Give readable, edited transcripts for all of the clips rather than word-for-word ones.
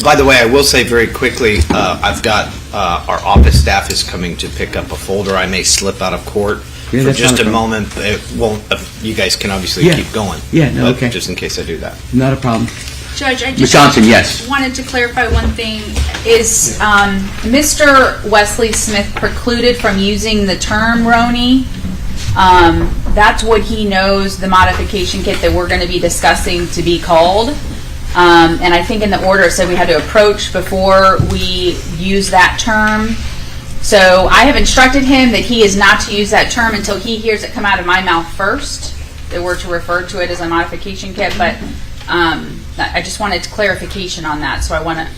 By the way, I will say very quickly, I've got our office staff is coming to pick up a folder. I may slip out of court for just a moment. It won't. You guys can obviously keep going. Yeah, no, but okay. Just in case I do that. Not a problem. Judge, I Ms. Johnson, yes. wanted to clarify one thing. Is Mr. Wesley Smith precluded from using the term RONI? That's what he knows the modification kit that we're going to be discussing to be called. And I think in the order it said we had to approach before we use that term. So I have instructed him that he is not to use that term until he hears it come out of my mouth first, that we're to refer to it as a modification kit. But I just wanted clarification on that, so I want to...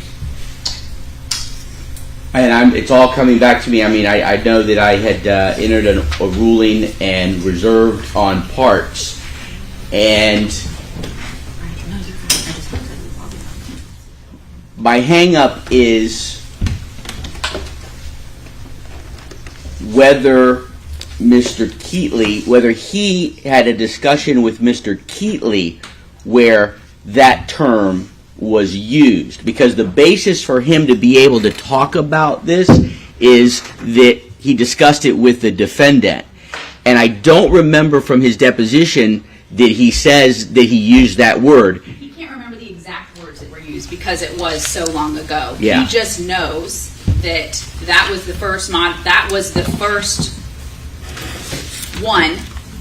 And it's all coming back to me. I mean, I know that I had entered a ruling and reserved on parts, and my hang-up is whether Mr. Keetley, whether he had a discussion with Mr. Keetley where that term was used, because the basis for him to be able to talk about this is that he discussed it with the defendant. And I don't remember from his deposition that he says that he used that word. He can't remember the exact words that were used because it was so long ago. Yeah. He just knows that that was the first one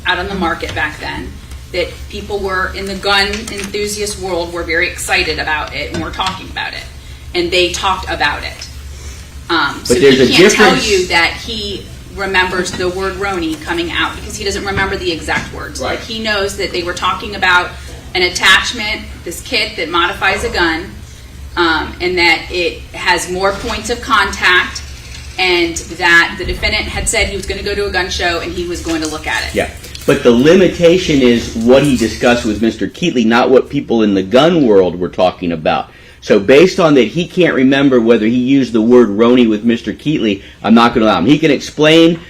out on the market back then, that people were in the gun enthusiast world were very excited about it and were talking about it, and they talked about it. So he can't tell you that he remembers the word RONI coming out because he doesn't remember the exact words. Right. Like, he knows that they were talking about an attachment, this kit that modifies a gun, and that it has more points of contact, and that the defendant had said he was going to go to a gun show and he was going to look at it. Yeah. But the limitation is what he discussed with Mr. Keetley, not what people in the gun world were talking about. So based on that, he can't remember whether he used the word RONI with Mr. Keetley. I'm not going to allow him. He can explain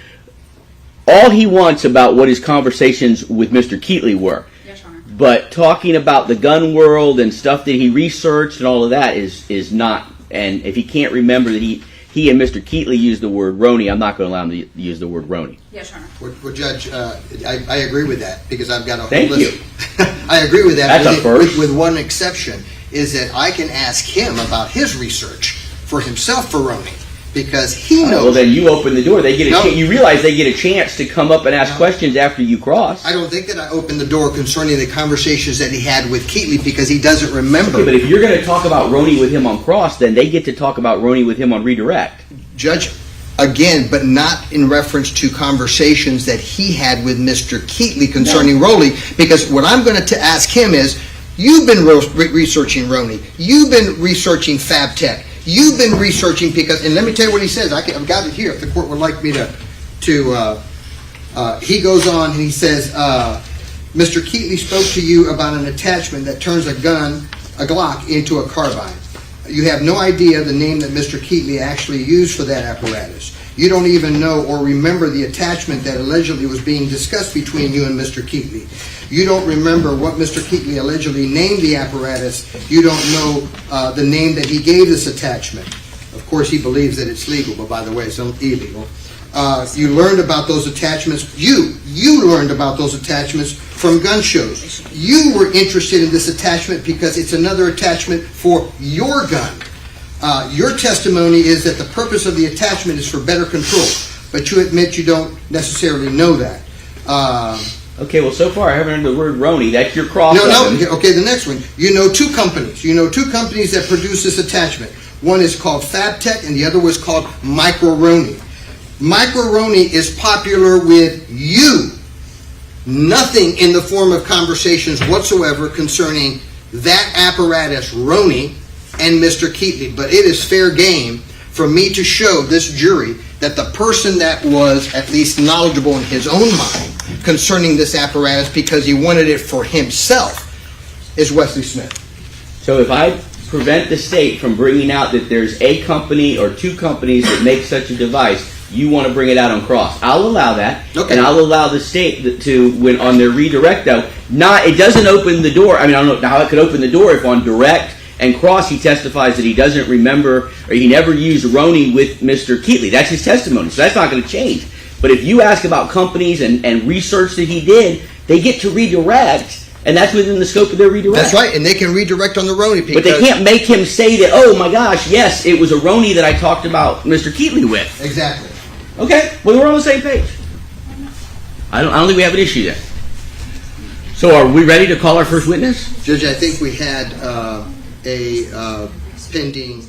all he wants about what his conversations with Mr. Keetley were. Yes, Your Honor. But talking about the gun world and stuff that he researched and all of that is not. And if he can't remember that he and Mr. Keetley used the word RONI, I'm not going to allow him to use the word RONI. Yes, Your Honor. Well, Judge, I agree with that because I've got a whole Thank list. you. I agree with that. That's a first. With one exception, is that I can ask him about his research for himself for RONI because he knows. Well, then you open the door. They get you realize they get a chance to come up and ask questions after you cross. I don't think that I opened the door concerning the conversations that he had with Keetley because he doesn't remember. Okay, but if you're going to talk about RONI with him on cross, then they get to talk about RONI with him on redirect. Judge, again, but not in reference to conversations that he had with Mr. Keetley concerning RONI, because what I'm going to ask him is, you've been researching RONI, you've been researching FabTech, you've been researching because, and let me tell you what he says. I've got it here. If the court would like me to he goes on and he says, Mr. Keetley spoke to you about an attachment that turns a Glock into a carbine. You have no idea the name that Mr. Keetley actually used for that apparatus. You don't even know or remember the attachment that allegedly was being discussed between you and Mr. Keetley. You don't remember what Mr. Keetley allegedly named the apparatus. You don't know the name that he gave this attachment. Of course, he believes that it's legal, but by the way, it's illegal. You learned about those attachments. You learned about those attachments from gun shows. You were interested in this attachment because it's another attachment for your gun. Your testimony is that the purpose of the attachment is for better control, but you admit you don't necessarily know that. Okay, well, so far I haven't heard the word RONI. That's your cross. No. Okay, the next one. You know two companies. You know two companies that produce this attachment. One is called FabTech, and the other was called Micro-RONI. Micro-RONI is popular with you. Nothing in the form of conversations whatsoever concerning that apparatus, RONI, and Mr. Keetley. But it is fair game for me to show this jury that the person that was at least knowledgeable in his own mind concerning this apparatus because he wanted it for himself is Wesley Smith. So if I prevent the state from bringing out that there's a company or two companies that make such a device, you want to bring it out on cross. I'll allow that, okay. And I'll allow the state to, when on their redirect, though, it doesn't open the door. I mean, I don't know how it could open the door if on direct And cross, he testifies that he doesn't remember, or he never used Roni with Mr. Keetley. That's his testimony, so that's not going to change. But if you ask about companies and research that he did, they get to redirect, and that's within the scope of their redirect. That's right, and they can redirect on the Roni. But they can't make him say that, oh my gosh, yes, it was a Roni that I talked about Mr. Keetley with. Exactly. Okay, well, we're on the same page. I don't think we have an issue there. So are we ready to call our first witness? Judge, I think we had a pending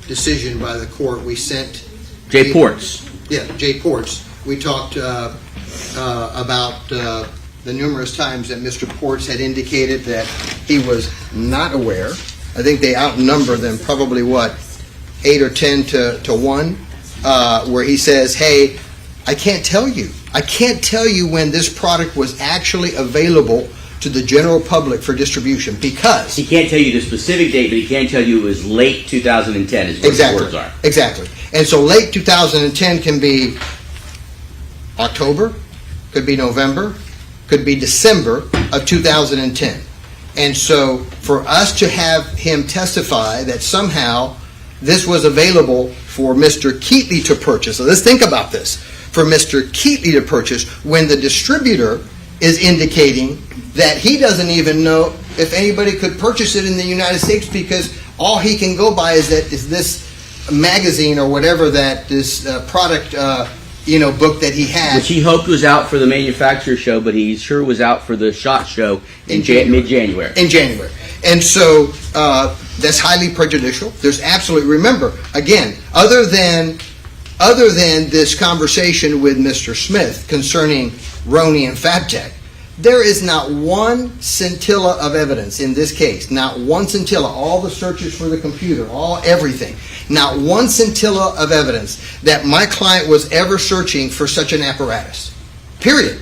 decision by the court. We sent Jay Ports. Yeah, Jay Ports. We talked about the numerous times that Mr. Ports had indicated that he was not aware. I think they outnumber them probably, 8 or 10 to 1, where he says, hey, I can't tell you. I can't tell you when this product was actually available to the general public for distribution because... He can't tell you the specific date, but he can tell you it was late 2010 is what exactly, the words are. Exactly. And so late 2010 can be October, could be November, could be December of 2010. And so for us to have him testify that somehow this was available for Mr. Keetley to purchase. So let's think about this. For Mr. Keetley to purchase when the distributor is indicating that he doesn't even know if anybody could purchase it in the United States because all he can go by is this magazine or whatever that this product book that he had. Which he hoped was out for the manufacturer show, but he sure was out for the SHOT Show in mid-January. In January. And so that's highly prejudicial. There's absolutely, remember, again, other than this conversation with Mr. Smith concerning Roni and FabTech, there is not one scintilla of evidence in this case, not one scintilla, all the searches for the computer, everything, not one scintilla of evidence that my client was ever searching for such an apparatus. Period.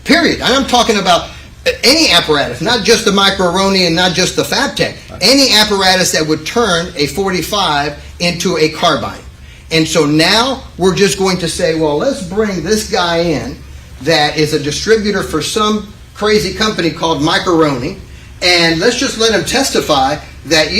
And I'm talking about any apparatus, not just the micro Roni and not just the FabTech, any apparatus that would turn a .45 into a carbine. And so now we're just going to say, well, let's bring this guy in that is a distributor for some crazy company called Microroni, and let's just let him testify that,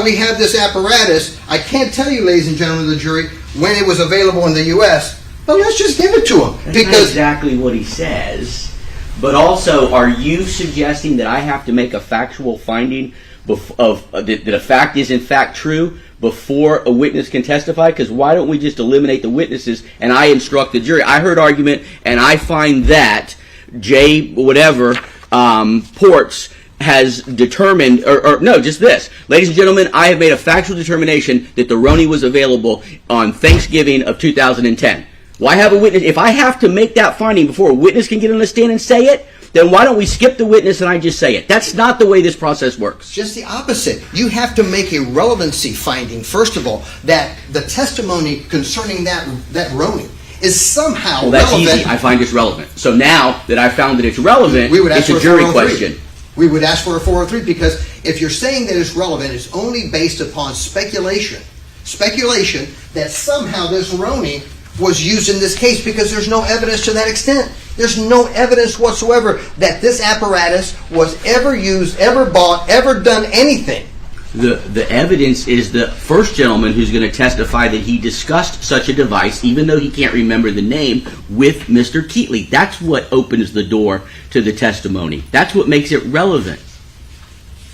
we have this apparatus. I can't tell you, ladies and gentlemen of the jury, when it was available in the U.S., but let's just give it to him. That's not exactly what he says. But also, are you suggesting that I have to make a factual finding that a fact is in fact true before a witness can testify? Because why don't we just eliminate the witnesses and I instruct the jury? I heard argument and I find that Jay Ports has determined, or no, just this. Ladies and gentlemen, I have made a factual determination that the Roni was available on Thanksgiving of 2010. Why have a witness? If I have to make that finding before a witness can get on the stand and say it, then why don't we skip the witness and I just say it? That's not the way this process works. Just the opposite. You have to make a relevancy finding, first of all, that the testimony concerning that Roni is somehow that's relevant. Easy. I find it's relevant. So now that I found that it's relevant, it's a jury question. We would ask for a 403 because if you're saying that it's relevant, it's only based upon speculation that somehow this Roni was used in this case because there's no evidence to that extent. There's no evidence whatsoever that this apparatus was ever used, ever bought, ever done anything. The evidence is the first gentleman who's going to testify that he discussed such a device, even though he can't remember the name, with Mr. Keetley. That's what opens the door to the testimony. That's what makes it relevant.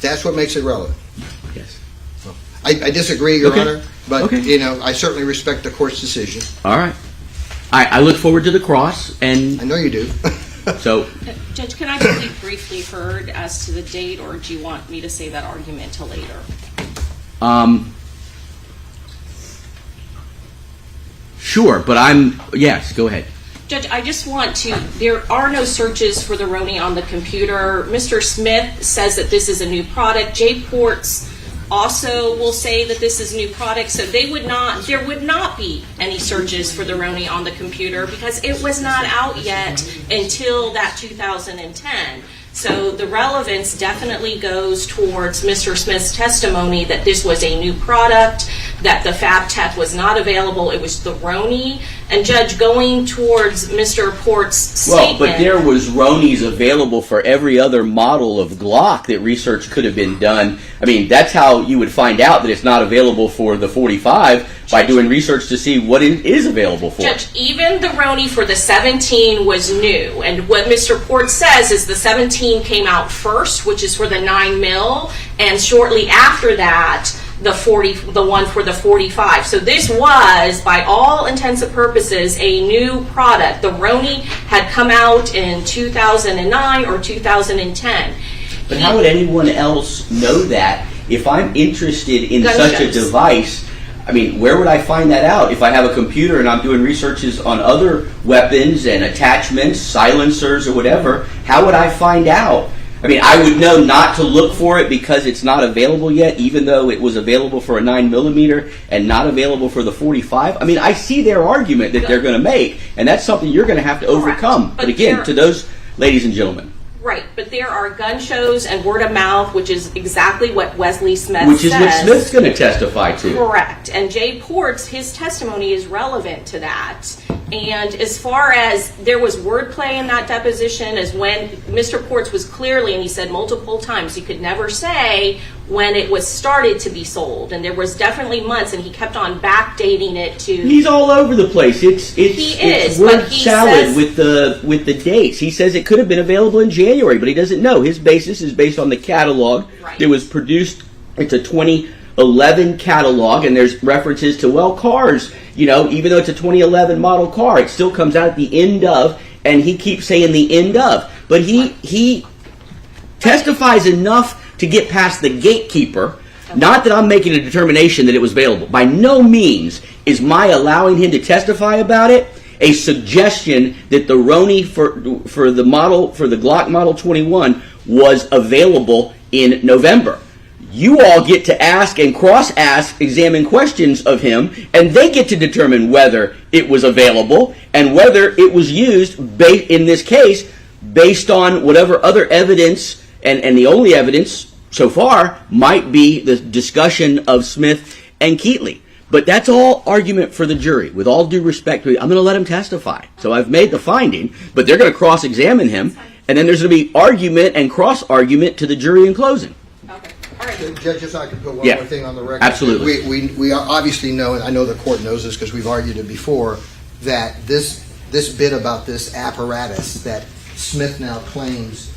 That's what makes it relevant. Yes. I disagree, Your Honor, but Okay. I certainly respect the court's decision. All right. I look forward to the cross, and I know you do. So, Judge, can I be briefly heard as to the date, or do you want me to save that argument till later? Sure, but yes, go ahead. Judge, I just want to, there are no searches for the Roni on the computer. Mr. Smith says that this is a new product. Jay Ports also will say that this is a new product, so there would not be any searches for the Roni on the computer because it was not out yet until that 2010. So the relevance definitely goes towards Mr. Smith's testimony that this was a new product, that the FabTech was not available. It was the Roni And Judge, going towards Mr. Port's statement. Well, but there was Ronies available for every other model of Glock that research could have been done. I mean, that's how you would find out that it's not available for the 45 by doing research to see what it is available for. Judge, even the Roni for the 17 was new, and what Mr. Port says is the 17 came out first, which is for the 9mm, and shortly after that, the one for the 45. So this was, by all intents and purposes, a new product. The Roni had come out in 2009 or 2010. But how would anyone else know that? If I'm interested in such a device, I mean, where would I find that out? If I have a computer and I'm doing researches on other weapons and attachments, silencers or whatever, how would I find out? I mean, I would know not to look for it because it's not available yet, even though it was available for a 9mm and not available for the 45. I mean, I see their argument that they're going to make, and that's something you're going to have to overcome. But again, to those ladies and gentlemen. Right, but there are gun shows and word of mouth, which is exactly what Wesley Smith says. Which is what Smith's going to testify to. Correct. And Jay Port's, his testimony is relevant to that. And as far as there was wordplay in that deposition, as when Mr. Port's was clearly, and he said multiple times, he could never say when it was started to be sold. And there was definitely months, and he kept on backdating it to... He's all over the place. It's word salad with the dates. He says it could have been available in January, but he doesn't know. His basis is based on the catalog that was produced. It's a 2011 catalog, and there's references to, well, cars. You know, even though it's a 2011 model car, it still comes out at the end of, and he keeps saying the end of. But he testifies enough to get past the gatekeeper. Not that I'm making a determination that it was available. By no means is my allowing him to testify about it a suggestion that the Roni for the Glock Model 21 was available in November. You all get to ask and cross-ask, examine questions of him, and they get to determine whether it was available and whether it was used, in this case, based on whatever other evidence, and the only evidence so far might be the discussion of Smith and Keetley. But that's all argument for the jury. With all due respect to it, I'm going to let him testify. So I've made the finding, but they're going to cross-examine him, and then there's going to be argument and cross-argument to the jury in closing. Okay. All right. Judge, if I could put one more thing on the record. Absolutely. We obviously know, and I know the court knows this because we've argued it before, that this bit about this apparatus that Smith now claims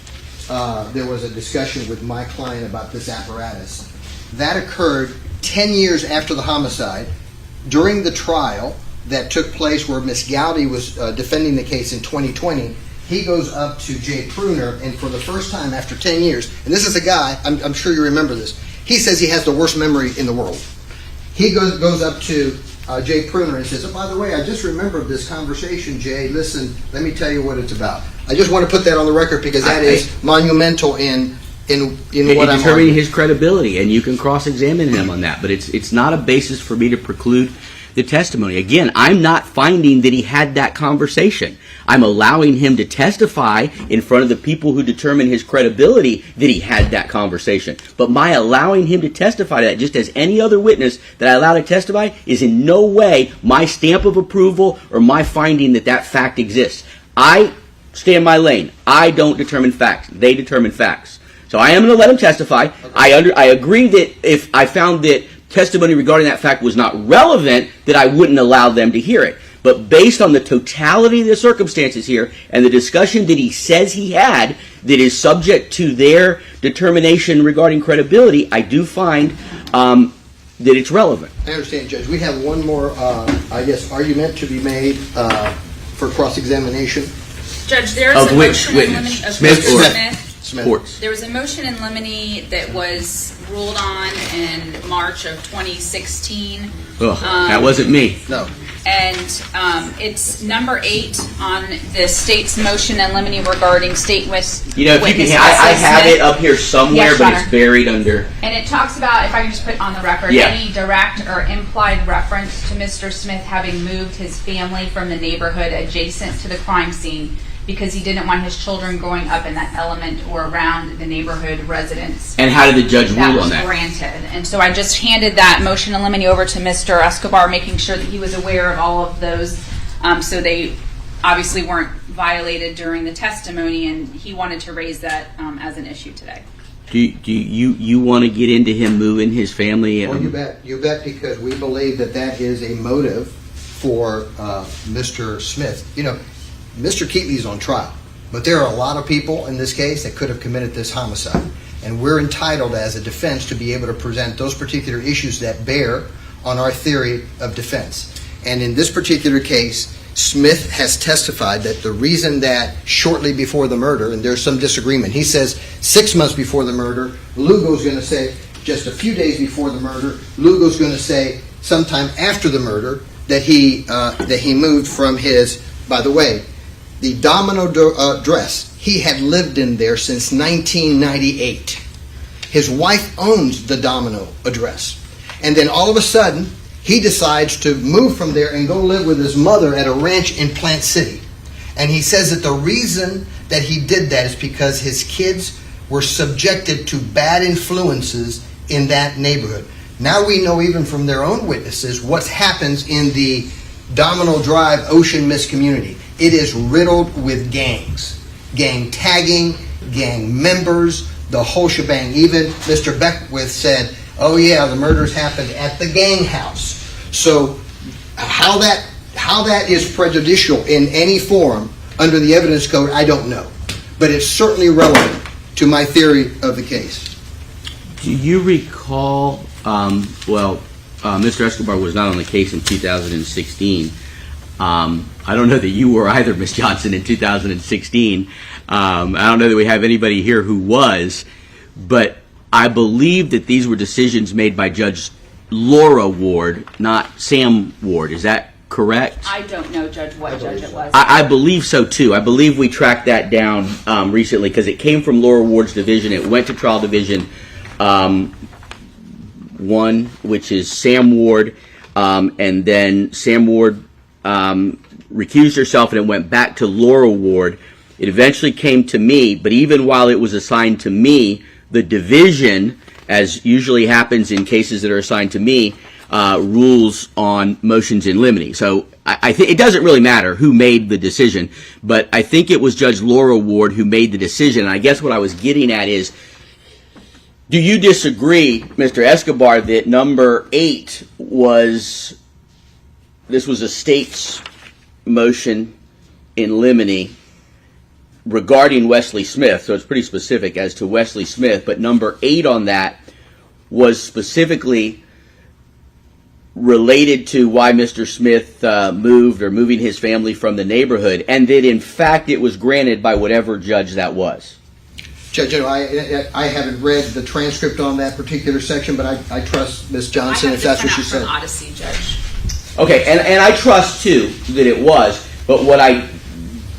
there was a discussion with my client about this apparatus. That occurred 10 years after the homicide, during the trial that took place where Ms. Gowdy was defending the case in 2020. He goes up to Jay Pruner, and for the first time after 10 years, and this is a guy, I'm sure you remember this, he says he has the worst memory in the world. He goes up to Jay Pruner and says, oh, by the way, I just remembered this conversation, Jay. Listen, let me tell you what it's about. I just want to put that on the record because that is monumental in what I'm determining his credibility, and you can cross-examine him on that, but it's not a basis for me to preclude the testimony. Again, I'm not finding that he had that conversation. I'm allowing him to testify in front of the people who determine his credibility that he had that conversation. But my allowing him to testify to that, just as any other witness that I allow to testify, is in no way my stamp of approval or my finding that that fact exists. I stay in my lane. I don't determine facts. They determine facts. So I am going to let him testify. Okay. I agree that if I found that testimony regarding that fact was not relevant, that I wouldn't allow them to hear it. But based on the totality of the circumstances here and the discussion that he says he had that is subject to their determination regarding credibility, I do find that it's relevant. I understand, Judge. We have one more, argument to be made for cross-examination. Judge, there's Of a which motion witness? in Smith or Smith. Ports? There was a motion in limine that was ruled on in March of 2016. That wasn't me. No. And it's number 8 on the state's motion in limine regarding state witness. You know, if you can, I have it up here somewhere, Yes, but Your it's buried under. And it talks about, if I can just put on the record, any direct or implied reference to Mr. Smith having moved his family from the neighborhood adjacent to the crime scene because he didn't want his children growing up in that element or around the neighborhood residents. And how did the judge rule on that? That was granted. And so I just handed that motion in limine over to Mr. Escobar, making sure that he was aware of all of those So they obviously weren't violated during the testimony, and he wanted to raise that as an issue today. Do you want to get into him moving his family? Well, you bet, because we believe that is a motive for Mr. Smith. You know, Mr. Keetley's on trial, but there are a lot of people in this case that could have committed this homicide, and we're entitled as a defense to be able to present those particular issues that bear on our theory of defense. And in this particular case, Smith has testified that the reason that shortly before the murder, and there's some disagreement, he says 6 months before the murder, Lugo's going to say just a few days before the murder, Lugo's going to say sometime after the murder that he moved from his, by the way, the Domino dress, he had lived in there since 1998. His wife owns the Domino address. And then all of a sudden, he decides to move from there and go live with his mother at a ranch in Plant City. And he says that the reason that he did that is because his kids were subjected to bad influences in that neighborhood. Now we know even from their own witnesses what happens in the Domino Drive Ocean Mist community. It is riddled with gangs, gang tagging, gang members, the whole shebang. Even Mr. Beckwith said, oh yeah, the murders happened at the gang house. So how that is prejudicial in any form under the evidence code, I don't know. But it's certainly relevant to my theory of the case. Do you recall, Mr. Escobar was not on the case in 2016. I don't know that you were either, Ms. Johnson, in 2016. I don't know that we have anybody here who was, but I believe that these were decisions made by Judge Laura Ward, not Sam Ward. Is that correct? I don't know, Judge, what judge it was. I believe so, too. I believe we tracked that down recently because it came from Laura Ward's division. It went to Trial Division 1, which is Sam Ward, and then Sam Ward recused herself, and it went back to Laura Ward. It eventually came to me, but even while it was assigned to me, the division, as usually happens in cases that are assigned to me, rules on motions in limine. So I think it doesn't really matter who made the decision, but I think it was Judge Laura Ward who made the decision. And I guess what I was getting at is, do you disagree, Mr. Escobar, that number 8 was a state's motion in limine regarding Wesley Smith? So it's pretty specific as to Wesley Smith, but number 8 on that was specifically related to why Mr. Smith moving his family from the neighborhood, and that in fact it was granted by whatever judge that was. Judge, I haven't read the transcript on that particular section, but I trust Ms. Johnson if that's what she said. Odyssey, Judge. Okay, and I trust too that it was, but what I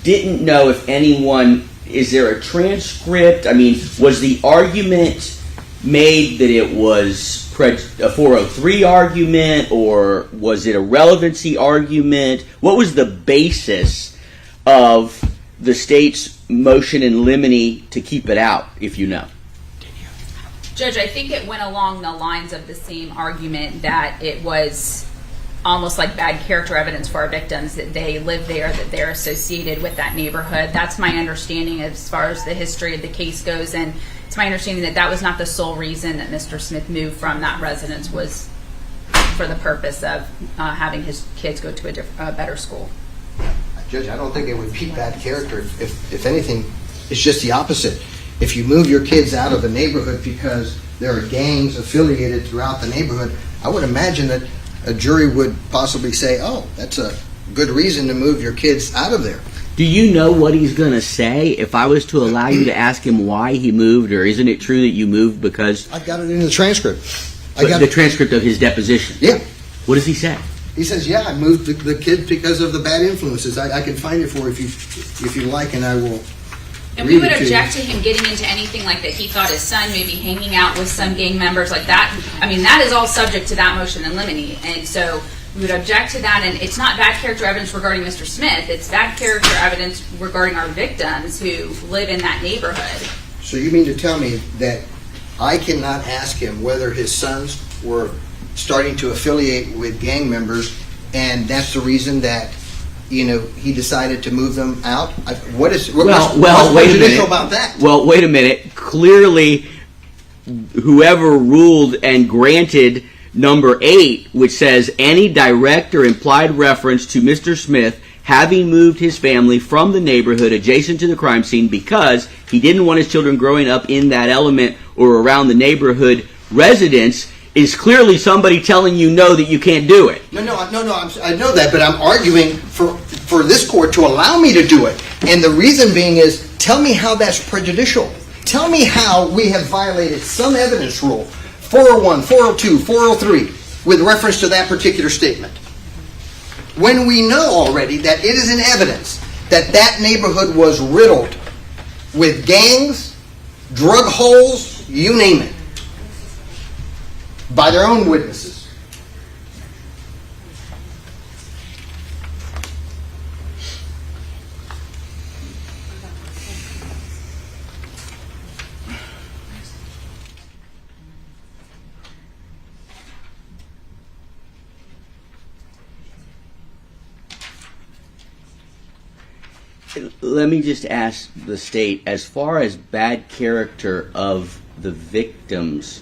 didn't know if anyone, is there a transcript? I mean, was the argument made that it was a 403 argument, or was it a relevancy argument? What was the basis of the state's motion in limine to keep it out, if you know? Judge, I think it went along the lines of the same argument that it was almost like bad character evidence for our victims, that they live there, that they're associated with that neighborhood. That's my understanding as far as the history of the case goes, and it's my understanding that that was not the sole reason that Mr. Smith moved from that residence, was for the purpose of having his kids go to a better school. Judge, I don't think it would be bad character. If anything, it's just the opposite. If you move your kids out of the neighborhood because there are gangs affiliated throughout the neighborhood, I would imagine that a jury would possibly say, oh, that's a good reason to move your kids out of there. Do you know what he's going to say if I was to allow you to ask him why he moved, or isn't it true that you moved because... I've got it in the transcript. The transcript of his deposition? Yeah. What does he say? He says, yeah, I moved the kids because of the bad influences. I can find it for you if you like, and I will. And we would object to him getting into anything like that. He thought his son maybe hanging out with some gang members like that. I mean, that is all subject to that motion in limine. And so we would object to that. And it's not bad character evidence regarding Mr. Smith. It's bad character evidence regarding our victims who live in that neighborhood. So you mean to tell me that I cannot ask him whether his sons were starting to affiliate with gang members, and that's the reason that he decided to move them out. What's wait a prejudicial minute. about that? Well, wait a minute. Clearly, whoever ruled and granted number 8, which says any direct or implied reference to Mr. Smith having moved his family from the neighborhood adjacent to the crime scene because he didn't want his children growing up in that element or around the neighborhood residence, is clearly somebody telling you no, that you can't do it. No. I know that, but I'm arguing for this court to allow me to do it. And the reason being is, tell me how that's prejudicial. Tell me how we have violated some evidence rule, 401, 402, 403, with reference to that particular statement. When we know already that it is in evidence that that neighborhood was riddled with gangs, drug holes, you name it, by their own witnesses. Let me just ask the state, as far as bad character of the victims,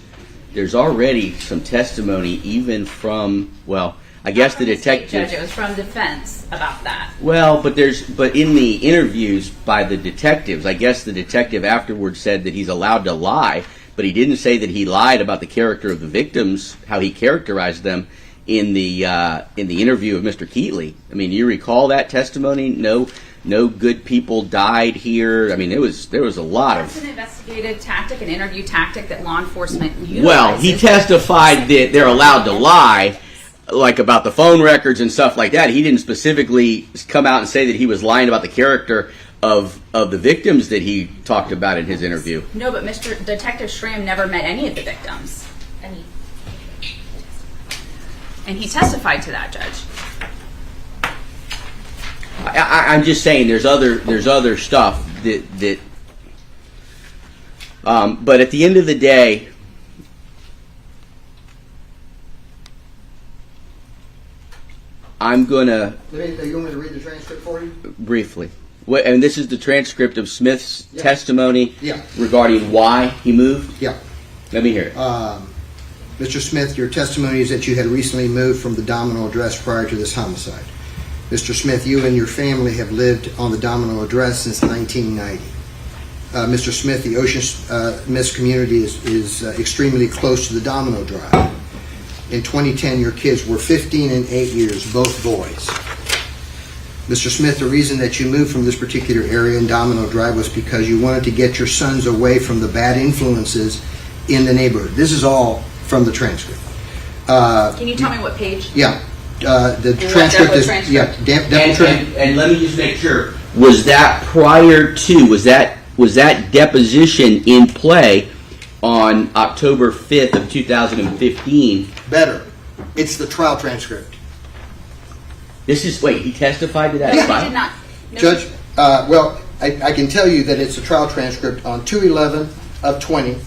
there's already some testimony even from, well, I guess the detective... Judge, it was from defense about that. Well, but in the interviews by the detectives, I guess the detective afterwards said that he's allowed to lie, but he didn't say that he lied about the character of the victims, how he characterized them in the interview of Mr. Keetley. I mean, you recall that testimony? No good people died here. I mean, there was a lot of... That's an investigative tactic, an interview tactic that law enforcement utilizes. Well, he testified that they're allowed to lie, like about the phone records and stuff like that. He didn't specifically come out and say that he was lying about the character of the victims that he talked about in his interview. No, but Mr. Detective Schramm never met any of the victims. And he testified to that, Judge. I'm just saying there's other stuff that but at the end of the day, I'm gonna... You want me to read the transcript for you? Briefly. And this is the transcript of Smith's testimony Yeah. regarding why he moved? Yeah. Let me hear it. Mr. Smith, your testimony is that you had recently moved from the Domino address prior to this homicide. Mr. Smith, you and your family have lived on the Domino address since 1990. Mr. Smith, the Ocean Mist community is extremely close to the Domino Drive. In 2010, your kids were 15 and 8 years, both boys. Mr. Smith, the reason that you moved from this particular area in Domino Drive was because you wanted to get your sons away from the bad influences in the neighborhood. This is all from the transcript. Can you tell me what page? Yeah. The transcript is... Yeah, and let me just make sure. Was that prior to... Was that deposition in play on October 5th of 2015? Better. It's the trial transcript. Wait, he testified to that? No, he did not. No. Judge, well, I can tell you that it's a trial transcript on 2/11 of 20,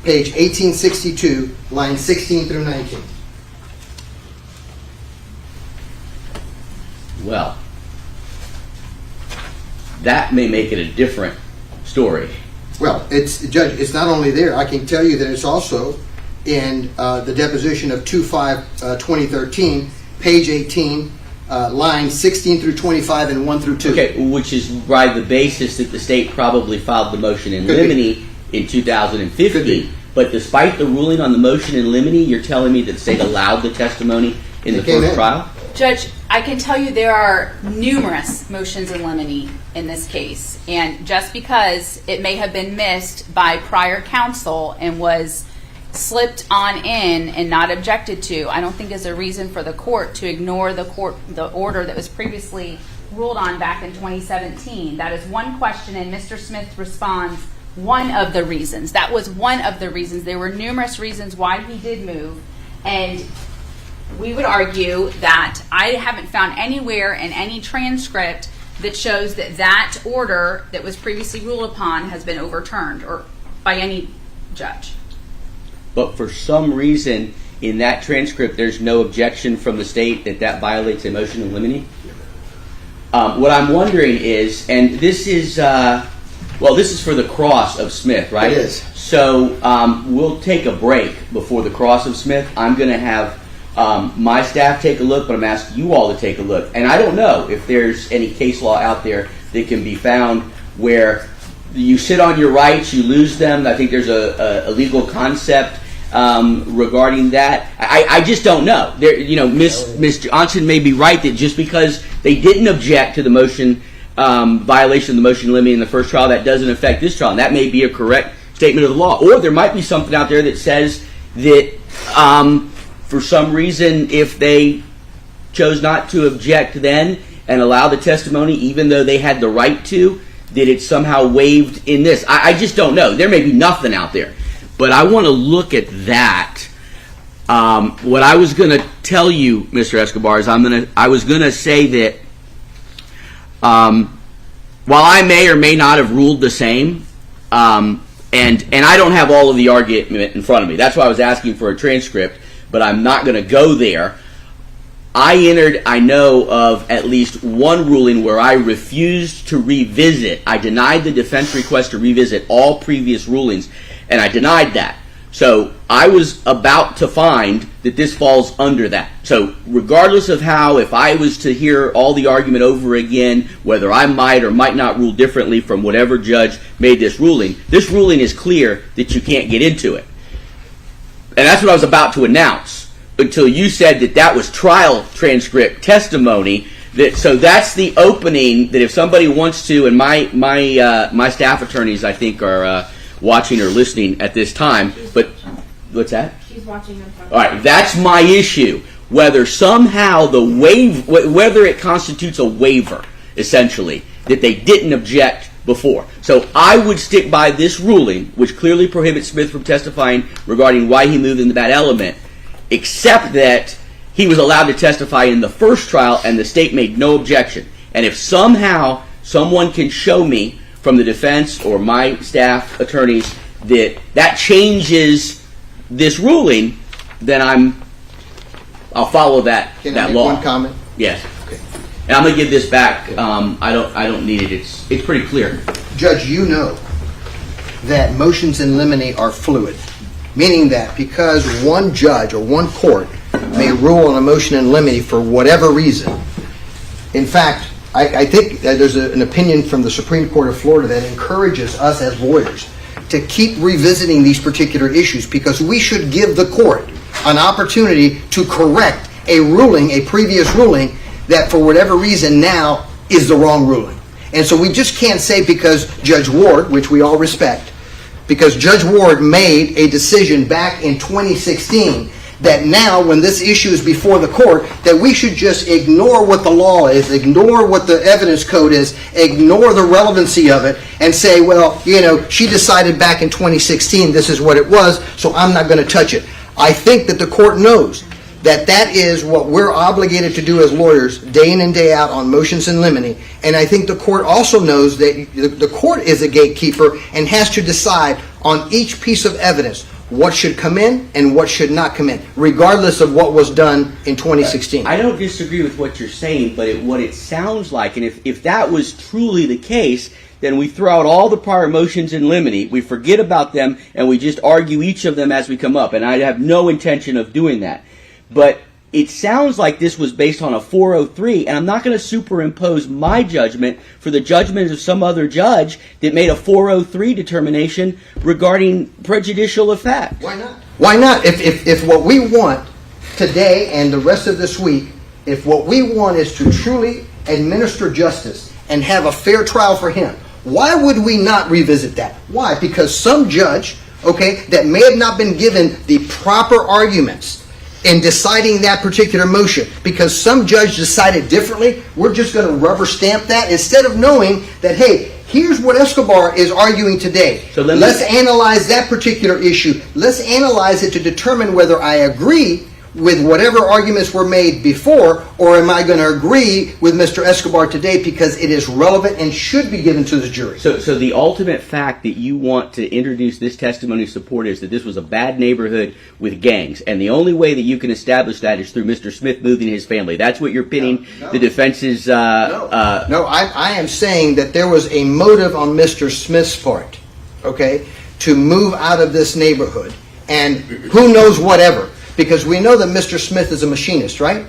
page 1862, lines 16 through 19. Well, that may make it a different story. Well, Judge, it's not only there. I can tell you that it's also in the deposition of 2/5/2013, page 18, lines 16 through 25 and 1 through 2. Okay, which is why the basis that the state probably filed the motion in limine in 2015. But despite the ruling on the motion in limine, you're telling me that the state allowed the testimony in the first trial? Judge, I can tell you there are numerous motions in limine in this case. And just because it may have been missed by prior counsel and was slipped on in and not objected to, I don't think is a reason for the court to ignore the order that was previously ruled on back in 2017. That is one question, and Mr. Smith responds, one of the reasons. That was one of the reasons. There were numerous reasons why he did move, and we would argue that I haven't found anywhere in any transcript that shows that that order that was previously ruled upon has been overturned or by any judge. But for some reason, in that transcript, there's no objection from the state that violates a motion in limine? What I'm wondering is, and this is, this is for the cross of Smith, right? It is. So we'll take a break before the cross of Smith. I'm going to have my staff take a look, but I'm asking you all to take a look. And I don't know if there's any case law out there that can be found where you sit on your rights, you lose them. I think there's a legal concept regarding that. I just don't know. There, Ms. Johnson may be right that just because they didn't object to the motion, violation of the motion limiting in the first trial, that doesn't affect this trial. And that may be a correct statement of the law. Or there might be something out there that says that for some reason, if they chose not to object then and allow the testimony, even though they had the right to, that it's somehow waived in this. I just don't know. There may be nothing out there. But I want to look at that. What I was going to tell you, Mr. Escobar, is I was going to say that while I may or may not have ruled the same, and I don't have all of the argument in front of me. That's why I was asking for a transcript, but I'm not going to go there. I know of at least one ruling where I refused to revisit. I denied the defense request to revisit all previous rulings, and I denied that. So I was about to find that this falls under that. So regardless of how, if I was to hear all the argument over again, whether I might or might not rule differently from whatever judge made this ruling is clear that you can't get into it. And that's what I was about to announce until you said that was trial transcript testimony. So that's the opening that if somebody wants to, and my staff attorneys I think are watching or listening at this time, but what's that? She's watching them. All right, that's my issue. Whether somehow whether it constitutes a waiver, essentially, that they didn't object before. So I would stick by this ruling, which clearly prohibits Smith from testifying regarding why he moved into that element, except that he was allowed to testify in the first trial and the state made no objection. And if somehow someone can show me from the defense or my staff attorneys that changes this ruling, then I'll follow that Can that I make law. one comment? Yes. Okay. And I'm gonna give this back. I don't need it. It's pretty clear. Judge, you know that motions in limine are fluid, meaning that because one judge or one court may rule on a motion in limine for whatever reason, in fact, I think that there's an opinion from the Supreme Court of Florida that encourages us as lawyers to keep revisiting these particular issues because we should give the court an opportunity to correct a previous ruling that for whatever reason now is the wrong ruling. And so we just can't say because Judge Ward, which we all respect, because Judge Ward made a decision back in 2016 that now when this issue is before the court that we should just ignore what the law is, ignore what the evidence code is, ignore the relevancy of it and say, well, she decided back in 2016 this is what it was, so I'm not going to touch it. I think that the court knows that is what we're obligated to do as lawyers day in and day out on motions in limine. And I think the court also knows that the court is a gatekeeper and has to decide on each piece of evidence what should come in and what should not come in, regardless of what was done in 2016. I don't disagree with what you're saying, but what it sounds like, and if that was truly the case, then we throw out all the prior motions in limine, we forget about them, and we just argue each of them as we come up. And I have no intention of doing that. But it sounds like this was based on a 403, and I'm not going to superimpose my judgment for the judgment of some other judge that made a 403 determination regarding prejudicial effect. Why not? Why not? If what we want today and the rest of this week, if what we want is to truly administer justice and have a fair trial for him, why would we not revisit that? Why? Because some judge, that may have not been given the proper arguments in deciding that particular motion, because some judge decided differently, we're just going to rubber stamp that instead of knowing that, hey, here's what Escobar is arguing today. So let's analyze that particular issue. Let's analyze it to determine whether I agree with whatever arguments were made before, or am I going to agree with Mr. Escobar today because it is relevant and should be given to the jury? So the ultimate fact that you want to introduce this testimony of support is that this was a bad neighborhood with gangs, and the only way that you can establish that is through Mr. Smith moving his family. That's what you're pinning the defense's. No, I am saying that there was a motive on Mr. Smith's part, okay, to move out of this neighborhood, and who knows whatever. Because we know that Mr. Smith is a machinist, right?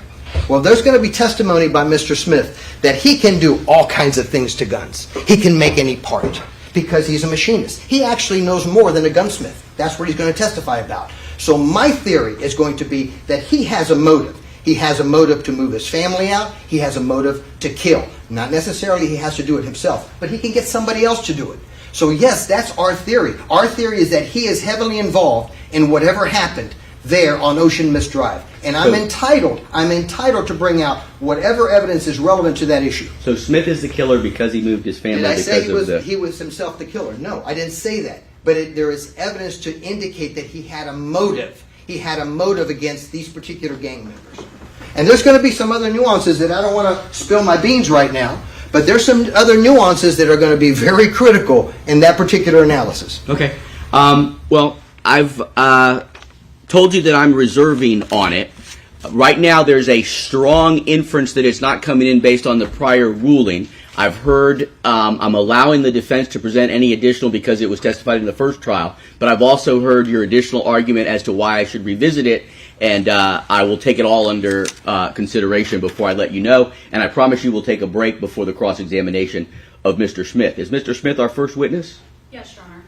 Well, there's going to be testimony by Mr. Smith that he can do all kinds of things to guns. He can make any part because he's a machinist. He actually knows more than a gunsmith. That's what he's going to testify about. So my theory is going to be that he has a motive. He has a motive to move his family out. He has a motive to kill. Not necessarily he has to do it himself, but he can get somebody else to do it. So yes, that's our theory. Our theory is that he is heavily involved in whatever happened there on Ocean Mist Drive. And I'm entitled to bring out whatever evidence is relevant to that issue. So Smith is the killer because he moved his family Did I say because he was himself the killer? No, I didn't say that. But there is evidence to indicate that he had a motive. He had a motive against these particular gang members. And there's going to be some other nuances that I don't want to spill my beans right now, but there's some other nuances that are going to be very critical in that particular analysis. Okay. Well, I've told you that I'm reserving on it. Right now, there's a strong inference that it's not coming in based on the prior ruling. I've heard I'm allowing the defense to present any additional because it was testified in the first trial, but I've also heard your additional argument as to why I should revisit it, and I will take it all under consideration before I let you know, and I promise you we'll take a break before the cross-examination of Mr. Smith. Is Mr. Smith our first witness? Yes, Your Honor.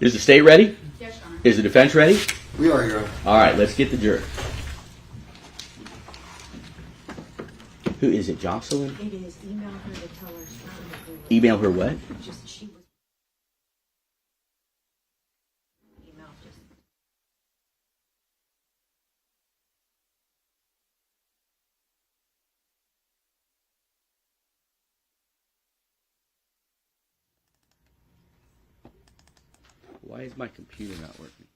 Is the state ready? Yes, Your Honor. Is the defense ready? We are, Your Honor. All right, let's get the jury. Who is it, Jocelyn? It is. Email her to tell her she's not in the Email her what? Just she was. Email just. Why is my computer not working?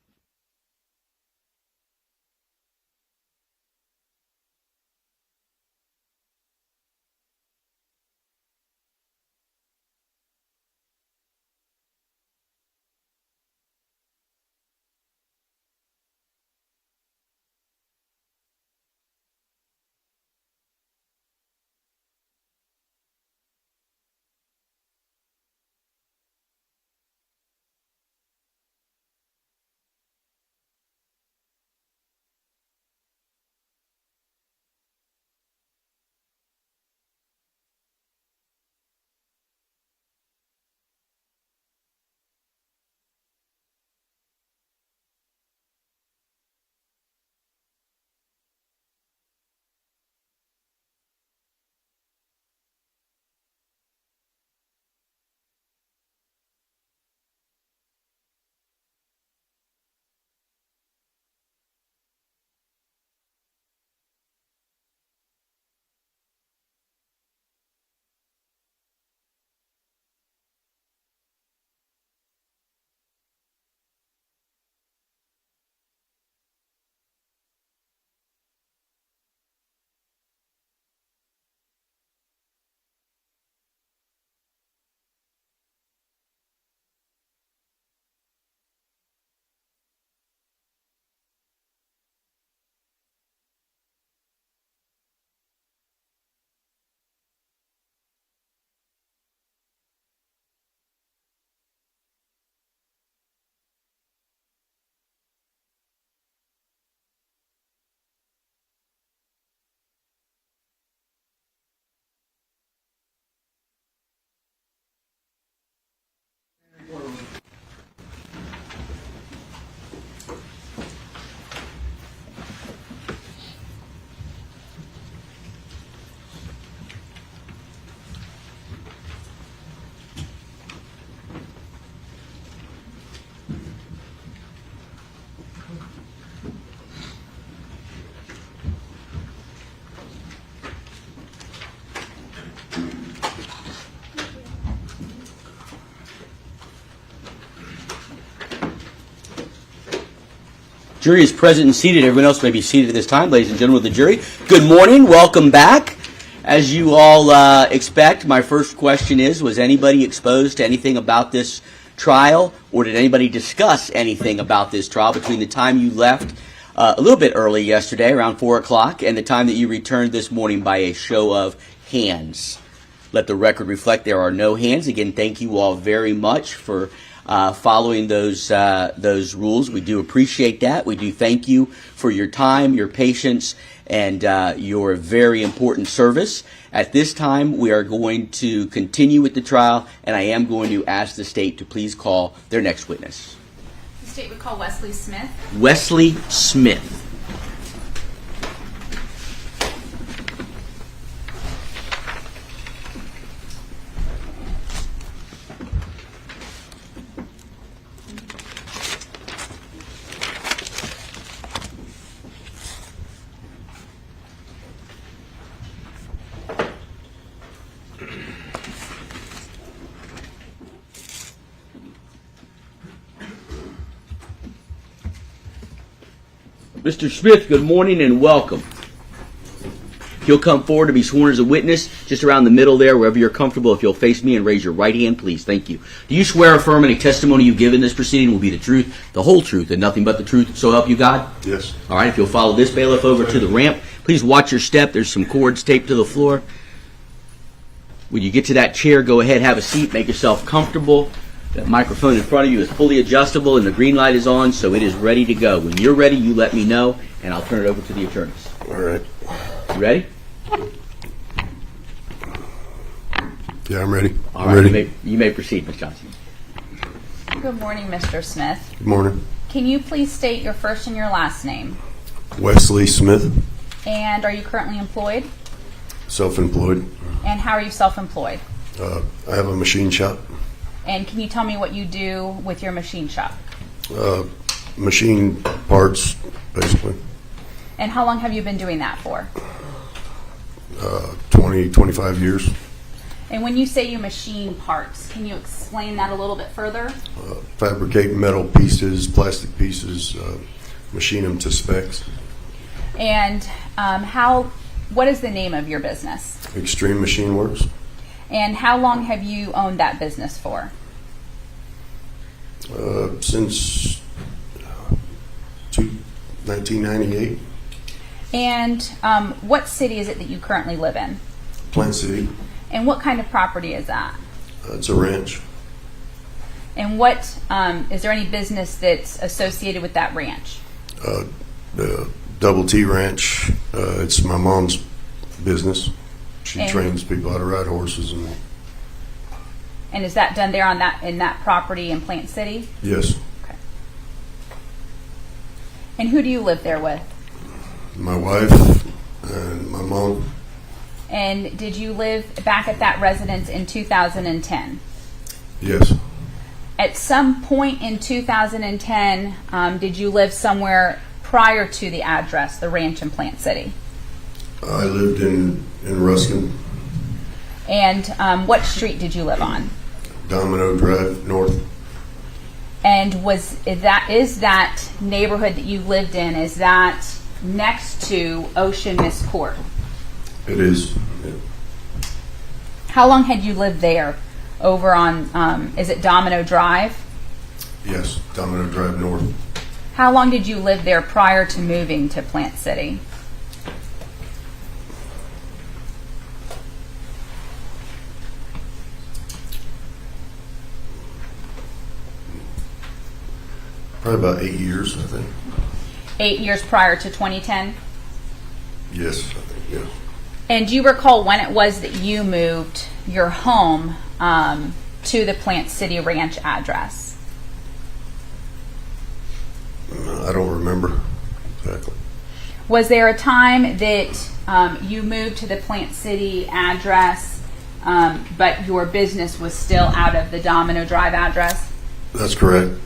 Jury is present and seated. Everyone else may be seated at this time. Ladies and gentlemen of the jury, good morning. Welcome back. As you all expect, my first question is, was anybody exposed to anything about this trial, or did anybody discuss anything about this trial between the time you left a little bit early yesterday, around 4 o'clock, and the time that you returned this morning by a show of hands? Let the record reflect there are no hands. Again, thank you all very much for following those rules. We do appreciate that. We do thank you for your time, your patience, and your very important service. At this time, we are going to continue with the trial, and I am going to ask the state to please call their next witness. The state would call Wesley Smith. Wesley Smith. Mr. Smith, good morning and welcome. You'll come forward to be sworn as a witness, just around the middle there, wherever you're comfortable. If you'll face me and raise your right hand, please. Thank you. Do you swear or affirm any testimony you give in this proceeding will be the truth, the whole truth, and nothing but the truth, so help you God? Yes. All right, if you'll follow this bailiff over to the ramp, please watch your step. There's some cords taped to the floor. When you get to that chair, go ahead, have a seat, make yourself comfortable. That microphone in front of you is fully adjustable, and the green light is on, so it is ready to go. When you're ready, you let me know, and I'll turn it over to the attorneys. All right. You ready? Yeah, I'm ready. All I'm right, ready. you may proceed, Ms. Johnson. Good morning, Mr. Smith. Good morning. Can you please state your first and your last name? Wesley Smith, And are you currently employed? self-employed. And how are you self-employed? I have a machine shop. And can you tell me what you do with your machine shop? Machine parts, basically. And how long have you been doing that for? 20, 25 years. And when you say you machine parts, can you explain that a little bit further? Fabricate metal pieces, plastic pieces, machine them to specs. And what is the name of your business? Extreme Machine Works. And how long have you owned that business for? Since 1998. And what city is it that you currently live in? Plant City. And what kind of property is that? It's a ranch. And what is there any business that's associated with that ranch? The Double T Ranch. It's my mom's business. She And- trains people how to ride horses. And is that done there in that property in Plant City? Yes, Okay. And who do you live there with? my wife and my mom. And did you live back at that residence in 2010? Yes, At some point in 2010, did you live somewhere prior to the address, the ranch in Plant City? I lived in Ruskin, And what street did you live on? Domino Drive North. And is that neighborhood that you lived in, is that next to Ocean Miss Court? It is. Yeah. How long had you lived there over on, is it Domino Drive? Yes, Domino Drive North. How long did you live there prior to moving to Plant City? Probably about 8 years, I think. 8 years prior to 2010? Yes, I think, yeah. And do you recall when it was that you moved your home to the Plant City Ranch address? I don't remember exactly. Was there a time that you moved to the Plant City address, but your business was still out of the Domino Drive address? That's correct.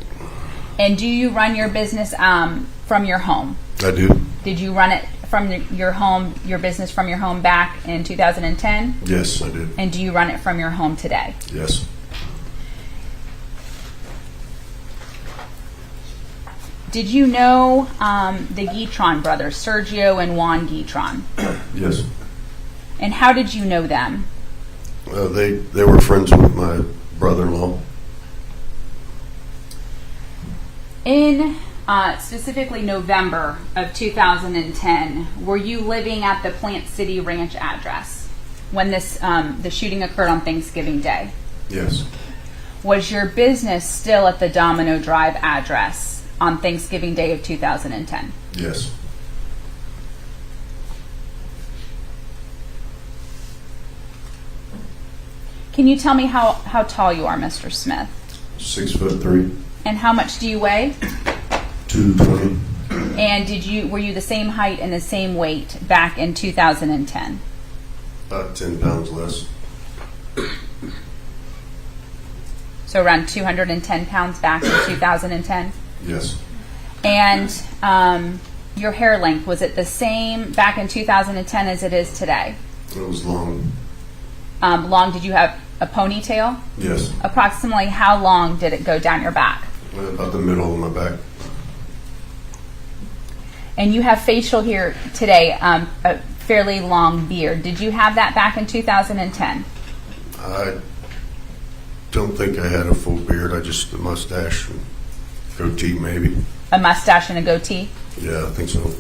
And do you run your business from your home? I do. Did you run it from your home, your business from your home back in 2010? Yes, I did. And do you run it from your home today? Yes. Did you know the Guitron brothers, Sergio and Juan Guitron? Yes. And how did you know them? They were friends with my brother-in-law. In specifically November of 2010, were you living at the Plant City Ranch address when this the shooting occurred on Thanksgiving Day? Yes. Was your business still at the Domino Drive address on Thanksgiving Day of 2010? Yes. Can you tell me how tall you are, Mr. Smith? 6'3", And how much do you weigh? 220. And were you the same height and the same weight back in 2010? About 10 pounds less. So around 210 pounds back in 2010? Yes. And your hair length, was it the same back in 2010 as it is today? It was long. Long, did you have a ponytail? Yes. Approximately how long did it go down your back? About the middle of my back. And you have facial hair today, a fairly long beard. Did you have that back in 2010? I don't think I had a full beard. I just a mustache and goatee, maybe. A mustache and a goatee? Yeah, I think so.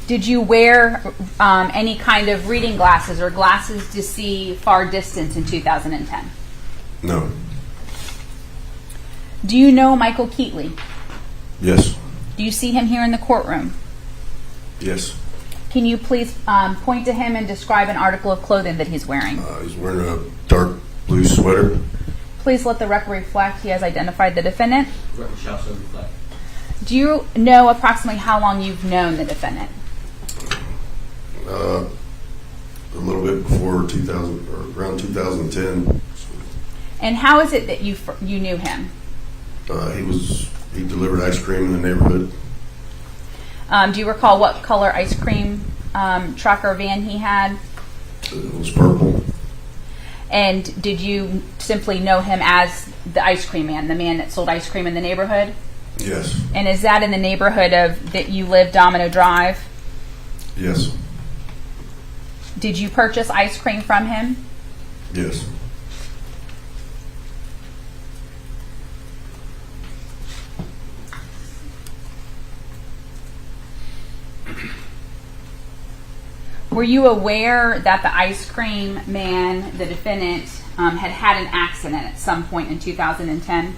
Did you wear any kind of reading glasses or glasses to see far distance in 2010? No. Do you know Michael Keetley? Yes. Do you see him here in the courtroom? Yes. Can you please point to him and describe an article of clothing that he's wearing? He's wearing a dark blue sweater. Please let the record reflect he has identified the defendant. The record shall so reflect. Do you know approximately how long you've known the defendant? A little bit before 2000, or around 2010. And how is it that you knew him? He delivered ice cream in the neighborhood. Do you recall what color ice cream truck or van he had? It was purple. And did you simply know him as the ice cream man, the man that sold ice cream in the neighborhood? Yes. And is that in the neighborhood of that you live, Domino Drive? Yes. Did you purchase ice cream from him? Yes. Were you aware that the ice cream man, the defendant, had an accident at some point in 2010?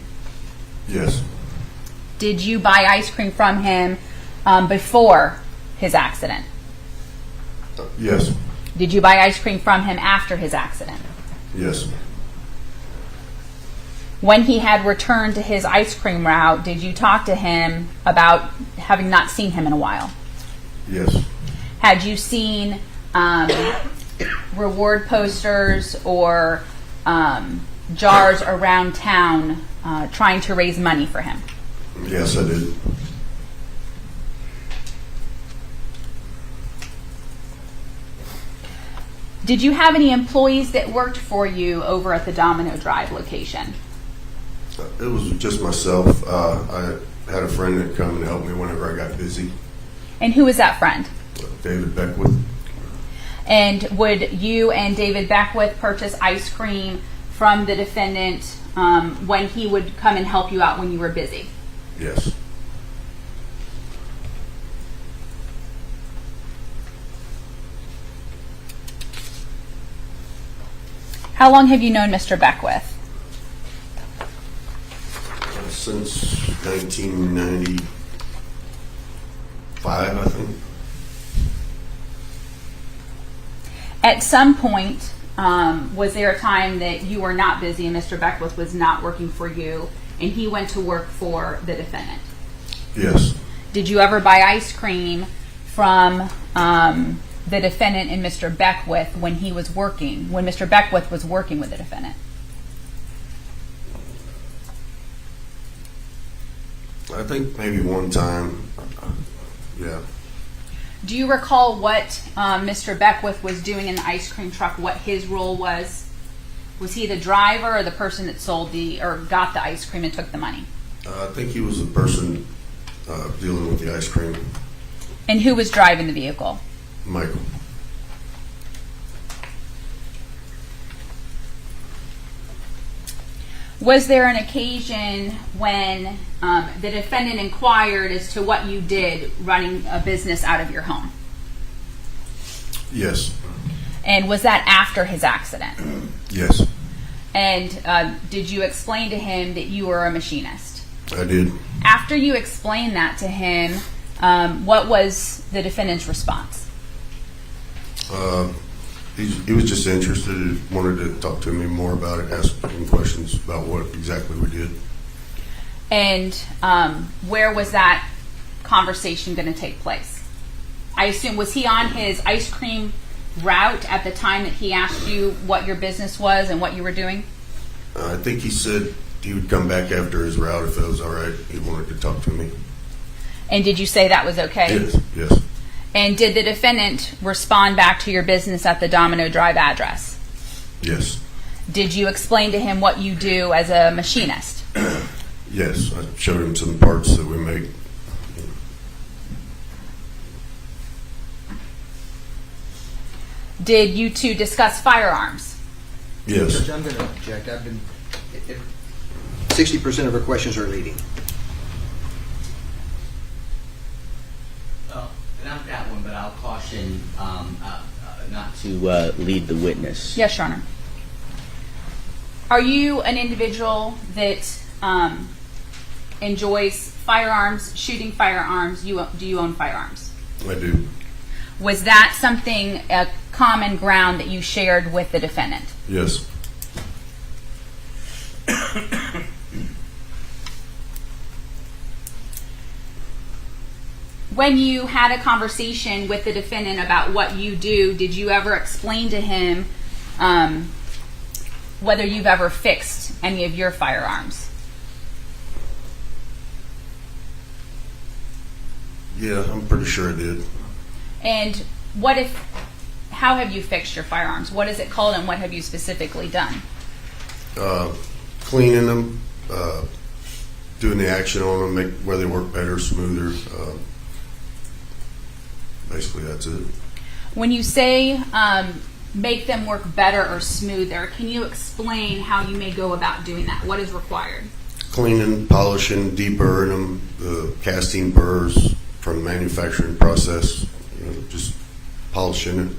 Yes. Did you buy ice cream from him before his accident? Yes. Did you buy ice cream from him after his accident? Yes. When he had returned to his ice cream route, did you talk to him about having not seen him in a while? Yes. Had you seen reward posters or jars around town trying to raise money for him? Yes, I did. Did you have any employees that worked for you over at the Domino Drive location? It was just myself. I had a friend that come and help me whenever I got busy. And who was that friend? David Beckwith. And would you and David Beckwith purchase ice cream from the defendant when he would come and help you out when you were busy? Yes. How long have you known Mr. Beckwith? Since 1995, I think. At some point, was there a time that you were not busy and Mr. Beckwith was not working for you and he went to work for the defendant? Yes. Did you ever buy ice cream from the defendant and Mr. Beckwith when Mr. Beckwith was working with the defendant? I think maybe one time. Yeah. Do you recall what Mr. Beckwith was doing in the ice cream truck, what his role was? Was he the driver or the person that got the ice cream and took the money? I think he was the person dealing with the ice cream, And who was driving the vehicle? Michael. Was there an occasion when the defendant inquired as to what you did running a business out of your home? Yes. And was that after his accident? Yes, And did you explain to him that you were a machinist? I did. After you explained that to him, what was the defendant's response? He was just interested. He wanted to talk to me more about it, ask him questions about what exactly we did. And where was that conversation going to take place? I assume, was he on his ice cream route at the time that he asked you what your business was and what you were doing? I think he said he would come back after his route if it was all right. He wanted to talk to me. And did you say that was okay? Yes, yes. And did the defendant respond back to your business at the Domino Drive address? Yes. Did you explain to him what you do as a machinist? Yes, I showed him some parts that we make. Did you two discuss firearms? Yes. Judge, I'm going to object. 60% of her questions are leading. Not that one, but I'll caution not to lead the witness. Yes, Your Honor. Are you an individual that enjoys firearms, shooting firearms? Do you own firearms? I do. Was that something, a common ground that you shared with the defendant? Yes. When you had a conversation with the defendant about what you do, did you ever explain to him whether you've ever fixed any of your firearms? Yeah, I'm pretty sure I did. And how have you fixed your firearms? What is it called and what have you specifically done? Cleaning them, doing the action on them, make where they work better, smoother. Basically, that's it. When you say make them work better or smoother, can you explain how you may go about doing that? What is required? Cleaning, polishing, deburring them, the casting burrs from the manufacturing process, just polishing it.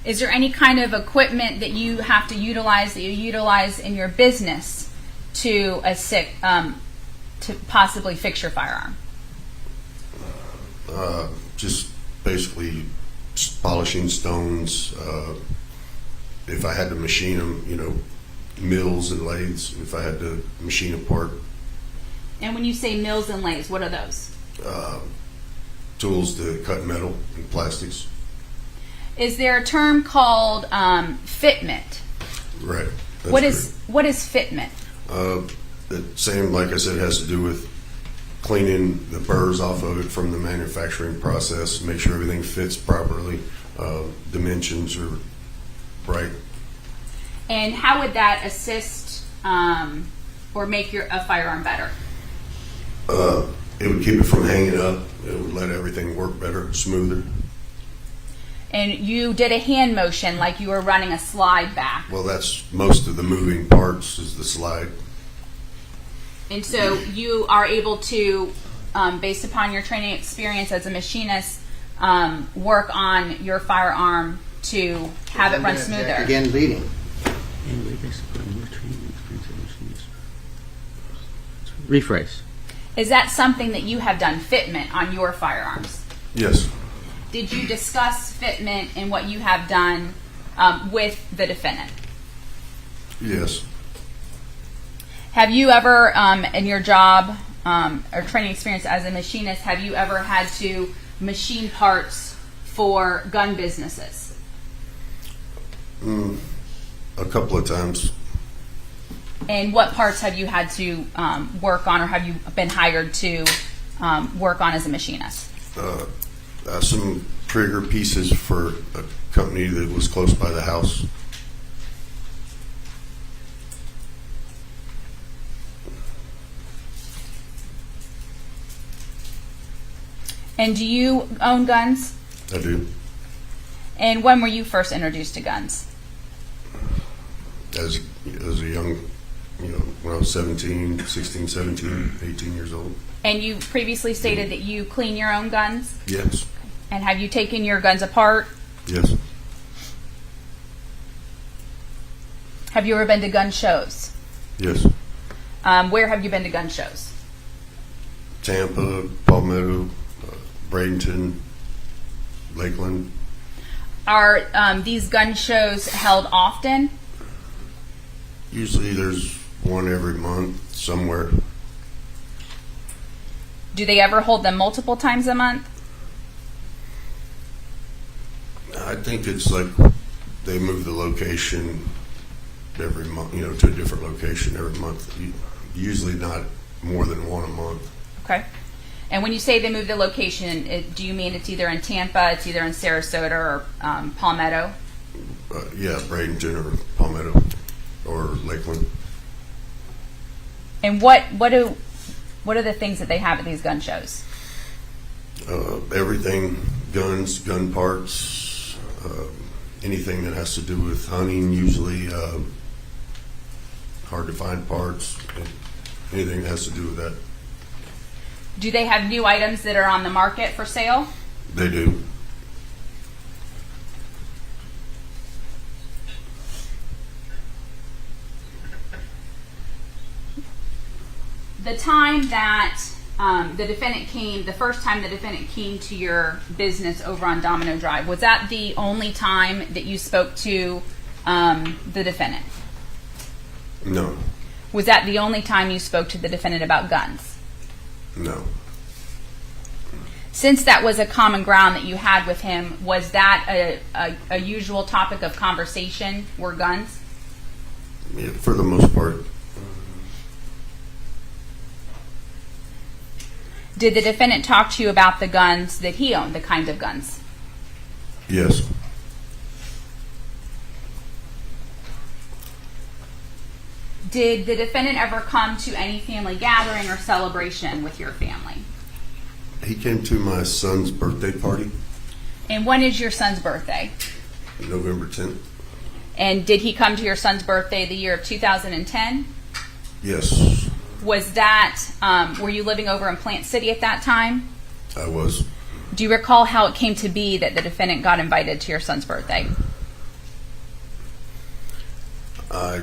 Is there any kind of equipment that you have to utilize, that you utilize in your business to possibly fix your firearm? Just basically polishing stones. If I had to machine them, mills and lathes. If I had to machine a part. And when you say mills and lathes, what are those? Tools to cut metal and plastics. Is there a term called fitment? Right. That's What is fitment? the same, like I said, has to do with cleaning the burrs off of it from the manufacturing process, make sure everything fits properly, dimensions are right. And how would that assist or make a firearm better? It would keep it from hanging up. It would let everything work better, smoother. And you did a hand motion like you were running a slide back. Well, that's most of the moving parts is the slide. And so you are able to, based upon your training experience as a machinist, work on your firearm to have it run smoother. Again, leading. Rephrase. Is that something that you have done, fitment, on your firearms? Yes. Did you discuss fitment and what you have done with the defendant? Yes. Have you ever, in your job or training experience as a machinist, have you ever had to machine parts for gun businesses? A couple of times. And what parts have you had to work on, or have you been hired to work on as a machinist? Some trigger pieces for a company that was close by the house. And do you own guns? I do. And when were you first introduced to guns? As a young, when I was 17, 16, 17, 18 years old. And you previously stated that you clean your own guns? Yes. And have you taken your guns apart? Yes. Have you ever been to gun shows? Yes. Where have you been to gun shows? Tampa, Palmetto, Bradenton, Lakeland. Are these gun shows held often? Usually there's one every month somewhere. Do they ever hold them multiple times a month? I think it's like they move the location every month, to a different location every month. Usually not more than one a month. Okay. And when you say they move the location, do you mean it's either in Tampa, it's either in Sarasota, or Palmetto? Yeah, Bradenton or Palmetto or Lakeland. And what are the things that they have at these gun shows? Everything, guns, gun parts, anything that has to do with hunting, usually hard to find parts, anything that has to do with that. Do they have new items that are on the market for sale? They do. The time that the first time the defendant came to your business over on Domino Drive, was that the only time that you spoke to the defendant? No. Was that the only time you spoke to the defendant about guns? No. Since that was a common ground that you had with him, was that a usual topic of conversation, were guns? Yeah, for the most part. Did the defendant talk to you about the guns that he owned, the kinds of guns? Yes. Did the defendant ever come to any family gathering or celebration with your family? He came to my son's birthday party, And when is your son's birthday? November 10th. And did he come to your son's birthday the year of 2010? Yes, Was that, were you living over in Plant City at that time? I was. Do you recall how it came to be that the defendant got invited to your son's birthday? I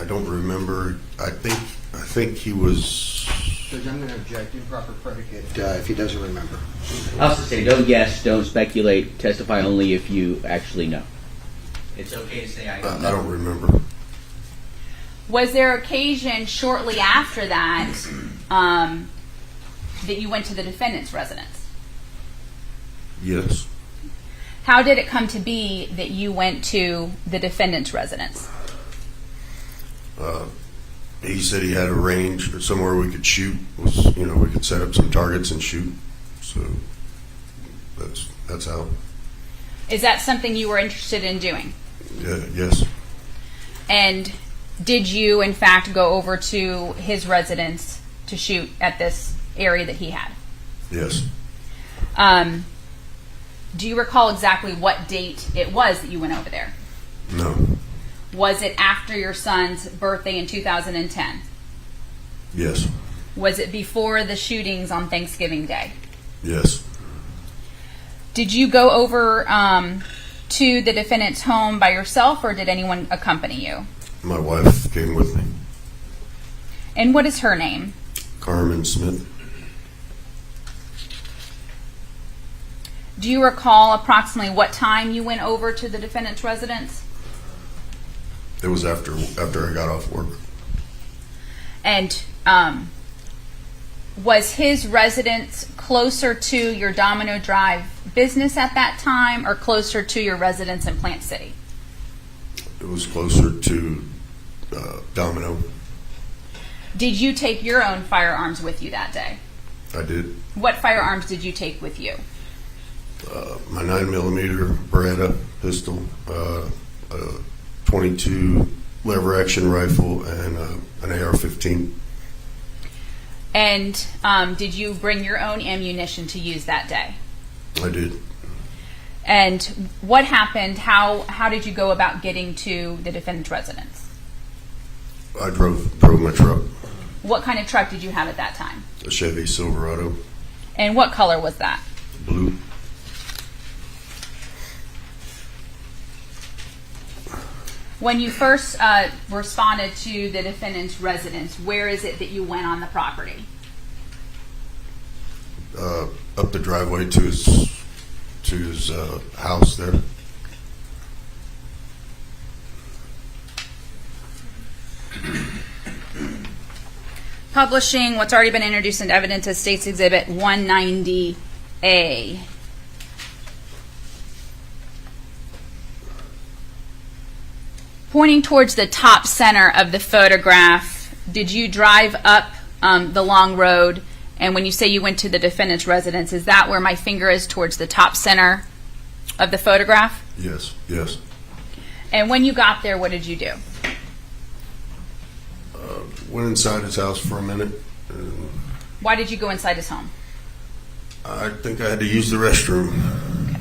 don't remember. I think he was. Judge, I'm going to object. Improper predicate if he doesn't remember. I also say, don't guess, don't speculate, testify only if you actually know. It's okay to say I don't know. I don't remember. Was there occasion shortly after that that you went to the defendant's residence? Yes. How did it come to be that you went to the defendant's residence? He said he had a range or somewhere we could shoot. We could set up some targets and shoot. So that's how. Is that something you were interested in doing? Yes. And did you, in fact, go over to his residence to shoot at this area that he had? Yes. Do you recall exactly what date it was that you went over there? No. Was it after your son's birthday in 2010? Yes. Was it before the shootings on Thanksgiving Day? Yes. Did you go over to the defendant's home by yourself, or did anyone accompany you? My wife came with me. And what is her name? Carmen Smith. Do you recall approximately what time you went over to the defendant's residence? It was after I got off work. And was his residence closer to your Domino Drive business at that time, or closer to your residence in Plant City? It was closer to Domino. Did you take your own firearms with you that day? I did. What firearms did you take with you? My 9mm Beretta pistol, a 22 lever action rifle, and an AR-15. And did you bring your own ammunition to use that day? I did. And what happened? How did you go about getting to the defendant's residence? I drove my truck, What kind of truck did you have at that time? a Chevy Silverado, And what color was that? blue. When you first responded to the defendant's residence, where is it that you went on the property? Up the driveway to his house there. Publishing what's already been introduced into evidence as State's Exhibit 190A. Pointing towards the top center of the photograph, did you drive up the long road? And when you say you went to the defendant's residence, is that where my finger is, towards the top center of the photograph? Yes, yes. And when you got there, what did you do? Went inside his house for a minute. Why did you go inside his home? I think I had to use the restroom.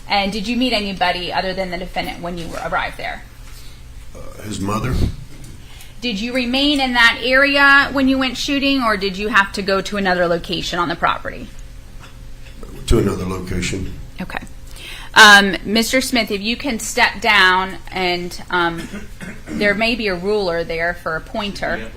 And did you meet anybody other than the defendant when you arrived there? His mother. Did you remain in that area when you went shooting, or did you have to go to another location on the property? To another location. Okay. Mr. Smith, if you can step down, and there may be a ruler there for a pointer.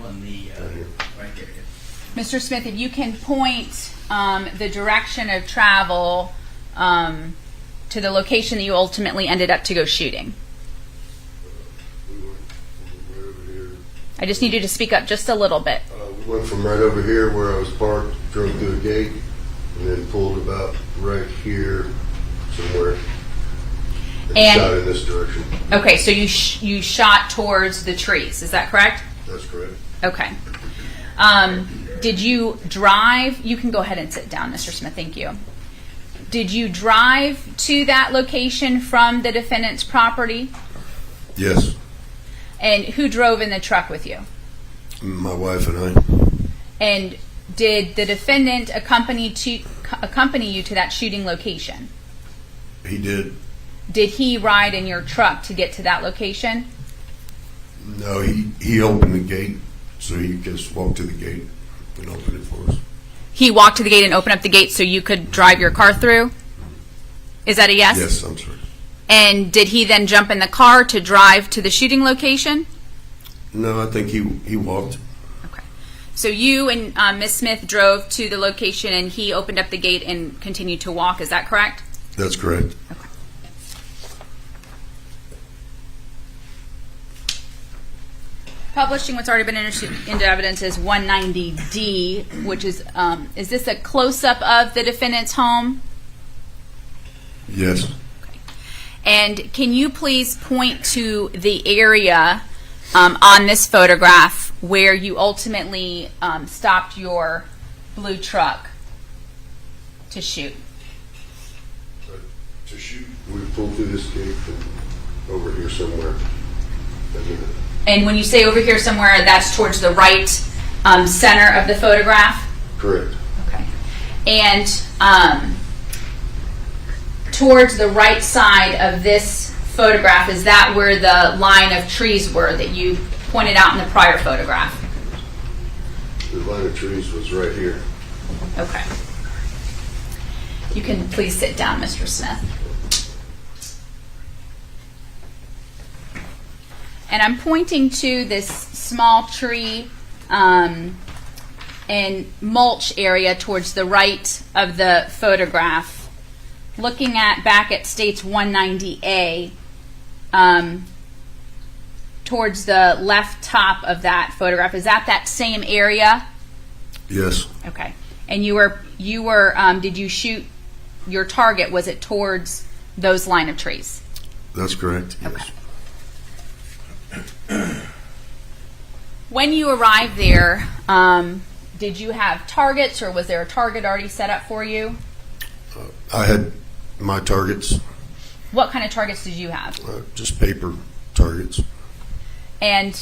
Mr. Smith, if you can point the direction of travel to the location that you ultimately ended up to go shooting. We went from right over here. I just need you to speak up just a little bit. We went from right over here where I was parked, drove through a gate, and then pulled about right here somewhere. And shot in this direction. Okay, so you shot towards the trees, is that correct? That's correct. Okay. Did you drive? You can go ahead and sit down, Mr. Smith. Thank you. Did you drive to that location from the defendant's property? Yes. And who drove in the truck with you? My wife and I. And did the defendant accompany you to that shooting location? He did. Did he ride in your truck to get to that location? No, he opened the gate, so he just walked to the gate and opened it for us. He walked to the gate and opened up the gate so you could drive your car through? Is that a yes? Yes, I'm sorry. And did he then jump in the car to drive to the shooting location? No, I think he walked. Okay. So you and Ms. Smith drove to the location and he opened up the gate and continued to walk. Is that correct? That's correct. Okay. Publishing what's already been introduced into evidence is 190D, which is this a close-up of the defendant's home? Yes. And can you please point to the area on this photograph where you ultimately stopped your blue truck to shoot? To shoot, we pulled through this gate and over here somewhere. And when you say over here somewhere, that's towards the right center of the photograph? Correct. Okay. And towards the right side of this photograph, is that where the line of trees were that you pointed out in the prior photograph? The line of trees was right here. Okay. You can please sit down, Mr. Smith. And I'm pointing to this small tree and mulch area towards the right of the photograph. Looking back at States 190A, towards the left top of that photograph, is that same area? Yes. Okay. And you were did you shoot your target? Was it towards those line of trees? That's correct. Yes. Okay. When you arrived there, did you have targets, or was there a target already set up for you? I had my targets. What kind of targets did you have? Just paper targets. And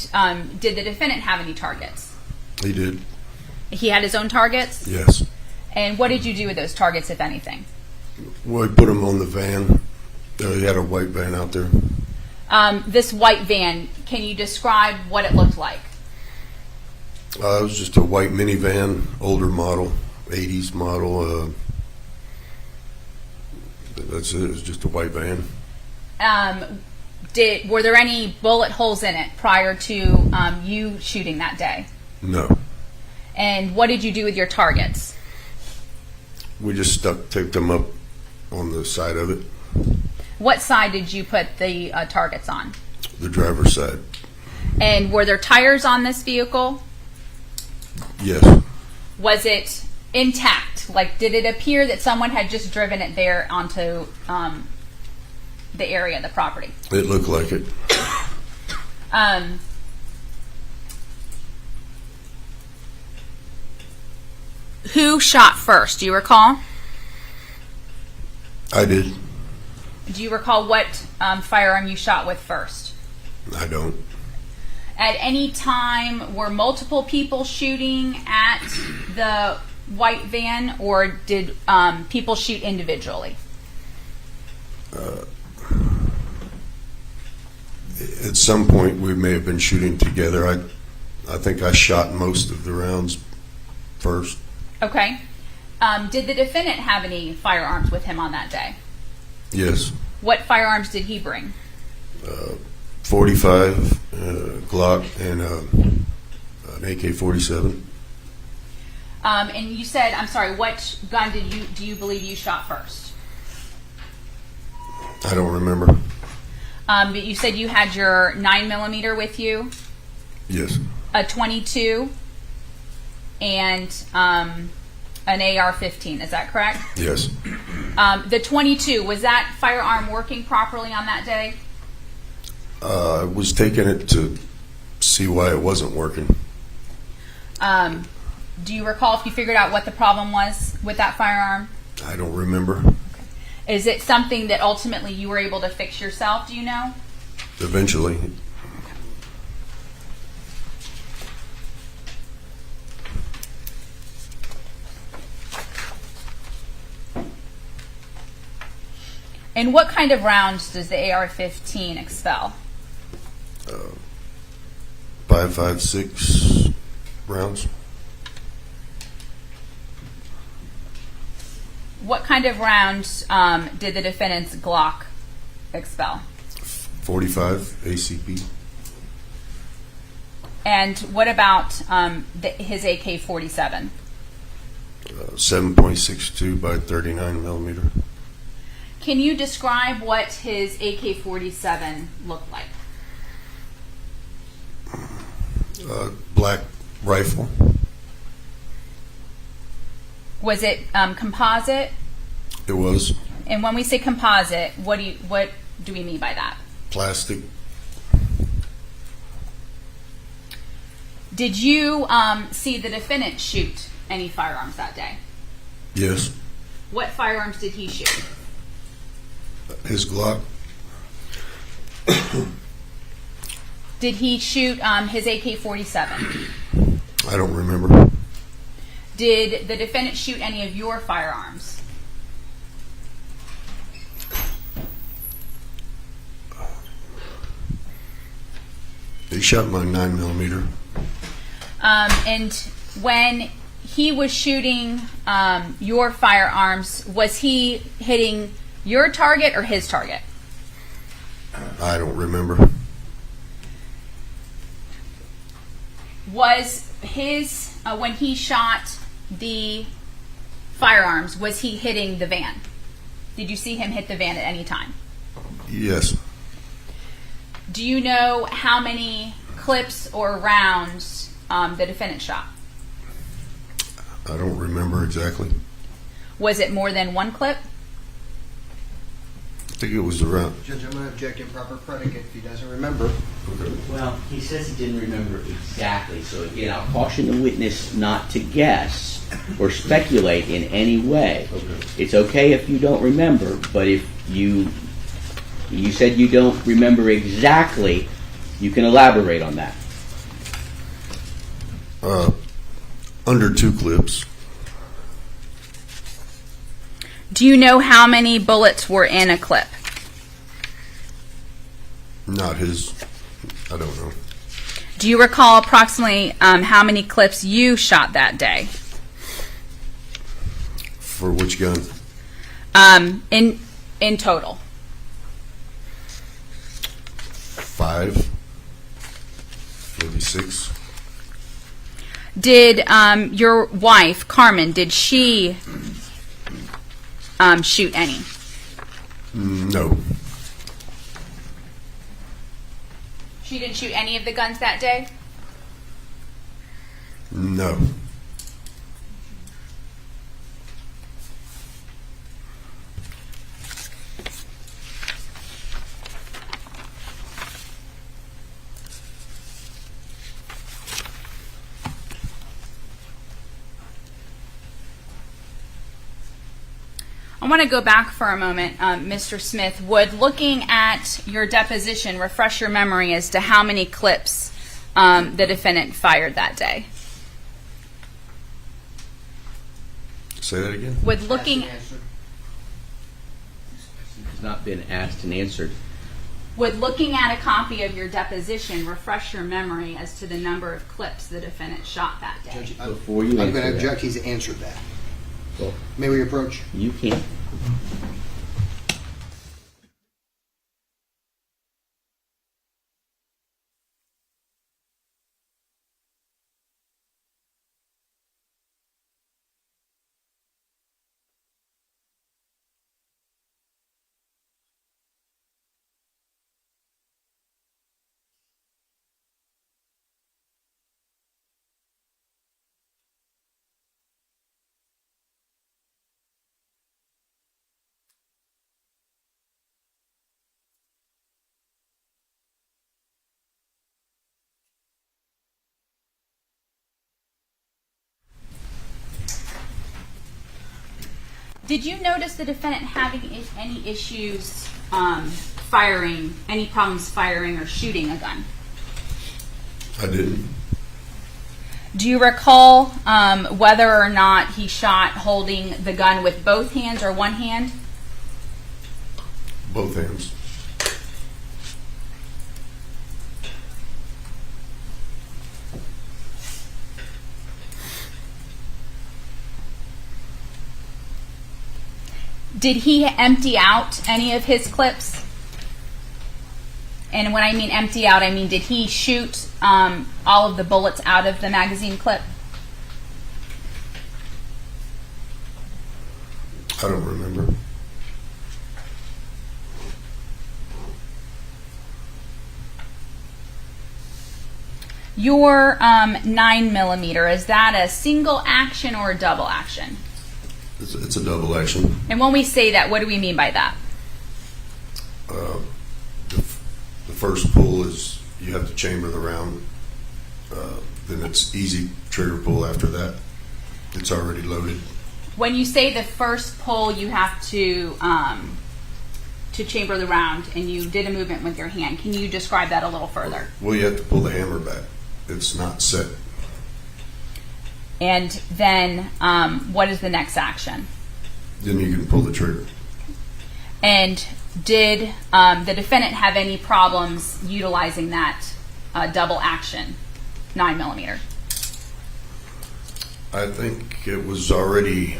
did the defendant have any targets? He did. He had his own targets? Yes. And what did you do with those targets, if anything? Well, he put them on the van. He had a white van out there. This white van, can you describe what it looked like? It was just a white minivan, older model, 80s model. That's it. It was just a white van. Were there any bullet holes in it prior to you shooting that day? No. And what did you do with your targets? We just taped them up on the side of it, What side did you put the targets on? the driver's side. And were there tires on this vehicle? Yes. Was it intact? Like, did it appear that someone had just driven it there onto the area, the property? It looked like it. Who shot first? Do you recall? I did. Do you recall what firearm you shot with first? I don't. At any time, were multiple people shooting at the white van, or did people shoot individually? At some point, we may have been shooting together. I think I shot most of the rounds first. Okay. Did the defendant have any firearms with him on that day? Yes. What firearms did he bring? 45, Glock, and an AK-47. And you said, I'm sorry, what gun do you believe you shot first? I don't remember. But you said you had your 9mm with you, Yes. a .22, and an AR-15. Is that correct? Yes. The .22, was that firearm working properly on that day? I was taking it to see why it wasn't working. Do you recall if you figured out what the problem was with that firearm? I don't remember. Is it something that ultimately you were able to fix yourself, do you know? Eventually. And what kind of rounds does the AR-15 expel? 5.56 rounds. What kind of rounds did the defendant's Glock expel? 45 ACP. And what about his AK-47? 7.62 by 39 millimeter. Can you describe what his AK-47 looked like? Black rifle. Was it composite? It was And when we say composite, what do we mean by that? plastic. Did you see the defendant shoot any firearms that day? Yes. What firearms did he shoot? His Glock. Did he shoot his AK-47? I don't remember. Did the defendant shoot any of your firearms? He shot my 9 millimeter. And when he was shooting your firearms, was he hitting your target or his target? I don't remember. Was his, when he shot the firearms, was he hitting the van? Did you see him hit the van at any time? Yes. Do you know how many clips or rounds the defendant shot? I don't remember exactly. Was it more than one clip? I think it was around. Judge, I'm going to object improper predicate if he doesn't remember. Okay. Well, he says he didn't remember exactly, so again, I'll caution the witness not to guess or speculate in any way. Okay. It's okay if you don't remember, but if you said you don't remember exactly, you can elaborate on that. Under 2 clips. Do you know how many bullets were in a clip? Not his. I don't know. Do you recall approximately how many clips you shot that day? For which gun? In total. 5, maybe 6. Did your wife, Carmen, did she shoot any? No. She didn't shoot any of the guns that day? No. I want to go back for a moment, Mr. Smith. Would looking at your deposition refresh your memory as to how many clips the defendant fired that day? Say that again? Would looking Has not been asked and answered. Would looking at a copy of your deposition refresh your memory as to the number of clips the defendant shot that day? Judge, Before you I'm answer going to that. object. He's answered that. Well, May we approach? you can. Did you notice the defendant having any issues firing, any problems firing or shooting a gun? I didn't. Do you recall whether or not he shot holding the gun with both hands or one hand? Both hands. Did he empty out any of his clips? And when I mean empty out, I mean did he shoot all of the bullets out of the magazine clip? I don't remember. Your 9mm, is that a single action or a double action? It's a double action. And when we say that, what do we mean by that? The first pull is you have to chamber the round. Then it's easy trigger pull after that. It's already loaded. When you say the first pull, you have to chamber the round, and you did a movement with your hand. Can you describe that a little further? Well, you have to pull the hammer back. It's not set. And then what is the next action? Then you can pull the trigger. And did the defendant have any problems utilizing that double action 9mm? I think it was already.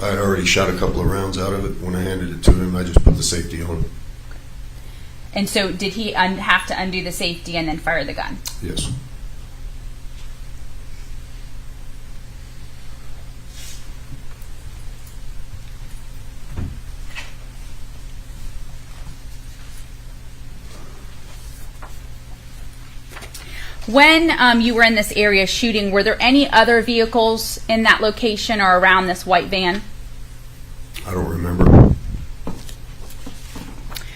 I had already shot a couple of rounds out of it. When I handed it to him, I just put the safety on. And so did he have to undo the safety and then fire the gun? Yes. When you were in this area shooting, were there any other vehicles in that location or around this white van? I don't remember.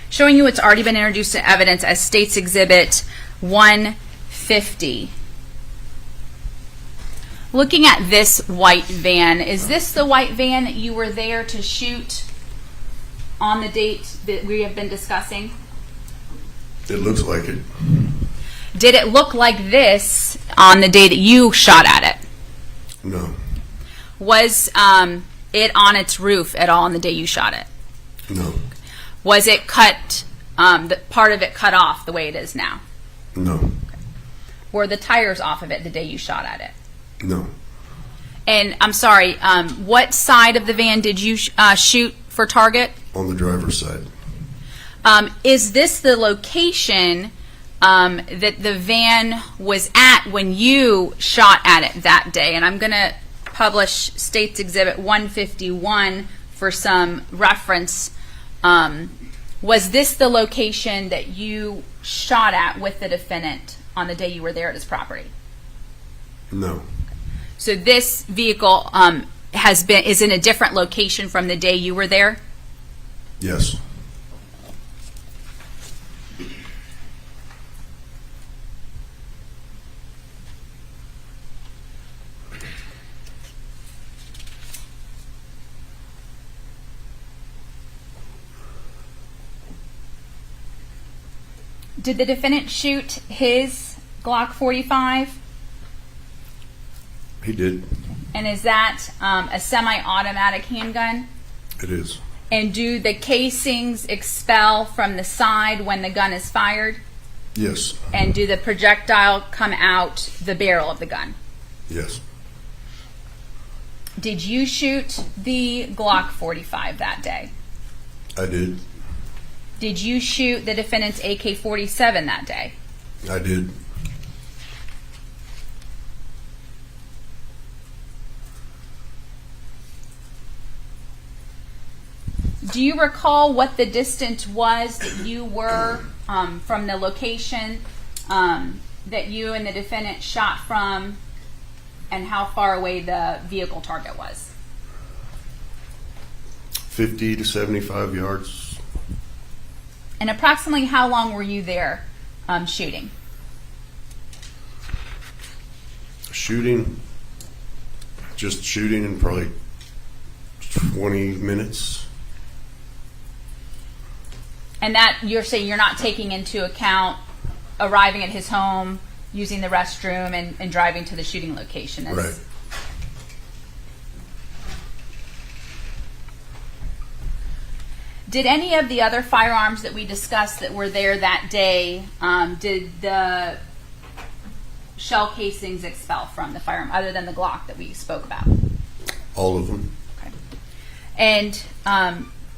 Showing you it's already been introduced to evidence as State's Exhibit 150. Looking at this white van, is this the white van that you were there to shoot on the date that we have been discussing? It looks like it. Did it look like this on the day that you shot at it? No, Was it on its roof at all on the day you shot it? no, Was it cut, the part of it cut off the way it is now? no, Were the tires off of it the day you shot at it? no. And I'm sorry, what side of the van did you shoot for target? On the driver's side. Is this the location that the van was at when you shot at it that day? And I'm going to publish State's Exhibit 151 for some reference. Was this the location that you shot at with the defendant on the day you were there at his property? No, So this vehicle is in a different location from the day you were there? yes, Did the defendant shoot his Glock 45? he did. And is that a semi-automatic handgun? It is. And do the casings expel from the side when the gun is fired? Yes, And do the projectile come out the barrel of the gun? yes, Did you shoot the Glock 45 that day? I did. Did you shoot the defendant's AK-47 that day? I did. Do you recall what the distance was that you were from the location that you and the defendant shot from, and how far away the vehicle target was? 50 to 75 yards. And approximately how long were you there shooting? Just shooting in probably 20 minutes. And that you're saying you're not taking into account arriving at his home, using the restroom, and driving to the shooting location. Right. Did any of the other firearms that we discussed that were there that day, did the shell casings expel from the firearm, other than the Glock that we spoke about? All of them. Okay. And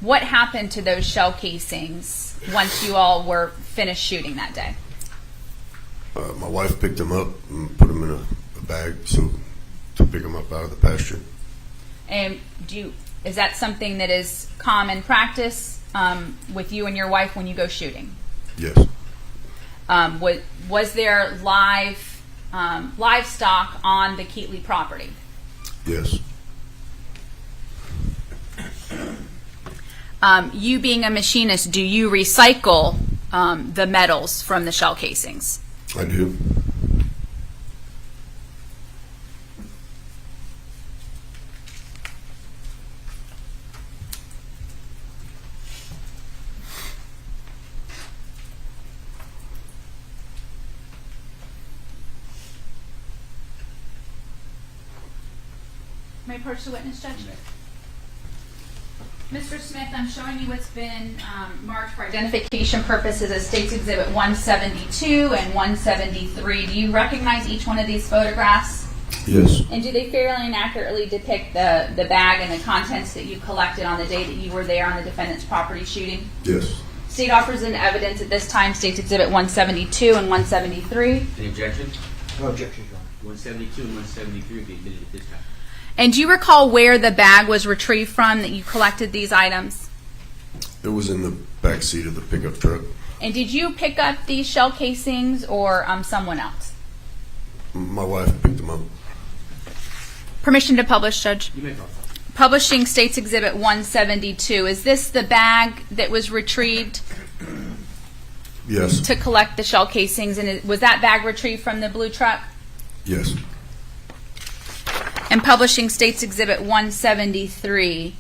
what happened to those shell casings once you all were finished shooting that day? My wife picked them up and put them in a bag to pick them up out of the pasture. And is that something that is common practice with you and your wife when you go shooting? Yes. Was there livestock on the Keetley property? Yes. You being a machinist, do you recycle the metals from the shell casings? I do. May I approach the witness, Judge? Mr. Smith, I'm showing you what's been marked for identification purposes as State's Exhibit 172 and 173. Do you recognize each one of these photographs? Yes. And do they fairly and accurately depict the bag and the contents that you collected on the day that you were there on the defendant's property shooting? Yes. State offers in evidence at this time State's Exhibit 172 and 173. Any objection? No objection, Your Honor. 172 and 173 will be admitted at this time. And do you recall where the bag was retrieved from that you collected these items? It was in the back seat of the pickup truck. And did you pick up these shell casings or someone else? My wife picked them up. Permission to publish, Judge. You may go. Publishing State's Exhibit 172. Is this the bag that was retrieved Yes. to collect the shell casings? And was that bag retrieved from the blue truck? Yes. And publishing State's Exhibit 173.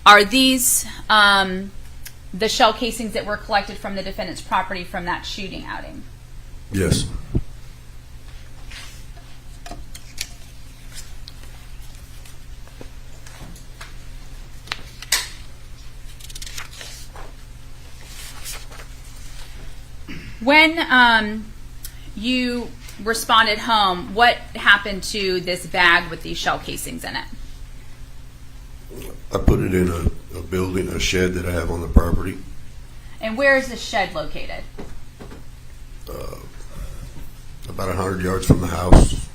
Are these the shell casings that were collected from the defendant's property from that shooting outing? Yes. When you responded home, what happened to this bag with these shell casings in it? I put it in a building, a shed that I have on the property. And where is the shed located? About 100 yards from the house.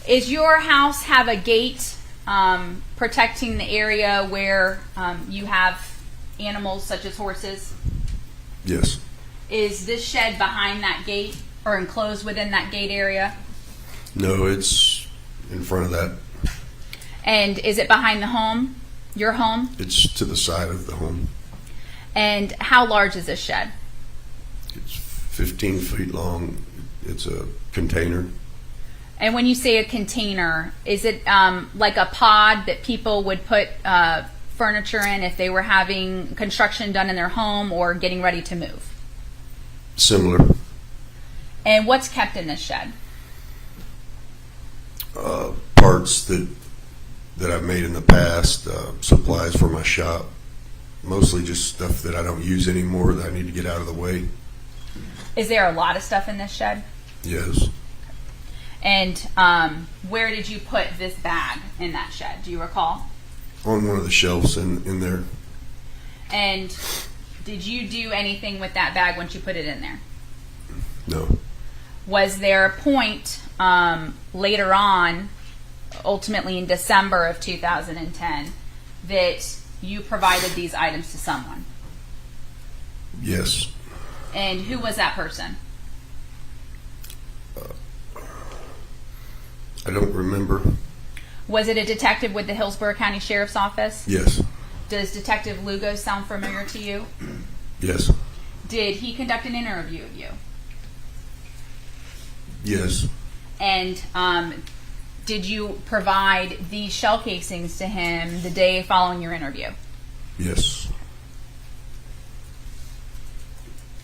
Is your house have a gate protecting the area where you have animals such as horses? Yes. Is this shed behind that gate or enclosed within that gate area? No, it's in front of that. And is it behind the home, your home? It's to the side of the home. And how large is this shed? It's 15 feet long. It's a container. And when you say a container, is it like a pod that people would put furniture in if they were having construction done in their home or getting ready to move? Similar. And what's kept in this shed? Parts that I've made in the past, supplies for my shop, mostly just stuff that I don't use anymore that I need to get out of the way. Is there a lot of stuff in this shed? Yes. And where did you put this bag in that shed? Do you recall? On one of the shelves in there. And did you do anything with that bag once you put it in there? No. Was there a point later on, ultimately in December of 2010, that you provided these items to someone? Yes. And who was that person? I don't remember. Was it a detective with the Hillsborough County Sheriff's Office? Yes. Does Detective Lugo sound familiar to you? Yes. Did he conduct an interview of you? Yes. And did you provide these shell casings to him the day following your interview? Yes.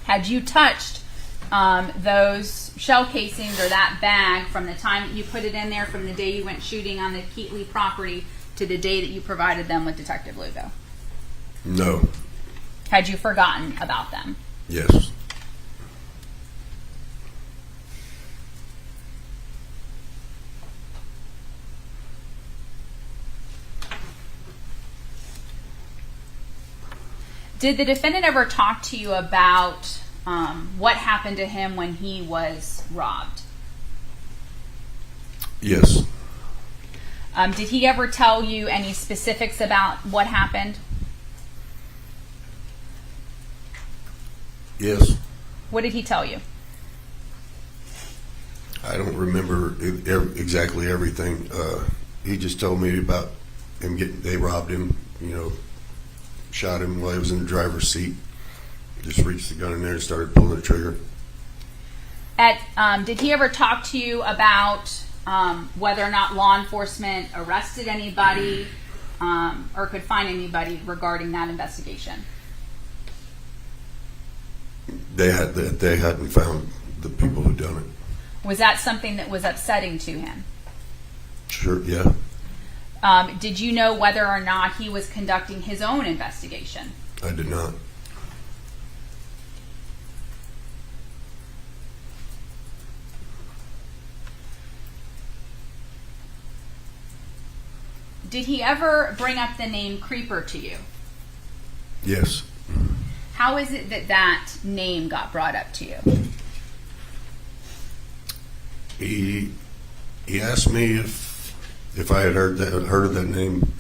Had you touched those shell casings or that bag from the time that you put it in there, from the day you went shooting on the Keetley property to the day that you provided them with Detective Lugo? No. Had you forgotten about them? Yes. Did the defendant ever talk to you about what happened to him when he was robbed? Yes. Did he ever tell you any specifics about what happened? Yes. What did he tell you? I don't remember exactly everything. He just told me about him they robbed him, shot him while he was in the driver's seat. Just reached the gun in there and started pulling the trigger. Did he ever talk to you about whether or not law enforcement arrested anybody or could find anybody regarding that investigation? They hadn't found the people who done it. Was that something that was upsetting to him? Sure, yeah. Did you know whether or not he was conducting his own investigation? I did not. Did he ever bring up the name Creeper to you? Yes. How is it that that name got brought up to you? He asked me if I had heard of that name.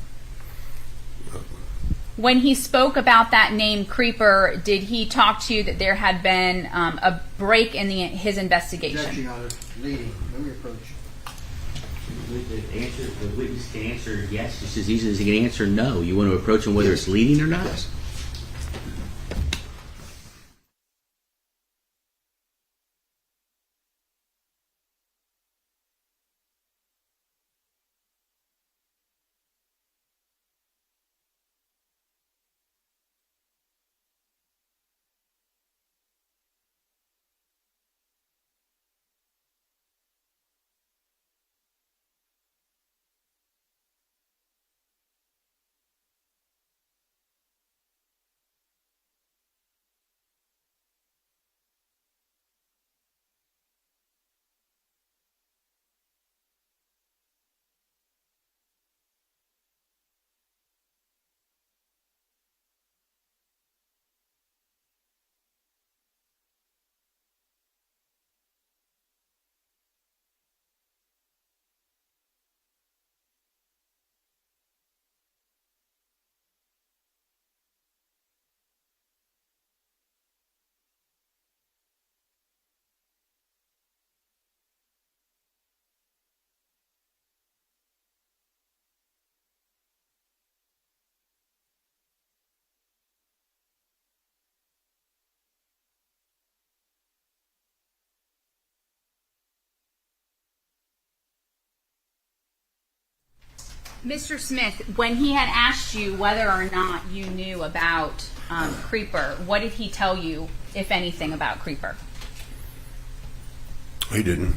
When he spoke about that name Creeper, did he talk to you that there had been a break in his investigation? Objection, Your Honor. Leading. Let me approach. The witness can answer yes just as easily as he can answer no. You want to approach him whether it's leading or not? Yes. Mr. Smith, when he had asked you whether or not you knew about Creeper, what did he tell you, if anything, about Creeper? He didn't.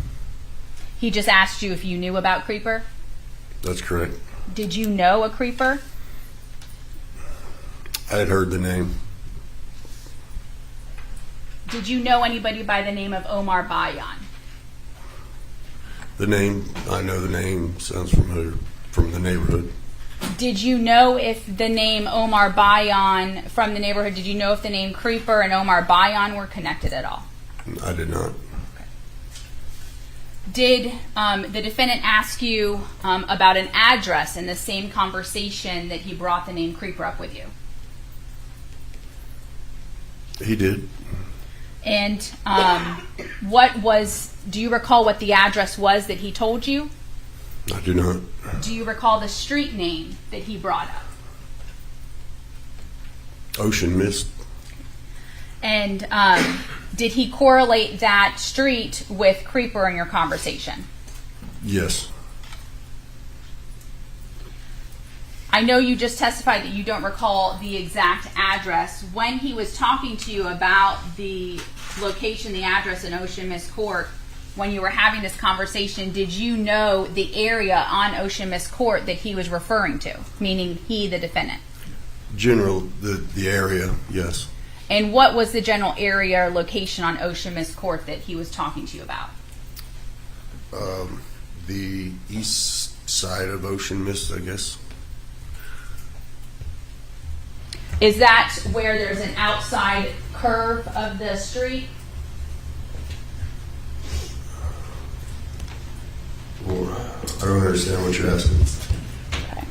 He just asked you if you knew about Creeper? That's correct. Did you know a Creeper? I had heard the name. Did you know anybody by the name of Omar Bayan? The name, I know the name, sounds familiar from the neighborhood. Did you know if the name Omar Bayan from the neighborhood, did you know if the name Creeper and Omar Bayan were connected at all? I did not. Did the defendant ask you about an address in the same conversation that he brought the name Creeper up with you? He did. And do you recall what the address was that he told you? I do not. Do you recall the street name that he brought up? Ocean Mist. And did he correlate that street with Creeper in your conversation? Yes. I know you just testified that you don't recall the exact address. When he was talking to you about the location, the address in Ocean Mist Court, when you were having this conversation, did you know the area on Ocean Mist Court that he was referring to, meaning he, the defendant? General, the area, yes. And what was the general area or location on Ocean Mist Court that he was talking to you about? The east side of Ocean Mist, I guess. Is that where there's an outside curve of the street? Well, I don't understand what you're asking. Okay.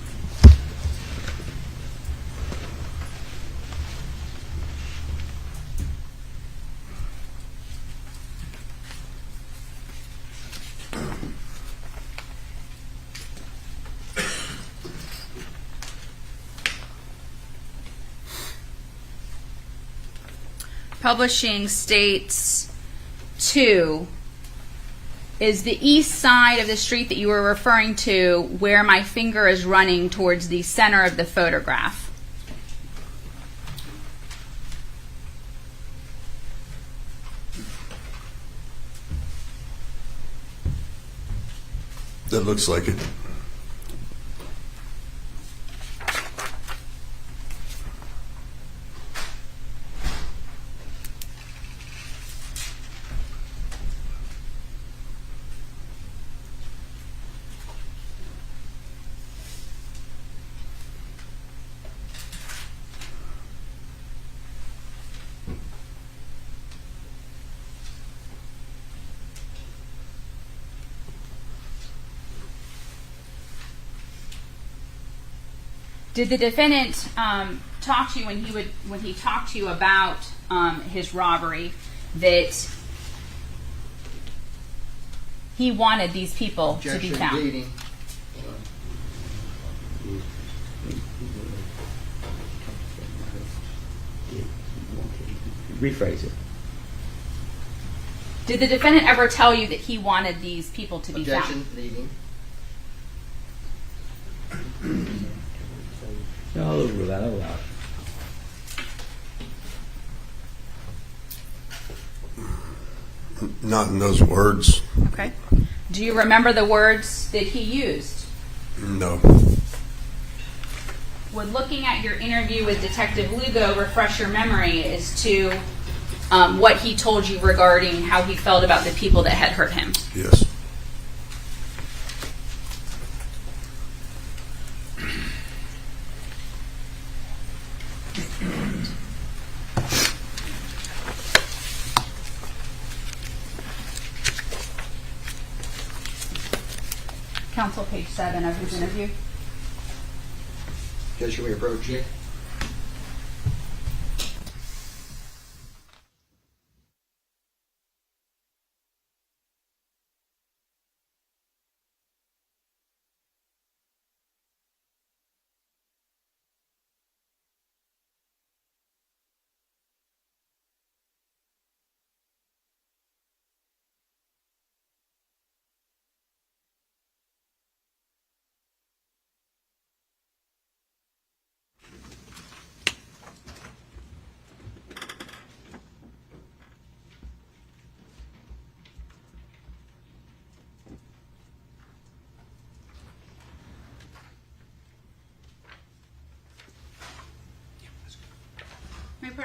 Publishing states 2 is the east side of the street that you were referring to where my finger is running towards the center of the photograph. That looks like it. Did the defendant talk to you when he talked to you about his robbery that he wanted these people to be Objection, found? leading. Rephrase it. Did the defendant ever tell you that he wanted these people to be found? Objection, leading. No, I'll rule that out loud. Not in those words. Okay. Do you remember the words that he used? No. Would looking at your interview with Detective Lugo refresh your memory as to what he told you regarding how he felt about the people that had hurt him? Yes. Counsel, page 7 of his interview. Judge, should we approach it?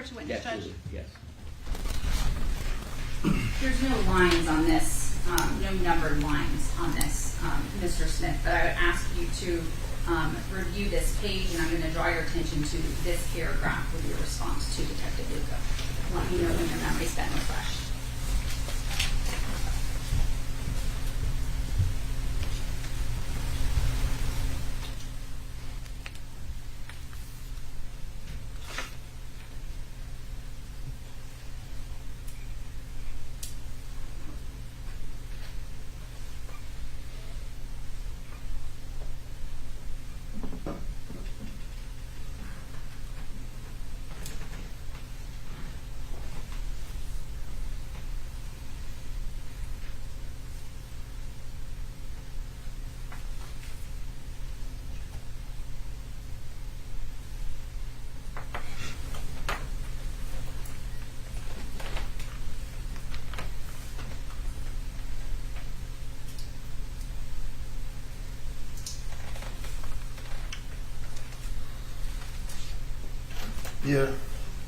to witness, Judge? Absolutely, yes. There's no lines on this, no numbered lines on this, Mr. Smith, but I would ask you to review this page, and I'm going to draw your attention to this paragraph with your response to Detective Luca. Let me know when your memory's been refreshed. Yeah,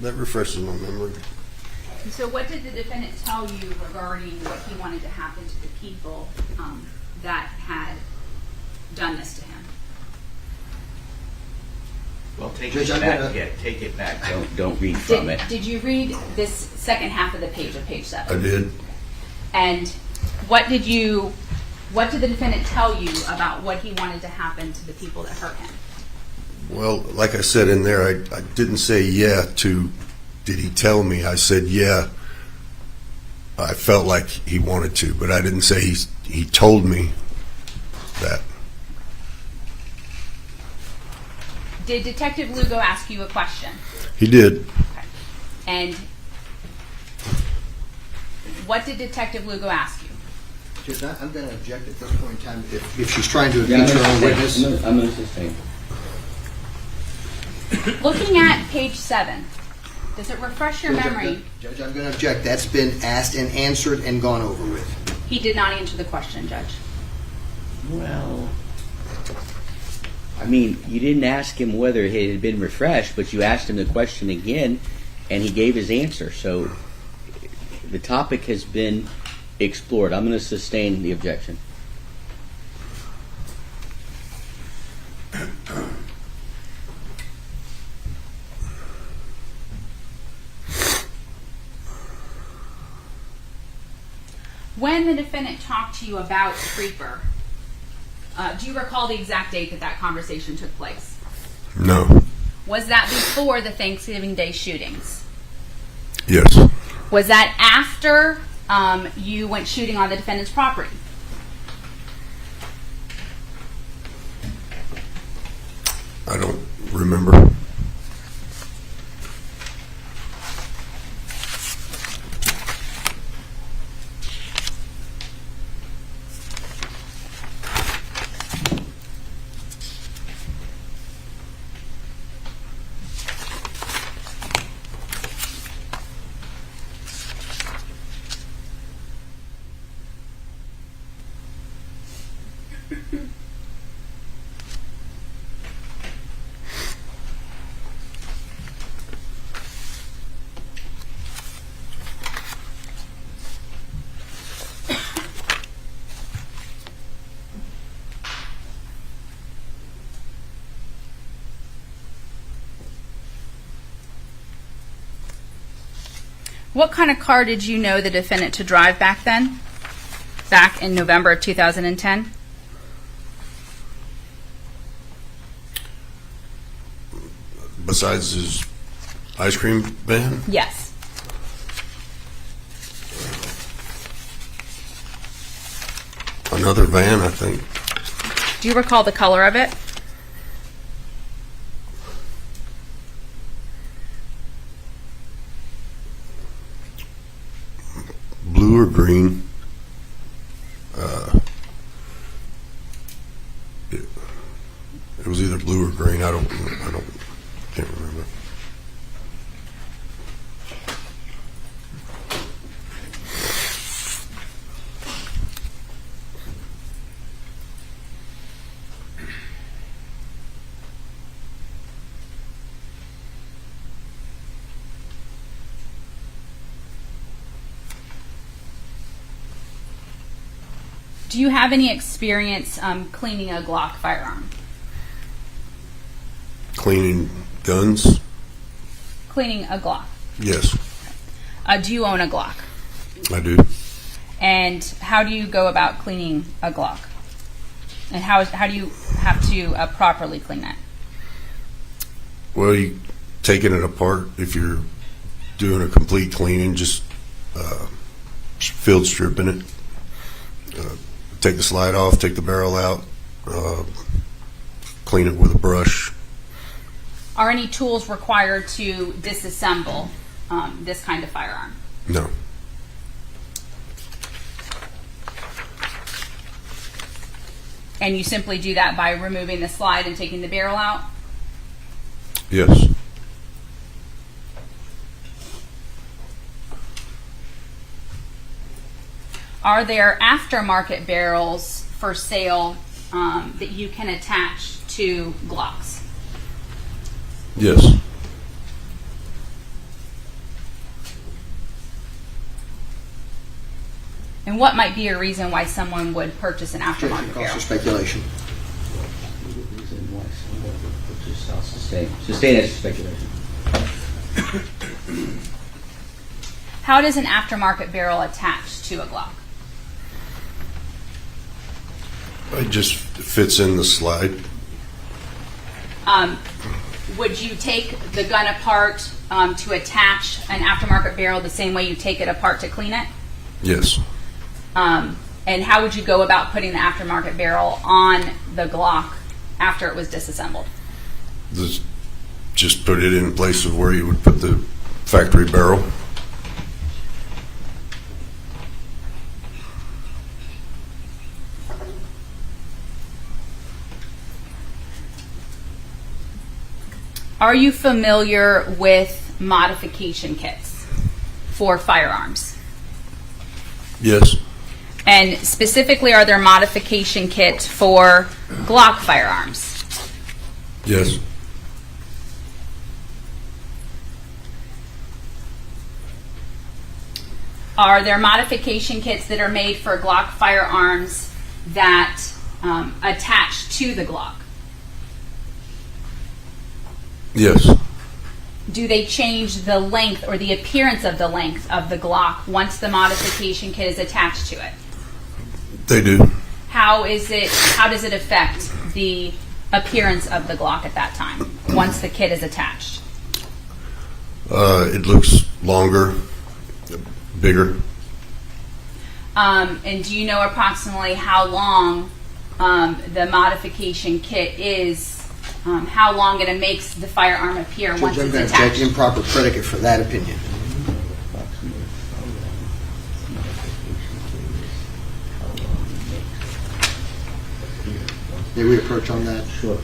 that refreshes my memory. So what did the defendant tell you regarding what he wanted to happen to the people that had done this to him? Well, take Judge, it I'm back. gonna- Yeah, take it back. Don't read from it. Did you read this second half of the page of page 7? I did. And what did the defendant tell you about what he wanted to happen to the people that hurt him? Well, like I said in there, I didn't say yeah to, did he tell me? I said yeah. I felt like he wanted to, but I didn't say he told me that. Did Detective Lugo ask you a question? He did. Okay. And what did Detective Lugo ask you? Judge, I'm going to object at this point in time if she's trying to impeach her own witness. I'm going to sustain. Looking at page 7, does it refresh your memory? Judge, I'm going to object. That's been asked and answered and gone over with. He did not answer the question, Judge. Well, I mean, you didn't ask him whether it had been refreshed, but you asked him the question again, and he gave his answer. So the topic has been explored. I'm going to sustain the objection. When the defendant talked to you about Creeper, do you recall the exact date that conversation took place? No. Was that before the Thanksgiving Day shootings? Yes. Was that after you went shooting on the defendant's property? I don't remember. What kind of car did you know the defendant to drive back then? Back in November of 2010? Besides his ice cream van? Yes. Another van, I think. Do you recall the color of it? Blue or green. It was either blue or green. Can't remember. Do you have any experience cleaning a Glock firearm? Cleaning guns? Cleaning a Glock. Yes, Do you own a Glock? I do. And how do you go about cleaning a Glock? And how do you have to properly clean it? Well, you taking it apart, if you're doing a complete cleaning, just field stripping it. Take the slide off, take the barrel out, clean it with a brush. Are any tools required to disassemble this kind of firearm? No. And you simply do that by removing the slide and taking the barrel out? Yes. Are there aftermarket barrels for sale that you can attach to Glocks? Yes. And what might be a reason why someone would purchase an aftermarket Judgment calls barrel? for speculation. Sustain as speculation. How does an aftermarket barrel attach to a Glock? It just fits in the slide. Would you take the gun apart to attach an aftermarket barrel the same way you take it apart to clean it? Yes. And how would you go about putting the aftermarket barrel on the Glock after it was disassembled? Just put it in place of where you would put the factory barrel. Are you familiar with modification kits for firearms? Yes. And specifically, are there modification kits for Glock firearms? Yes. Are there modification kits that are made for Glock firearms that attach to the Glock? Yes. Do they change the length or the appearance of the length of the Glock once the modification kit is attached to it? They do. How does it affect the appearance of the Glock at that time once the kit is attached? It looks longer, bigger. And do you know approximately how long the modification kit is? How long it makes the firearm appear once Judge, I'm it's going to attached? judge improper predicate for that opinion. May we approach on that? Sure.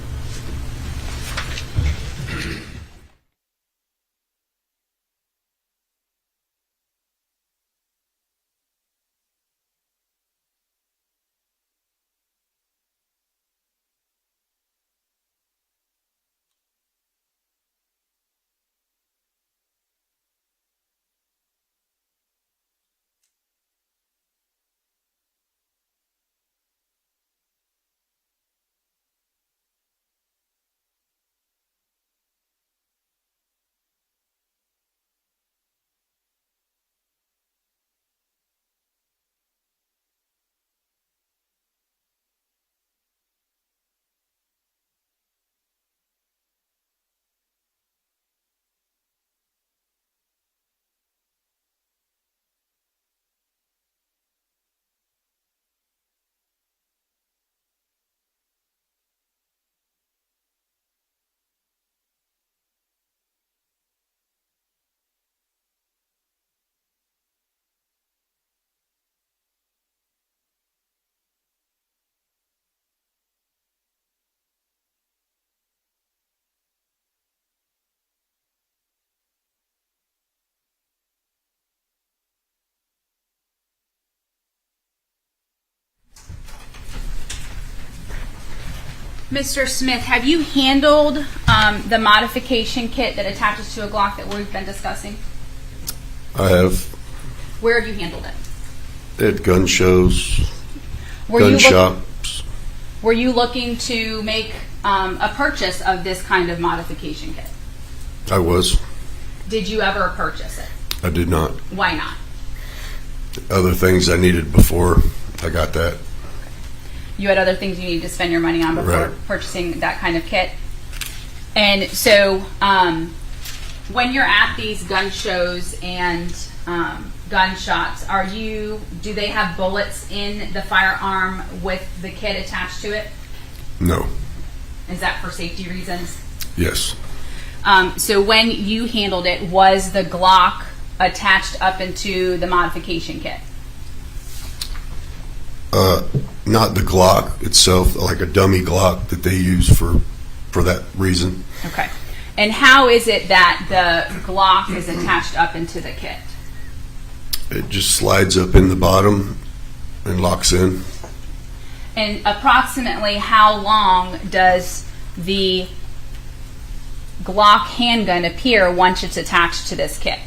Mr. Smith, have you handled the modification kit that attaches to a Glock that we've been discussing? I have Where have you handled it? at gun shows. Were gun you look- shops. Were you looking to make a purchase of this kind of modification kit? I was. Did you ever purchase it? I did not. Why not? Other things I needed before I got that. You had other things you needed to spend your money on before Right. purchasing that kind of kit. And so, when you're at these gun shows and gun shops, do they have bullets in the firearm with the kit attached to it? No. Is that for safety reasons? Yes. So when you handled it, was the Glock attached up into the modification kit? Not the Glock itself, like a dummy Glock that they use for that reason. Okay. And how is it that the Glock is attached up into the kit? It just slides up in the bottom and locks in. And approximately how long does the Glock handgun appear once it's attached to this kit?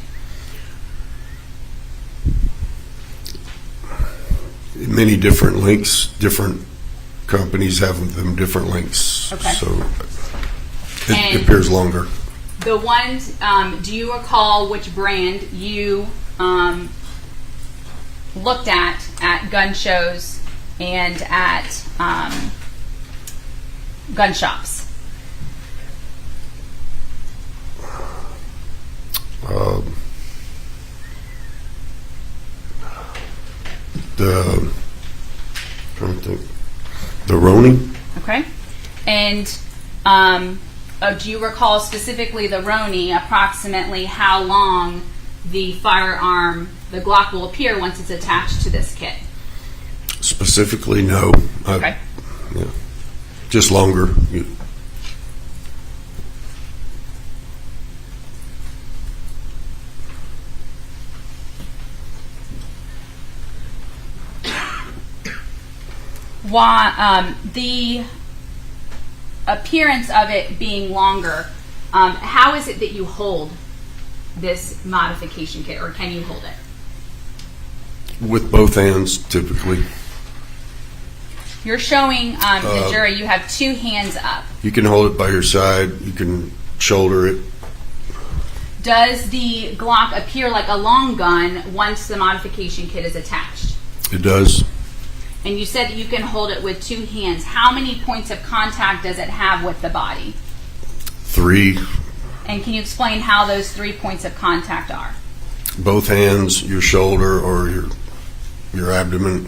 Many different lengths, different companies have them different lengths. Okay. So And- it appears longer. The ones, do you recall which brand you looked at gun shows and at gun shops? Trying to think. The Roni? Okay. And do you recall specifically the Roni, approximately how long the firearm, the Glock, will appear once it's attached to this kit? Specifically, no. Okay. Yeah. Just longer. Why, the appearance of it being longer, how is it that you hold this modification kit, or can you hold it? With both hands, typically. You're showing the jury you have two hands up. You can hold it by your side. You can shoulder it. Does the Glock appear like a long gun once the modification kit is attached? It does. And you said that you can hold it with two hands. How many points of contact does it have with the body? 3. And can you explain how those 3 points of contact are? Both hands, your shoulder, or your abdomen.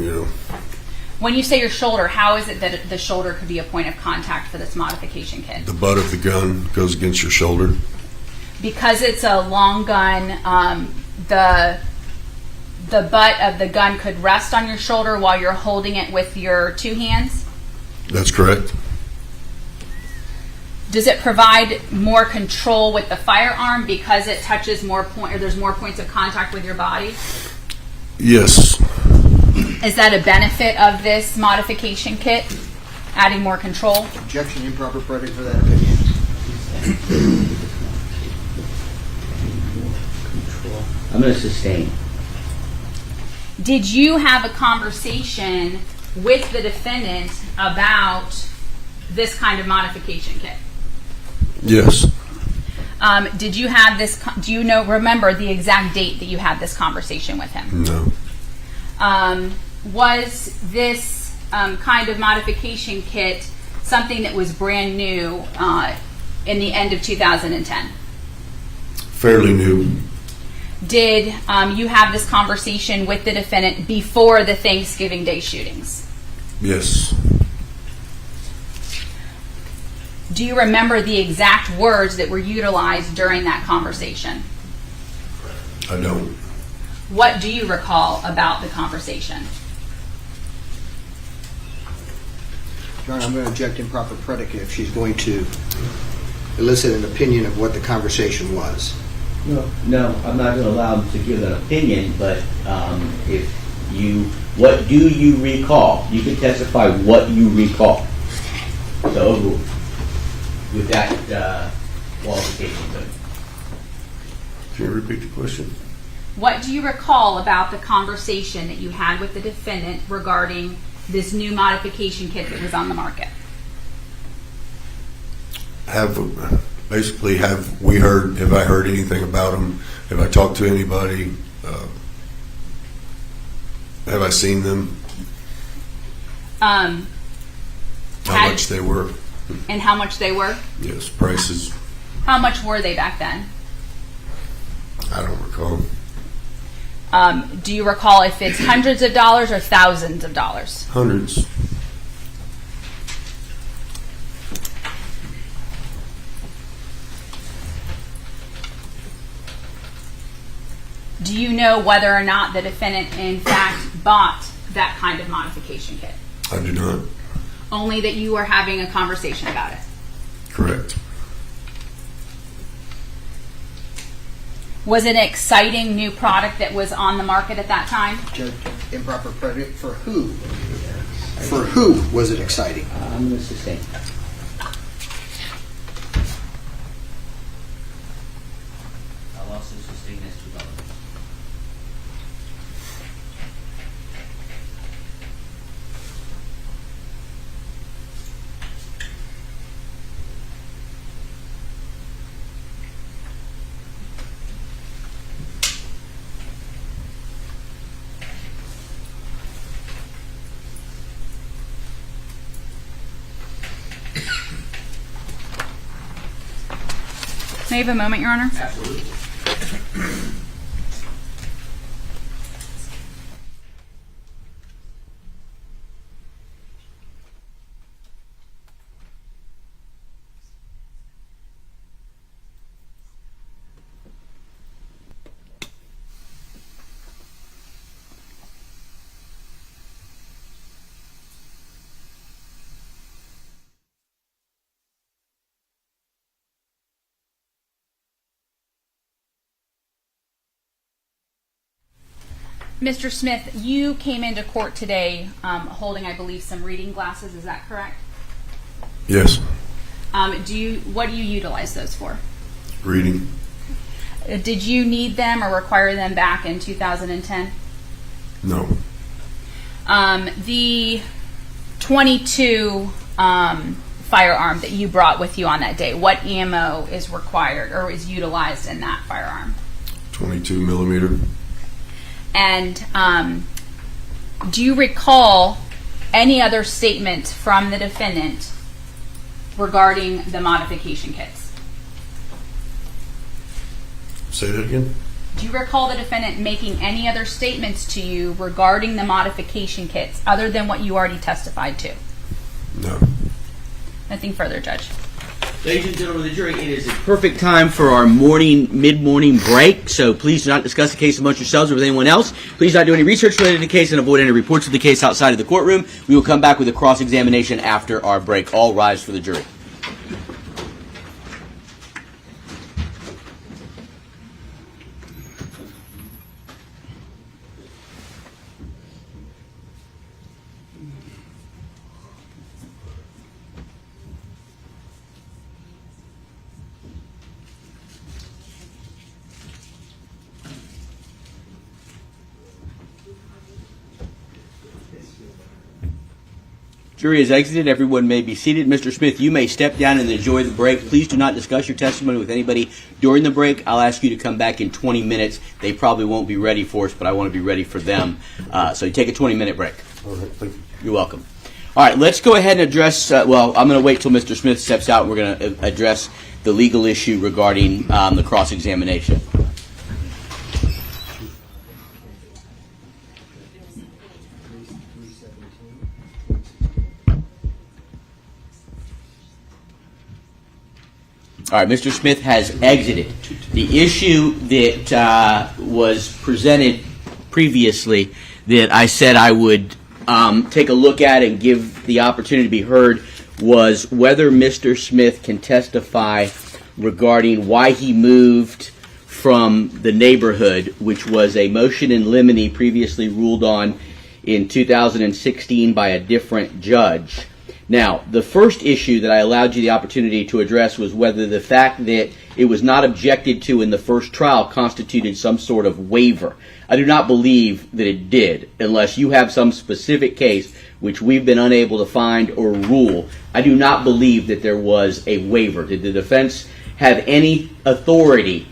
When you say your shoulder, how is it that the shoulder could be a point of contact for this modification kit? The butt of the gun goes against your shoulder. Because it's a long gun, the butt of the gun could rest on your shoulder while you're holding it with your two hands? That's correct. Does it provide more control with the firearm because it touches more or there's more points of contact with your body? Yes. Is that a benefit of this modification kit? Adding more control? Objection, improper predicate for that opinion. I'm going to sustain. Did you have a conversation with the defendant about this kind of modification kit? Yes. Did you have this? Do you remember the exact date that you had this conversation with him? No. Was this kind of modification kit something that was brand new in the end of 2010? Fairly new. Did you have this conversation with the defendant before the Thanksgiving Day shootings? Yes. Do you remember the exact words that were utilized during that conversation? I don't. What do you recall about the conversation? Your Honor, I'm going to object improper predicate if she's going to elicit an opinion of what the conversation was. No, I'm not going to allow him to give an opinion, but what do you recall? You can testify what you recall. So, with that qualification. Can you repeat the question? What do you recall about the conversation that you had with the defendant regarding this new modification kit that was on the market? Have we heard? Have I heard anything about them? Have I talked to anybody? Have I seen them? How much they were? And how much they were? Yes, prices. How much were they back then? I don't recall. Do you recall if it's hundreds of dollars or thousands of dollars? Hundreds. Do you know whether or not the defendant in fact bought that kind of modification kit? I do not. Only that you were having a conversation about it. Correct. Was it an exciting new product that was on the market at that time? Judge, improper predicate for who? For who was it exciting? I'm going to sustain. I'll also sustain this to relevance. May I have a moment, Your Honor? Absolutely. Mr. Smith, you came into court today holding, I believe, some reading glasses. Is that correct? Yes. What do you utilize those for? Reading. Did you need them or require them back in 2010? No. The .22 firearm that you brought with you on that day, what ammo is required or is utilized in that firearm? 22 millimeter. And do you recall any other statement from the defendant regarding the modification kits? Say that again. Do you recall the defendant making any other statements to you regarding the modification kits other than what you already testified to? No. Nothing further, Judge. Ladies and gentlemen of the jury, it is a perfect time for our mid-morning break, so please do not discuss the case amongst yourselves or with anyone else. Please do not do any research related to the case and avoid any reports of the case outside of the courtroom. We will come back with a cross-examination after our break. All rise for the jury. Jury is exited. Everyone may be seated. Mr. Smith, you may step down and enjoy the break. Please do not discuss your testimony with anybody during the break. I'll ask you to come back in 20 minutes. They probably won't be ready for us, but I want to be ready for them. So you take a 20-minute break. All right, thank you. You're welcome. All right, let's go ahead and address, I'm going to wait till Mr. Smith steps out, and we're going to address the legal issue regarding the cross-examination. All right, Mr. Smith has exited. The issue that was presented previously that I said I would take a look at and give the opportunity to be heard was whether Mr. Smith can testify regarding why he moved from the neighborhood, which was a motion in limine previously ruled on in 2016 by a different judge. Now, the first issue that I allowed you the opportunity to address was whether the fact that it was not objected to in the first trial constituted some sort of waiver. I do not believe that it did, unless you have some specific case which we've been unable to find or rule, I do not believe that there was a waiver. Did the defense have any authority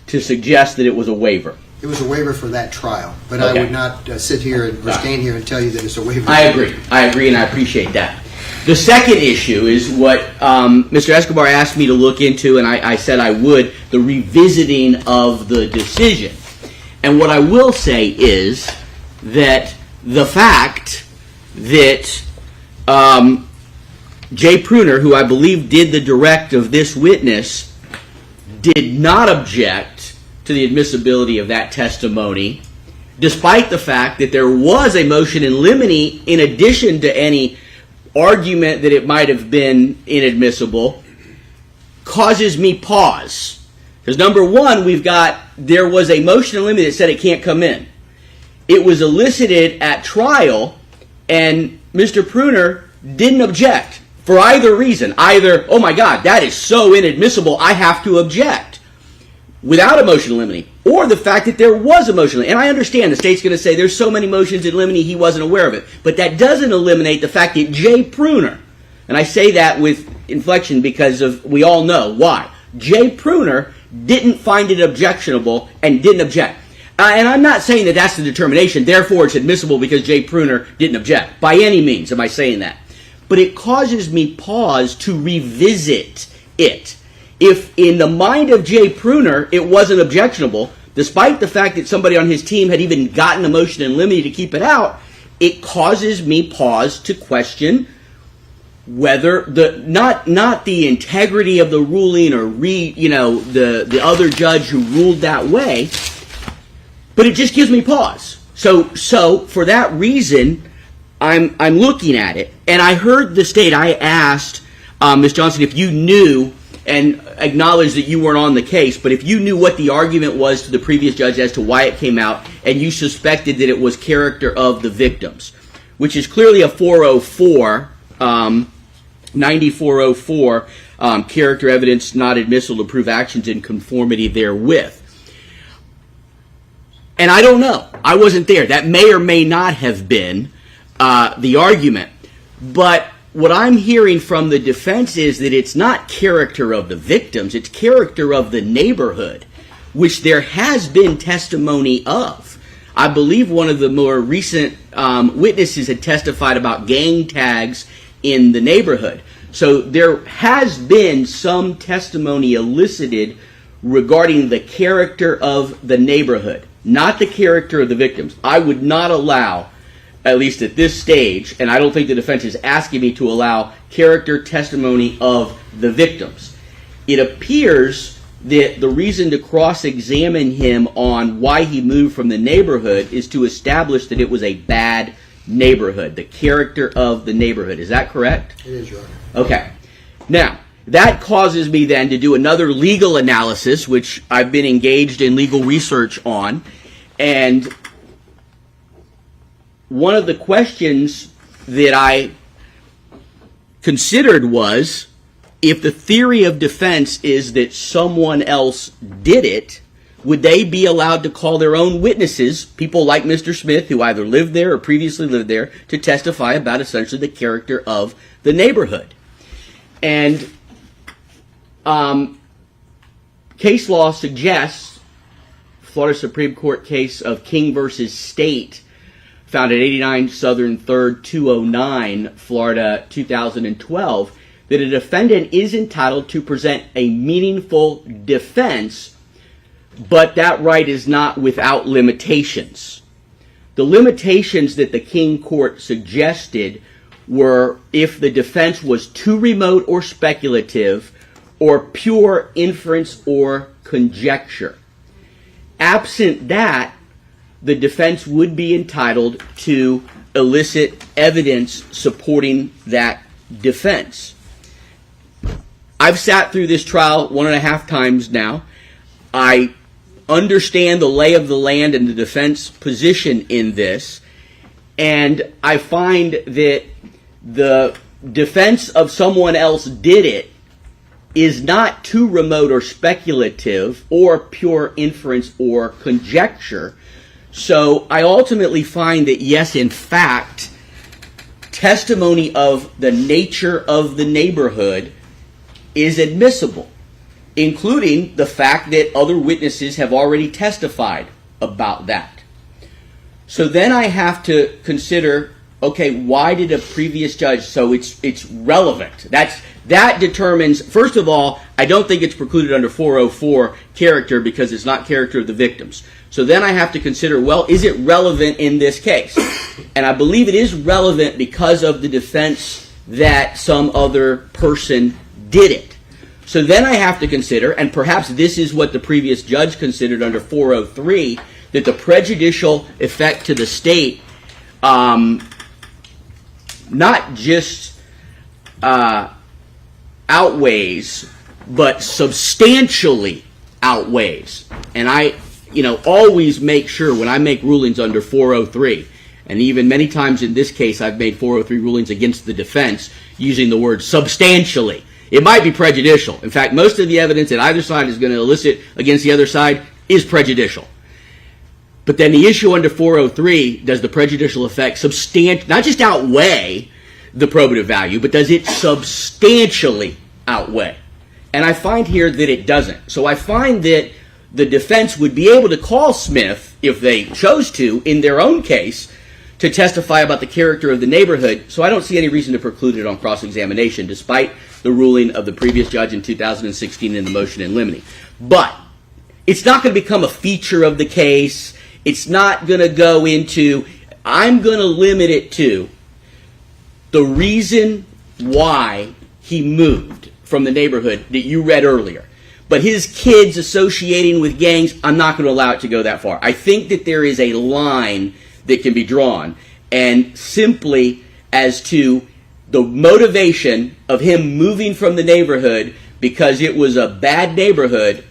to suggest that it was a waiver? It was a waiver for that trial, but Okay. I would not sit here or stand here and tell you that it's a waiver. I agree, and I appreciate that. The second issue is what Mr. Escobar asked me to look into, and I said I would, the revisiting of the decision. And what I will say is that the fact that Jay Pruner, who I believe did the direct of this witness, did not object to the admissibility of that testimony, despite the fact that there was a motion in limine in addition to any argument that it might have been inadmissible, causes me pause. Because number one, there was a motion in limine that said it can't come in. It was elicited at trial, and Mr. Pruner didn't object for either reason. Either, oh my God, that is so inadmissible, I have to object, without a motion in limine, or the fact that there was a motion in limine. And I understand the state's going to say there's so many motions in limine he wasn't aware of it, but that doesn't eliminate the fact that Jay Pruner, and I say that with inflection because we all know why, Jay Pruner didn't find it objectionable and didn't object. And I'm not saying that that's the determination, therefore it's admissible because Jay Pruner didn't object. By any means am I saying that. But it causes me pause to revisit it. If in the mind of Jay Pruner it wasn't objectionable, despite the fact that somebody on his team had even gotten a motion in limine to keep it out, it causes me pause to question whether not the integrity of the ruling or the other judge who ruled that way, but it just gives me pause. So for that reason, I'm looking at it, and I heard the state. I asked Ms. Johnson if you knew, and acknowledged that you weren't on the case, but if you knew what the argument was to the previous judge as to why it came out, and you suspected that it was character of the victims, which is clearly a 404, 9404, character evidence not admissible to prove actions in conformity therewith. And I don't know. I wasn't there. That may or may not have been the argument. But what I'm hearing from the defense is that it's not character of the victims, it's character of the neighborhood, which there has been testimony of. I believe one of the more recent witnesses had testified about gang tags in the neighborhood. So there has been some testimony elicited regarding the character of the neighborhood, not the character of the victims. I would not allow, at least at this stage, and I don't think the defense is asking me to allow character testimony of the victims. It appears that the reason to cross-examine him on why he moved from the neighborhood is to establish that it was a bad neighborhood, the character of the neighborhood. Is that correct? It is, Your Honor. Okay. Now, that causes me then to do another legal analysis, which I've been engaged in legal research on, and one of the questions that I considered was, if the theory of defense is that someone else did it, would they be allowed to call their own witnesses, people like Mr. Smith, who either lived there or previously lived there, to testify about essentially the character of the neighborhood? And case law suggests, Florida Supreme Court case of King versus State, found at 89 Southern 3rd 209, Florida 2012, that a defendant is entitled to present a meaningful defense, but that right is not without limitations. The limitations that the King Court suggested were if the defense was too remote or speculative, or pure inference or conjecture. Absent that, the defense would be entitled to elicit evidence supporting that defense. I've sat through this trial 1.5 times now. I understand the lay of the land and the defense position in this, and I find that the defense of someone else did it is not too remote or speculative or pure inference or conjecture. So I ultimately find that, yes, in fact, testimony of the nature of the neighborhood is admissible, including the fact that other witnesses have already testified about that. So then I have to consider, okay, why did a previous judge, so it's relevant. That determines, first of all, I don't think it's precluded under 404 character because it's not character of the victims. So then I have to consider, well, is it relevant in this case? And I believe it is relevant because of the defense that some other person did it. So then I have to consider, and perhaps this is what the previous judge considered under 403, that the prejudicial effect to the state not just outweighs, but substantially outweighs. And I, always make sure when I make rulings under 403, and even many times in this case I've made 403 rulings against the defense using the word substantially. It might be prejudicial. In fact, most of the evidence that either side is going to elicit against the other side is prejudicial. But then the issue under 403, does the prejudicial effect not just outweigh the probative value, but does it substantially outweigh? And I find here that it doesn't. So I find that the defense would be able to call Smith, if they chose to, in their own case, to testify about the character of the neighborhood. So I don't see any reason to preclude it on cross-examination, despite the ruling of the previous judge in 2016 in the motion in limine. But it's not going to become a feature of the case. It's not going to go into, I'm going to limit it to the reason why he moved from the neighborhood that you read earlier. But his kids associating with gangs, I'm not going to allow it to go that far. I think that there is a line that can be drawn. And simply as to the motivation of him moving from the neighborhood because it was a bad neighborhood,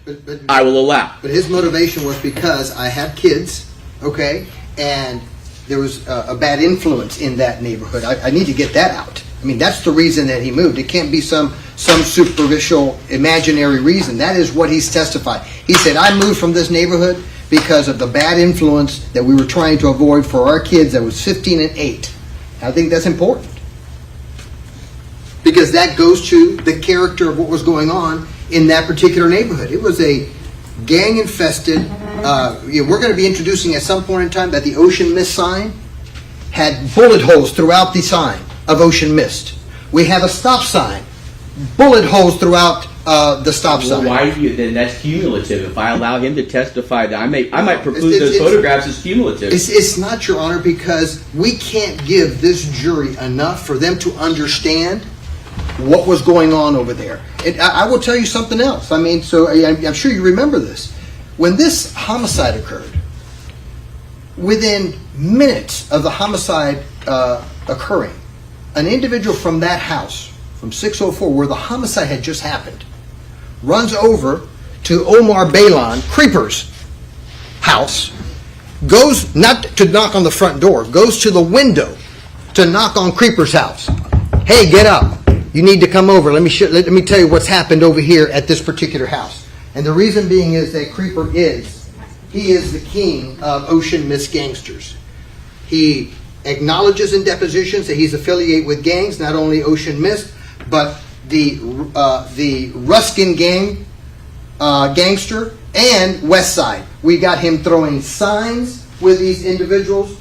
I will allow. But his motivation was because I have kids, okay, and there was a bad influence in that neighborhood. I need to get that out. I mean, that's the reason that he moved. It can't be some superficial, imaginary reason. That is what he's testified. He said, I moved from this neighborhood because of the bad influence that we were trying to avoid for our kids that was 15 and 8. I think that's important. Because that goes to the character of what was going on in that particular neighborhood. It was a gang-infested, we're going to be introducing at some point in time that the Ocean Mist sign had bullet holes throughout the sign of Ocean Mist. We have a stop sign, bullet holes throughout the stop sign. Well, why do you, then that's cumulative. If I allow him to testify, that I might preclude those photographs as cumulative. It's not, Your Honor, because we can't give this jury enough for them to understand what was going on over there. And I will tell you something else. I mean, so I'm sure you remember this. When this homicide occurred, within minutes of the homicide occurring, an individual from that house, from 604, where the homicide had just happened, runs over to Omar Bailon, Creeper's house, goes not to knock on the front door, goes to the window to knock on Creeper's house. Hey, get up. You need to come over. Let me tell you what's happened over here at this particular house. And the reason being is that Creeper is the king of Ocean Mist gangsters. He acknowledges in depositions that he's affiliated with gangs, not only Ocean Mist, but the Ruskin gang gangster and West Side. We got him throwing signs with these individuals.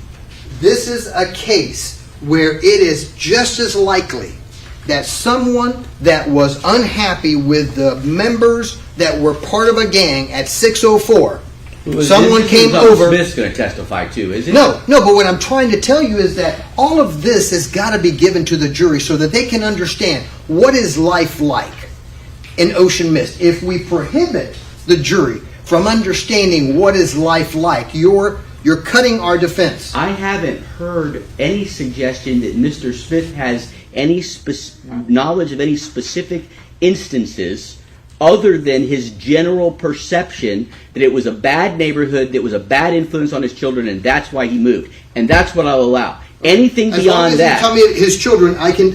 This is a case where it is just as likely that someone that was unhappy with the members that were part of a gang at 604, someone came over. Smith's going to testify too, isn't No, but what I'm trying to tell you is that all of this has got to be given to the jury so that they can understand what is life like in Ocean Mist. If we prohibit the jury from understanding what is life like, you're cutting our defense. I haven't heard any suggestion that Mr. Smith has any knowledge of any specific instances other than his general perception that it was a bad neighborhood, that was a bad influence on his children, and that's why he moved. And that's what I'll allow. Anything as beyond that. As long as you tell me his children, I can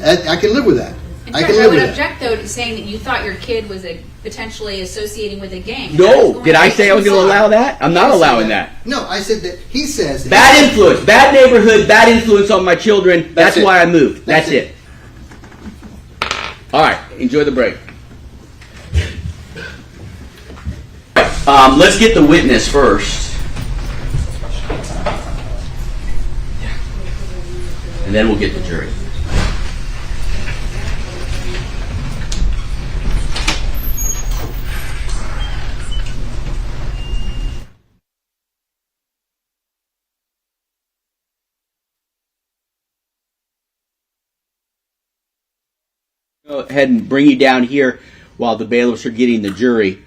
live with that. I would object, though, to saying that you thought your kid was a potentially associating with a gang. No, did I say I was going to allow that? I'm not allowing that. No, I said that he says. Bad influence, bad neighborhood, bad influence on my children. That's it. why I moved. That's That's it. All right, enjoy the break. Let's get the witness first. And then we'll get the jury. Go ahead and bring you down here while the bailiffs are getting the jury.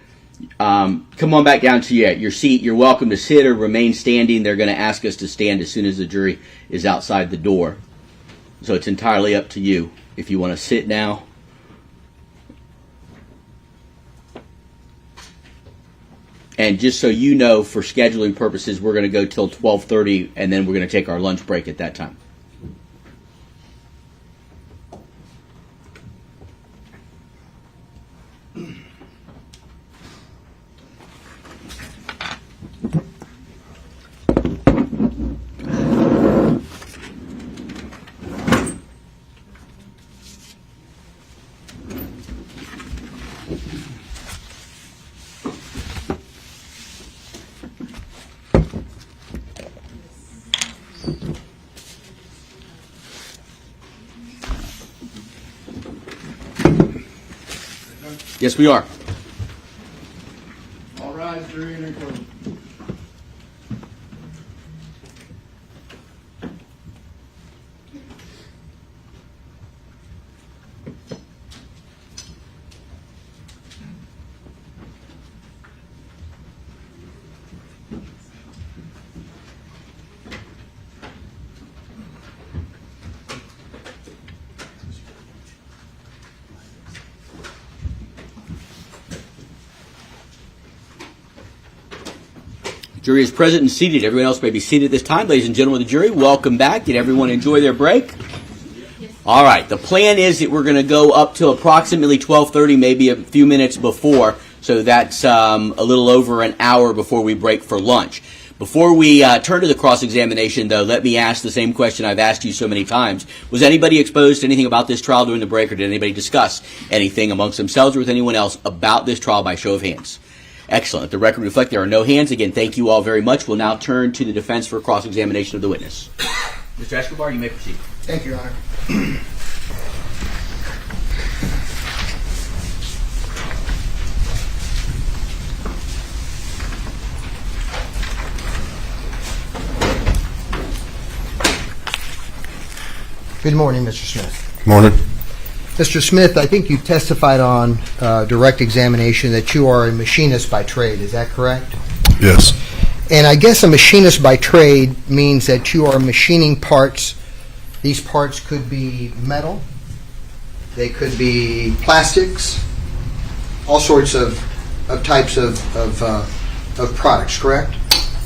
Come on back down to your seat. You're welcome to sit or remain standing. They're going to ask us to stand as soon as the jury is outside the door. So it's entirely up to you if you want to sit now. And just so you know, for scheduling purposes, we're going to go till 12:30, and then we're going to take our lunch break at that time. Yes, we are. All right, jury in and closed. Jury is present and seated. Everyone else may be seated at this time. Ladies and gentlemen of the jury, welcome back. Did everyone enjoy their break? All right. The plan is that we're going to go up till approximately 12:30, maybe a few minutes before. So that's a little over an hour before we break for lunch. Before we turn to the cross-examination, though, let me ask the same question I've asked you so many times. Was anybody exposed to anything about this trial during the break, or did anybody discuss anything amongst themselves or with anyone else about this trial by show of hands? Excellent. Let the record reflect there are no hands. Again, thank you all very much. We'll now turn to the defense for cross-examination of the witness. Mr. Escobar, you may proceed. Thank you, Your Honor. Good morning, Mr. Smith. Morning. Mr. Smith, I think you testified on direct examination that you are a machinist by trade. Is that correct? Yes. And I guess a machinist by trade means that you are machining parts. These parts could be metal, they could be plastics, all sorts of types of products, correct?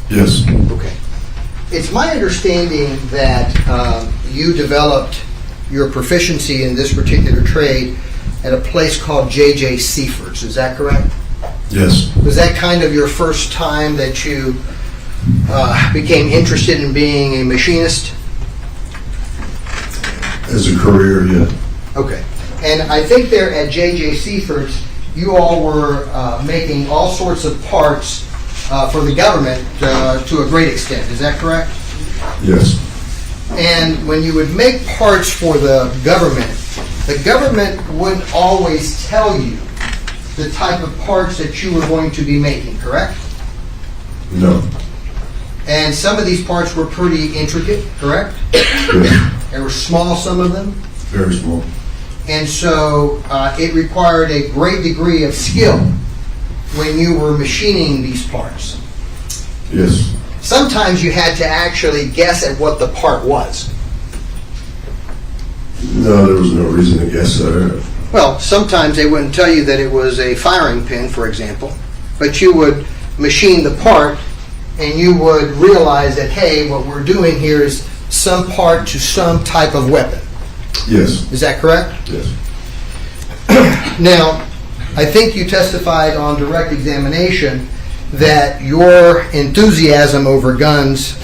Yes. Okay. It's my understanding that you developed your proficiency in this particular trade at a place called J.J. Seiferd's. Is that correct? Yes. Was that kind of your first time that you became interested in being a machinist? As a career, yeah. Okay. And I think there at J.J. Seiferd's, you all were making all sorts of parts for the government to a great extent. Is that correct? Yes. And when you would make parts for the government wouldn't always tell you the type of parts that you were going to be making, correct? No. And some of these parts were pretty intricate, correct? Yes. They were small, some of them. Very small. And so it required a great degree of skill when you were machining these parts. Yes. Sometimes you had to actually guess at what the part was. No, there was no reason to guess that. Well, sometimes they wouldn't tell you that it was a firing pin, for example, but you would machine the part and you would realize that, hey, what we're doing here is some part to some type of weapon. Yes. Is that correct? Yes. Now, I think you testified on direct examination that your enthusiasm over guns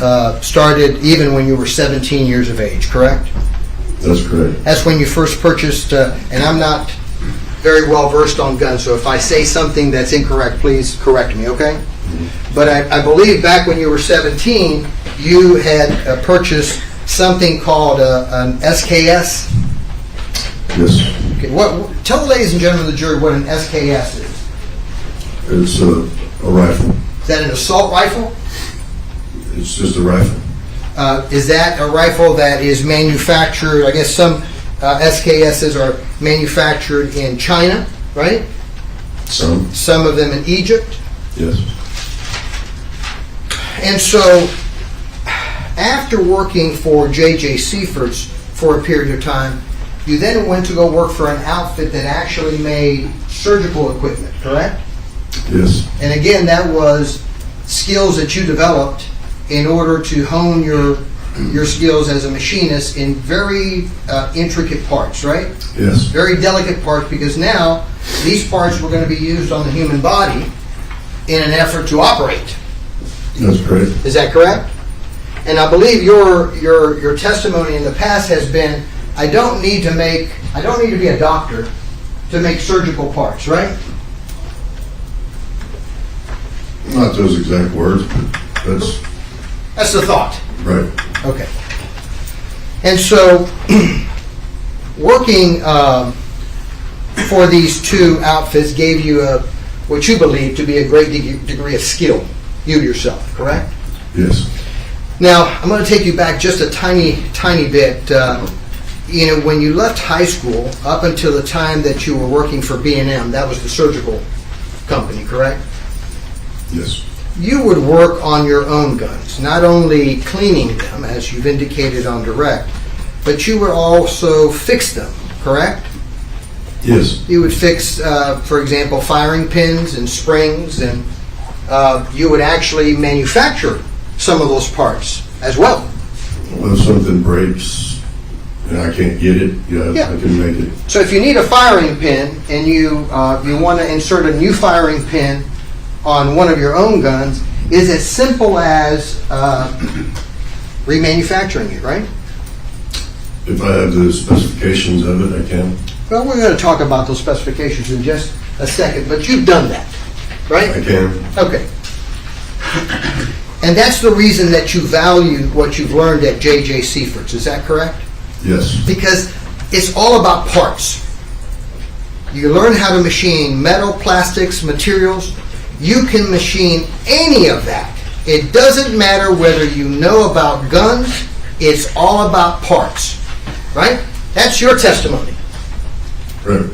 started even when you were 17 years of age, correct? That's correct. That's when you first purchased, and I'm not very well versed on guns, so if I say something that's incorrect, please correct me, okay? But I believe back when you were 17, you had purchased something called an SKS. Yes. Okay, tell the ladies and gentlemen of the jury what an SKS is. It's a rifle. Is that an assault rifle? It's just a rifle. Is that a rifle that is manufactured, I guess some SKSs are manufactured in China, right? Some. Some of them in Egypt. Yes. And so, after working for J.J. Seifert's for a period of time, you then went to go work for an outfit that actually made surgical equipment, correct? Yes. And again, that was skills that you developed in order to hone your skills as a machinist in very intricate parts, right? Yes. Very delicate parts, because now these parts were going to be used on the human body in an effort to operate. That's correct. Is that correct? And I believe your testimony in the past has been, I don't need to be a doctor to make surgical parts, right? Not those exact words, but That's the thought. right. Okay. And so, working for these two outfits gave you what you believe to be a great degree of skill, you yourself, correct? Yes. Now, I'm going to take you back just a tiny bit. When you left high school, up until the time that you were working for B&M, that was the surgical company, correct? Yes. You would work on your own guns, not only cleaning them, as you've indicated on direct, but you would also fix them, correct? Yes. You would fix, for example, firing pins and springs, and you would actually manufacture some of those parts as well. Well, if something breaks and I can't get it, Yeah. I can make it. So if you need a firing pin and you want to insert a new firing pin on one of your own guns, is as simple as remanufacturing it, right? If I have the specifications of it, I can. Well, we're going to talk about those specifications in just a second, but you've done that, right? I can. Okay. And that's the reason that you value what you've learned at J.J. Seifert's, is that correct? Yes. Because it's all about parts. You learn how to machine metal, plastics, materials. You can machine any of that. It doesn't matter whether you know about guns. It's all about parts, right? That's your testimony. Right.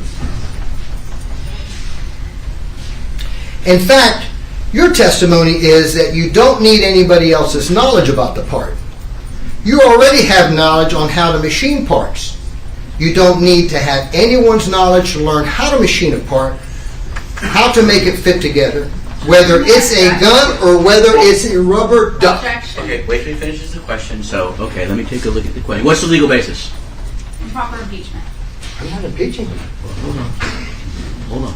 In fact, your testimony is that you don't need anybody else's knowledge about the part. You already have knowledge on how to machine parts. You don't need to have anyone's knowledge to learn how to machine a part, how to make it fit together, whether it's a gun or whether it's a rubber duck. Objection. Okay, wait till he finishes the question. So, okay, let me take a look at the question. What's the legal basis? Improper impeachment. I'm not impeaching. Hold on. Hold on.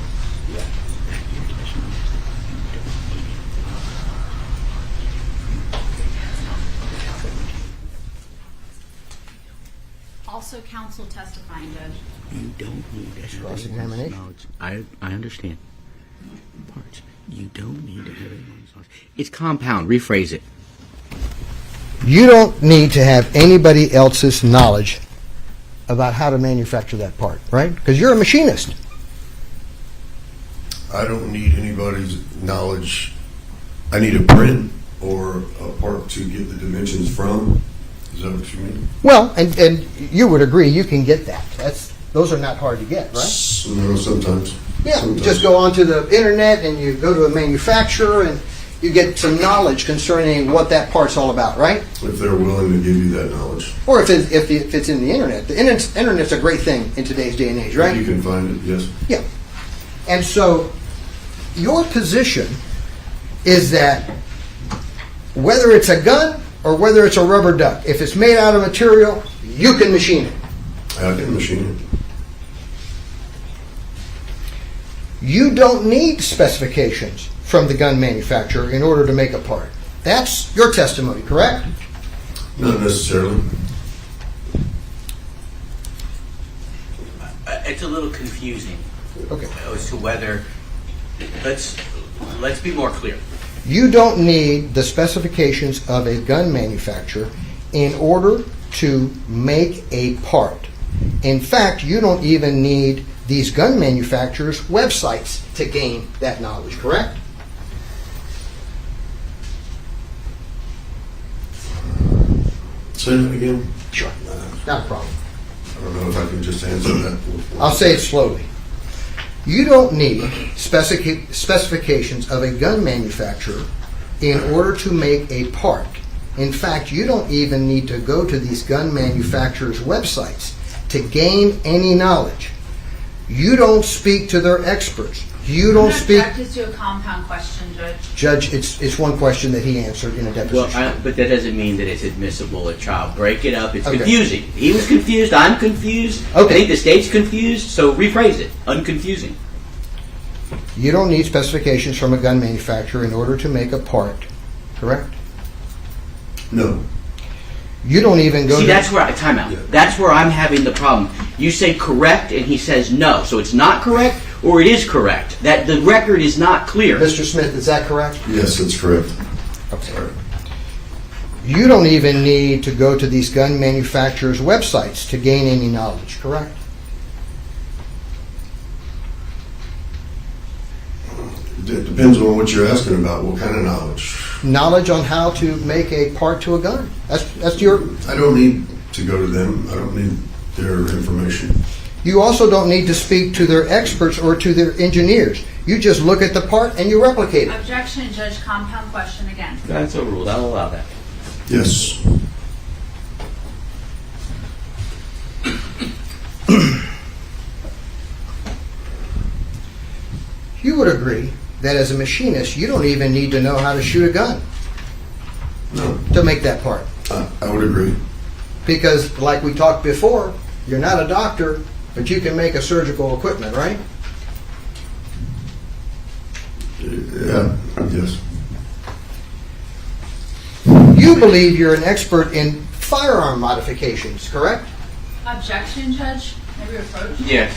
Also, counsel testifying, Judge. You don't need to have Cross-examination. anyone's knowledge. I understand. Parts. You don't need to have anyone's knowledge. It's compound. Rephrase it. You don't need to have anybody else's knowledge about how to manufacture that part, right? Because you're a machinist. I don't need anybody's knowledge. I need a print or a part to get the dimensions from. Is that what you mean? Well, and you would agree you can get that. Those are not hard to get, right? No, sometimes. Yeah, Sometimes. just go onto the internet and you go to a manufacturer and you get some knowledge concerning what that part's all about, right? If they're willing to give you that knowledge. Or if it's in the internet. The internet's a great thing in today's day and age, right? If you can find it, yes. Yeah. And so your position is that whether it's a gun or whether it's a rubber duck, if it's made out of material, you can machine it. I can machine it. You don't need specifications from the gun manufacturer in order to make a part. That's your testimony, correct? Not necessarily. It's a little confusing Okay. as to whether. Let's be more clear. You don't need the specifications of a gun manufacturer in order to make a part. In fact, you don't even need these gun manufacturers' websites to gain that knowledge, correct? Say that again. Sure. Not a problem. I don't know if I can just answer that. I'll say it slowly. You don't need specifications of a gun manufacturer in order to make a part. In fact, you don't even need to go to these gun manufacturers' websites to gain any knowledge. You don't speak to their experts. You don't speak. Objected to a compound question, Judge. Judge, it's one question that he answered in a deposition. Well, but that doesn't mean that it's admissible at trial. Break it up. It's Okay. confusing. He was confused. I'm confused. Okay. I think the state's confused. So rephrase it. Unconfusing. You don't need specifications from a gun manufacturer in order to make a part, correct? No. You don't even go See, to... that's where time out. Yeah. That's where I'm having the problem. You say correct, and he says no. So it's not correct, or it is correct. That the record is not clear. Mr. Smith, is that correct? Yes, that's correct. Okay. Sorry. You don't even need to go to these gun manufacturers' websites to gain any knowledge, correct? It depends on what you're asking about. What kind of knowledge? Knowledge on how to make a part to a gun. That's your... I don't need to go to them. I don't need their information. You also don't need to speak to their experts or to their engineers. You just look at the part and you replicate it. Objection, Judge. Compound question again. That's overruled. I'll allow that. Yes. You would agree that as a machinist, you don't even need to know how to shoot a gun No. to make that part. I would agree. Because, like we talked before, you're not a doctor, but you can make a surgical equipment, right? Yeah. Yes. You believe you're an expert in firearm modifications, correct? Objection, Judge. Maybe approach. Yes.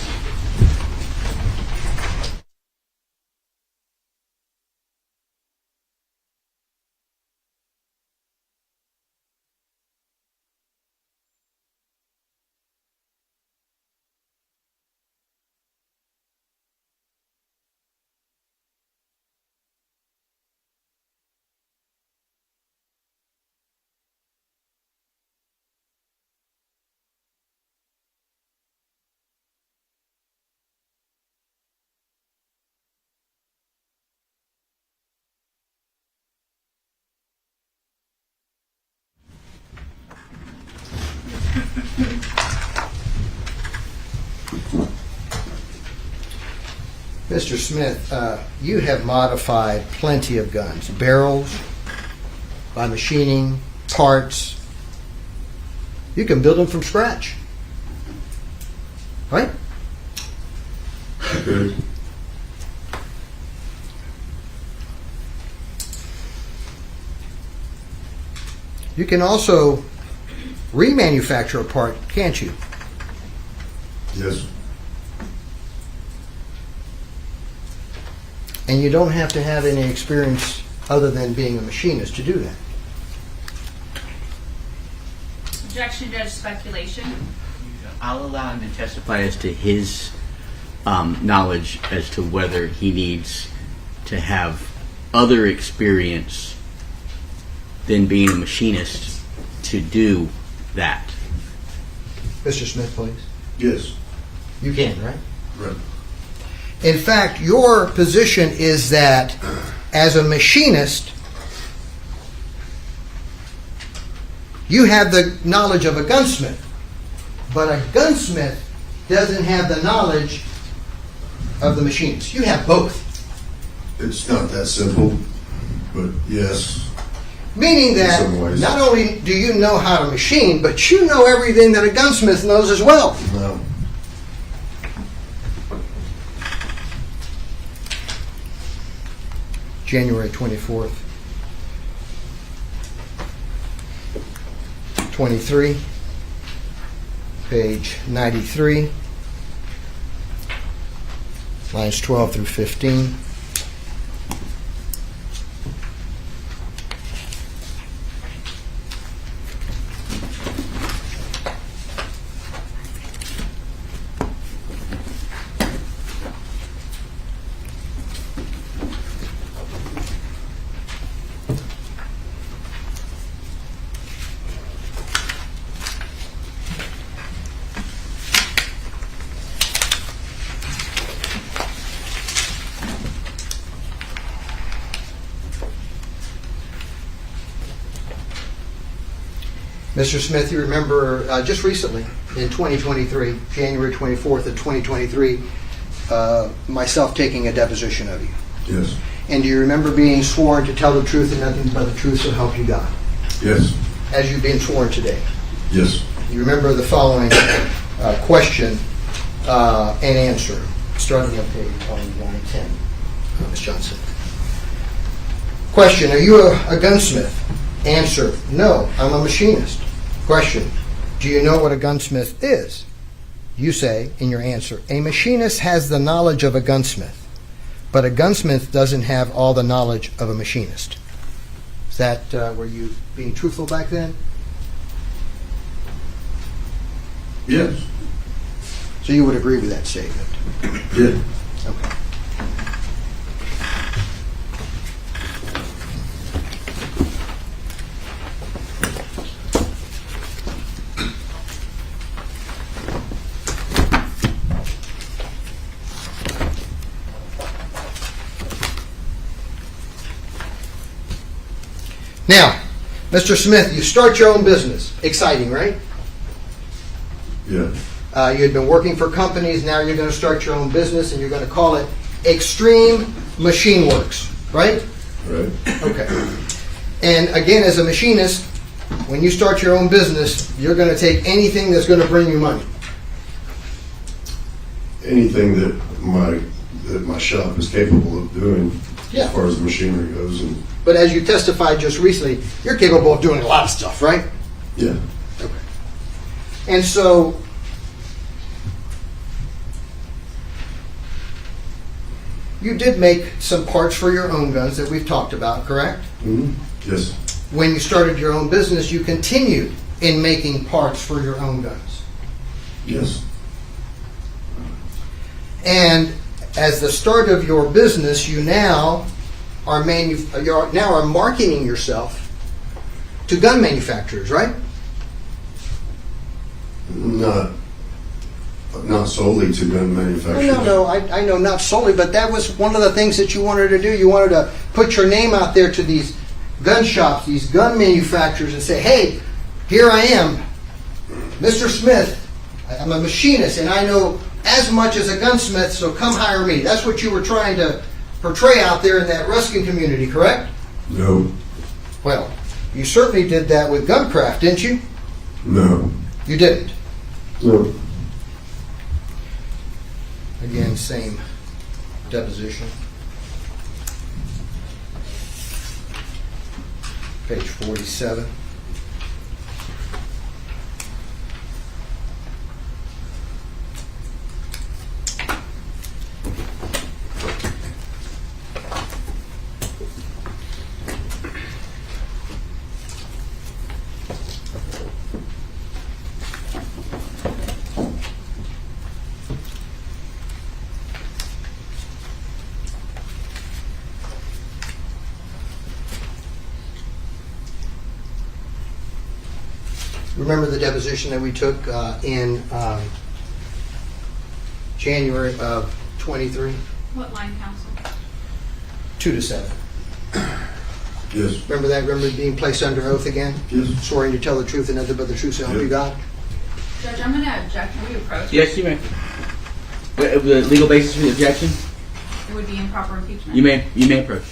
Mr. Smith, you have modified plenty of guns. Barrels, by machining, parts. You can build them from scratch. Right? Okay. You can also remanufacture a part, can't you? Yes. And you don't have to have any experience other than being a machinist to do that. Objection, Judge. Speculation. I'll allow him to testify as to his knowledge as to whether he needs to have other experience than being a machinist to do that. Mr. Smith, please. Yes. You can, right? Right. In fact, your position is that as a machinist, you have the knowledge of a gunsmith, but a gunsmith doesn't have the knowledge of the machinist. You have both. It's not that simple, but yes. Meaning In that some ways. not only do you know how to machine, but you know everything that a gunsmith knows as well. No. January 24th. 23, page 93, lines 12 through 15. Mr. Smith, you remember just recently, in 2023, January 24th of 2023, myself taking a deposition of you. Yes. And do you remember being sworn to tell the truth and nothing but the truth, so help you God? Yes. As you've been sworn today. Yes. You remember the following question and answer, starting on page 110, Ms. Johnson. Question, are you a gunsmith? Answer, no, I'm a machinist. Question, do you know what a gunsmith is? You say, in your answer, a machinist has the knowledge of a gunsmith, but a gunsmith doesn't have all the knowledge of a machinist. Is that, were you being truthful back then? Yes. So you would agree with that statement? Did. Okay. Now, Mr. Smith, you start your own business. Exciting, right? Yeah. You had been working for companies, now you're going to start your own business, and you're going to call it Extreme Machine Works, right? Right. Okay. And again, as a machinist, when you start your own business, you're going to take anything that's going to bring you money. Anything that my shop is capable of doing, Yeah. as far as the machinery goes, and But as you testified just recently, you're capable of doing a lot of stuff, right? yeah. Okay. And so, you did make some parts for your own guns that we've talked about, correct? Mm-hmm. Yes. When you started your own business, you continued in making parts for your own guns. Yes. And as the start of your business, you now are marketing yourself to gun manufacturers, right? Not solely to gun manufacturers. No, I know not solely, but that was one of the things that you wanted to do. You wanted to put your name out there to these gun shops, these gun manufacturers, and say, hey, here I am, Mr. Smith. I'm a machinist, and I know as much as a gunsmith, so come hire me. That's what you were trying to portray out there in that Ruskin community, correct? No. Well, you certainly did that with Guncraft, didn't you? No. You didn't. No. Again, same deposition. Page 47. Remember the deposition that we took in January of 23? What line, counsel? 2 to 7. Yes. Remember that? Remember being placed under oath again? Yes. Swearing to tell the truth and nothing but the truth, so help you God? Judge, I'm going to object. Can we approach? Yes, you may. The legal basis for the objection? It would be improper impeachment. You may approach.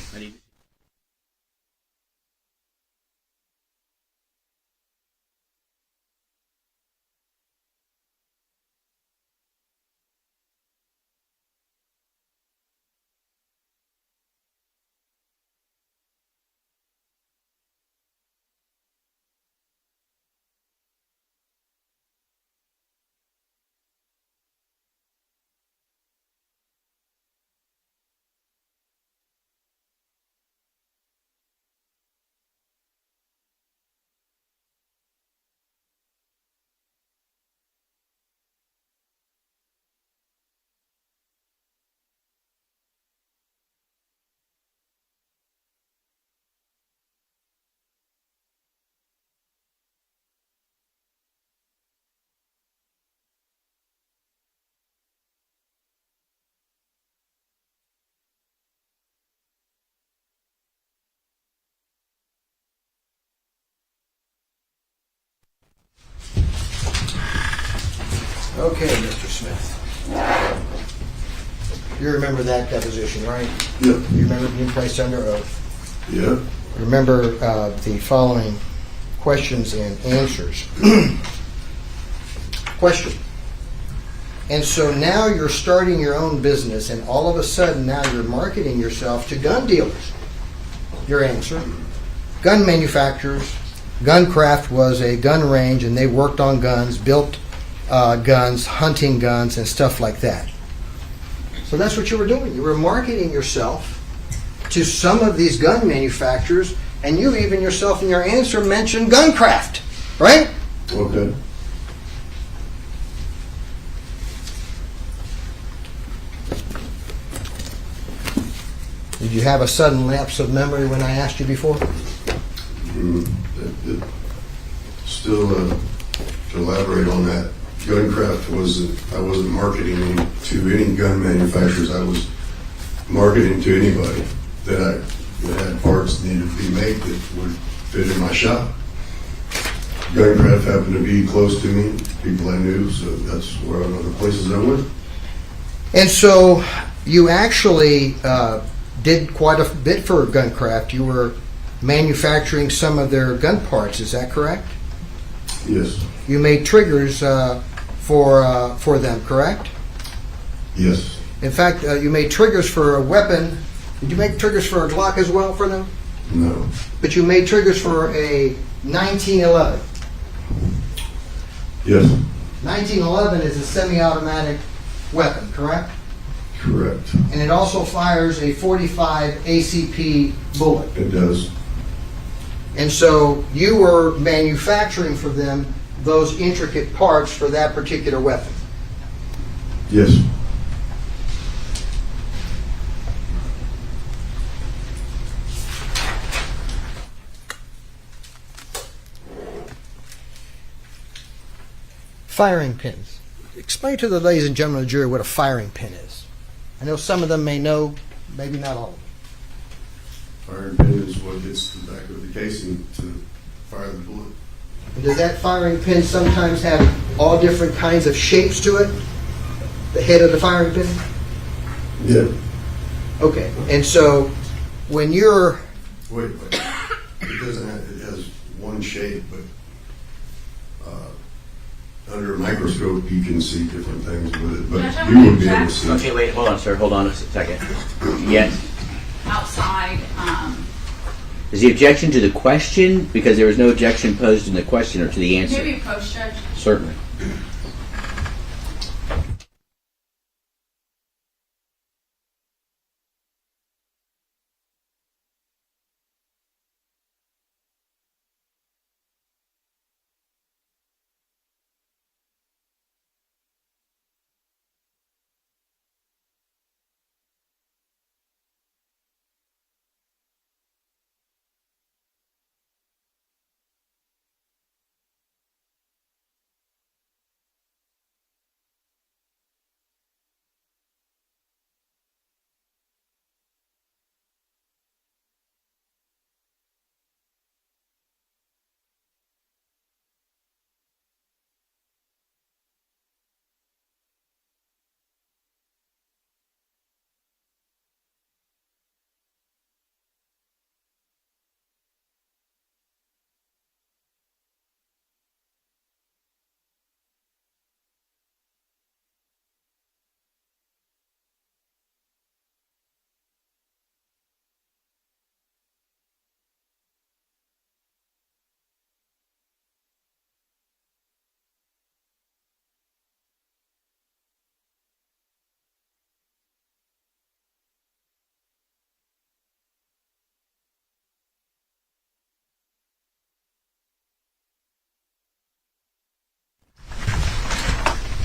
Okay, Mr. Smith. You remember that deposition, right? Yep. You remember being placed under oath. Yep. Remember the following questions and answers. Question. And so now you're starting your own business, and all of a sudden now you're marketing yourself to gun dealers. Your answer. Gun manufacturers. Guncraft was a gun range, and they worked on guns, built guns, hunting guns, and stuff like that. So that's what you were doing. You were marketing yourself to some of these gun manufacturers, and you even yourself in your answer mentioned Guncraft, right? Okay. Did you have a sudden lapse of memory when I asked you before? Still, to elaborate on that, Guncraft I wasn't marketing to any gun manufacturers. I was marketing to anybody that had parts that needed to be made that would fit in my shop. Guncraft happened to be close to me, people I knew, so that's where other places I went. And so you actually did quite a bit for Guncraft. You were manufacturing some of their gun parts, is that correct? Yes. You made triggers for them, correct? Yes. In fact, you made triggers for a weapon. Did you make triggers for a Glock as well for them? No. But you made triggers for a 1911. Yes. 1911 is a semi-automatic weapon, correct? Correct. And it also fires a 45 ACP bullet. It does. And so you were manufacturing for them those intricate parts for that particular weapon. Yes. Firing pins. Explain to the ladies and gentlemen of the jury what a firing pin is. I know some of them may know, maybe not all of them. Firing pin is what hits the back of the casing to fire the bullet. And does that firing pin sometimes have all different kinds of shapes to it? The head of the firing pin? Yeah. Okay. And so when you're... Wait. It doesn't have, it has one shape, but under a microscope you can see different things with it, but you won't be able to see. Okay, wait, hold on, sir. Hold on a second. Yes. Outside, Is the objection to the question? Because there was no objection posed in the question or to the answer. maybe post judge. Certainly.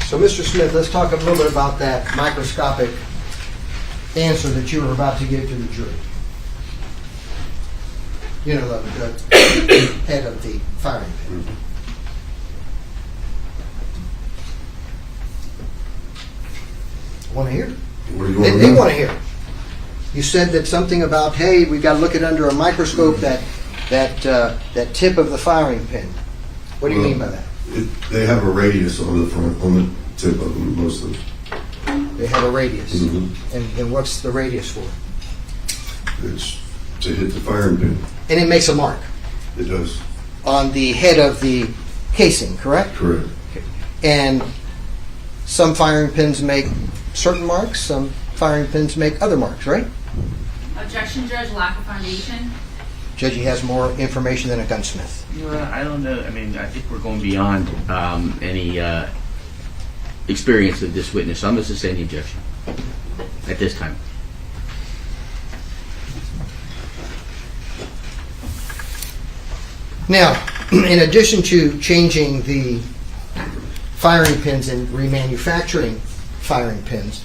So, Mr. Smith, let's talk a little bit about that microscopic answer that you were about to give to the jury. You know, the head of the firing pin. Want to hear? What do you want to They know? want to hear. You said that something about, hey, we got to look it under a microscope, that tip of the firing pin. What do you mean by that? They have a radius on the front, on the tip of them, most of them. They have a radius. Mhm. And what's the radius for? It's to hit the firing pin. And it makes a mark It does. on the head of the casing, correct? Correct. And some firing pins make certain marks, some firing pins make other marks, right? Objection, Judge, lack of foundation. Judge, he has more information than a gunsmith. Well, I don't know. I mean, I think we're going beyond any experience of this witness. So I'm going to sustain the objection at this time. Now, in addition to changing the firing pins and remanufacturing firing pins,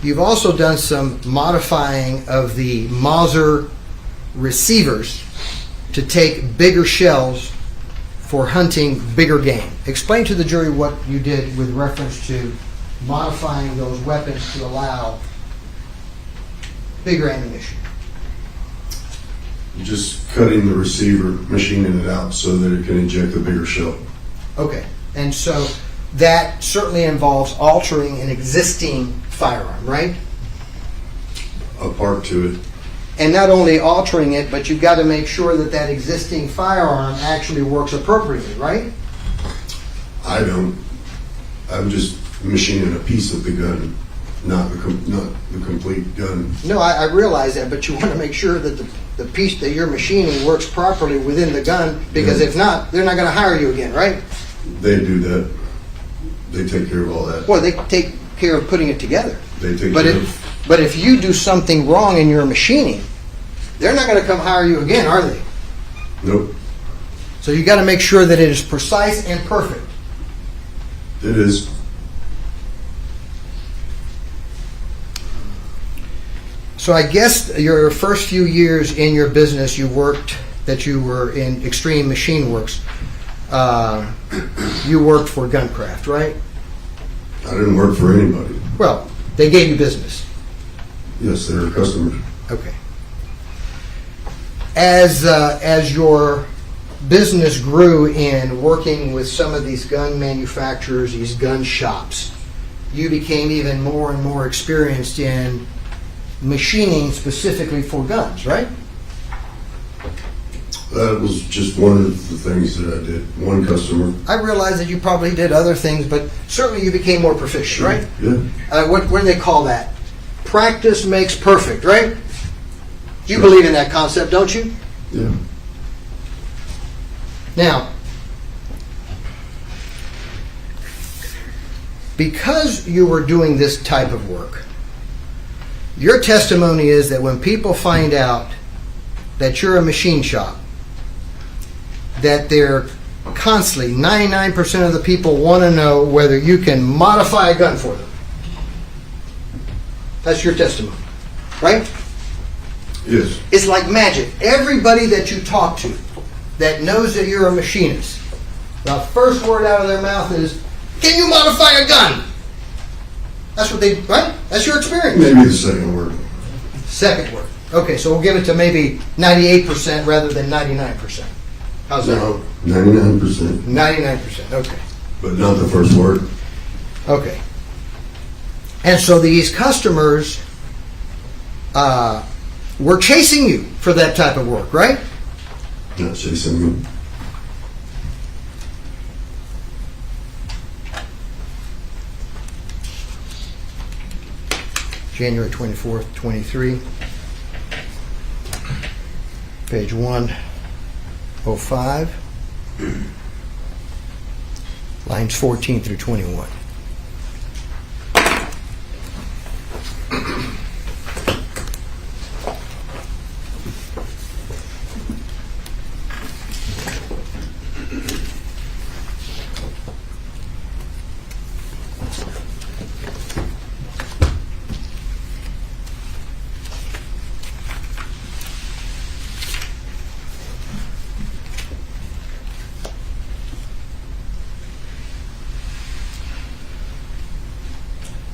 you've also done some modifying of the Mauser receivers to take bigger shells for hunting bigger game. Explain to the jury what you did with reference to modifying those weapons to allow bigger ammunition. Just cutting the receiver, machining it out so that it can inject a bigger shell. Okay, and so that certainly involves altering an existing firearm, right? A part to it. And not only altering it, but you've got to make sure that that existing firearm actually works appropriately, right? I don't. I'm just machining a piece of the gun, not the complete gun. No, I realize that, but you want to make sure that the piece that you're machining works properly within the gun, because if not, they're not going to hire you again, right? They do that. They take care of all that. Well, they take care of putting it together. They take But care of. But if you do something wrong in your machining, they're not going to come hire you again, are they? Nope. So you got to make sure that it is precise and perfect. It is. So I guess your first few years in your business, you were in Extreme Machine Works. You worked for Guncraft, right? I didn't work for anybody. Well, they gave you business. Yes, they're customers. Okay. As your business grew in working with some of these gun manufacturers, these gun shops, you became even more and more experienced in machining specifically for guns, right? That was just one of the things that I did. One customer. I realize that you probably did other things, but certainly you became more proficient, right? Yeah. What do they call that? Practice makes perfect, right? You believe in that concept, don't you? Yeah. Now, because you were doing this type of work, your testimony is that when people find out that you're a machine shop, that they're constantly, 99% of the people want to know whether you can modify a gun for them. That's your testimony, right? Yes. It's like magic. Everybody that you talk to that knows that you're a machinist, the first word out of their mouth is, "Can you modify a gun?" That's what they, right? That's your experience. Maybe the second word. Second word. Okay, so we'll give it to maybe 98% rather than 99%. How's that? No, 99%. 99%, okay. But not the first word. Okay. And so these customers were chasing you for that type of work, right? Not chasing me. January 24th, 23. Page 105. Lines 14 through 21.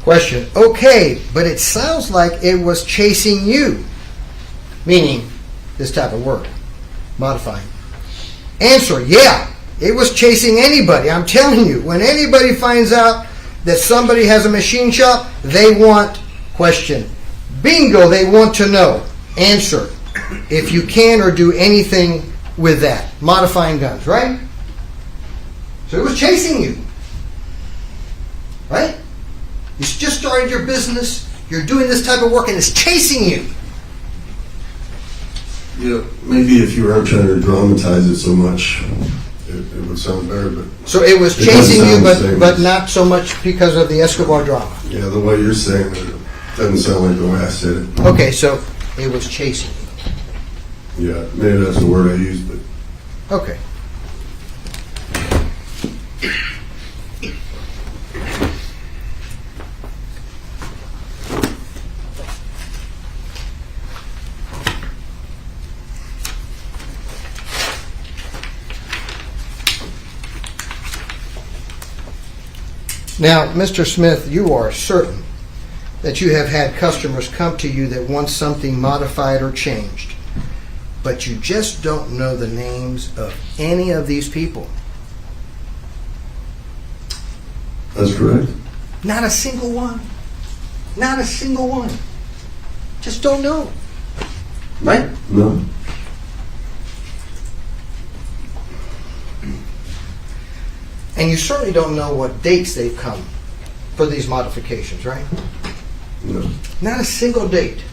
Question. Okay, but it sounds like it was chasing you. Meaning, this type of work. Modifying. Answer. Yeah, it was chasing anybody. I'm telling you, when anybody finds out that somebody has a machine shop, they want question. Bingo, they want to know. Answer. If you can or do anything with that. Modifying guns, right? So it was chasing you. Right? You just started your business, you're doing this type of work, and it's chasing you. Yeah, maybe if you weren't trying to dramatize it so much, it would sound better, but So it was It doesn't chasing you, sound the same but as- not so much because of the Escobar drama. yeah, the way you're saying it doesn't sound like the way I said it. Okay, so it was chasing you. Yeah, maybe that's the word I used, but Okay. Now, Mr. Smith, you are certain that you have had customers come to you that want something modified or changed, but you just don't know the names of any of these people. that's correct. Not a single one. Not a single one. Just don't know. Right? No, And you certainly don't know what dates they've come for these modifications, right? no. Not a single date.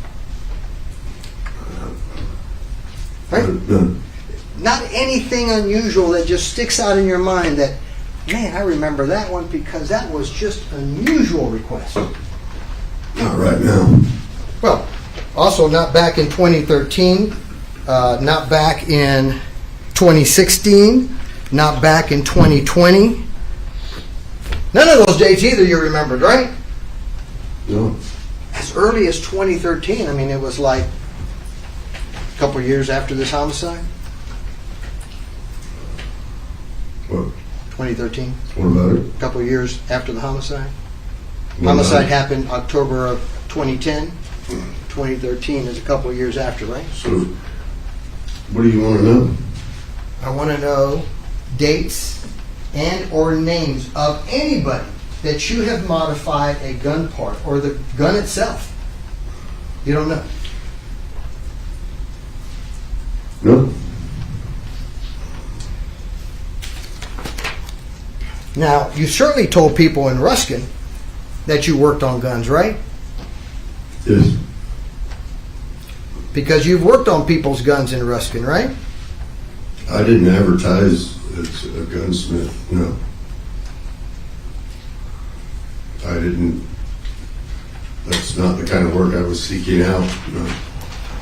Right? No. Not anything unusual that just sticks out in your mind that, man, I remember that one because that was just an unusual request. Not right now. Well, also not back in 2013, not back in 2016, not back in 2020. None of those dates either you remembered, right? No. As early as 2013. I mean, it was like a couple years after this homicide. What? 2013. What about it? A couple years after the homicide. What about Homicide it? happened October of 2010. 2013 is a couple of years after, right? So, what do you want to know? I want to know dates and or names of anybody that you have modified a gun part or the gun itself. You don't know. No. Now, you certainly told people in Ruskin that you worked on guns, right? Yes. Because you've worked on people's guns in Ruskin, right? I didn't advertise as a gunsmith. No. I didn't. That's not the kind of work I was seeking out. No.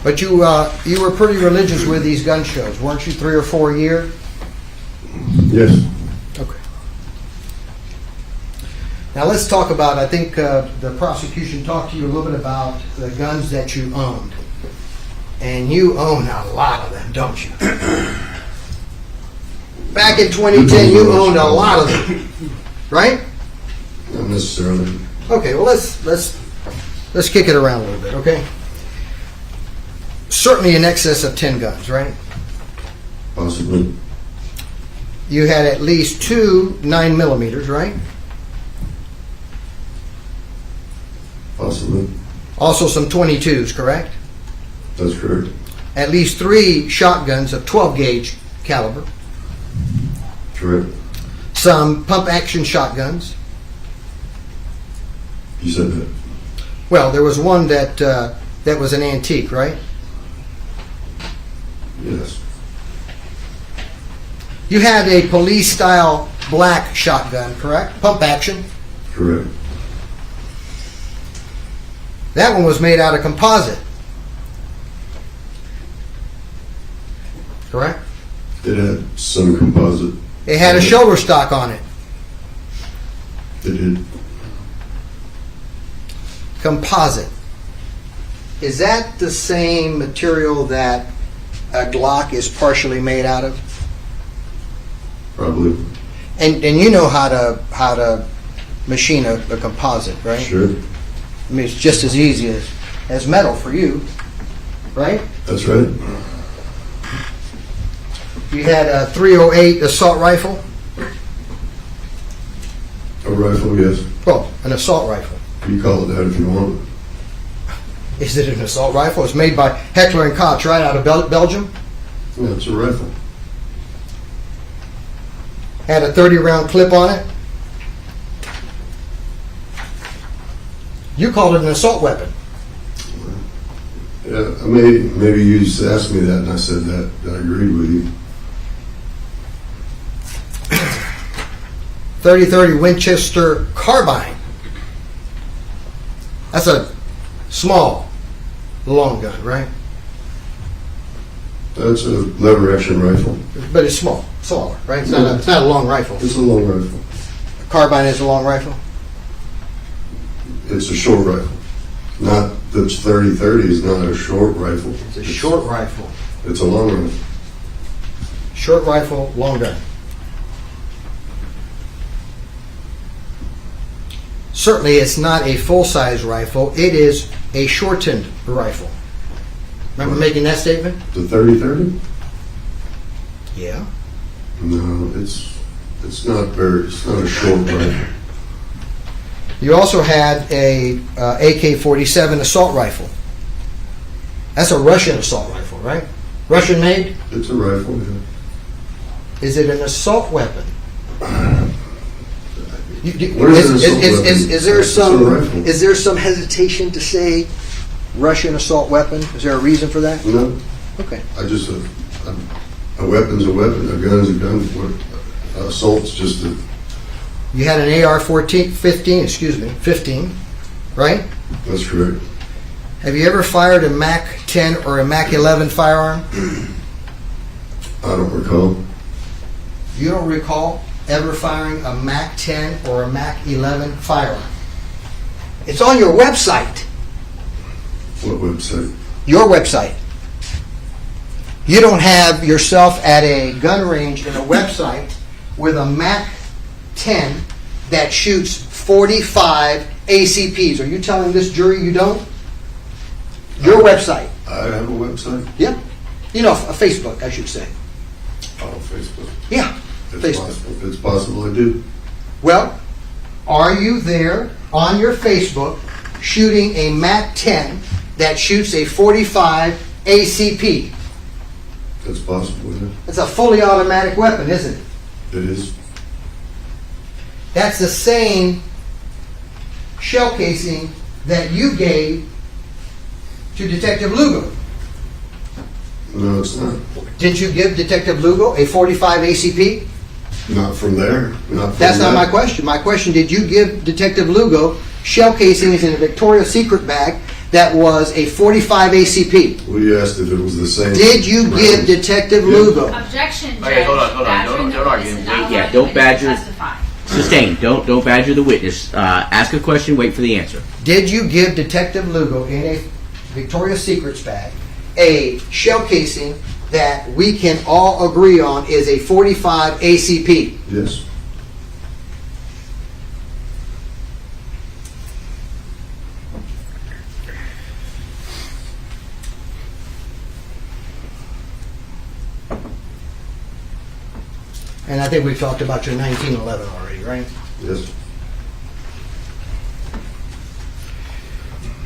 But you were pretty religious with these gun shows, weren't you? 3 or 4 a year? Yes. Okay. Now let's talk about, I think the prosecution talked to you a little bit about the guns that you owned. And you own a lot of them, don't you? Back in 2010, you owned a lot of them, right? Not necessarily. Okay, well let's kick it around a little bit, okay? Certainly in excess of 10 guns, right? Possibly. You had at least 2 9mm, right? Possibly. Also some 22s, correct? That's correct. At least 3 shotguns of 12 gauge caliber. Correct. Some pump action shotguns. You said that. Well, there was one that was an antique, right? Yes. You had a police style black shotgun, correct? Pump action. Correct. That one was made out of composite. Correct? It had some composite. It had a shoulder stock on it. It did. Composite. Is that the same material that a Glock is partially made out of? Probably. And you know how to machine a composite, right? Sure. I mean, it's just as easy as metal for you, right? That's right. You had a .308 assault rifle. A rifle, yes. Well, an assault rifle. You call it that if you want. Is it an assault rifle? It's made by Heckler & Koch, right out of Belgium. Yeah, it's a rifle. Had a 30-round clip on it. You called it an assault weapon. Yeah, maybe you just asked me that and I said that. I agreed with you. .30-30 Winchester carbine. That's a small, long gun, right? That's a lever action rifle. But it's small, smaller, right? It's not a long rifle. It's a long rifle. Carbine is a long rifle. It's a short rifle. Not the .30-30 is not a short rifle. It's a short rifle. It's a long rifle. Short rifle, long gun. Certainly, it's not a full-size rifle. It is a shortened rifle. Remember making that statement? The .30-30? Yeah. No, it's not a short rifle. You also had a AK-47 assault rifle. That's a Russian assault rifle, right? Russian made? It's a rifle, yeah. Is it an assault weapon? What is an assault weapon? Is there some hesitation to say Russian assault weapon? Is there a reason for that? No. Okay. A weapon's a weapon. A gun's a gun. Assault's just a... You had an AR-15, right? That's correct. Have you ever fired a MAC-10 or a MAC-11 firearm? I don't recall. You don't recall ever firing a MAC-10 or a MAC-11 firearm? It's on your website. What website? Your website. You don't have yourself at a gun range in a website with a MAC-10 that shoots 45 ACPs. Are you telling this jury you don't? Your website. I have a website? Yeah. You know, a Facebook, I should say. Oh, Facebook. Yeah. It's Facebook. possible. It's possible I do. Well, are you there on your Facebook shooting a MAC-10 that shoots a 45 ACP? It's possible, yeah. It's a fully automatic weapon, isn't it? It is. That's the same shell casing that you gave to Detective Lugo. No, it's not. Didn't you give Detective Lugo a 45 ACP? Not from there. That's not my question. My question, did you give Detective Lugo shell casings in a Victoria's Secret bag that was a 45 ACP? Well, you asked if it was the same. Did you give Detective Lugo? Objection, Judge. Okay, hold on. Badgering Don't the argue. witness is Wait, not yeah, allowed don't to badger- testify. Sustain. Don't badger the witness. Ask a question. Wait for the answer. Did you give Detective Lugo in a Victoria's Secret bag a shell casing that we can all agree on is a 45 ACP? Yes. And I think we've talked about your 1911 already, right? Yes.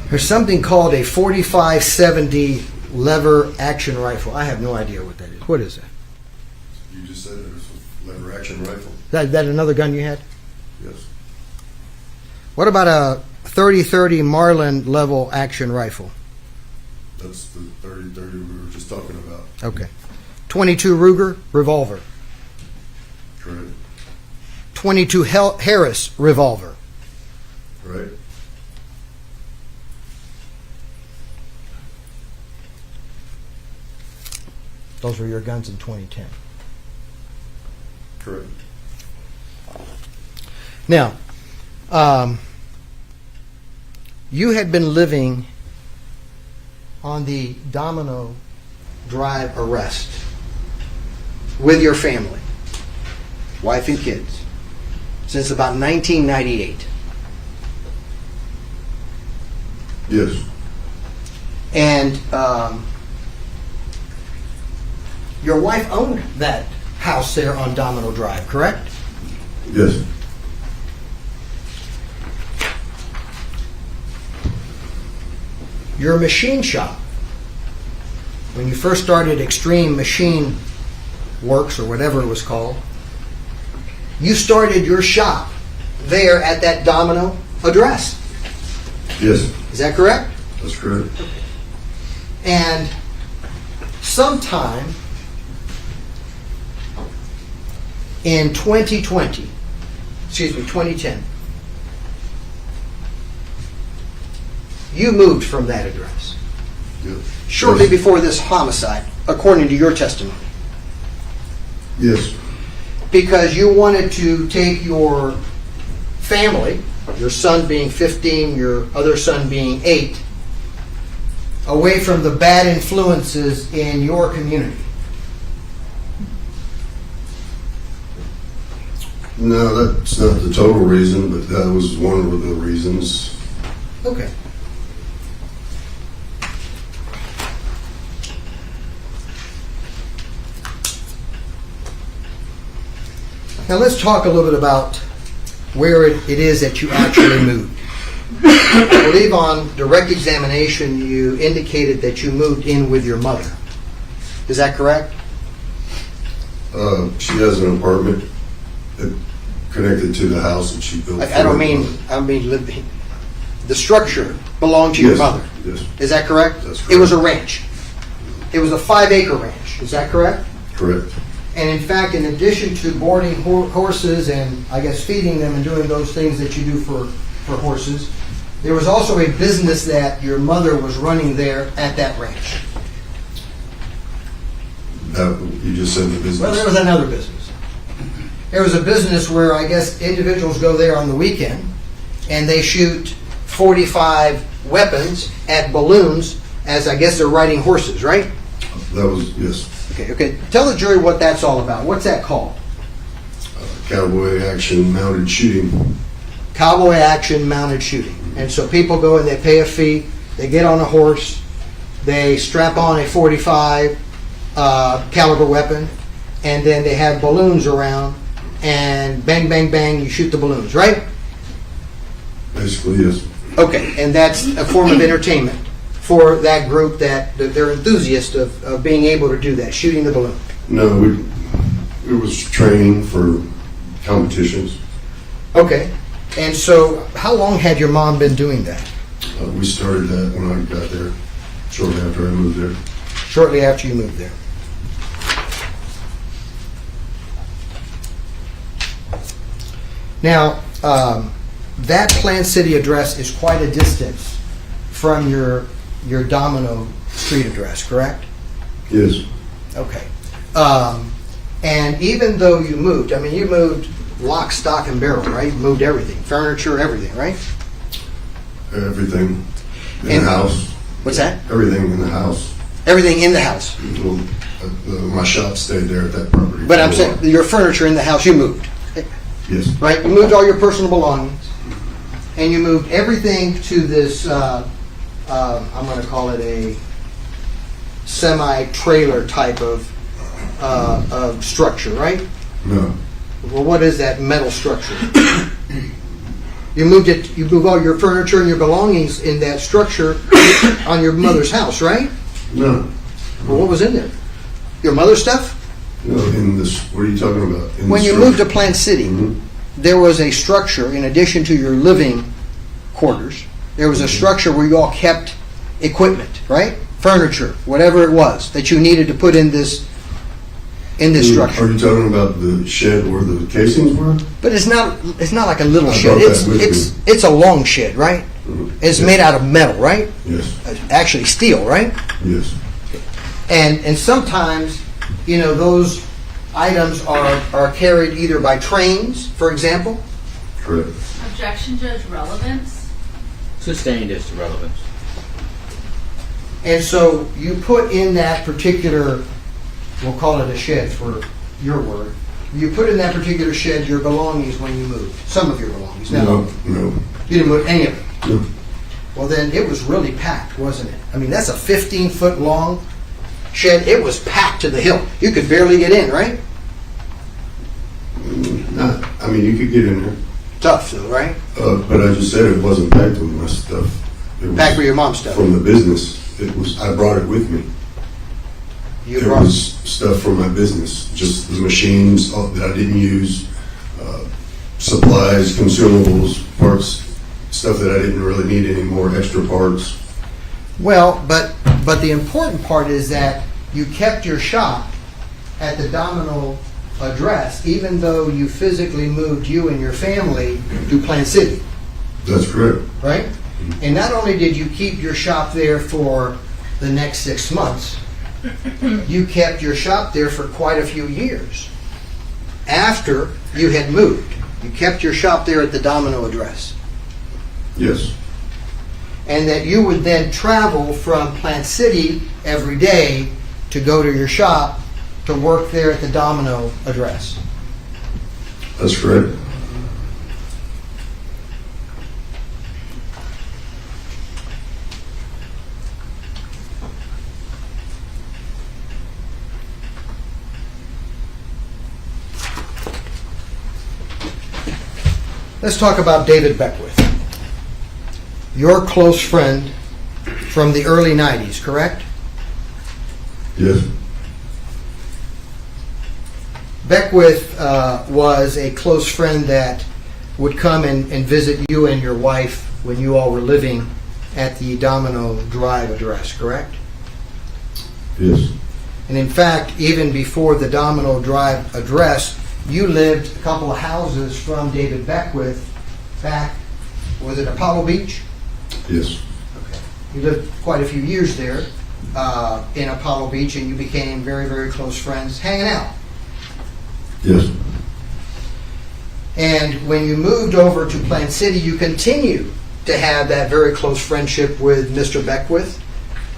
There's something called a 4570 lever action rifle. I have no idea what that is. What is that? You just said it was a lever action rifle. That another gun you had? Yes. What about a 30-30 Marlin level action rifle? That's the .30-30 we were just talking about. Okay. 22 Ruger revolver. Correct. 22 Harris revolver. Right. Those were your guns in 2010. Correct. Now, you had been living on the Domino Drive arrest with your family, wife and kids, since about 1998. Yes. And your wife owned that house there on Domino Drive, correct? Yes. your machine shop, when you first started Extreme Machine Works or whatever it was called, you started your shop there at that Domino address. Yes, Is that correct? that's correct. And sometime in 2010, you moved from that address Yes. shortly before this homicide, according to your testimony, Yes, because you wanted to take your family, your son being 15, your other son being 8, away from the bad influences in your community. no, that's not the total reason, but that was one of the reasons. Okay. Now let's talk a little bit about where it is that you actually moved. I believe on direct examination you indicated that you moved in with your mother. Is that correct? She has an apartment connected to the house that she built. I don't mean, living. The structure belonged to your Yes, mother. yes, Is that correct? That's It was a correct. ranch. It was a 5-acre ranch. Is that correct? correct. And in fact, in addition to boarding horses and I guess feeding them and doing those things that you do for horses, there was also a business that your mother was running there at that ranch. You just said the business. Well, there was another business. There was a business where I guess individuals go there on the weekend and they shoot 45 weapons at balloons as I guess they're riding horses, right? That was, yes, Okay. Tell the jury what that's all about. What's that called? cowboy action mounted shooting. Cowboy action mounted shooting. And so people go and they pay a fee, they get on a horse, they strap on a 45 caliber weapon, and then they have balloons around, and bang, bang, bang, you shoot the balloons, right? Basically, yes. Okay, and that's a form of entertainment for that group that they're enthusiasts of being able to do that, shooting the balloon. No, it was training for competitions. Okay, and so how long had your mom been doing that? We started that when I got there, shortly after I moved there. Shortly after you moved there. Now, that Plant City address is quite a distance from your Domino Street address, correct? Yes, Okay. And even though you moved, I mean, you moved lock, stock, and barrel, right? You moved everything, furniture, everything, right? everything in And- the house. What's that? Everything in the house. Everything in the house. Well, my shop stayed there at that property. But I'm saying your furniture in the house, you moved, Yes, right? You moved all your personal belongings, and you moved everything to this, I'm going to call it a semi-trailer type of structure, right? no, Well, what is that metal structure? You moved all your furniture and your belongings in that structure on your mother's house, right? no, Well, what was in there? Your mother's stuff? no, in this, what are you talking about? In When the you structure? moved to Plant City, Mhm. there was a structure, in addition to your living quarters, there was a structure where you all kept equipment, right? Furniture, whatever it was, that you needed to put in this Are structure. you talking about the shed where the casings were? But it's not like a little I shed. brought that with It's a long shed, right? It's Yes. made out of metal, right? Yes, Actually steel, right? yes, And sometimes, those items are carried either by trains, for example. correct. Objection, Judge, relevance? Sustained as to relevance. And so you put in that particular, we'll call it a shed for your word, you put in that particular shed your belongings when you moved, some of your belongings. Now, No, you didn't move any of it. no. Well, then it was really packed, wasn't it? I mean, that's a 15-foot long shed. It was packed to the hilt. You could barely get in, right? You could get in there. Tough, though, right? But I just said it wasn't packed with my stuff. Back where your mom stuff. From the business. I brought it with me. It was stuff from my business, just the machines that I didn't use, supplies, consumables, parts, stuff that I didn't really need anymore, extra parts. Well, but the important part is that you kept your shop at the Domino address, even though you physically moved you and your family to Plant City, That's correct. right? And not only did you keep your shop there for the next 6 months, you kept your shop there for quite a few years after you had moved. You kept your shop there at the Domino address. Yes. And that you would then travel from Plant City every day to go to your shop to work there at the Domino address. That's correct. Let's talk about David Beckwith. Your close friend from the early 90s, correct? Yes. Beckwith was a close friend that would come and visit you and your wife when you all were living at the Domino Drive address, correct? Yes. And in fact, even before the Domino Drive address, you lived a couple of houses from David Beckwith back, was it Apollo Beach? Yes. Okay. You lived quite a few years there in Apollo Beach, and you became very, very close friends hanging out. Yes. And when you moved over to Plant City, you continued to have that very close friendship with Mr. Beckwith.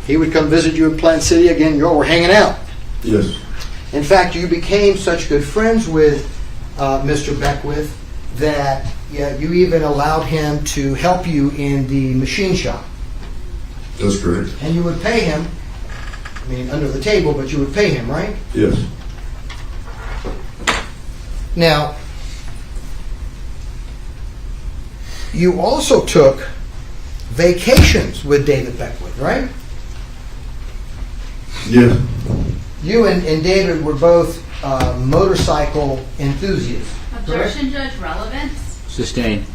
He would come visit you in Plant City again. You all were hanging out. Yes. In fact, you became such good friends with Mr. Beckwith that you even allowed him to help you in the machine shop. That's correct. And you would pay him, I mean, under the table, but you would pay him, right? Yes. Now, you also took vacations with David Beckwith, right? Yes. You and David were both motorcycle enthusiasts. Objection, Judge, relevance? Sustained.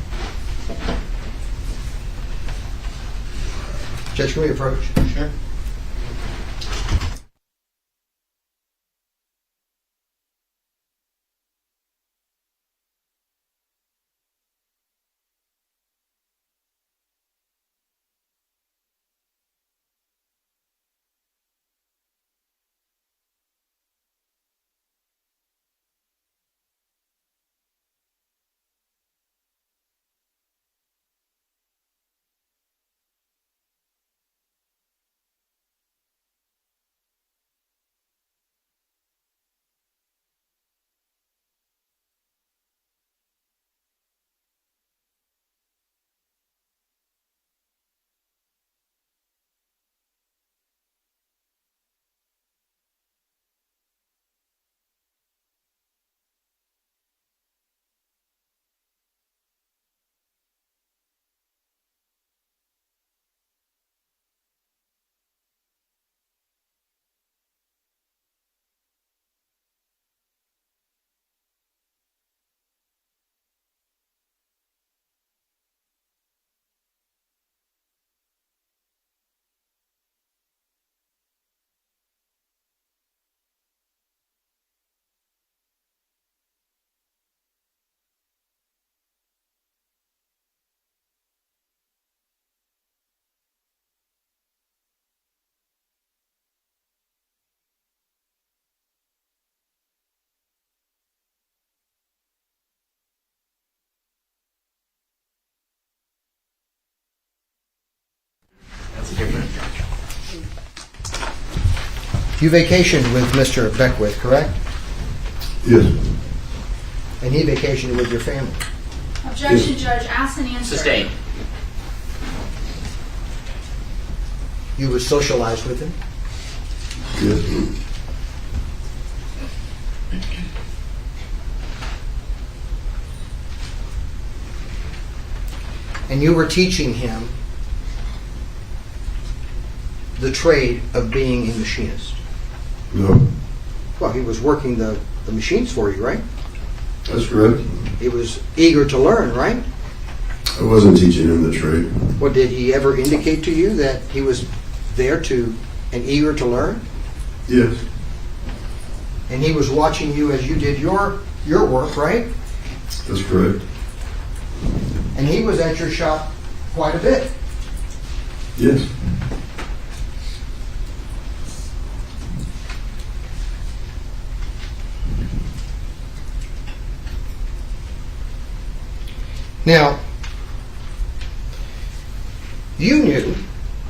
Judge, can we approach? Sure. You vacationed with Mr. Beckwith, correct? Yes. And he vacationed with your family. Objection, Judge, ask and answer. Sustained. You would socialize with him. Yes. And you were teaching him the trade of being a machinist? No, Well, he was working the machines for you, right? that's correct. He was eager to learn, right? I wasn't teaching him the trade. Well, did he ever indicate to you that he was there to and eager to learn? Yes, And he was watching you as you did your work, right? that's correct. And he was at your shop quite a bit. Yes. Now, you knew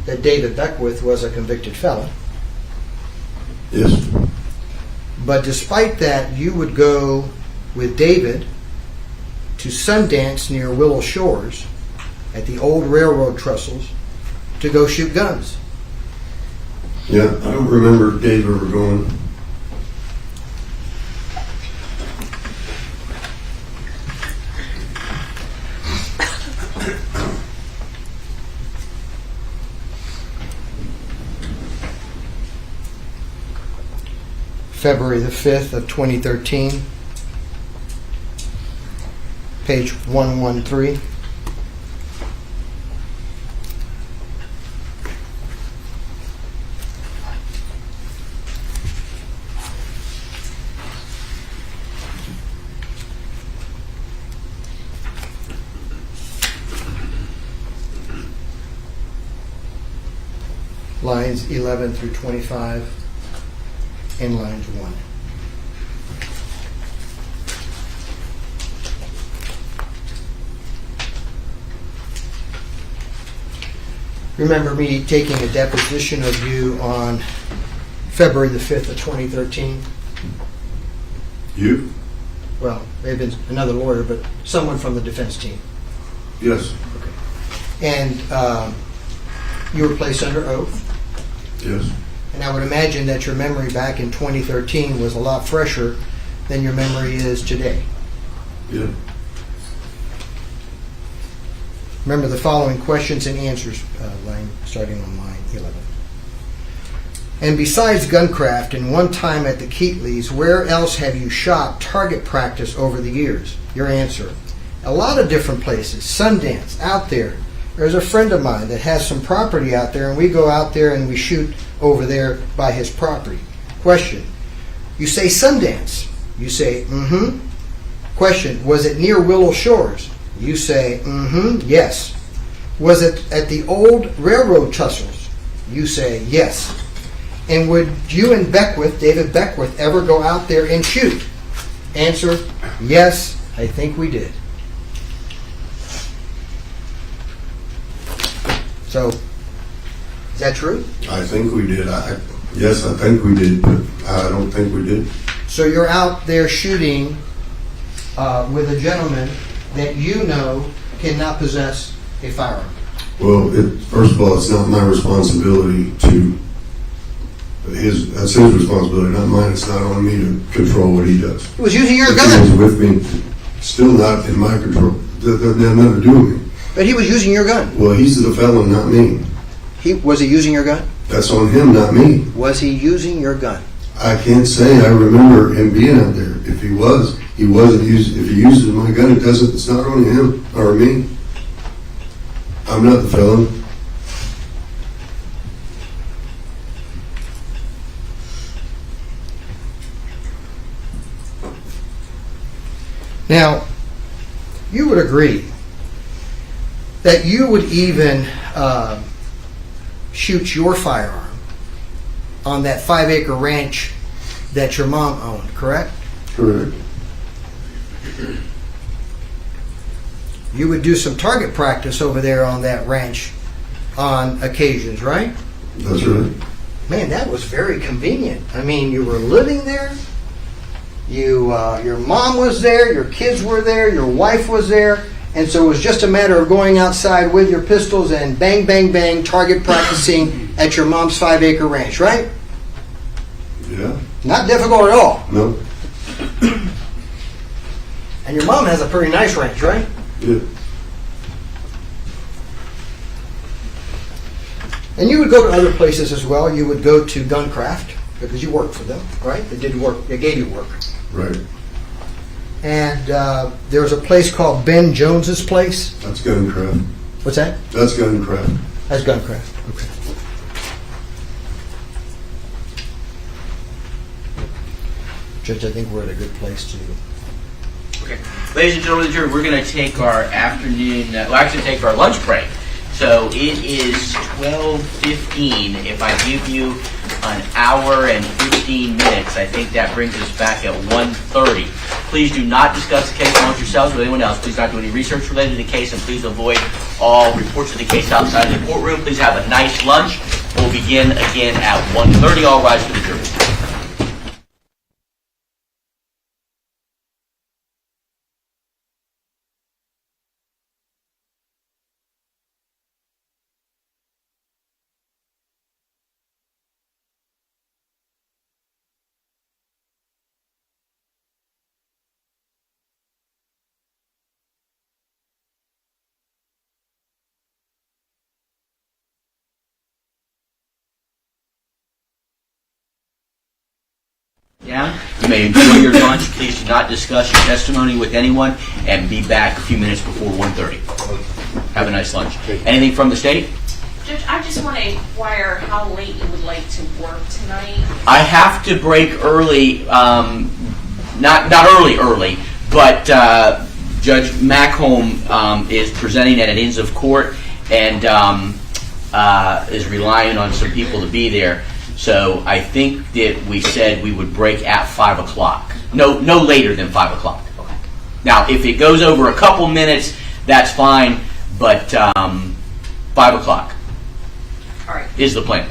that David Beckwith was a convicted felon, Yes. but despite that, you would go with David to Sundance near Willow Shores at the old railroad trestles to go shoot guns. Yeah, I don't remember Dave ever going. February the 5th of 2013, page 113. Lines 11 through 25 and lines 1. Remember me taking a deposition of you on February the 5th of 2013? You? Well, may have been another lawyer, but someone from the defense team. Yes. And you were placed under oath. Yes. And I would imagine that your memory back in 2013 was a lot fresher than your memory is today. Yeah. Remember the following questions and answers, starting on line 11. And besides Guncraft and one time at the Keetleys, where else have you shot target practice over the years? Your answer: a lot of different places. Sundance, out there. There's a friend of mine that has some property out there, and we go out there and we shoot over there by his property. Question: you say Sundance. You say, mm-hmm. Question: was it near Willow Shores? You say, mm-hmm, yes. Was it at the old railroad tussles? You say, yes. And would you and Beckwith, David Beckwith, ever go out there and shoot? Answer: yes, I think we did. So, is that true? I think we did. Yes, I think we did, but I don't think we did. So you're out there shooting with a gentleman that you know cannot possess a firearm. Well, first of all, it's not my responsibility to. That's his responsibility, not mine. It's not on me to control what he does. He was using your If gun. he was with me, still not in my control. That has nothing to do with me. But he was using your gun. Well, he's the felon, not me. Was he using your gun? That's on him, not me. Was he using your gun? I can't say I remember him being out there. If he was, he wasn't using. If he uses my gun, it doesn't. It's not on him or me. I'm not the felon. Now, you would agree that you would even shoot your firearm on that 5-acre ranch that your mom owned, correct? Correct. You would do some target practice over there on that ranch on occasions, right? That's right. Man, that was very convenient. I mean, you were living there. Your mom was there. Your kids were there. Your wife was there. And so it was just a matter of going outside with your pistols and bang, bang, bang, target practicing at your mom's 5-acre ranch, right? Yeah. Not difficult at all. No. And your mom has a pretty nice ranch, right? Yeah. And you would go to other places as well. You would go to Guncraft because you worked for them, right? They did work. They gave you work. Right. And there was a place called Ben Jones's place. That's Guncraft. What's that? That's Guncraft. That's Guncraft. Okay. Judge, I think we're at a good place to. Okay. Ladies and gentlemen of the jury, we're going to take our afternoon, actually take our lunch break. So it is 12:15. If I give you an hour and 15 minutes, I think that brings us back at 1:30. Please do not discuss the case amongst yourselves with anyone else. Please not do any research related to the case, and please avoid all reports of the case outside of the courtroom. Please have a nice lunch. We'll begin again at 1:30. All rise for the jury. Down. You may enjoy your lunch. Please do not discuss your testimony with anyone, and be back a few minutes before 1:30. Have a nice lunch. Anything from the state? Judge, I just want to inquire how late you would like to work tonight. I have to break early, not early, but Judge Macholm is presenting at an Inns of Court and is relying on some people to be there. So I think that we said we would break at 5 o'clock. No later than 5 o'clock. Okay. Now, if it goes over a couple minutes, that's fine, but 5 o'clock All right. is the plan.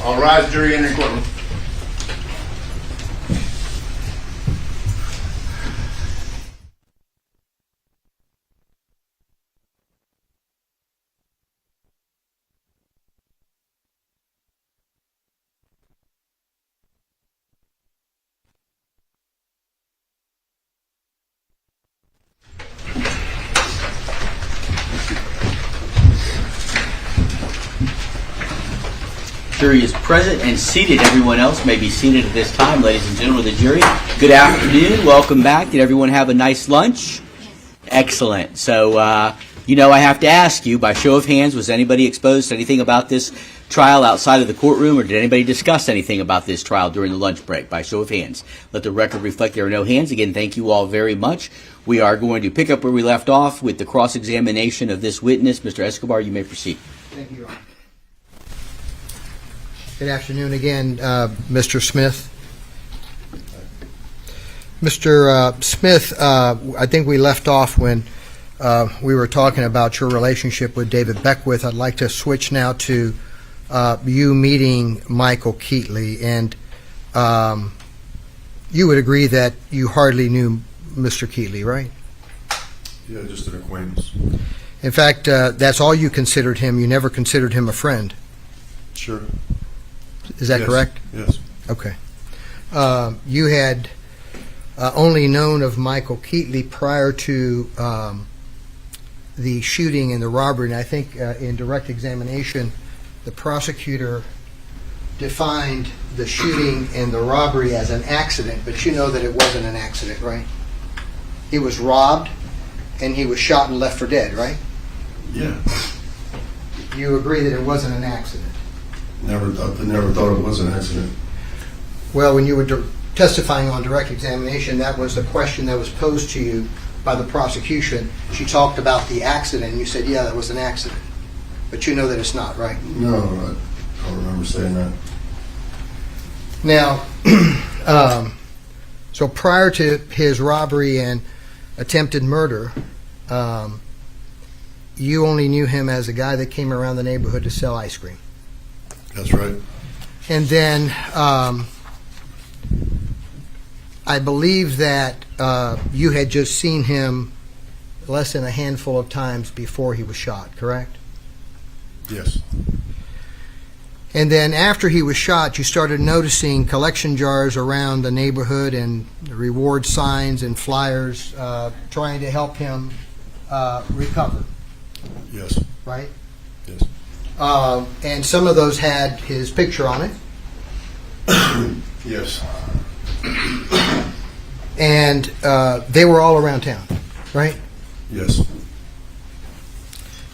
All rise, jury, in the courtroom. Jury is present and seated. Everyone else may be seated at this time. Ladies and gentlemen of the jury, good afternoon. Welcome back. Did everyone have a nice lunch? Excellent. So, I have to ask you, by show of hands, was anybody exposed to anything about this trial outside of the courtroom, or did anybody discuss anything about this trial during the lunch break? By show of hands. Let the record reflect there are no hands. Again, thank you all very much. We are going to pick up where we left off with the cross-examination of this witness. Mr. Escobar, you may proceed. Thank you, Your Honor. Good afternoon again, Mr. Smith. Mr. Smith, I think we left off when we were talking about your relationship with David Beckwith. I'd like to switch now to you meeting Michael Keetley, and you would agree that you hardly knew Mr. Keetley, right? Yeah, just an acquaintance. In fact, that's all you considered him. You never considered him a friend. Sure. Is that Yes. correct? Yes. Okay. You had only known of Michael Keetley prior to the shooting and the robbery, and I think in direct examination, the prosecutor defined the shooting and the robbery as an accident, but you know that it wasn't an accident, right? He was robbed, and he was shot and left for dead, right? Yeah. You agree that it wasn't an accident? Never thought it was an accident. Well, when you were testifying on direct examination, that was the question that was posed to you by the prosecution. She talked about the accident, and you said, yeah, that was an accident. But you know that it's not, right? No, I don't remember saying that. Now, so prior to his robbery and attempted murder, you only knew him as a guy that came around the neighborhood to sell ice cream. That's right. And then I believe that you had just seen him less than a handful of times before he was shot, correct? Yes. And then after he was shot, you started noticing collection jars around the neighborhood and reward signs and flyers trying to help him recover, Yes. right? Yes. And some of those had his picture on it. Yes. And they were all around town, right? Yes.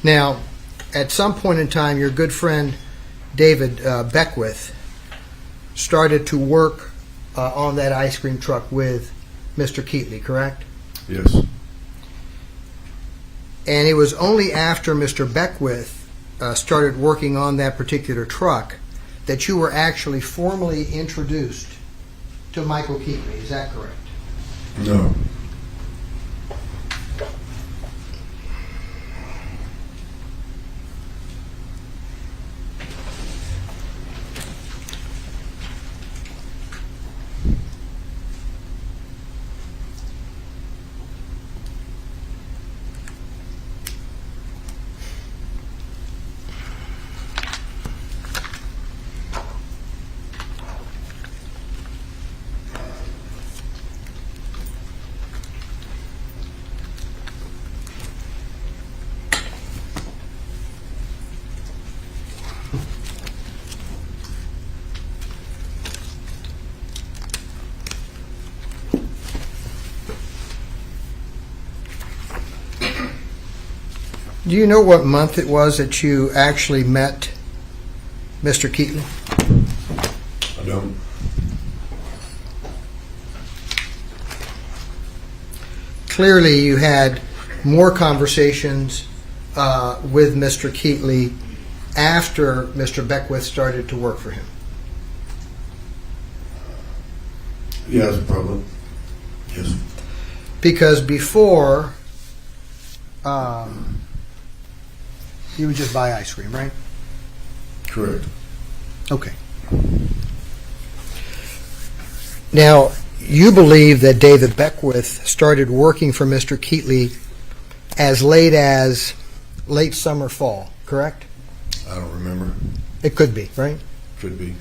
Now, at some point in time, your good friend David Beckwith started to work on that ice cream truck with Mr. Keetley, correct? Yes. And it was only after Mr. Beckwith started working on that particular truck that you were actually formally introduced to Michael Keetley. Is that correct? No. Do you know what month it was that you actually met Mr. Keetley? I don't. Clearly, you had more conversations with Mr. Keetley after Mr. Beckwith started to work for him. Yeah, that's a problem. Yes. Because before, you would just buy ice cream, right? Correct. Okay. Now, you believe that David Beckwith started working for Mr. Keetley as late summer, fall, correct? I don't remember. It could be, right? Could be.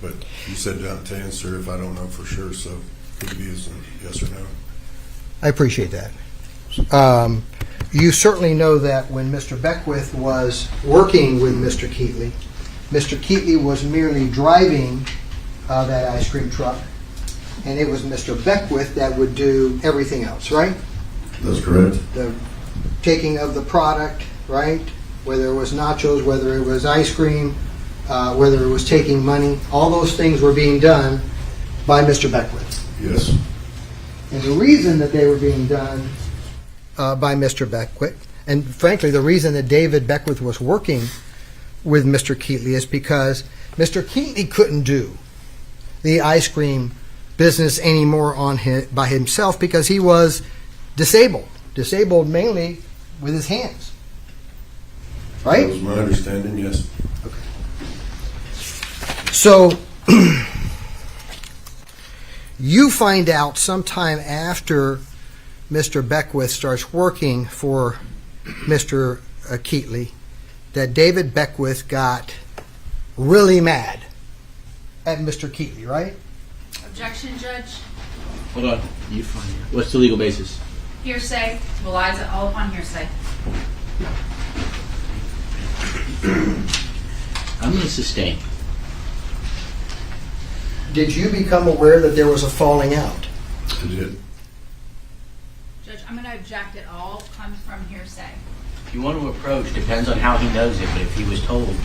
But you said not to answer if I don't know for sure, so could be as a yes or no. I appreciate that. You certainly know that when Mr. Beckwith was working with Mr. Keetley was merely driving that ice cream truck, and it was Mr. Beckwith that would do everything else, right? That's correct. The taking of the product, right? Whether it was nachos, whether it was ice cream, whether it was taking money, all those things were being done by Mr. Beckwith. Yes. And the reason that they were being done by Mr. Beckwith, and frankly, the reason that David Beckwith was working with Mr. Keetley is because Mr. Keetley couldn't do the ice cream business anymore by himself because he was disabled mainly with his hands. Right? That was my understanding, yes. So, you find out sometime after Mr. Beckwith starts working for Mr. Keetley, that David Beckwith got really mad at Mr. Keetley, right? Objection, Judge. Hold on. You find it. What's the legal basis? Hearsay, relies all upon hearsay. I'm going to sustain. Did you become aware that there was a falling out? I did. Judge, I'm going to object. It all comes from hearsay. If you want to approach, depends on how he knows it, but if he was told.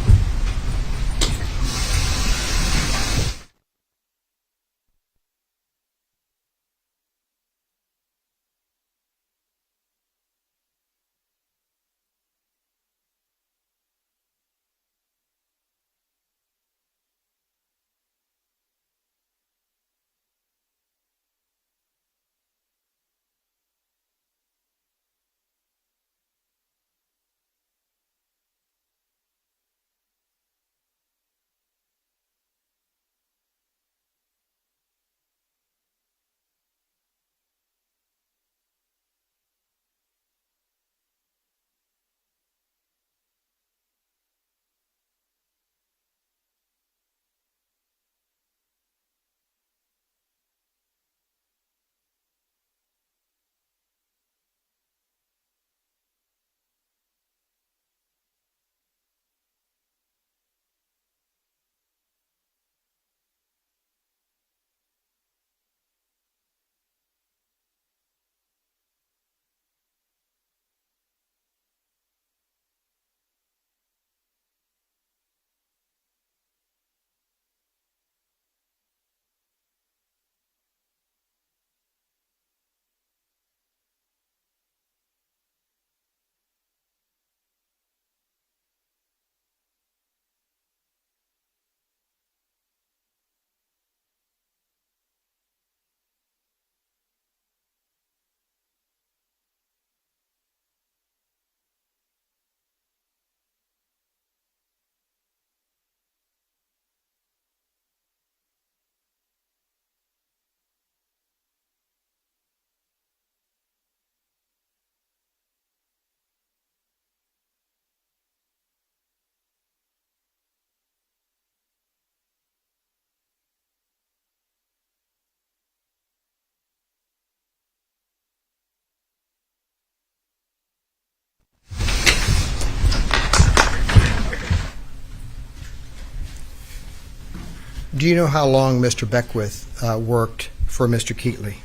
Do you know how long Mr. Beckwith worked for Mr. Keetley?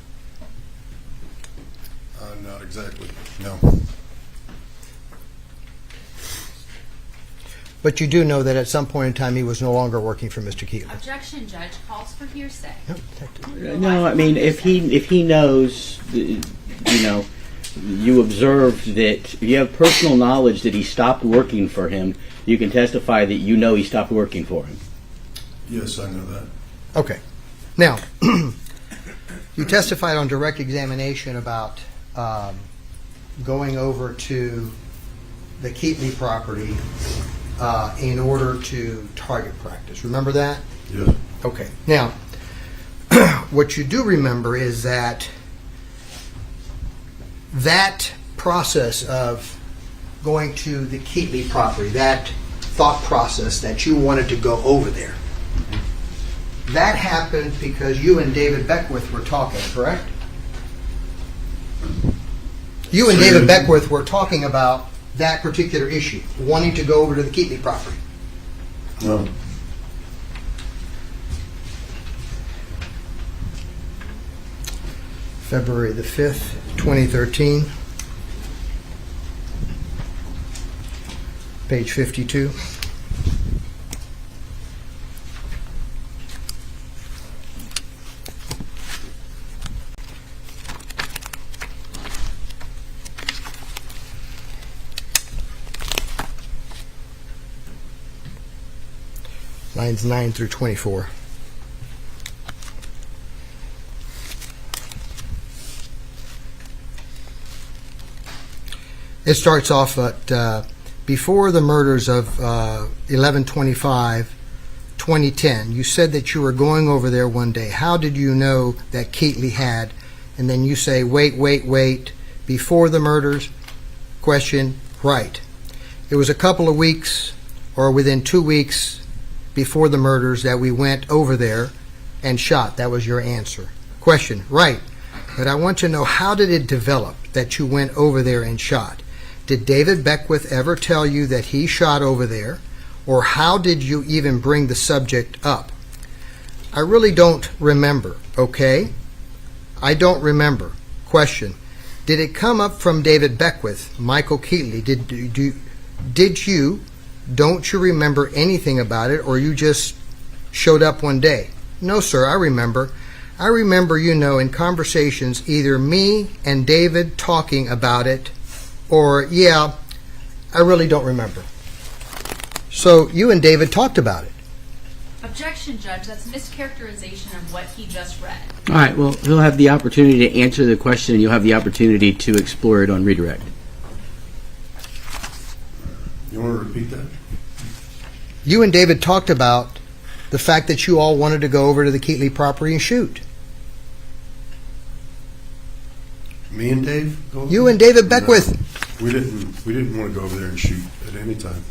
Not exactly, no. But you do know that at some point in time he was no longer working for Mr. Keetley. Objection, Judge. Calls for hearsay. No, I mean, if he knows, you know, you observed that you have personal knowledge that he stopped working for him, you can testify that you know he stopped working for him. Yes, I know that. Okay. Now, you testified on direct examination about going over to the Keetley property in order to target practice. Remember that? Yes. Okay. Now, what you do remember is that process of going to the Keetley property, that thought process that you wanted to go over there, that happened because you and David Beckwith were talking, correct? You and David Beckwith were talking about that particular issue, wanting to go over to the Keetley property. No. February the 5th, 2013. Page 52. Lines 9 through 24. It starts off at before the murders of 11/25/2010. You said that you were going over there one day. How did you know that Keetley had and then you say, wait, before the murders? Question, right. It was a couple of weeks, or within 2 weeks before the murders, that we went over there and shot. That was your answer. Question, right. But I want to know, how did it develop that you went over there and shot? Did David Beckwith ever tell you that he shot over there? Or how did you even bring the subject up? I really don't remember, okay? I don't remember. Question, did it come up from David Beckwith, Michael Keetley? Don't you remember anything about it, or you just showed up one day? No, sir, I remember. I remember, in conversations, either me and David talking about it, or, yeah, I really don't remember. So you and David talked about it. Objection, Judge. That's a mischaracterization of what he just read. All right, well, he'll have the opportunity to answer the question, and you'll have the opportunity to explore it on redirect. You want to repeat that? You and David talked about the fact that you all wanted to go over to the Keetley property and shoot. Me and Dave? You and David Beckwith. No, we didn't want to go over there and shoot at any time.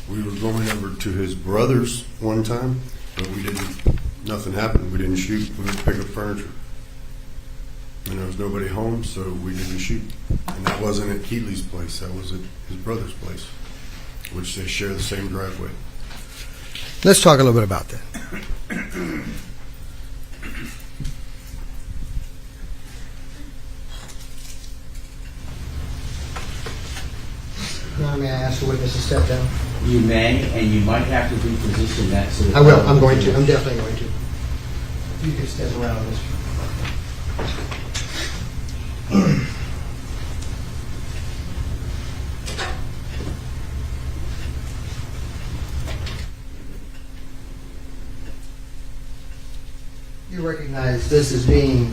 We were going over to his brother's one time, but nothing happened. We didn't shoot. We went to pick up furniture. And there was nobody home, so we didn't shoot. And that wasn't at Keetley's place. That was at his brother's place, which they share the same driveway. Let's talk a little bit about that. Now, may I ask the witness to step down? You may, and you might have to reposition that. So that I will. I'm going to. I'm definitely going to. You can step around this. You recognize this as being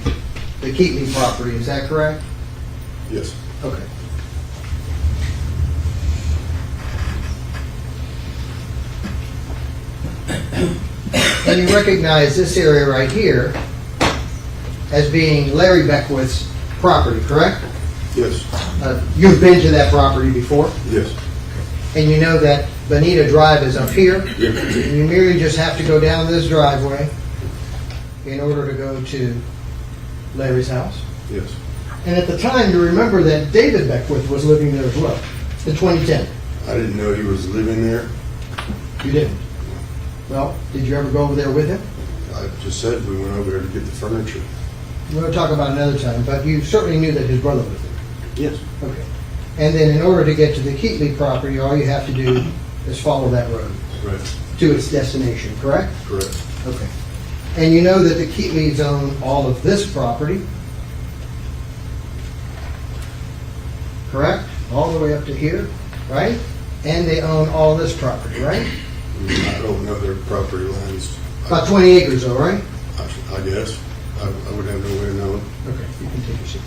the Keetley property, is that correct? Yes. Okay. And you recognize this area right here as being Larry Beckwith's property, correct? Yes. You've been to that property before? Yes. And you know that Bonita Drive is up here? Yes. And you merely just have to go down this driveway in order to go to Larry's house? Yes. And at the time, you remember that David Beckwith was living there as well, in 2010. I didn't know he was living there. You didn't? Well, did you ever go over there with him? I just said we went over there to get the furniture. We're going to talk about it another time, but you certainly knew that his brother lived there. Yes. Okay. And then in order to get to the Keetley property, all you have to do is follow that road Right. to its destination, correct? Correct. Okay. And you know that the Keetleys own all of this property, correct? All the way up to here, right? And they own all of this property, right? I don't know their property lines. About 20 acres though, right? I guess. I would have no way of knowing. Okay, you can take your seat.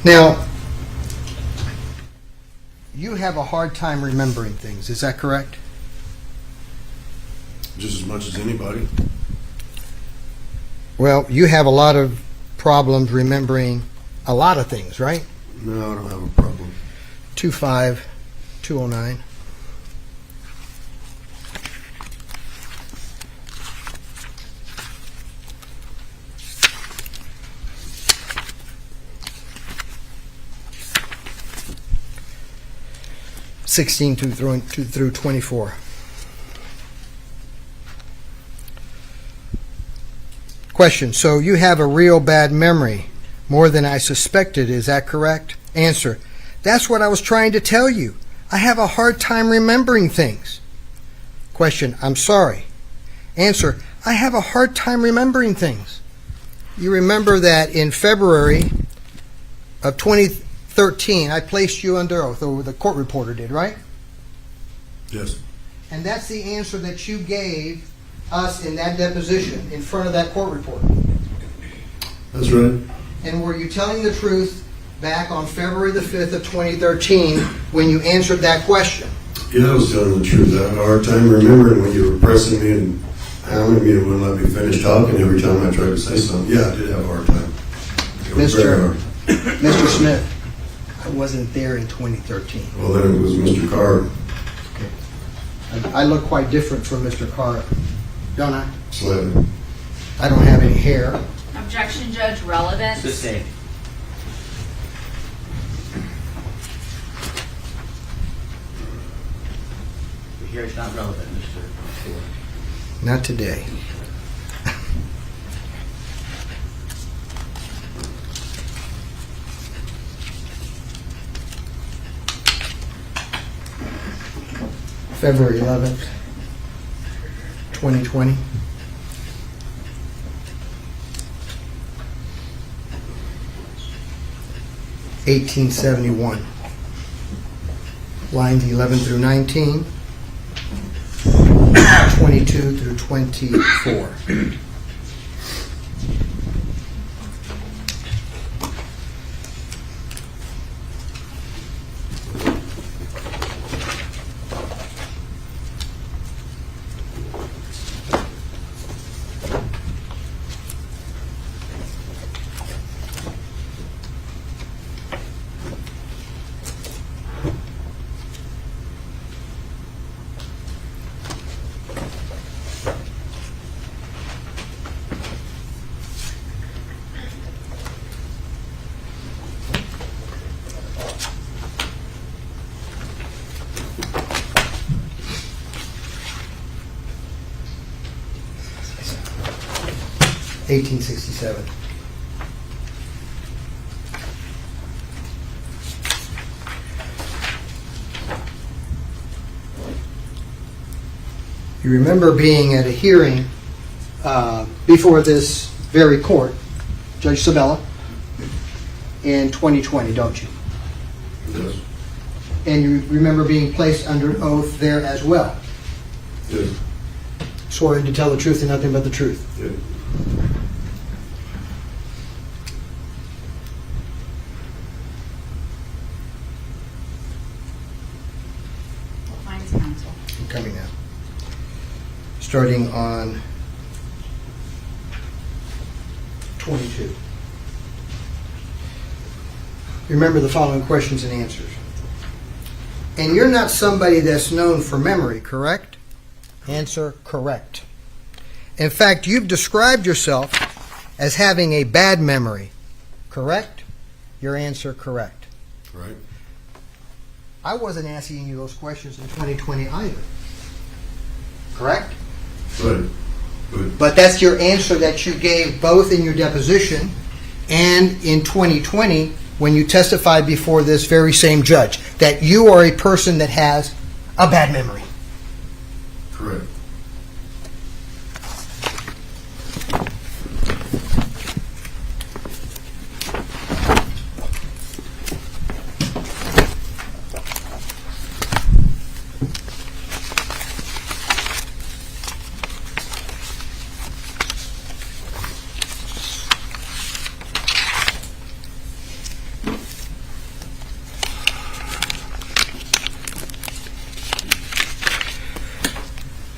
Now, you have a hard time remembering things, is that correct? Just as much as anybody. Well, you have a lot of problems remembering a lot of things, right? No, I don't have a problem. 25209. (16 through 24). Question, so you have a real bad memory, more than I suspected, is that correct? Answer, that's what I was trying to tell you. I have a hard time remembering things. Question, I'm sorry. Answer, I have a hard time remembering things. You remember that in February of 2013, I placed you under oath, or the court reporter did, right? Yes. And that's the answer that you gave us in that deposition in front of that court reporter. That's right. And were you telling the truth back on February the 5th of 2013 when you answered that question? Yeah, I was telling the truth. I had a hard time remembering when you were pressing me and hounding me and wouldn't let me finish talking every time I tried to say something. Yeah, I did have a hard time. It was very hard. Mr. Smith, I wasn't there in 2013. Well, then it was Mr. Carr. I look quite different from Mr. Carr, don't I? Slightly. I don't have any hair. Objection, Judge, relevance. The same. Here it's not relevant, Mr. Ford. Not today. February 11th, 2020. $18.71. Lines 11 through 19. 22 through 24. $18.67. You remember being at a hearing before this very court, Judge Sabella, in 2020, don't you? Yes. And you remember being placed under oath there as well. Yes. Sworn to tell the truth and nothing but the truth. Yeah. Mine's counsel. I'm coming now. Starting on 22. Remember the following questions and answers. And you're not somebody that's known for memory, correct? Answer, correct. In fact, you've described yourself as having a bad memory, correct? Your answer, correct. Right. I wasn't asking you those questions in 2020 either, correct? Right. But that's your answer that you gave both in your deposition and in 2020 when you testified before this very same judge, that you are a person that has a bad memory. Correct.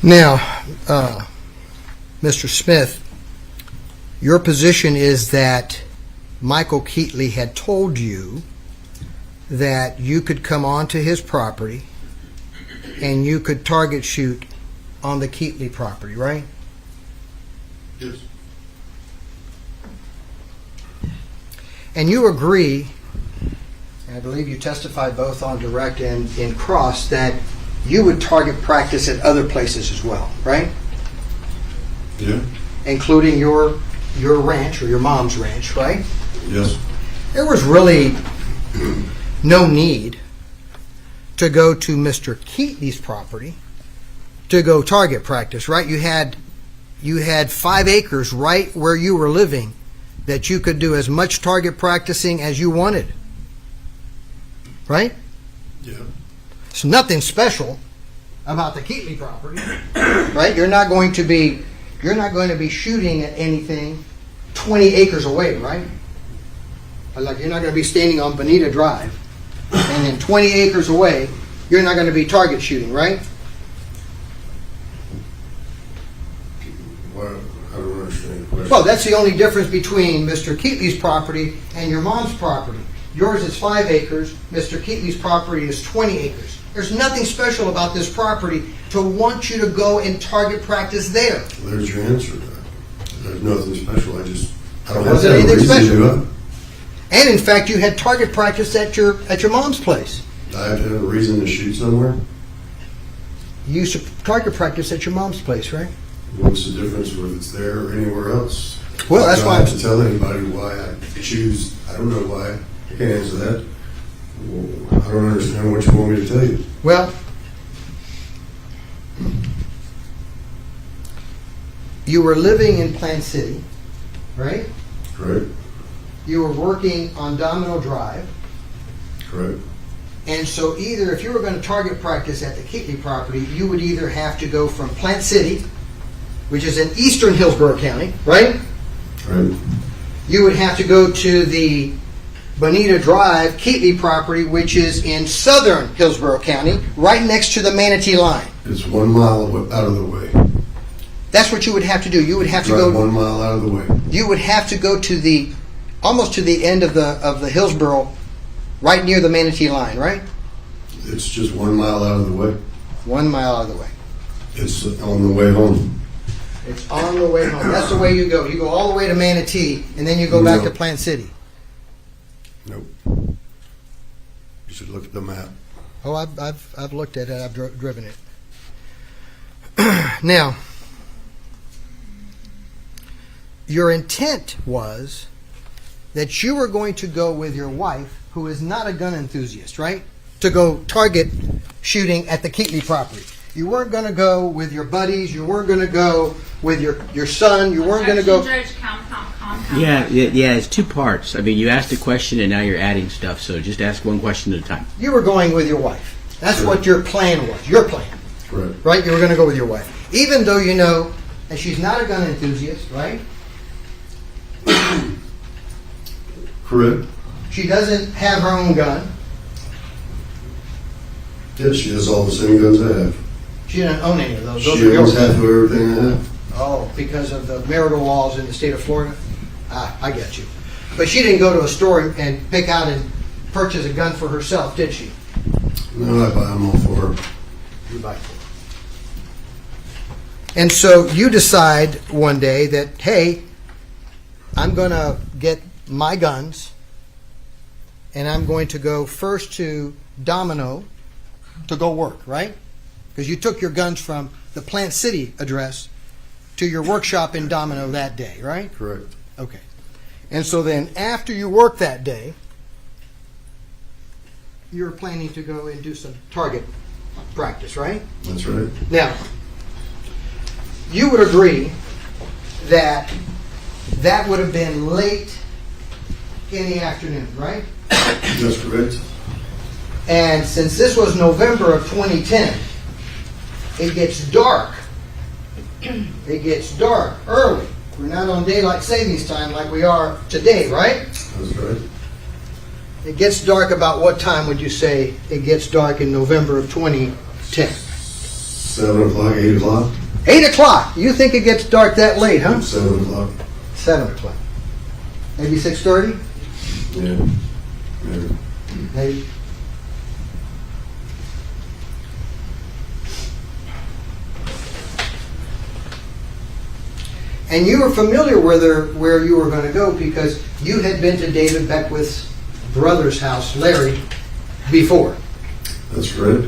Now, Mr. Smith, your position is that Michael Keetley had told you that you could come onto his property and you could target shoot on the Keetley property, right? Yes. And you agree, and I believe you testified both on direct and in cross, that you would target practice at other places as well, right? Yeah. Including your ranch or your mom's ranch, right? Yes. There was really no need to go to Mr. Keetley's property to go target practice, right? You had 5 acres right where you were living that you could do as much target practicing as you wanted. Right? Yeah. It's nothing special about the Keetley property. Right? You're not going to be shooting at anything 20 acres away, right? Like, you're not going to be standing on Bonita Drive and then 20 acres away, you're not going to be target shooting, right? Well, I don't understand the question. Well, that's the only difference between Mr. Keetley's property and your mom's property. Yours is 5 acres, Mr. Keetley's property is 20 acres. There's nothing special about this property to want you to go and target practice there. There's your answer to that. There's nothing special. I don't have Wasn't to have a anything reason to special. do it. And in fact, you had target practice at your mom's place. I have to have a reason to shoot somewhere. You used to target practice at your mom's place, right? What's the difference if it's there or anywhere else? Well, that's I don't why have to tell anybody why I choose. I don't know why. I can't answer that. Well, I don't understand what you want me to tell you. Well, you were living in Plant City, right? Correct? You were working on Domino Drive. Correct? And so either if you were going to target practice at the Keetley property, you would either have to go from Plant City, which is in eastern Hillsborough County, right? Right? You would have to go to the Bonita Drive Keetley property, which is in southern Hillsborough County, right next to the Manatee line. It's 1 mile out of the way. That's what you would have to do. You would have to Drive go. 1 mile out of the way. You would have to go to the almost to the end of the Hillsborough, right near the Manatee line, right? It's just 1 mile out of the way. 1 mile out of the way. It's on the way home. It's on the way home. That's the way you go. You go all the way to Manatee, and then you go back No. to Plant City. Nope. You should look at the map. Oh, I've looked at it. I've driven it. Now, your intent was that you were going to go with your wife, who is not a gun enthusiast, right? To go target shooting at the Keetley property. You weren't going to go with your buddies. You weren't going to go with your son. You weren't going to go. Yeah, it's 2 parts. I mean, you asked a question and now you're adding stuff, so just ask one question at a time. You were going with your wife. That's what your plan was. Your plan, Correct. right? You were going to go with your wife, even though you know that she's not a gun enthusiast, right? Correct. She doesn't have her own gun. Yes, she has all the same guns I have. She doesn't own any of those. Those She are owns yours. half of everything I have. Oh, because of the marital laws in the state of Florida? Ah, I get you. But she didn't go to a store and pick out and purchase a gun for herself, did she? No, I buy them all for her. You buy for her. And so you decide one day that, hey, I'm going to get my guns and I'm going to go first to Domino to go work, right? Because you took your guns from the Plant City address to your workshop in Domino that day, right? Correct. Okay. And so then after you work that day, you're planning to go and do some target practice, right? That's right. Now, you would agree that that would have been late in the afternoon, right? That's correct. And since this was November of 2010, it gets dark. It gets dark early. We're not on daylight savings time like we are today, right? That's right. It gets dark about what time would you say it gets dark in November of 2010? 7 o'clock, 8 o'clock? 8 o'clock. You think it gets dark that late, huh? 7 o'clock. 7 o'clock. Maybe 6:30? Yeah. Maybe. Maybe. And you were familiar where you were going to go because you had been to David Beckwith's brother's house, Larry, before. That's right.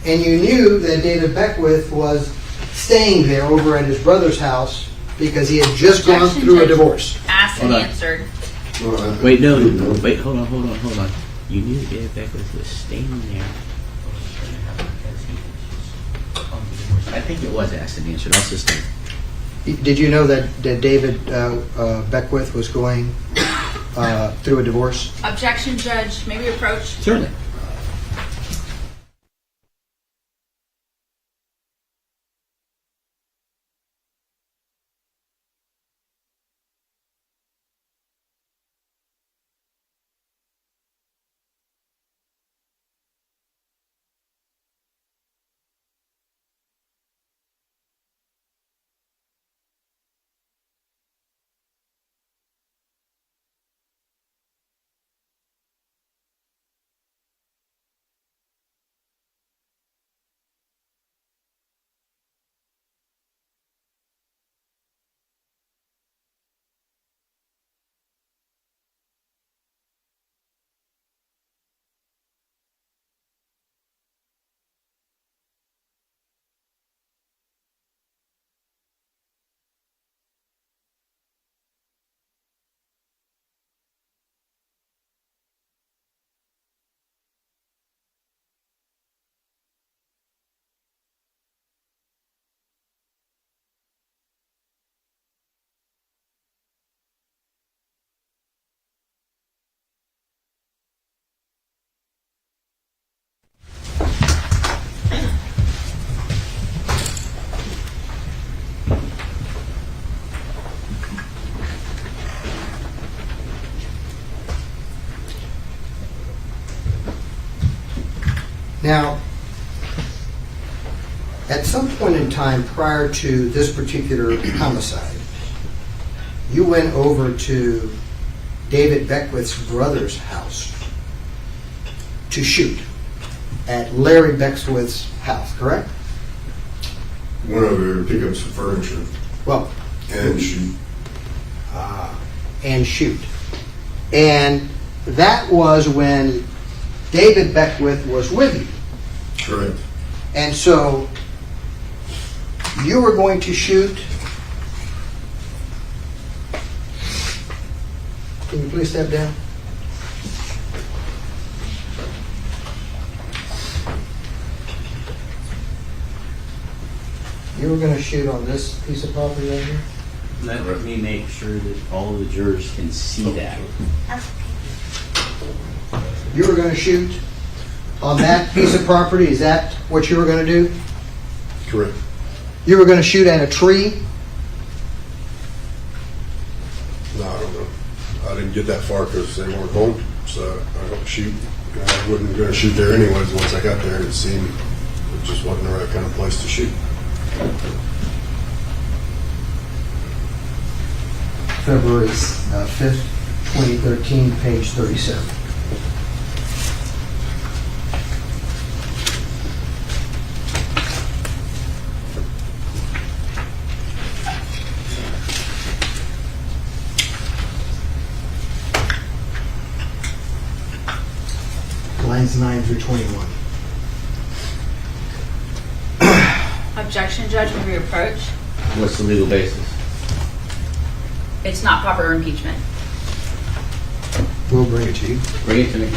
And you knew that David Beckwith was staying there over at his brother's house because he had just gone Objection, through a Judge. divorce. Asked and Hold on. answered. Well, I Wait, no, didn't know. wait, hold on. You knew David Beckwith was staying there. I think it was asked and answered. I'll sustain. Did you know that David Beckwith was going through a divorce? Objection, Judge. May we approach? Certainly. Now, at some point in time prior to this particular homicide, you went over to David Beckwith's brother's house to shoot at Larry Beckwith's house, correct? Went over there to pick up some furniture Well, and shoot. and shoot. And that was when David Beckwith was with you. Correct. And so you were going to shoot. Can you please step down? You were going to shoot on this piece of property right here? Let me make sure that all of the jurors can see that. You were going to shoot on that piece of property? Is that what you were going to do? Correct. You were going to shoot at a tree? No, I don't know. I didn't get that far because they weren't home, so I don't shoot. I wasn't going to shoot there anyways. Once I got there and it seemed it just wasn't the right kind of place to shoot. February 5th, 2013, page 37. Lines 9 through 21. Objection, Judge. May we approach? What's the legal basis? It's not proper impeachment. We'll bring it to you. Bring it to me.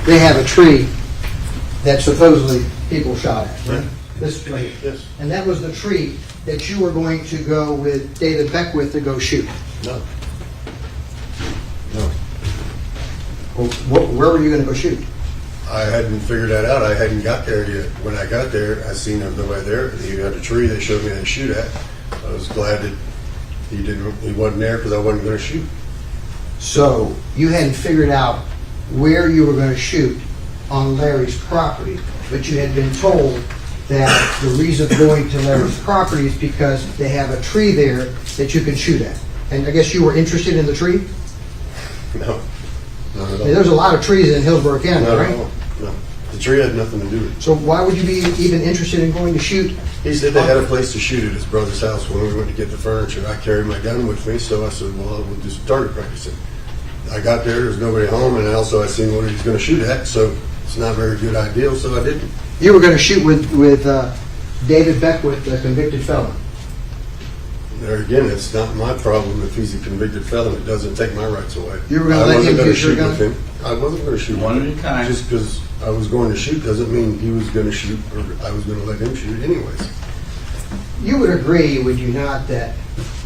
They have a tree that supposedly people shot at, right? This right here. Yes. And that was the tree that you were going to go with David Beckwith to go shoot. No. No. Well, where were you going to go shoot? I hadn't figured that out. I hadn't got there yet. When I got there, I seen nobody there. He had a tree they showed me how to shoot at. I was glad that he wasn't there because I wasn't going to shoot. So you hadn't figured out where you were going to shoot on Larry's property, but you had been told that the reason for going to Larry's property is because they have a tree there that you can shoot at. And I guess you were interested in the tree? No. Not at all. There's a lot of trees in Hillsborough County, Not at right? all. No. The tree had nothing to do with it. So why would you be even interested in going to shoot? He said they had a place to shoot at his brother's house when we went to get the furniture. I carried my gun with me, so I said, well, we'll just target practicing. I got there was nobody home, and also I seen what he was going to shoot at, so it's not a very good idea, so I didn't. You were going to shoot with David Beckwith, a convicted felon. There again, it's not my problem if he's a convicted felon. It doesn't take my rights away. You were gonna I let wasn't him gonna use your shoot with gun? him. I wasn't going to shoot One with him. at a time. Just because I was going to shoot doesn't mean he was going to shoot, or I was going to let him shoot anyways. You would agree, would you not, that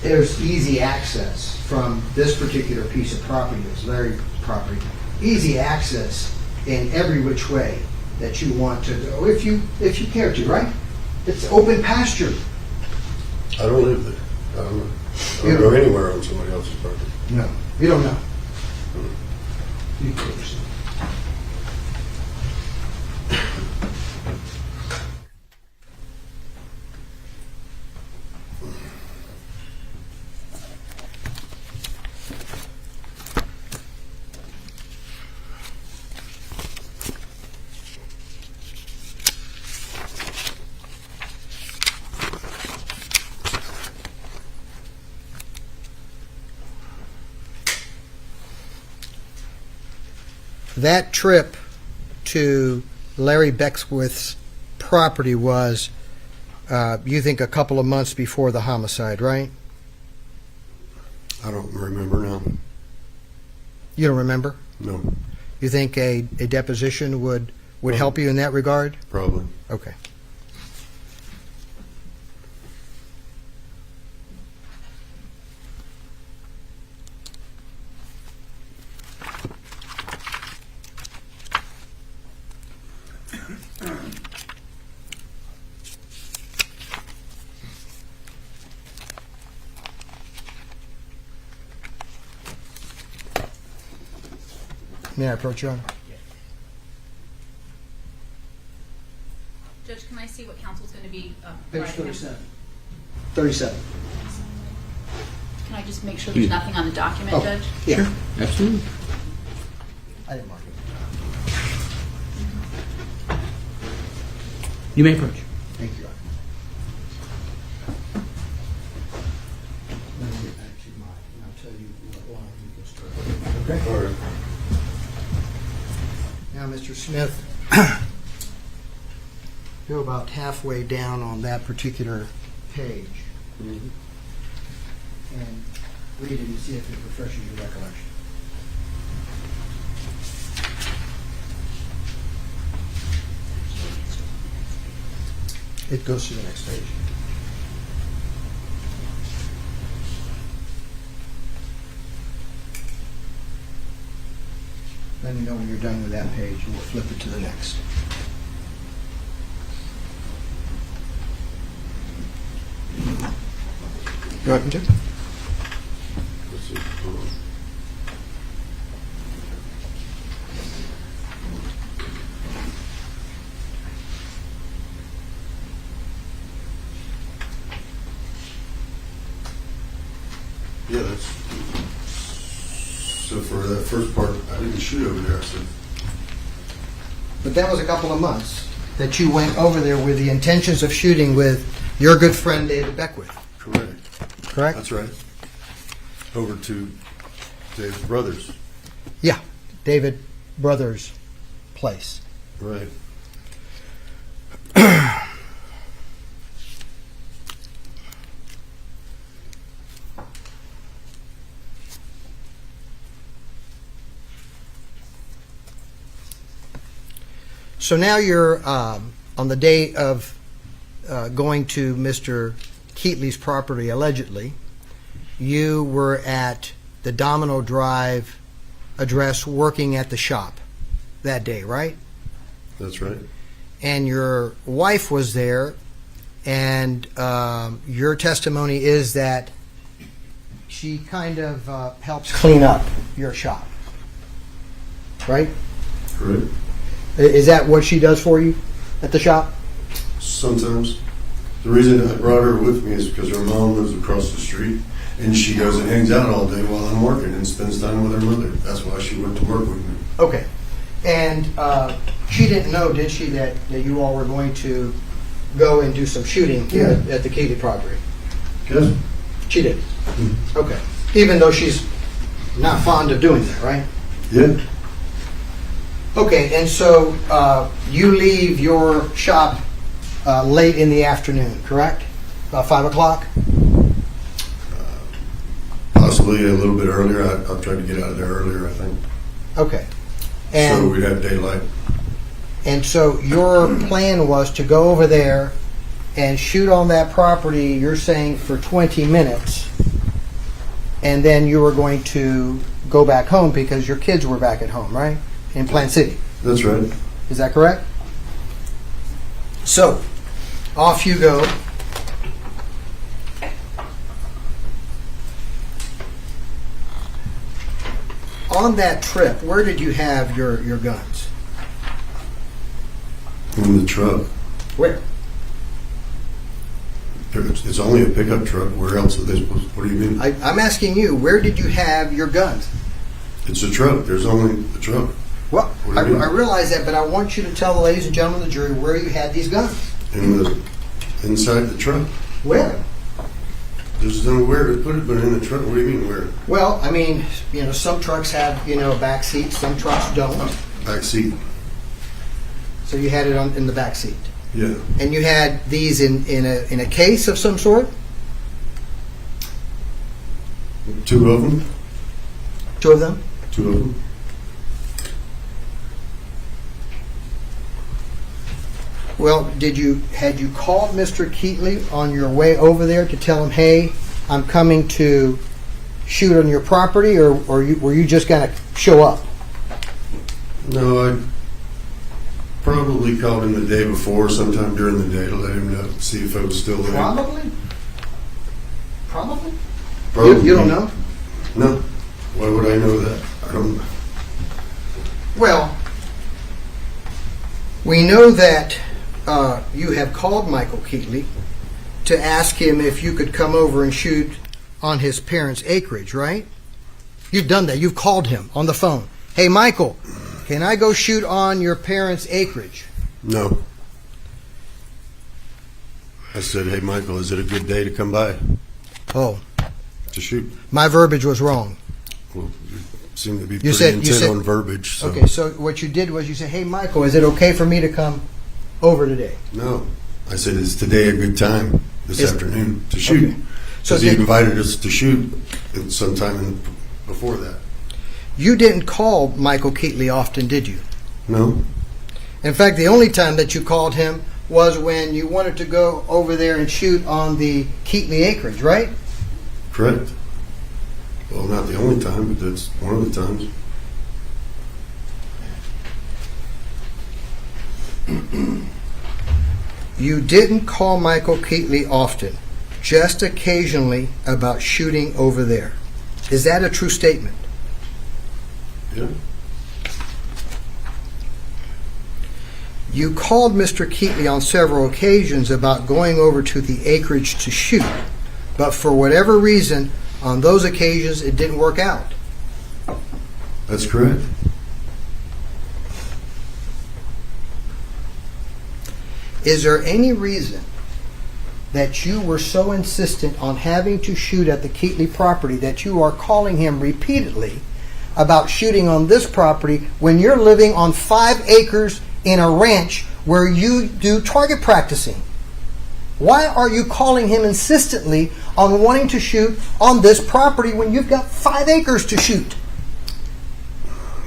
there's easy access from this particular piece of property, this Larry property, easy access in every which way that you want to go, if you care to, right? It's open pasture. I don't live there. I don't know. I don't go anywhere on somebody else's property. No, you don't know. You first. That trip to Larry Beckwith's property was, you think, a couple of months before the homicide, right? I don't remember now. You don't remember? No, You think a deposition would help you in that regard? probably. Okay. May I approach you, Honor? Judge, can I see what counsel's going to be Page writing? 37. 37. Can I just make sure there's nothing on the document, Oh, Judge? yeah. Absolutely. I didn't mark it. You may approach. Thank you, Your Honor. Let me get back to mine, and I'll tell you what line we go start. Okay? All right. Now, Mr. Smith, go about halfway down on that particular page and read it and see if it refreshes your recollection. It goes to the next page. Let me know when you're done with that page, and we'll flip it to the next. You want me to? Let's see. Hold on. Yeah, that's. So for that first part, I didn't shoot over there. I said, But that was a couple of months that you went over there with the intentions of shooting with your good friend David Beckwith, correct. correct? That's right. Over to Dave's brothers. Yeah, David Brothers' place. Right. So now you're on the day of going to Mr. Keetley's property, allegedly, you were at the Domino Drive address working at the shop that day, right? That's right. And your wife was there, and your testimony is that she kind of helps clean up your shop, right? Correct. Is that what she does for you at the shop? Sometimes. The reason I brought her with me is because her mom lives across the street, and she goes and hangs out all day while I'm working and spends time with her mother. That's why she went to work with me. Okay. And she didn't know, did she, that you all were going to go and do some shooting here at the Keetley property? Yes. She did? Okay. Even though she's not fond of doing that, right? Yeah. Okay, and so you leave your shop late in the afternoon, correct? About 5 o'clock? Possibly a little bit earlier. I'll try to get out of there earlier, I think. Okay. So And, we'd have daylight. and so your plan was to go over there and shoot on that property, you're saying, for 20 minutes, and then you were going to go back home because your kids were back at home, right? In Plant City. That's right. Is that correct? So, off you go. On that trip, where did you have your guns? In the truck. Where? It's only a pickup truck. Where else are they supposed to? What do you mean? I'm asking you, where did you have your guns? It's a truck. There's only the truck. Well, What I do you mean? realize that, but I want you to tell the ladies and gentlemen of the jury where you had these guns. Inside the truck. Where? There's nowhere to put it but in the truck. What do you mean where? Well, I mean, some trucks have, a back seat, some trucks don't. Back seat. So you had it in the back seat. Yeah. And you had these in a case of some sort? 2 of them. 2 of them? 2 of them. Well, had you called Mr. Keetley on your way over there to tell him, hey, I'm coming to shoot on your property, or were you just going to show up? No, I probably called him the day before, sometime during the day, to let him know, see if I was still there. Probably? Probably? Probably. You don't know? No. Why would I know that? I don't. Well, we know that you have called Michael Keetley to ask him if you could come over and shoot on his parents' acreage, right? You've done that. You've called him on the phone. Hey, Michael, can I go shoot on your parents' acreage? No. I said, hey, Michael, is it a good day to come by Oh, to shoot? my verbiage was wrong. Well, you seem to be You pretty said- intent said- on verbiage. So. Okay, so what you did was you said, hey, Michael, is it okay for me to come over today? No. I said, is today a good time this Is- afternoon to shoot? Okay. So Because he did- invited us to shoot sometime before that. You didn't call Michael Keetley often, did you? No. In fact, the only time that you called him was when you wanted to go over there and shoot on the Keetley acreage, right? Correct. Well, not the only time, but that's one of the times. You didn't call Michael Keetley often, just occasionally about shooting over there. Is that a true statement? Yeah. You called Mr. Keetley on several occasions about going over to the acreage to shoot, but for whatever reason, on those occasions, it didn't work out. That's correct. Is there any reason that you were so insistent on having to shoot at the Keetley property that you are calling him repeatedly about shooting on this property when you're living on 5 acres in a ranch where you do target practicing? Why are you calling him insistently on wanting to shoot on this property when you've got 5 acres to shoot?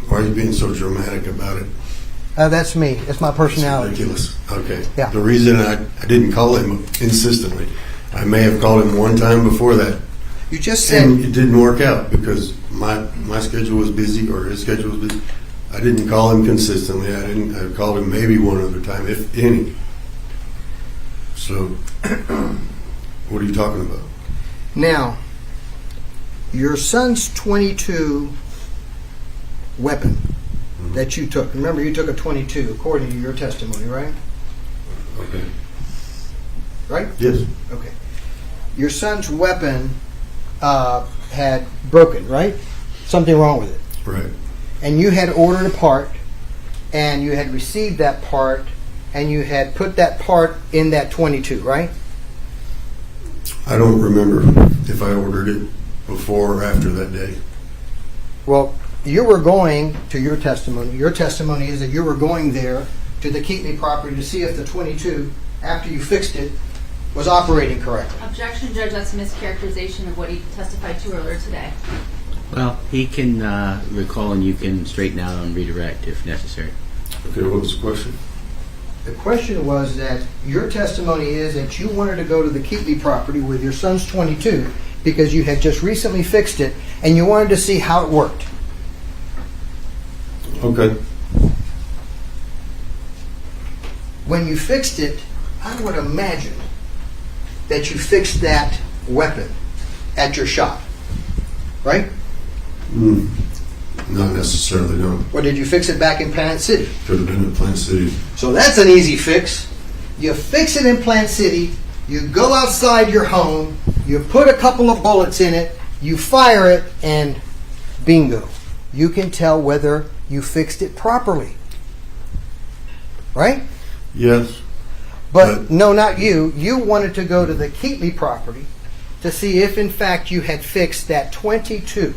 Why are you being so dramatic about it? That's me. It's my It's personality. ridiculous. Okay. Yeah. The reason I didn't call him insistently, I may have called him one time before that, You just and said, it didn't work out because my schedule was busy or his schedule was busy. I didn't call him consistently. I called him maybe one other time, if any. So, what are you talking about? now, your son's .22 weapon that you took. Remember, you took a .22 according to your testimony, right? Okay. Right? Yes. Okay. Your son's weapon had broken, right? Something wrong with it. Right. And you had ordered a part, and you had received that part, and you had put that part in that .22, right? I don't remember if I ordered it before or after that day. Well, you were going to your testimony. Your testimony is that you were going there to the Keetley property to see if the .22, after you fixed it, was operating correctly. Objection, Judge, that's a mischaracterization of what he testified to earlier today. Well, he can recall and you can straighten out on redirect if necessary. Okay, what was the question? The question was that your testimony is that you wanted to go to the Keetley property with your son's .22 because you had just recently fixed it and you wanted to see how it worked. Okay. When you fixed it, I would imagine that you fixed that weapon at your shop, right? Not necessarily, no. Or did you fix it back in Plant City? Could have been in Plant City. So that's an easy fix. You fix it in Plant City, you go outside your home, you put a couple of bullets in it, you fire it, and bingo. You can tell whether you fixed it properly. Right? Yes. But no, not you. You wanted to go to the Keetley property to see if, in fact, you had fixed that .22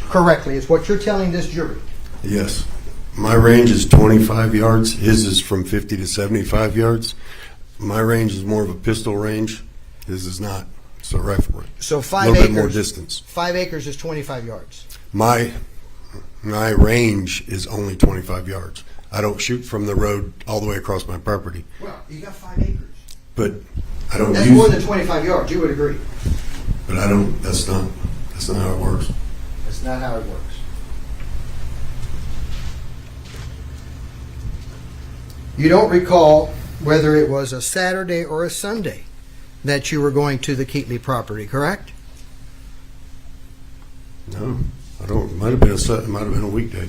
correctly, is what you're telling this jury. Yes. My range is 25 yards. His is from 50 to 75 yards. My range is more of a pistol range. His is not. It's a rifle range. So A 5 little acres. bit more distance. 5 acres is 25 yards. My range is only 25 yards. I don't shoot from the road all the way across my property. Well, you got 5 acres. But I don't That's use more than 25 yards. You would agree. But I don't. That's not how it works. That's not how it works. You don't recall whether it was a Saturday or a Sunday that you were going to the Keetley property, correct? No, I don't. It might have been a weekday.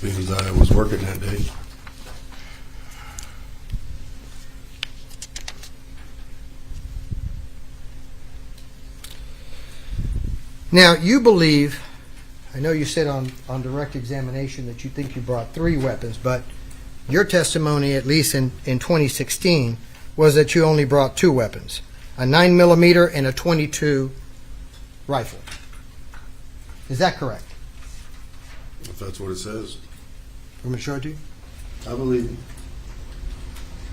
Because I was working that day. Now, you believe, I know you said on direct examination that you think you brought 3 weapons, but your testimony, at least in 2016, was that you only brought 2 weapons, a 9mm and a .22 rifle. Is that correct? If that's what it says, I'm going to show it to you. I believe it.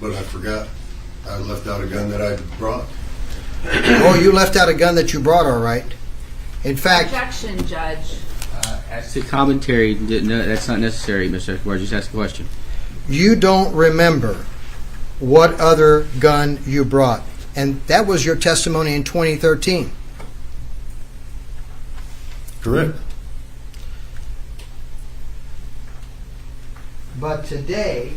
But I forgot. I left out a gun that I brought. Oh, you left out a gun that you brought, all right. In fact, Objection, Judge. As to commentary, no, that's not necessary, Mr. Escobar. Just ask a question. you don't remember what other gun you brought. And that was your testimony in 2013. Correct. But today,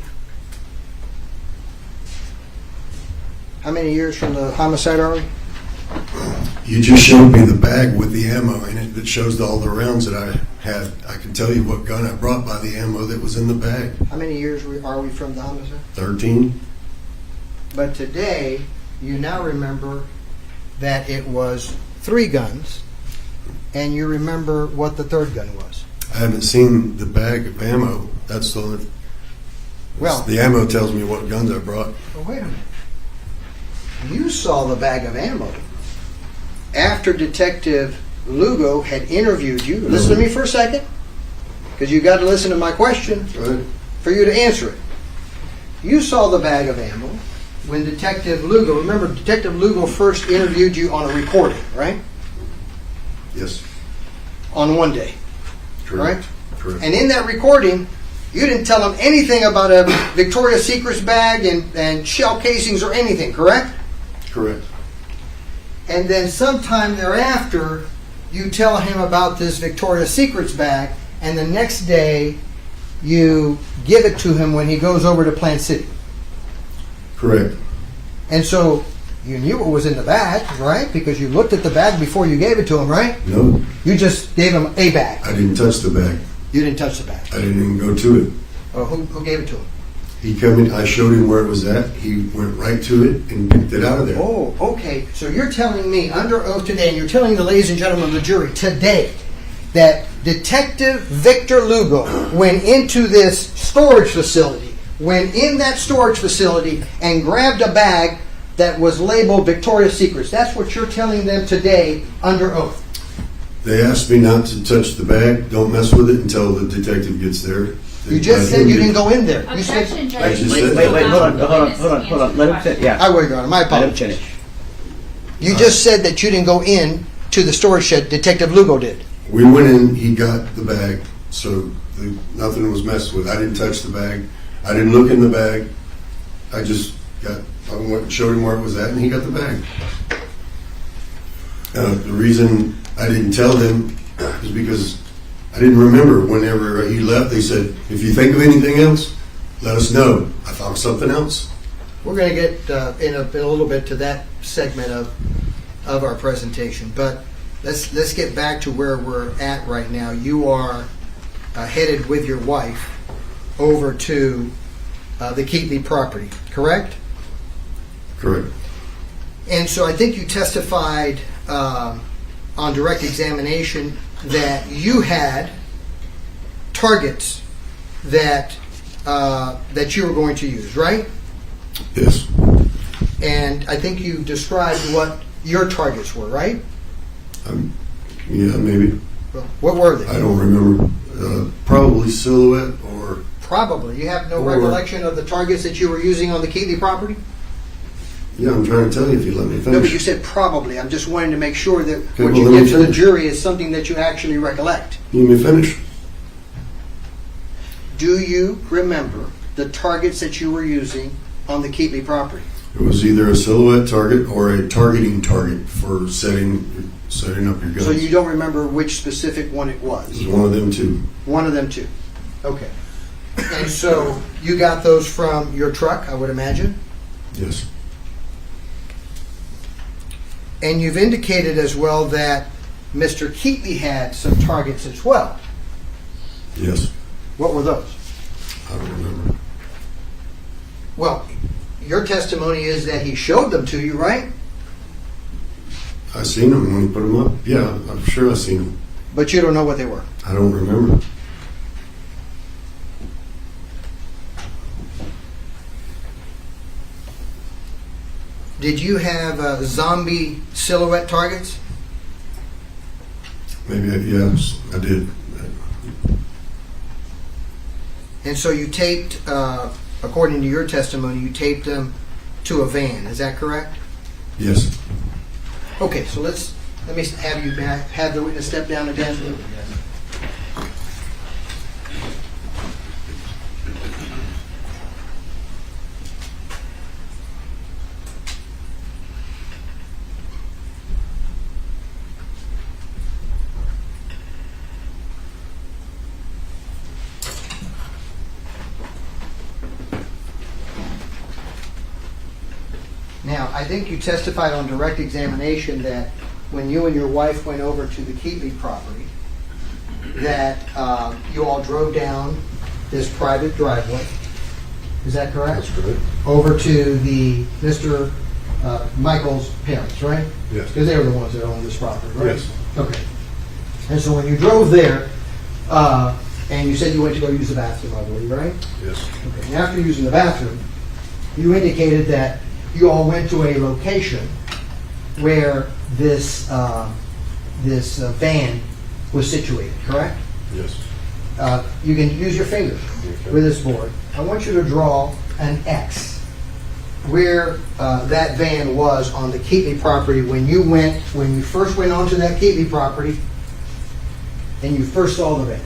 how many years from the homicide are we? You just showed me the bag with the ammo in it that shows all the rounds that I had. I can tell you what gun I brought by the ammo that was in the bag. How many years are we from the homicide? 13. But today, you now remember that it was 3 guns, and you remember what the third gun was. I haven't seen the bag of ammo. That's the only. Well, The ammo tells me what guns I brought. well, wait a minute. You saw the bag of ammo after Detective Lugo had interviewed you. Listen to me for a second, because you got to listen to my question Right. for you to answer it. You saw the bag of ammo when Detective Lugo, remember Detective Lugo first interviewed you on a recording, right? Yes. On one day, Correct. right? Correct. And in that recording, You didn't tell him anything about a Victoria's Secret bag and shell casings or anything, correct? Correct. And then sometime thereafter, you tell him about this Victoria's Secret bag, and the next day you give it to him when he goes over to Plant City. Correct. And so you knew what was in the bag, right? Because you looked at the bag before you gave it to him, right? No, You just gave him a bag. I didn't touch the bag. You didn't touch the bag. I didn't even go to it. Oh, who gave it to him? He come in, I showed him where it was at. He went right to it and picked it out of there. Oh, okay. So you're telling me under oath today, and you're telling the ladies and gentlemen of the jury today, that Detective Victor Lugo went into this storage facility, went in that storage facility and grabbed a bag that was labeled Victoria's Secrets. That's what you're telling them today under oath. They asked me not to touch the bag. Don't mess with it until the detective gets there. You just said you didn't go in there. You said, Objection, I Judge. just Wait, said wait, that. hold on. Let him finish. Yeah, I will, Your Honor. My let him apologies. finish. You just said that you didn't go in to the storage shed. Detective Lugo did. We went in, he got the bag, so nothing was messed with. I didn't touch the bag. I didn't look in the bag. I went and showed him where it was at, and he got the bag. The reason I didn't tell them is because I didn't remember. Whenever he left, they said, if you think of anything else, let us know. I thought of something else. We're going to get in a little bit to that segment of our presentation, but let's get back to where we're at right now. You are headed with your wife over to the Keetley property, correct? Correct. And so I think you testified on direct examination that you had targets that you were going to use, right? Yes. And I think you described what your targets were, right? Yeah, maybe. Well, what were they? I don't remember. Probably silhouette or... Probably. You have no Or- recollection of the targets that you were using on the Keetley property? Yeah, I'm trying to tell you if you let me finish. No, but you said probably. I'm just wanting to make sure that Okay, what well, you let me give to the finish. jury is something that you actually recollect. You let me finish? Do you remember the targets that you were using on the Keetley property? It was either a silhouette target or a targeting target for setting up your guns. So you don't remember which specific one it It was? was one of them two. One of them two. Okay. And so you got those from your truck, I would imagine? Yes. And you've indicated as well that Mr. Keetley had some targets as well. Yes. What were those? I don't remember. Well, your testimony is that he showed them to you, right? I seen them when he put them up. Yeah, I'm sure I seen them. But you don't know what they were. I don't remember. Did you have zombie silhouette targets? Maybe, yes, I did. And so you taped, according to your testimony, you taped them to a van. Is that correct? Yes. Okay, so let me have you have the witness step down again. Now, I think you testified on direct examination that when you and your wife went over to the Keetley property, that you all drove down this private driveway. Is that correct? That's correct. Over to the Mr. Michael's parents, right? Yes. Because they were the ones that owned this property, right? Yes. Okay. And so when you drove there, and you said you went to go use the bathroom, I believe, right? Yes. Okay. And after using the bathroom, you indicated that you all went to a location where this van was situated, correct? Yes. You can use your fingers with this board. I want you to draw an X where that van was on the Keetley property when you first went onto that Keetley property and you first saw the van.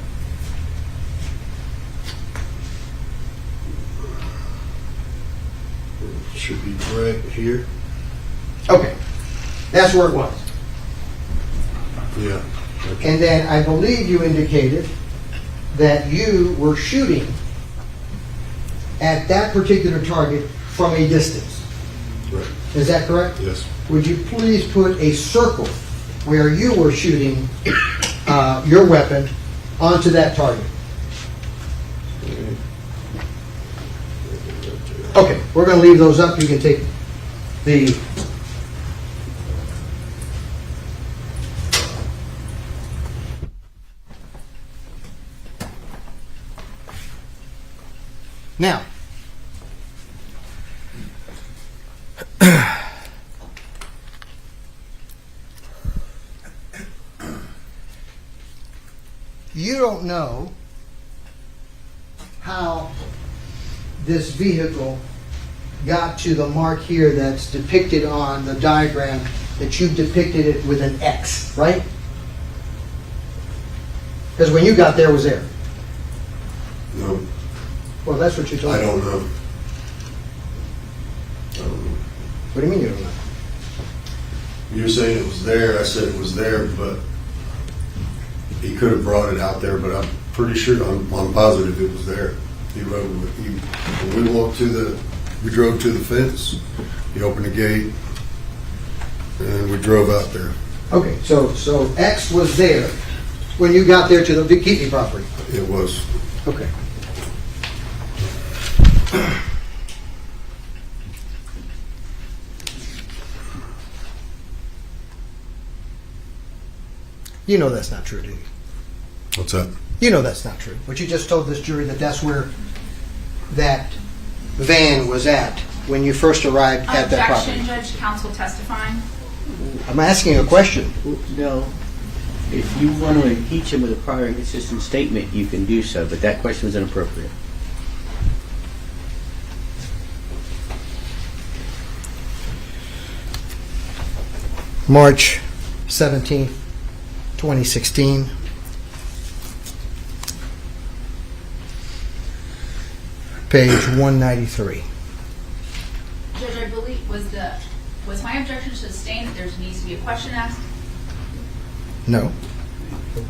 should be right here. Okay, that's where it was. Yeah. And then I believe you indicated that you were shooting at that particular target from a distance. Right. Is that correct? Yes. Would you please put a circle where you were shooting your weapon onto that target? Okay, we're going to leave those up. You can take the... Now, you don't know how this vehicle got to the mark here that's depicted on the diagram that you've depicted it with an X, right? Because when you got there, it was there. No, Well, that's what you told I me. don't know. I don't know. What do you mean you don't know? You're saying it was there. I said it was there, but he could have brought it out there. But I'm pretty sure, I'm positive it was there. He rode with. When we drove to the fence. He opened the gate, and we drove out there. Okay, so X was there when you got there to the Keetley property. It was. Okay. You know that's not true, do you? What's that? You know that's not true. But you just told this jury that that's where that van was at when you first arrived at that property. Objection, Judge, counsel testifying. I'm asking a question. No. If you want to impeach him with a prior inconsistent statement, you can do so, but that question was inappropriate. March 17th, 2016. Page 193. Judge, I believe, was my objection sustained that there needs to be a question asked? No,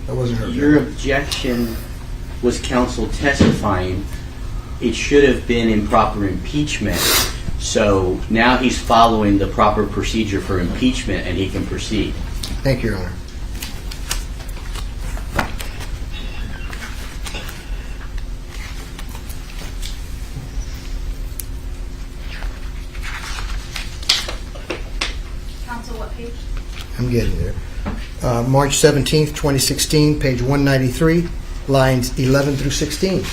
that wasn't her. Your objection was counsel testifying. It should have been improper impeachment. So now he's following the proper procedure for impeachment and he can proceed. Thank you, Your Honor. Counsel, what page? I'm getting there. March 17th, 2016, page 193, lines 11 through 16.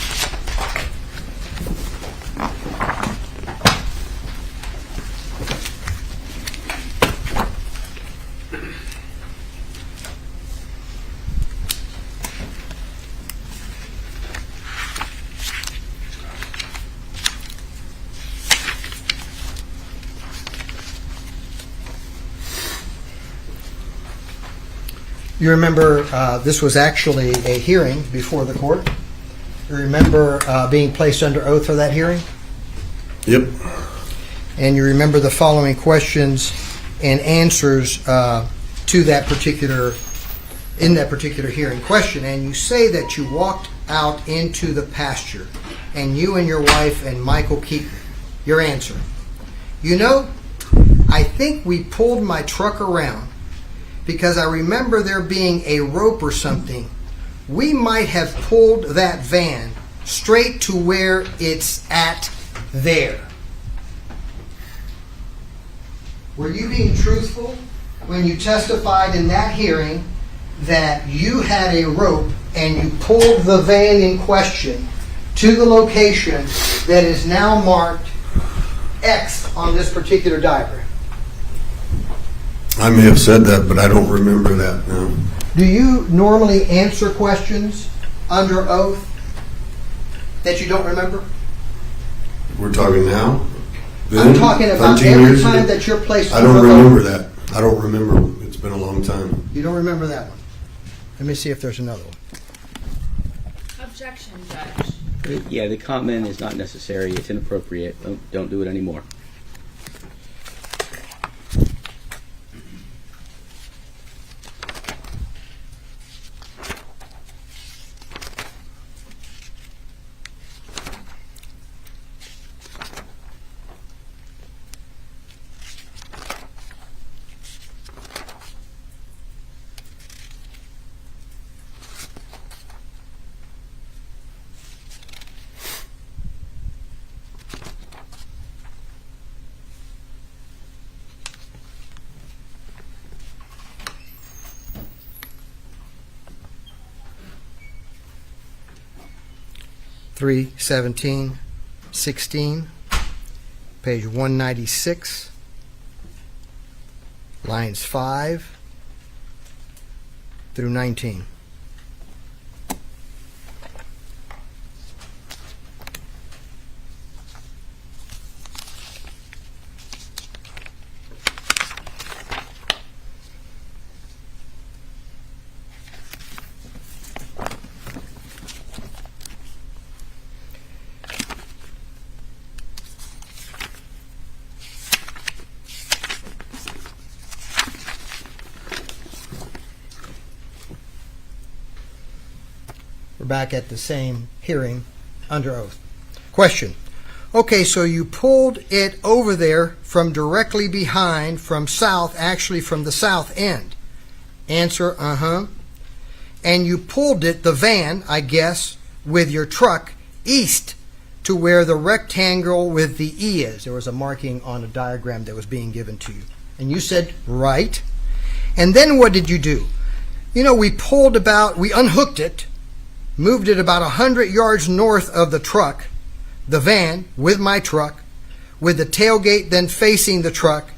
You remember this was actually a hearing before the court. You remember being placed under oath for that hearing? Yep. And you remember the following questions and answers to that particular, in that particular hearing question. And you say that you walked out into the pasture and you and your wife and Michael Keetley. Your answer. You know, I think we pulled my truck around because I remember there being a rope or something. We might have pulled that van straight to where it's at there. Were you being truthful when you testified in that hearing that you had a rope and you pulled the van in question to the location that is now marked X on this particular diagram? I may have said that, but I don't remember that now. Do you normally answer questions under oath that you don't remember? We're talking now? I'm talking about 13 every years time ago? that you're placed I under don't oath. remember that. I don't remember. It's been a long time. You don't remember that one? Let me see if there's another one. Objection, Judge. Yeah, the comment is not necessary. It's inappropriate. Don't do it anymore. 317-16, page 196, lines 5 through 19. We're back at the same hearing under oath. Question. Okay, so you pulled it over there from directly behind, from south, actually from the south end. Answer, And you pulled it, the van, I guess, with your truck east to where the rectangle with the E is. There was a marking on a diagram that was being given to you. And you said, right. And then what did you do? You know, we unhooked it, moved it about 100 yards north of the truck, the van, with my truck, with the tailgate then facing the truck,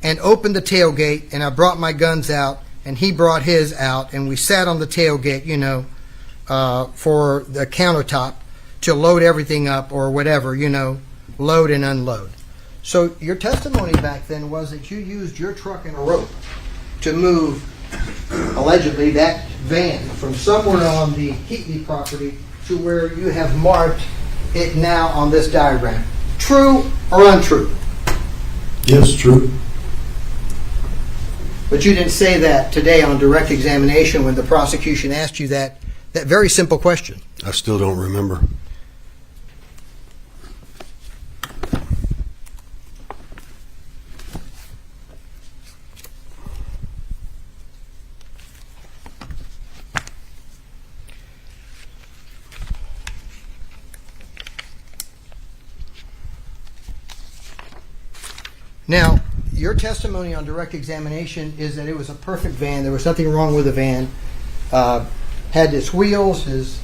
and opened the tailgate, and I brought my guns out, and he brought his out, and we sat on the tailgate, for the countertop to load everything up or whatever, load and unload. So your testimony back then was that you used your truck and a rope to move, allegedly, that van from somewhere on the Keetley property to where you have marked it now on this diagram. True or untrue? Yes, true. But you didn't say that today on direct examination when the prosecution asked you that very simple question. I still don't remember. Now, your testimony on direct examination is that it was a perfect van. There was nothing wrong with the van. Had its wheels, his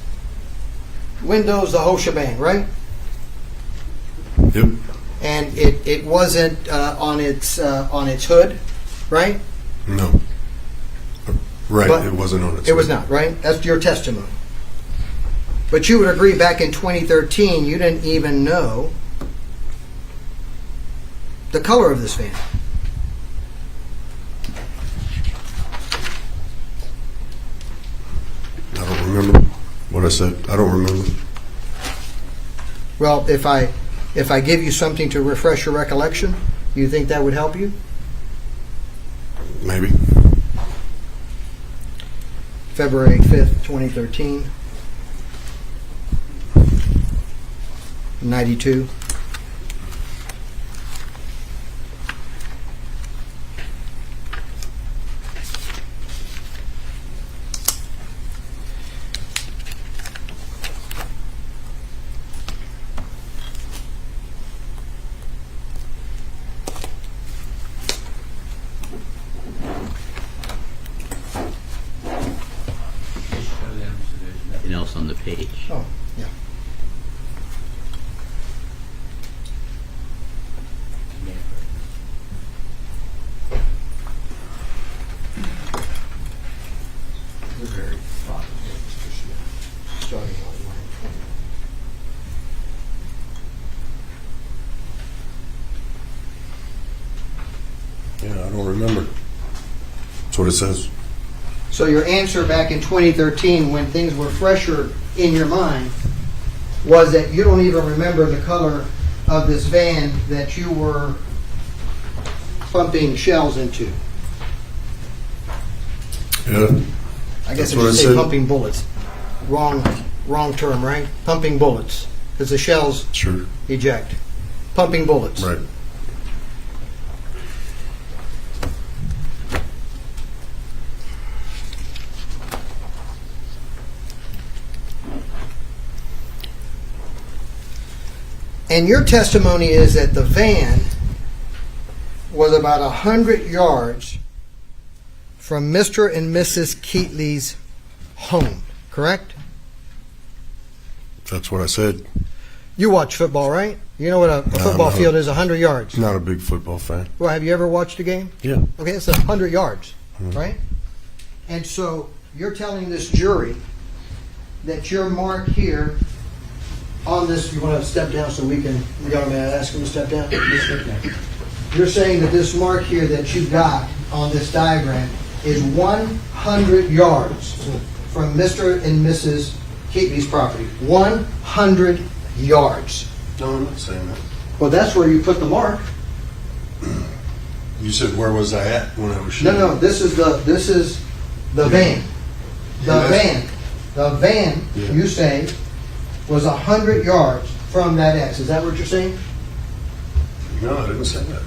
windows, the whole shebang, right? Yep. And it wasn't on its hood, right? No. Right, But it wasn't on its It was hood. not, right? That's your testimony. But you would agree back in 2013, you didn't even know the color of this van. I don't remember what I said. I don't remember. Well, if I give you something to refresh your recollection, you think that would help you? Maybe. February 5th, 2013. 92. Nothing else on the page. Oh, yeah. Starting on line 20. Yeah, I don't remember. That's what it says. So your answer back in 2013, when things were fresher in your mind, was that you don't even remember the color of this van that you were pumping shells into. Yeah. I guess That's I what should I say said. pumping bullets. Wrong term, right? Pumping bullets, because the shells Sure. eject. Pumping bullets. Right. And your testimony is that the van was about 100 yards from Mr. and Mrs. Keetley's home, correct? That's what I said. You watch football, right? You know what a football no. field is, 100 yards. Not a big football fan. Well, have you ever watched a game? Yeah. Okay, it's 100 yards, right? And so you're telling this jury that your mark here on this, you want to step down so we can, may I ask him to step down? You're saying that this mark here that you got on this diagram is 100 yards from Mr. and Mrs. Keetley's property. 100 yards. No, I'm not saying that. Well, that's where you put the mark. You said where was I at when I was shooting? No, this is the van. The van, Yeah. you say, was 100 yards from that X. Is that what you're saying? No, I didn't say that.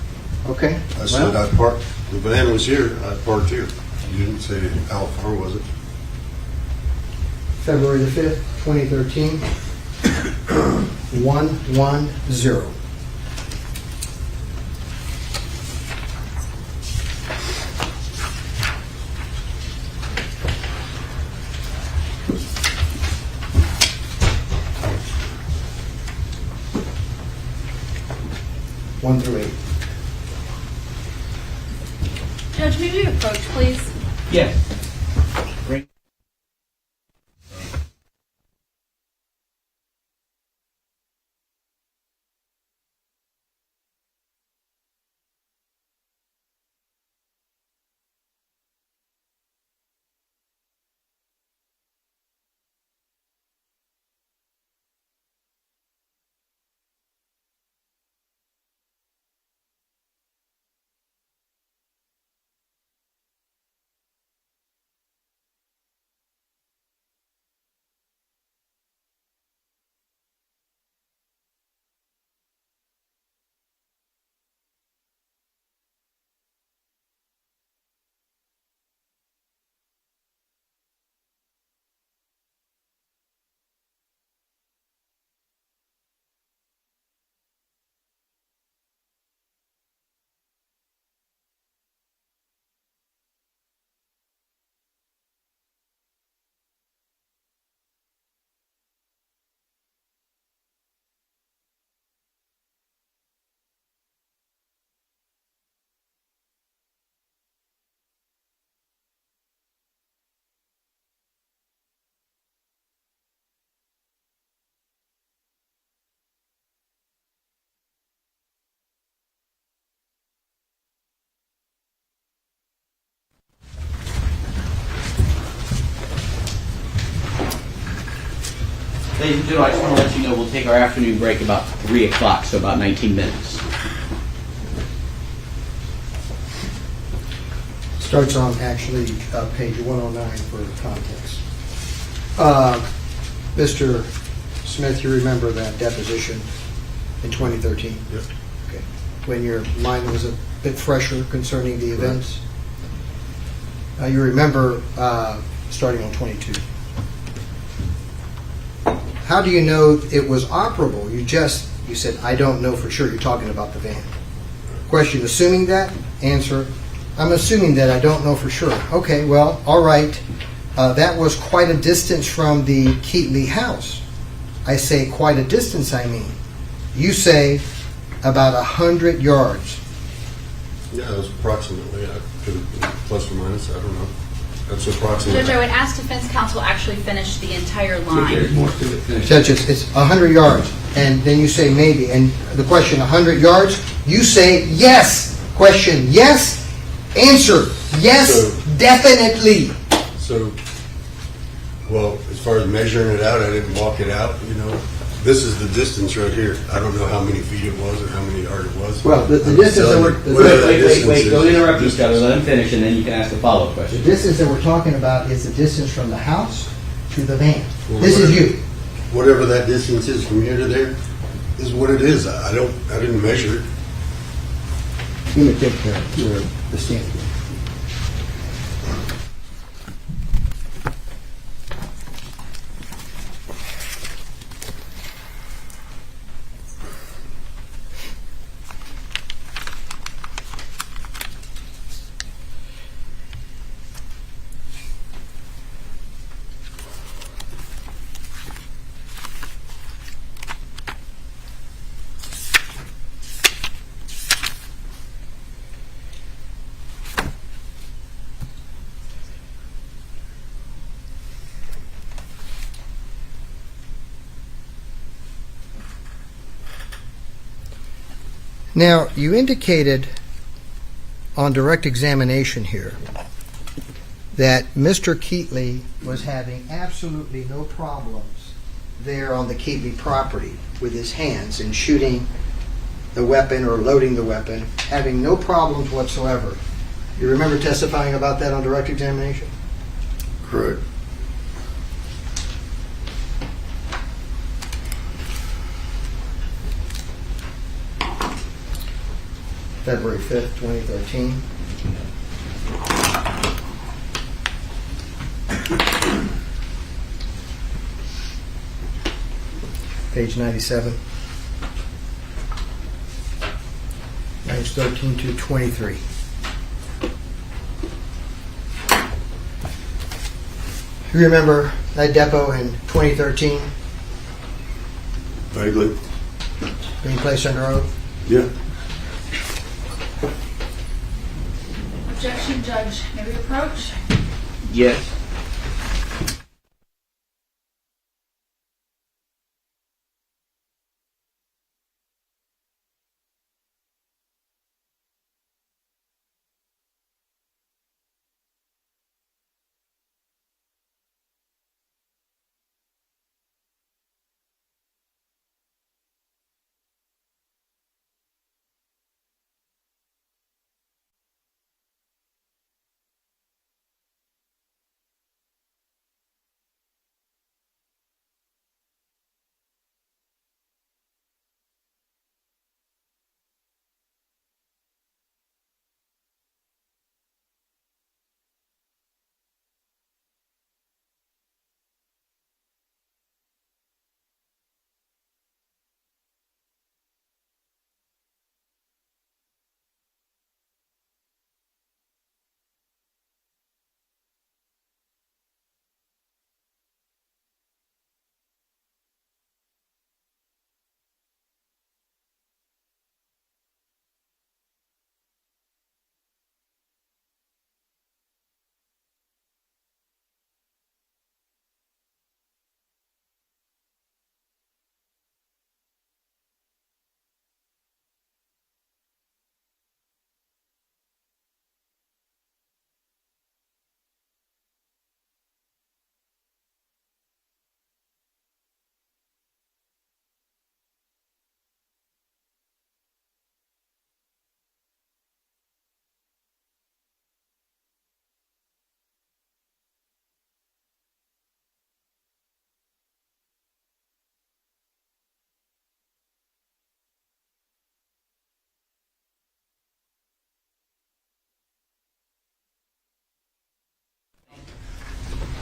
Okay. I said I parked. The van was here. I parked here. You didn't say how far was it? February the 5th, 2013. 110. One through 8. Judge, may we approach, please? Yes. Ladies and gentlemen, I just want to let you know we'll take our afternoon break about 3 o'clock, so about 19 minutes. Starts on actually page 109 for context. Mr. Smith, you remember that deposition in 2013? Yes. Okay. When your mind was a bit fresher concerning the events? You remember starting on 22. How do you know it was operable? You said, I don't know for sure. You're talking about the van. Question, assuming that? Answer, I'm assuming that I don't know for sure. Okay, well, all right. That was quite a distance from the Keetley house. I say quite a distance, I mean. You say about 100 yards. Yeah, it was approximately. I could have been plus or minus. I don't know. That's approximately. Judge, I would ask defense counsel actually finish the entire line. Judge, it's 100 yards, and then you say maybe. And the question, 100 yards, you say yes. Question, yes. Answer, yes, So- definitely. So, well, as far as measuring it out, I didn't walk it out. You know, this is the distance right here. I don't know how many feet it was or how many yards it was. Well, the I'm distance that telling we're- you, whatever that Wait, distance is, don't interrupt each distance. other. Let him finish, and then you can ask a follow-up The question. distance that we're talking about is the distance from the house to the van. Well, This is whatever- you. Whatever that distance is from here to there is what it is. I didn't measure it. You may take the stand. Now, you indicated on direct examination here that Mr. Keetley was having absolutely no problems there on the Keetley property with his hands in shooting the weapon or loading the weapon, having no problems whatsoever. You remember testifying about that on direct examination? Correct. February 5th, 2013. Page 97. Lines 13 to 23. You remember that depot in 2013 Vaguely. being placed under oath? Yeah. Objection, Judge. May we approach? Yes.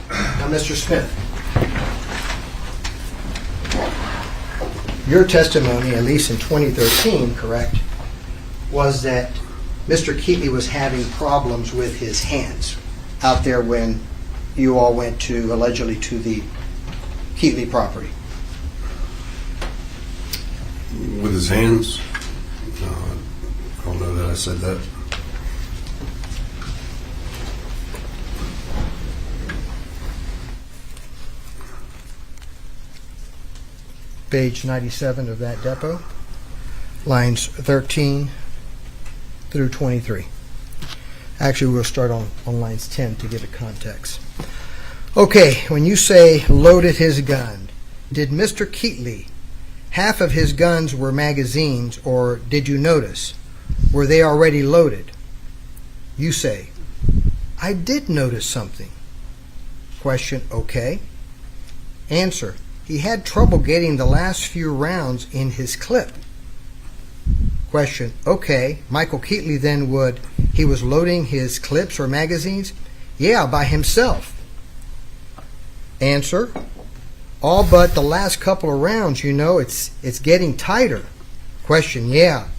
Now, Mr. Smith, your testimony, at least in 2013, correct, was that Mr. Keetley was having problems with his hands out there when you all went to, allegedly, to the Keetley property. With his hands? No, I don't know that I said that. Page 97 of that depot, lines 13 through 23. Actually, we'll start on lines 10 to give it context. Okay, when you say loaded his gun, did Mr. Keetley, half of his guns were magazines, or did you notice? Were they already loaded? You say, I did notice something. Question, okay. Answer, he had trouble getting the last few rounds in his clip. Question, okay. Michael Keetley then he was loading his clips or magazines? Yeah, by himself. Answer, all but the last couple of rounds, it's getting tighter. Question, yeah,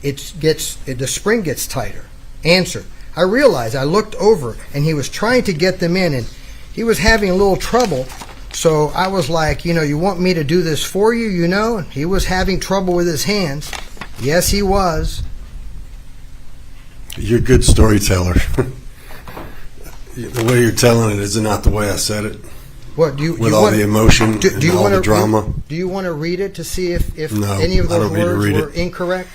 the spring gets tighter. Answer, I realized, I looked over and he was trying to get them in and he was having a little trouble. So I was like, you want me to do this for you, And he was having trouble with his hands. Yes, he was. You're a good storyteller. The way you're telling it is not the way I said it. What with all the emotion and all the drama. Do you want to read it to see if No, any of I those don't need to words read were it. incorrect?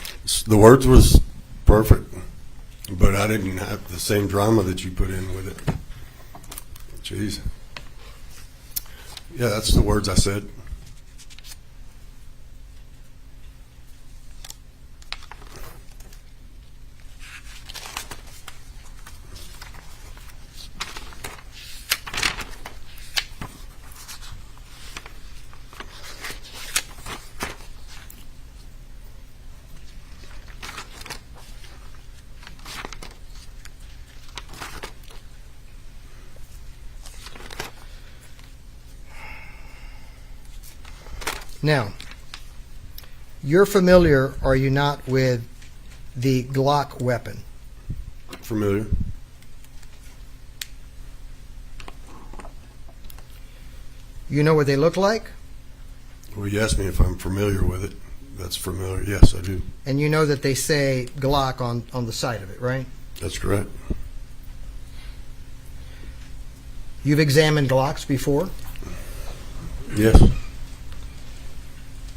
The words was perfect, but I didn't have the same drama that you put in with it. Jeez. Yeah, that's the words I said. Now, you're familiar, are you not, with the Glock weapon? Familiar? You know what they look like? Well, you asked me if I'm familiar with it. That's familiar. Yes, I do. And you know that they say Glock on the side of it, right? That's correct. You've examined Glocks before? Yes.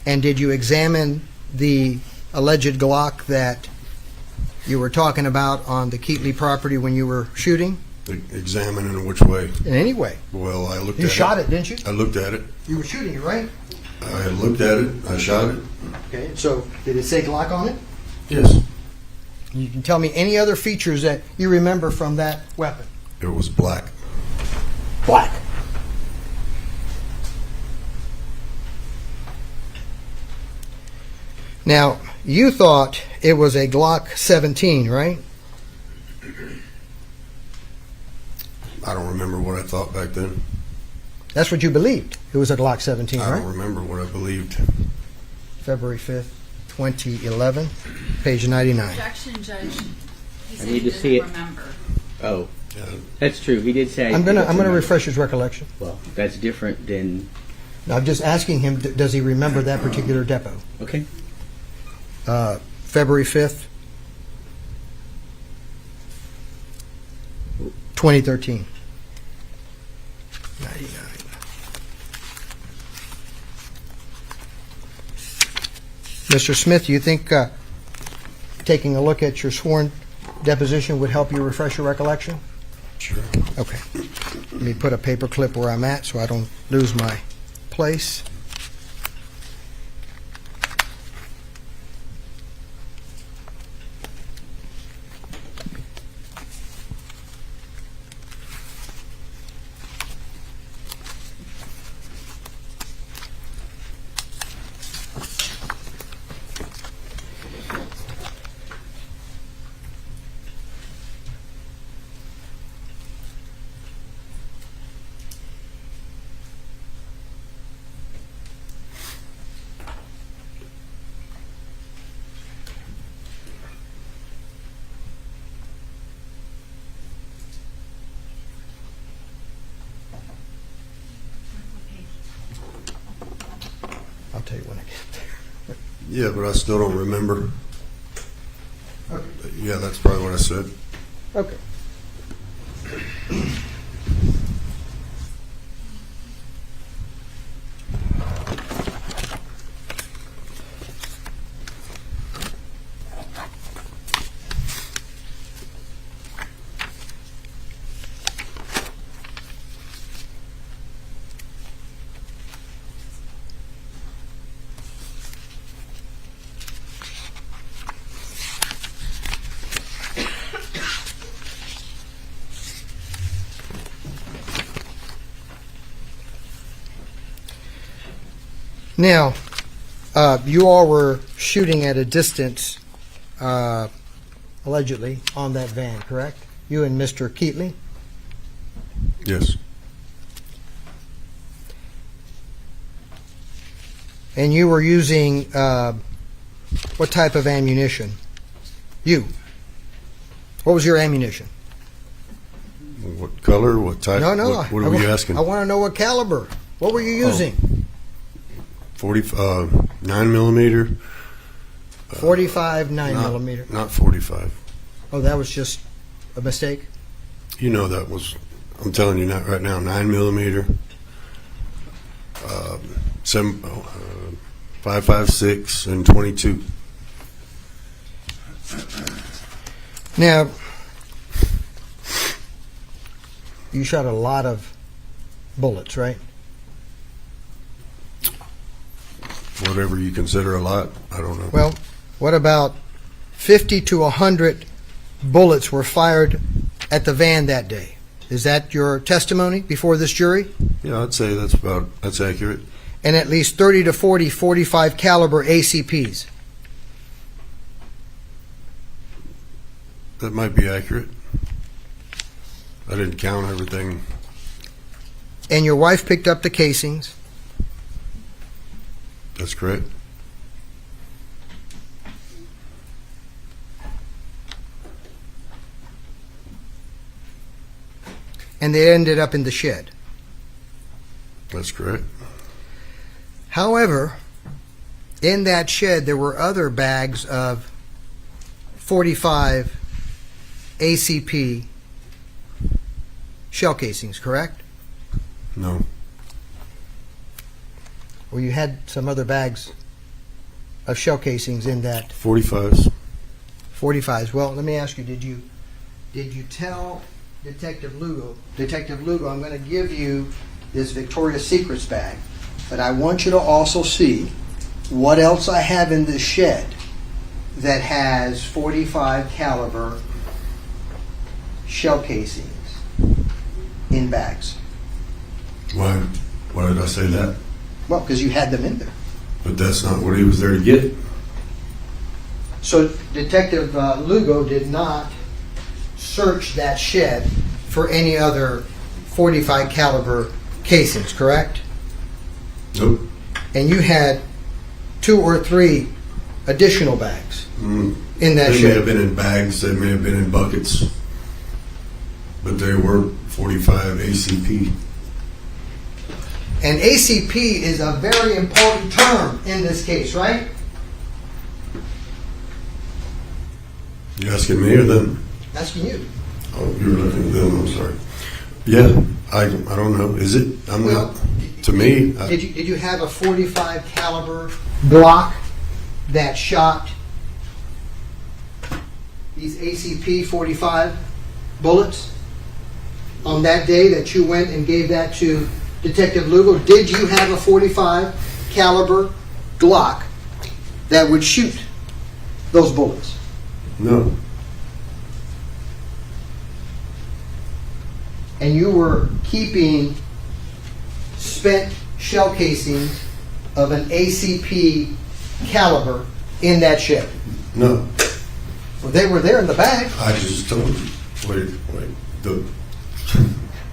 And did you examine the alleged Glock that you were talking about on the Keetley property when you were shooting? Examine in which way? In any way. Well, I looked at it. You shot it, didn't you? I looked at it. You were shooting it, right? I looked at it. I shot it. Okay, so did it say Glock on it? Yes. You can tell me any other features that you remember from that weapon. It was black. Black. Now, you thought it was a Glock 17, right? I don't remember what I thought back then. That's what you believed. It was a Glock 17, I right? don't remember what I believed. February 5th, 2011, page 99. Objection, Judge. He said I need he to see doesn't it. remember. Oh, Yeah. that's true. He did say. I'm gonna he doesn't refresh his recollection. Well, that's different than. Now, I'm just asking him, does he remember that particular depot? Okay. February 5th, 2013. 99. Mr. Smith, you think taking a look at your sworn deposition would help you refresh your recollection? Sure. Okay. Let me put a paper clip where I'm at so I don't lose my place. I'll tell you when I get there. Yeah, but I still don't remember. Okay. Yeah, that's probably what I said. Okay. Now, you all were shooting at a distance, allegedly, on that van, correct? You and Mr. Keetley? Yes. And you were using what type of ammunition? You. What was your ammunition? What color? What type? No, no. What are we asking? I want to know what caliber. What were you using? 9 millimeter. 45, 9 millimeter. Not 45. Oh, that was just a mistake? You know that was. I'm telling you not right now. 9 millimeter. 5.56 and 22. Now, you shot a lot of bullets, right? Whatever you consider a lot, I don't know. Well, what about 50 to 100 bullets were fired at the van that day? Is that your testimony before this jury? Yeah, I'd say that's accurate. And at least 30 to 40 .45 caliber ACPs. That might be accurate. I didn't count everything. And your wife picked up the casings. That's correct. And they ended up in the shed. That's correct. However, in that shed there were other bags of 45 ACP shell casings, correct? No. Or you had some other bags of shell casings in that 45s. 45s. Well, let me ask you, did you tell Detective Lugo, I'm going to give you this Victoria's Secrets bag, but I want you to also see what else I have in this shed that has 45 caliber shell casings in bags. Why did I say that? Well, because you had them in there. But that's not what he was there to get. So Detective Lugo did not search that shed for any other 45 caliber casings, correct? Nope. And you had 2 or 3 additional bags in that They shed. may have been in bags, they may have been in buckets, but they were 45 ACP. And ACP is a very important term in this case, right? You asking me or them? Asking you. Oh, you were looking at them, I'm sorry. Yeah, I don't know. Is it? I'm Well, not. To me, Did you have a 45 caliber Glock that shot these ACP 45 bullets on that day that you went and gave that to Detective Lugo? Did you have a 45 caliber Glock that would shoot those bullets? no. And you were keeping spent shell casings of an ACP caliber in that shed? No. Well, they were there in the bag. I just told you. Wait.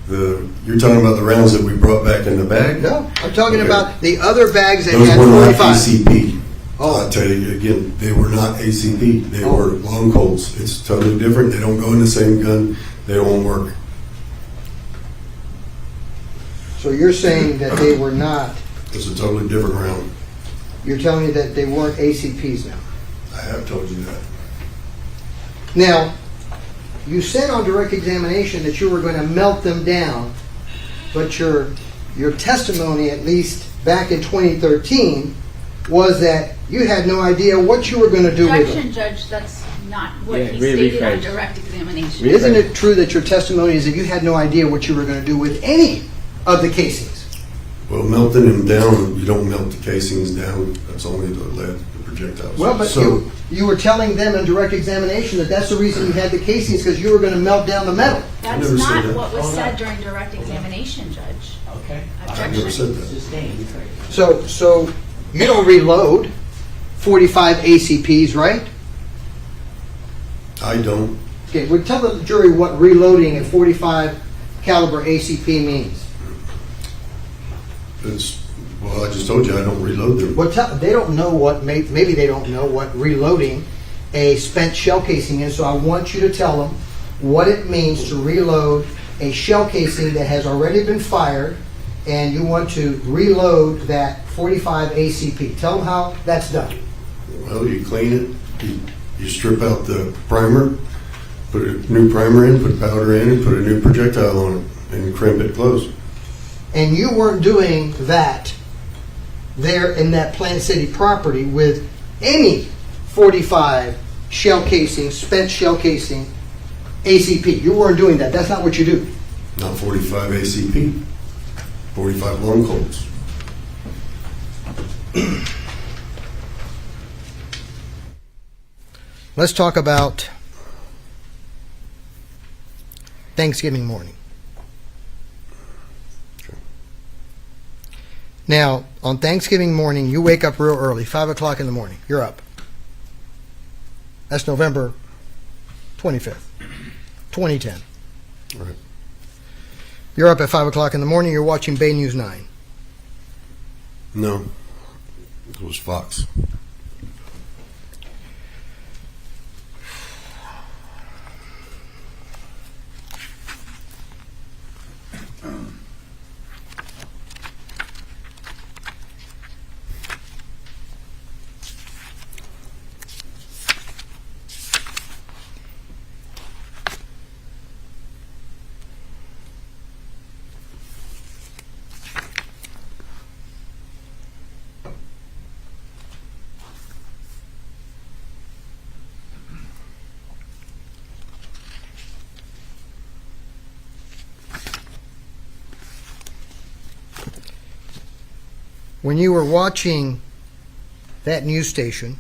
You're talking about the rounds that we brought back in the bag? No, I'm talking Okay. about the other bags that Those had were not 45. ACP. Oh. I'll tell you again, they were not ACP. They were long Colts. It's totally different. They don't go in the same gun. They won't work. So you're saying that they were not, It's a totally different round. you're telling me that they weren't ACPs now. I have told you that. Now, you said on direct examination that you were going to melt them down, but your testimony, at least back in 2013, was that you had no idea what you were going to do with them. Objection, Judge, that's not what Yeah, he really stated on phrased. direct examination. Isn't it true that your testimony is that you had no idea what you were going to do with any of the casings? Well, melting them down, you don't melt the casings down. That's only the lead, the projectiles. Well, but so, you were telling them in direct examination that that's the reason you had the casings, because you were going to melt down the metal. That's never said not that. what was said during direct examination, Judge. Okay. I never said that. Sustained. So you don't reload 45 ACPs, right? I don't. Okay, well, tell the jury what reloading a 45 caliber ACP means. Well, I just told you I don't reload them. Well, they don't know what, maybe they don't know what reloading a spent shell casing is, so I want you to tell them what it means to reload a shell casing that has already been fired, and you want to reload that 45 ACP. Tell them how that's done. Well, you clean it, you strip out the primer, put a new primer in, put powder in, and put a new projectile on it, and crimp it closed. And you weren't doing that there in that Plant City property with any 45 shell casing, spent shell casing, ACP. You weren't doing that. That's not what you do. Not 45 ACP, 45 long Colts. Let's talk about Thanksgiving morning. Now, on Thanksgiving morning, you wake up real early, 5 o'clock in the morning. You're up. That's November 25th, 2010. Right. You're up at 5 o'clock in the morning. You're watching Bay News 9. No, it was Fox. When you were watching that news station,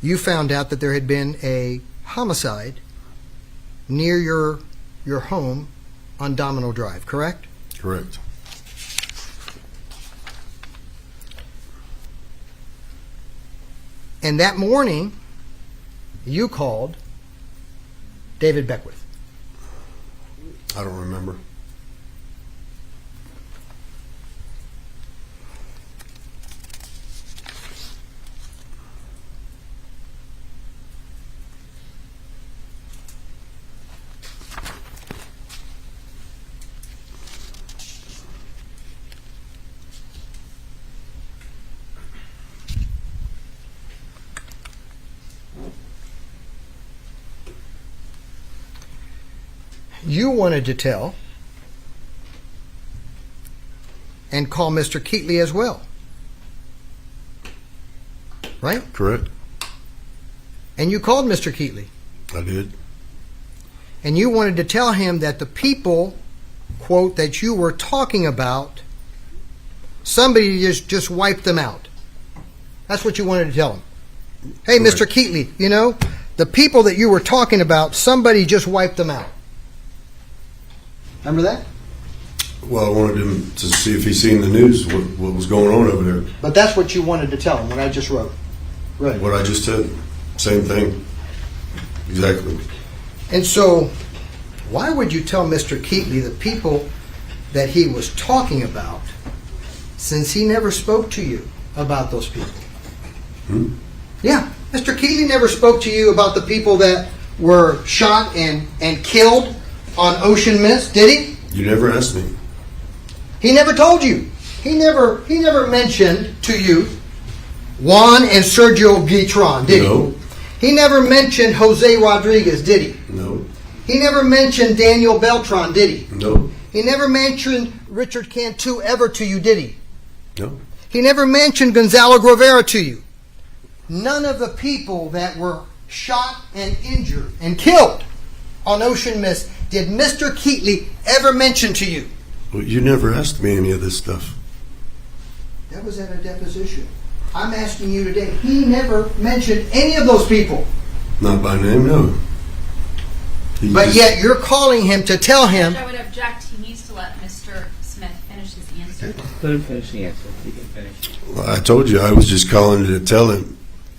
you found out that there had been a homicide near your home on Domino Drive, correct? Correct. And that morning, you called David Beckwith. I don't remember. You wanted to tell and call Mr. Keetley as well, right? Correct. And you called Mr. Keetley. I did. And you wanted to tell him that the people, quote, that you were talking about, somebody just wiped them out. That's what you wanted to tell him. Hey, Right. Mr. Keetley, you know, the people that you were talking about, somebody just wiped them out. Remember that? Well, I wanted him to see if he's seen the news, what was going on over there. But that's what you wanted to tell him, what I just wrote. Right. What I just said, same thing. Exactly. And so, why would you tell Mr. Keetley the people that he was talking about, since he never spoke to you about those people? Yeah, Mr. Keetley never spoke to you about the people that were shot and killed on Ocean Mist, did he? You never asked me. He never told you. He never mentioned to you Juan and Sergio Guitron, did No. he? He never mentioned Jose Rodriguez, did he? No. He never mentioned Daniel Beltran, did he? No. He never mentioned Richard Cantu ever to you, did he? No. He never mentioned Gonzalo Gravera to you. None of the people that were shot and injured and killed on Ocean Mist did Mr. Keetley ever mention to you. Well, you never asked me any of this stuff. That was at a deposition. I'm asking you today. He never mentioned any of those people. Not by name, no. He But just- yet you're calling him to tell him. I would object. He needs to let Mr. Smith finish his answer. Let him finish the answer. He can finish. Well, I told you I was just calling to tell him,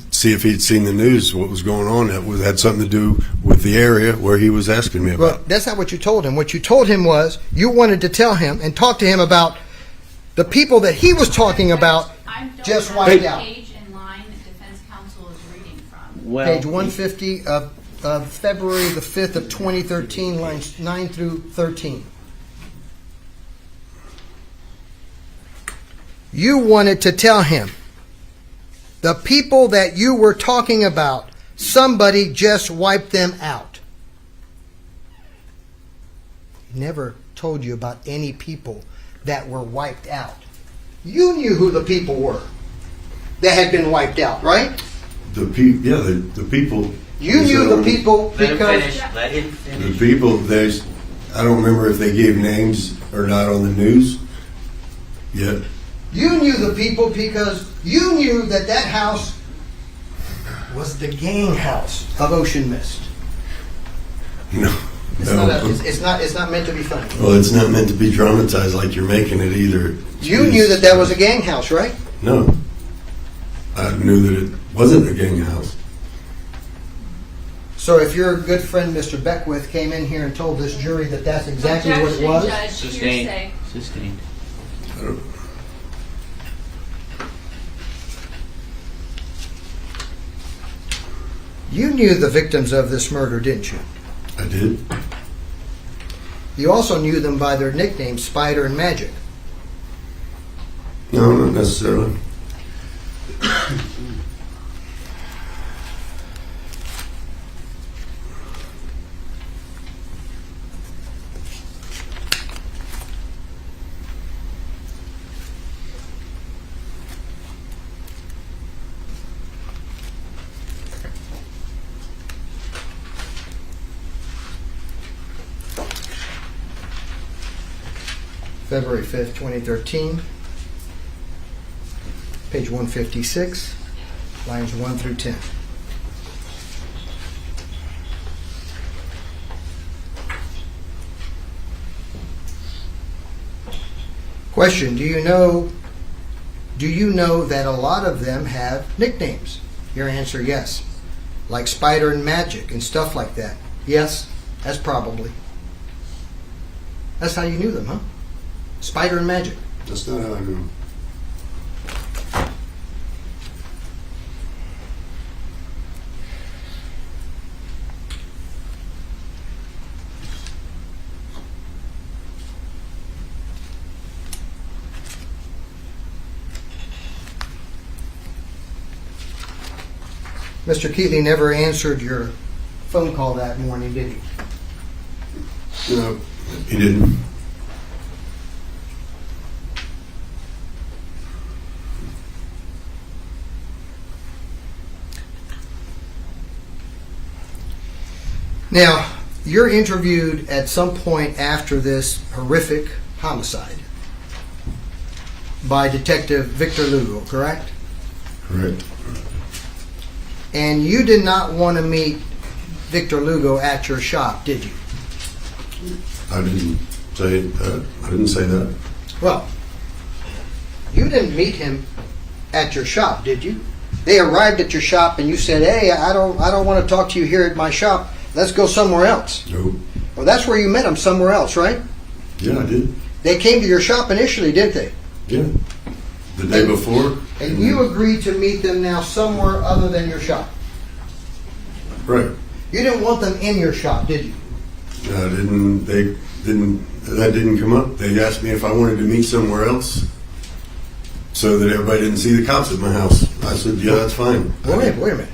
see if he'd seen the news, what was going on. That had something to do with the area where he was asking me Well, about. that's not what you told him. What you told him was you wanted to tell him and talk to him about the people that he was talking about I don't just have wiped the out. page and line that defense counsel is reading from. Well, Page 150 of February the 5th of 2013, lines 9 through 13. You wanted to tell him the people that you were talking about, somebody just wiped them out. He never told you about any people that were wiped out. You knew who the people were that had been wiped out, right? the people. You knew the people Let him because finish. Let him finish. The people, I don't remember if they gave names or not on the news yet. you knew the people because you knew that that house was the gang house of Ocean Mist. No. It's not meant to be funny. Well, it's not meant to be dramatized like you're making it either. You knew that was a gang house, right? No. I knew that it wasn't a gang house. So if your good friend Mr. Beckwith came in here and told this jury that that's exactly what it was, Sustained. Sustained. I don't, you knew the victims of this murder, didn't you? I did. You also knew them by their nicknames, Spider and Magic. No, not necessarily. February 5th, 2013, page 156, lines 1 through 10. Question, do you know that a lot of them have nicknames? Your answer, yes. Like Spider and Magic and stuff like that. Yes, that's probably. That's how you knew them, huh? Spider and Magic. That's not how I knew. Mr. Keetley never answered your phone call that morning, did he? No, he didn't. Now, you're interviewed at some point after this horrific homicide by Detective Victor Lugo, correct? Correct. And you did not want to meet Victor Lugo at your shop, did you? I didn't say that. I didn't say that. Well, you didn't meet him at your shop, did you? They arrived at your shop and you said, "Hey, I don't want to talk to you here at my shop. Let's go somewhere else." No. Well, that's where you met him, somewhere else, right? Yeah, I did. They came to your shop initially, didn't they? Yeah. The day before. And you agreed to meet them now somewhere other than your shop. Right. You didn't want them in your shop, did you? I didn't. They didn't. That didn't come up. They asked me if I wanted to meet somewhere else, so that everybody didn't see the cops at my house. I said, "Yeah, that's fine." Wait a minute.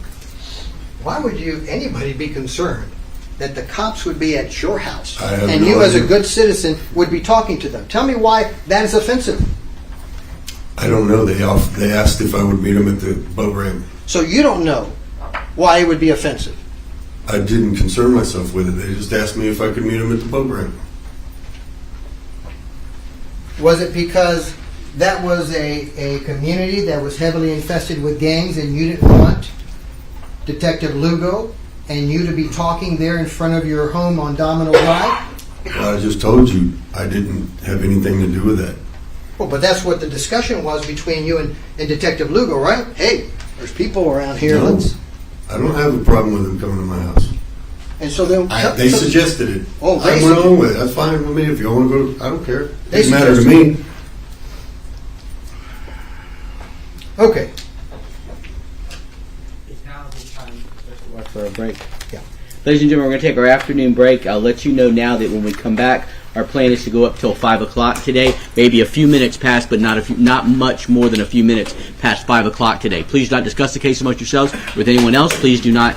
Why would anybody be concerned that the cops would be at your house I have and no you, as a idea. good citizen, would be talking to them? Tell me why that is offensive. I don't know. They asked if I would meet them at the boat ramp. So you don't know why it would be offensive. I didn't concern myself with it. They just asked me if I could meet them at the boat ramp. Was it because that was a community that was heavily infested with gangs and you didn't want Detective Lugo and you to be talking there in front of your home on Domino Drive? Well, I just told you I didn't have anything to do with that. Well, but that's what the discussion was between you and Detective Lugo, right? Hey, there's people around here. No. Let's. I don't have a problem with them coming to my house. And so then They suggested it. Oh, I went along with it. That's fine with me. If you want to go, I don't care. It They doesn't matter to suggested- me. Okay. It's now the time for a break. Yeah. Ladies and gentlemen, we're going to take our afternoon break. I'll let you know now that when we come back, our plan is to go up till 5 o'clock today. Maybe a few minutes past, but not much more than a few minutes past 5 o'clock today. Please do not discuss the case amongst yourselves with anyone else. Please do not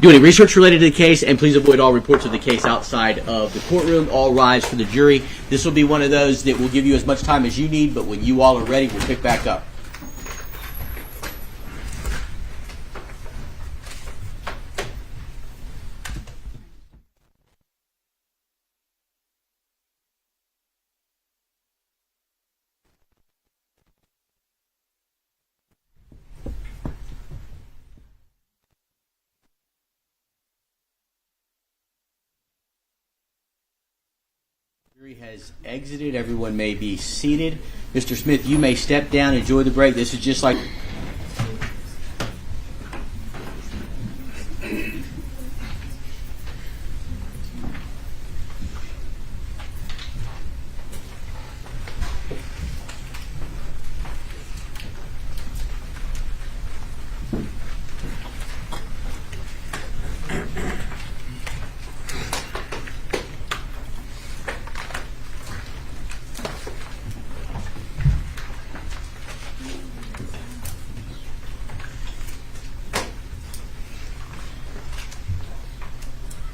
do any research related to the case, and please avoid all reports of the case outside of the courtroom. All rise for the jury. This will be one of those that will give you as much time as you need, but when you all are ready, we'll pick back up. Jury has exited. Everyone may be seated. Mr. Smith, you may step down. Enjoy the break. This is just like.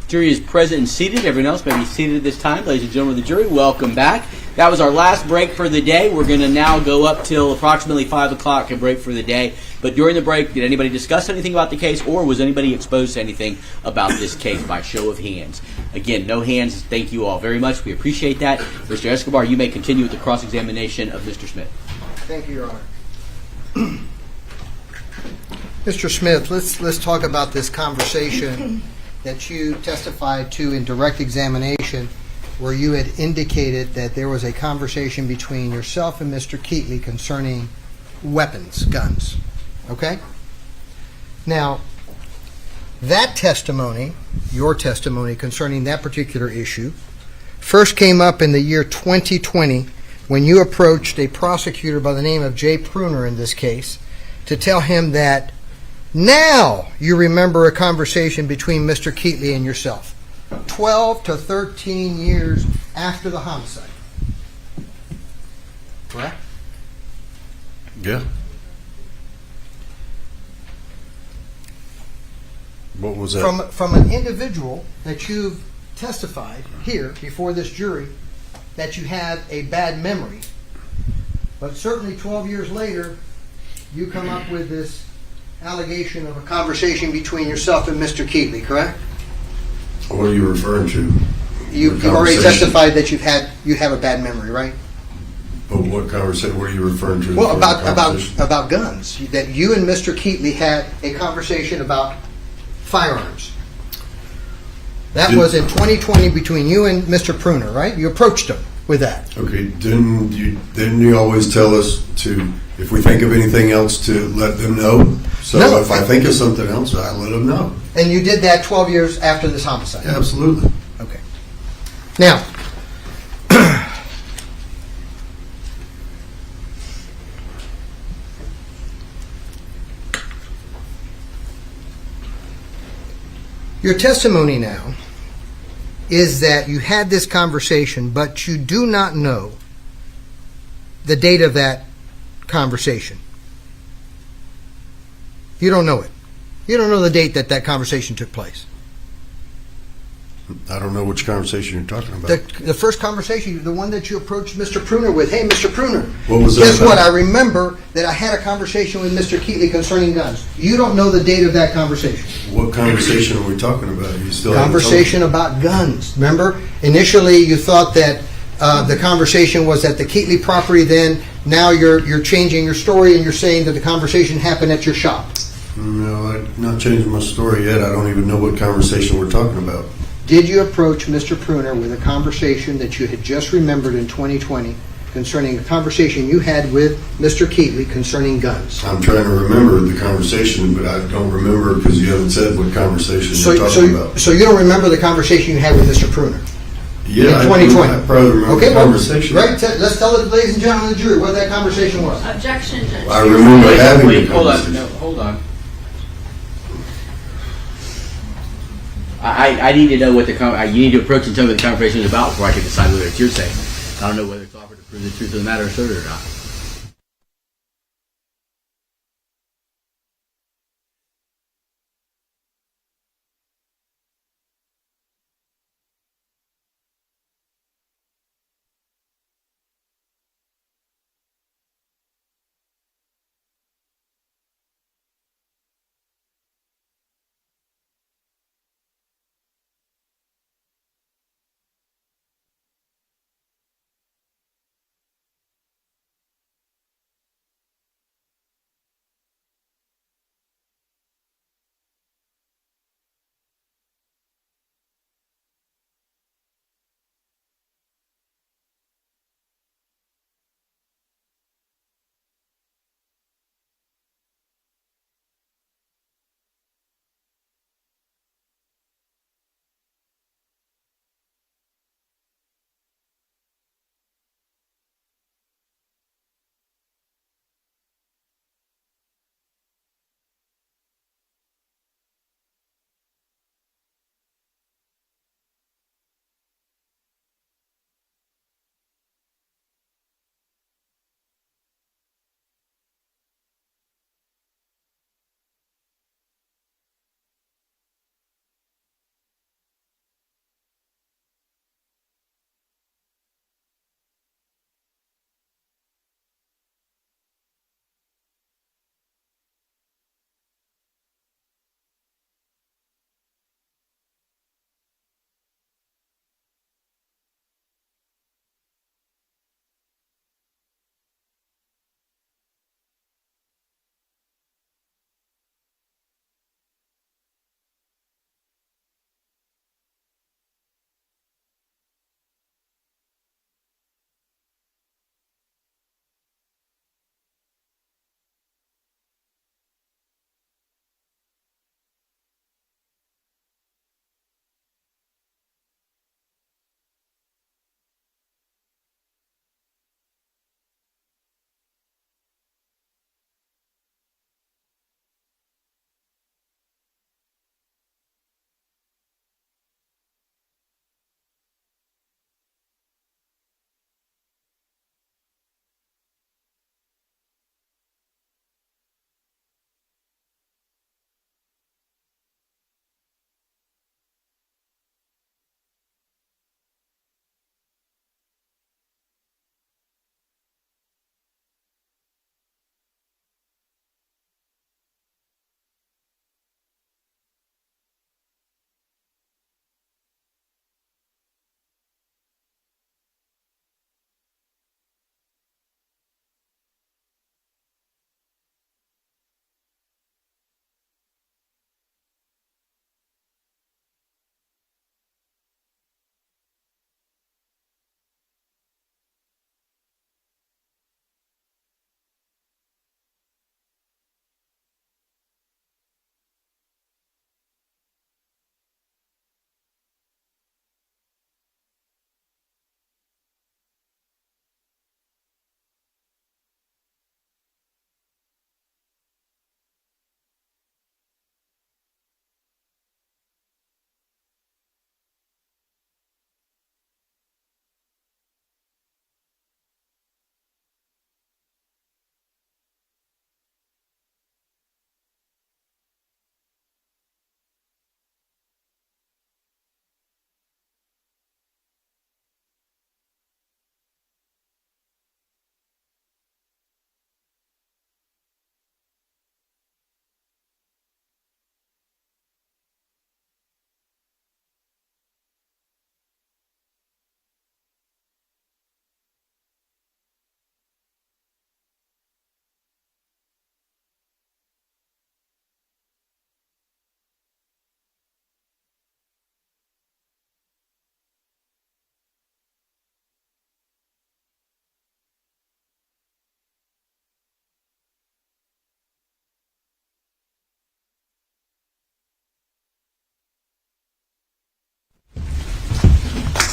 Jury is present and seated. Everyone else may be seated at this time. Ladies and gentlemen of the jury, welcome back. That was our last break for the day. We're going to now go up till approximately 5 o'clock and break for the day. But during the break, did anybody discuss anything about the case, or was anybody exposed to anything about this case by show of hands? Again, no hands. Thank you all very much. We appreciate that. Mr. Escobar, you may continue with the cross-examination of Mr. Smith. Thank you, Your Honor. Mr. Smith, let's talk about this conversation that you testified to in direct examination, where you had indicated that there was a conversation between yourself and Mr. Keetley concerning weapons, guns. Okay? Now, that testimony, your testimony concerning that particular issue, first came up in the year 2020 when you approached a prosecutor by the name of Jay Pruner in this case to tell him that now you remember a conversation between Mr. Keetley and yourself, 12 to 13 years after the homicide. Correct? Yeah. What was that? From an individual that you've testified here before this jury that you have a bad memory, but certainly 12 years later you come up with this allegation of a conversation between yourself and Mr. Keetley, correct? What are you referring to? You've already testified that you have a bad memory, right? But what conversation were you referring to? Well, about guns. That you and Mr. Keetley had a conversation about firearms. That was in 2020 between you and Mr. Pruner, right? You approached him with that. Okay, didn't you always tell us to, if we think of anything else, to let them know? So No. if I think of something else, I let them know. And you did that 12 years after this homicide? Yeah, absolutely. Okay. Now, your testimony now is that you had this conversation, but you do not know the date of that conversation. You don't know it. You don't know the date that that conversation took place. I don't know which conversation you're talking about. The first conversation, the one that you approached Mr. Pruner with. Hey, Mr. Pruner. What was that Guess about? what? I remember that I had a conversation with Mr. Keetley concerning guns. You don't know the date of that conversation. What conversation are we talking about? You still haven't told me. Conversation about guns. Remember? Initially, you thought that the conversation was at the Keetley property. Then, now you're changing your story and you're saying that the conversation happened at your shop. No, I'm not changing my story yet. I don't even know what conversation we're talking about. Did you approach Mr. Pruner with a conversation that you had just remembered in 2020 concerning a conversation you had with Mr. Keetley concerning guns? I'm trying to remember the conversation, but I don't remember because you haven't said what conversation you're talking about. So you don't remember the conversation you had with Mr. Pruner? Yeah, in 2020. I probably remember the conversation. Right. Let's tell the ladies and gentlemen of the jury what that conversation was. Objection, Judge. I remember having the Hold on. conversation. No, hold on. I need to know what you need to approach and tell me what the conversation is about before I can decide whether it's your saying. I don't know whether it's offered to prove the truth of the matter asserted or not.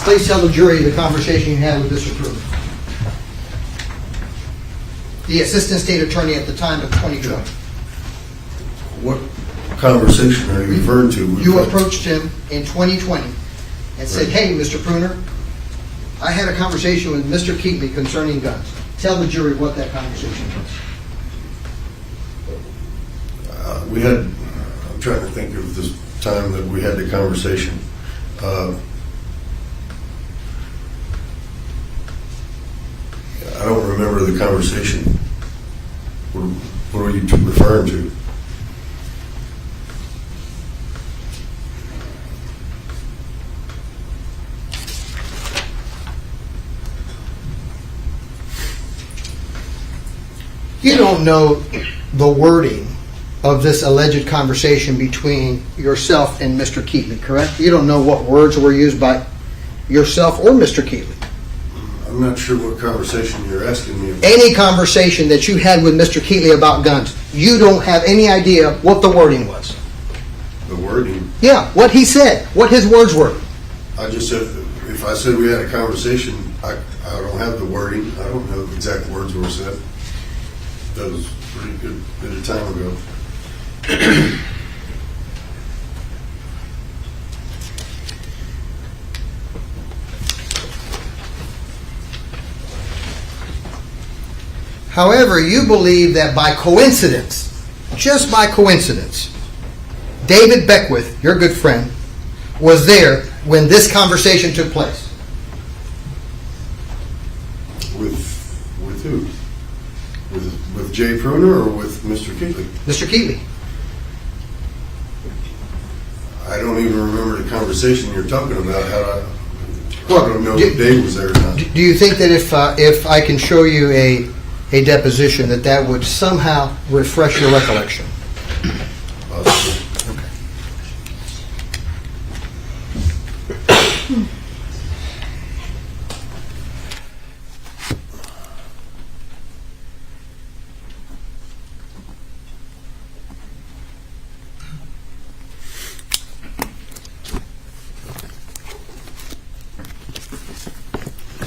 Please tell the jury the conversation you had with Mr. Pruner. The Assistant State Attorney at the time of 2020. What conversation are you referring to? You approached him in 2020 and said, "Hey, Mr. Pruner, I had a conversation with Mr. Keetley concerning guns." Tell the jury what that conversation was. I'm trying to think of this time that we had the conversation. I don't remember the conversation. What are you referring to? You don't know the wording of this alleged conversation between yourself and Mr. Keetley, correct? You don't know what words were used by yourself or Mr. Keetley. I'm not sure what conversation you're asking me about. Any conversation that you had with Mr. Keetley about guns, you don't have any idea what the wording was. The wording? Yeah, what he said, what his words were. I just said, if I said we had a conversation, I don't have the wording. I don't know the exact words were said. That was a pretty good bit of time ago. However, you believe that by coincidence, just by coincidence, David Beckwith, your good friend, was there when this conversation took place. With who? With Jay Pruner or with Mr. Keetley? Mr. Keetley. I don't even remember the conversation you're talking about. I don't know if Dave was there or not. Do you think that if I can show you a deposition that would somehow refresh your recollection? Possibly.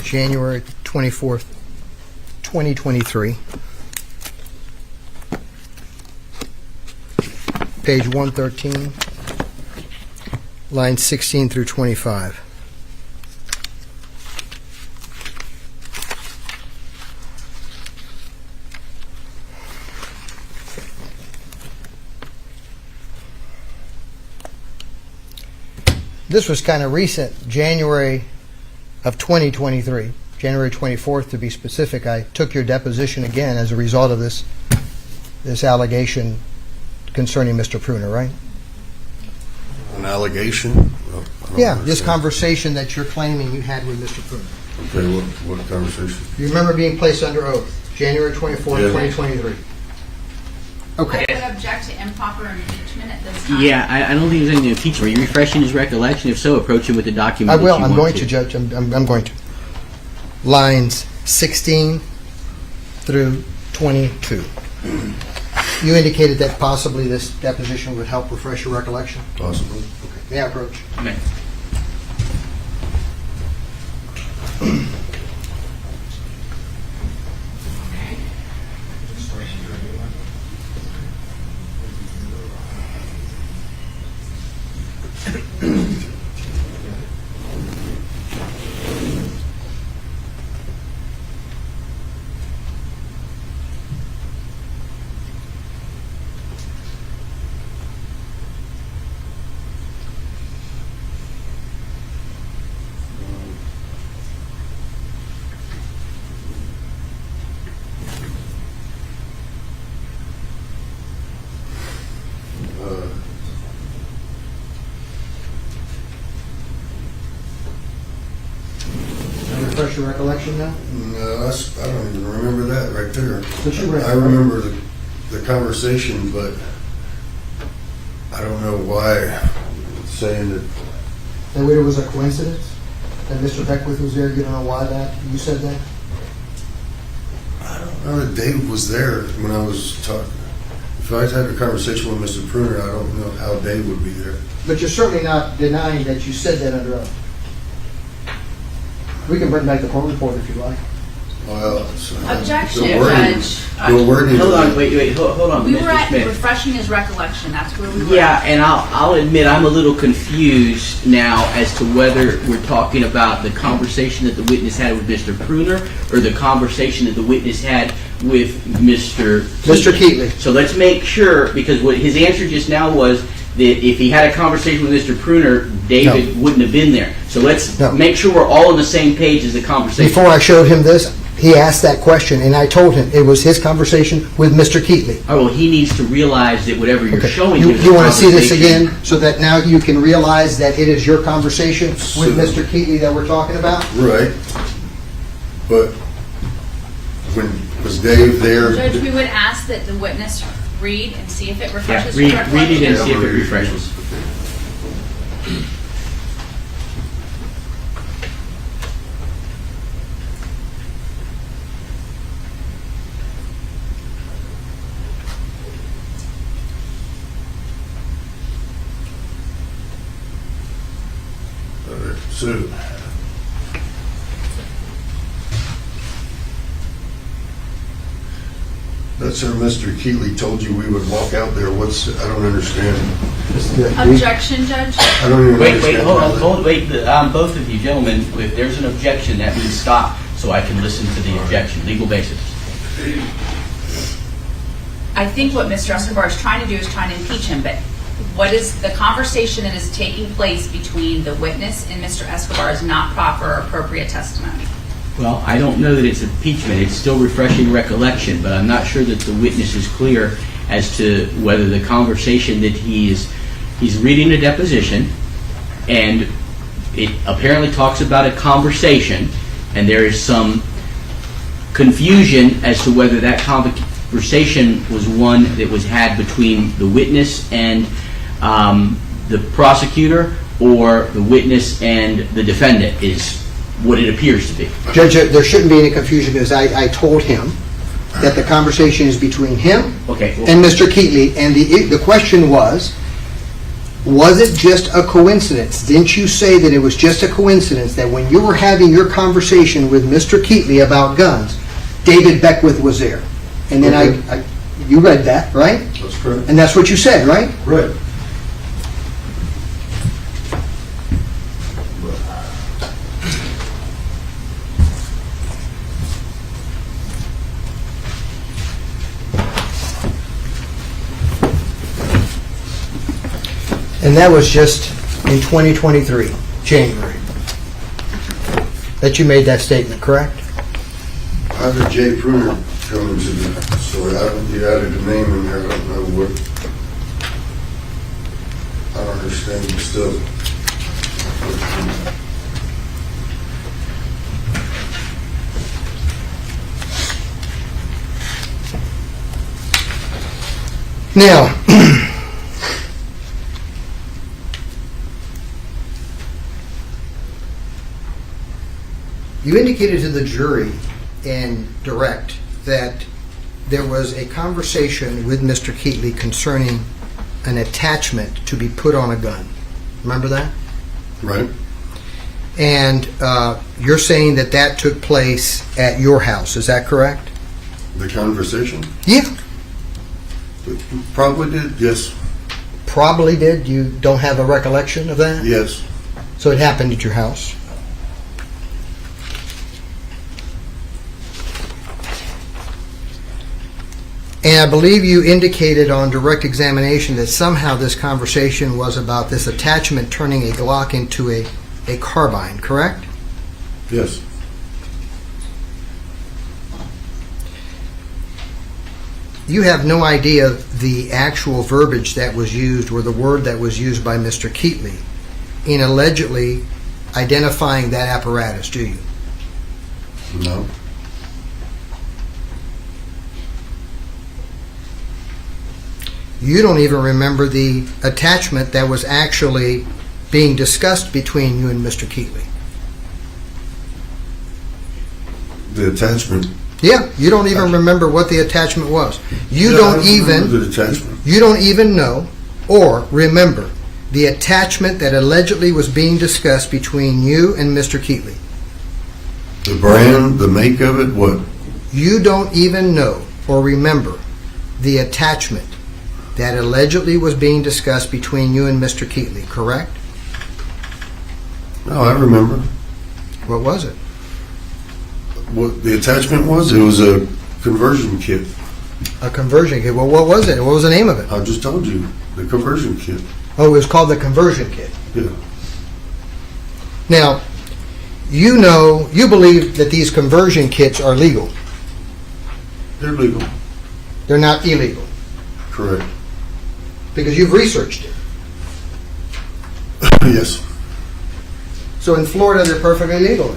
January 24th, 2023. Page 113, lines 16 through 25. This was kind of recent, January of 2023, January 24th to be specific. I took your deposition again as a result of this allegation concerning Mr. Pruner, right? An allegation? Well, Yeah, this conversation that you're claiming you had with Mr. Pruner. Okay, what conversation? You remember being placed under oath, January 24th, Yeah. 2023. Okay. I would object to improper impeachment at this time. Yeah, I don't think there's any impeachment. Are you refreshing his recollection? If so, approach him with the document. I will. that you I'm want going to, Judge. I'm going to. Lines 16 through 22. You indicated that possibly this deposition would help refresh your recollection. Possibly. Okay. May I approach? Okay. Refresh your recollection now? No, I don't even remember that right there. But you read it, I remember the conversation, but I don't know why saying that. That it was a coincidence that Mr. Beckwith was there. You don't know why that you said that. I don't know that Dave was there when I was talking. If I had a conversation with Mr. Pruner, I don't know how Dave would be there. But you're certainly not denying that you said that under oath. We can bring back the court report if you like. Well, it's, Objection, the wording- Judge. The wording. Hold on, wait, hold on, We were Mr. at Smith. refreshing his recollection. That's where we were. Yeah, and I'll admit I'm a little confused now as to whether we're talking about the conversation that the witness had with Mr. Pruner or the conversation that the witness had with Mr. Keetley. So let's make sure, because what his answer just now was that if he had a conversation with Mr. Pruner, David wouldn't have been there. So let's No. make sure we're all on the same page as the conversation. Before I showed him this, he asked that question, and I told him it was his conversation with Mr. Keetley. Oh, well, he needs to realize that whatever you're Okay. showing You, him is you a want to see this conversation. again, so that now you can realize that it is your conversation with Mr. Keetley that we're talking about? Right. But when, was Dave there? Judge, we would ask that the witness read and see if it Yeah, refreshes read, his read it and recollection. see if it refreshes. All right, so. That's how Mr. Keetley told you we would walk out there. I don't understand. Objection, Judge. I don't even Wait, understand. hold how on, wait, both of you gentlemen, if there's an objection, that means stop, so I can listen to the objection, legal basis. I think what Mr. Escobar is trying to do is trying to impeach him, but what is the conversation that is taking place between the witness and Mr. Escobar is not proper or appropriate testimony. Well, I don't know that it's impeachment, it's still refreshing recollection, but I'm not sure that the witness is clear as to whether the conversation that he's reading a deposition, and it apparently talks about a conversation, and there is some confusion as to whether that conversation was one that was had between the witness and the prosecutor, or the witness and the defendant is what it appears to be. Judge, there shouldn't be any confusion, because I told him that the conversation is between him Okay. Well, and Mr. Keetley, and the question was it just a coincidence? Didn't you say that it was just a coincidence that when you were having your conversation with Mr. Keetley about guns, David Beckwith was there? And then Okay. you read that, right? That's correct. And that's what you said, right? Right. And that was just in 2023, January, that you made that statement, correct? How did Jay Pruner come into the story? You added a name in there. I don't know what. I don't understand the stuff. Now, you indicated to the jury in direct that there was a conversation with Mr. Keetley concerning an attachment to be put on a gun. Remember that? Right. And you're saying that that took place at your house, is that correct? The conversation? Yeah. Probably did, yes. Probably did. You don't have a recollection of that? Yes. So it happened at your house. And I believe you indicated on direct examination that somehow this conversation was about this attachment turning a Glock into a carbine, correct? Yes. You have no idea the actual verbiage that was used or the word that was used by Mr. Keetley in allegedly identifying that apparatus, do you? No. You don't even remember the attachment that was actually being discussed between you and Mr. Keetley. The attachment. Yeah, you don't even remember what the attachment was. You Yeah, don't I remember even the attachment. you don't even know or remember the attachment that allegedly was being discussed between you and Mr. Keetley. The brand, the make of it, what? You don't even know or remember the attachment that allegedly was being discussed between you and Mr. Keetley, correct? No, I remember. What was it? What the attachment was? It was a conversion kit. A conversion kit. Well, what was it? What was the name of it? I just told you, the conversion kit. Oh, it was called the conversion kit. Yeah. Now, you believe that these conversion kits are legal. They're legal. They're not illegal. Correct. Because you've researched it. Yes. So in Florida, they're perfectly legal.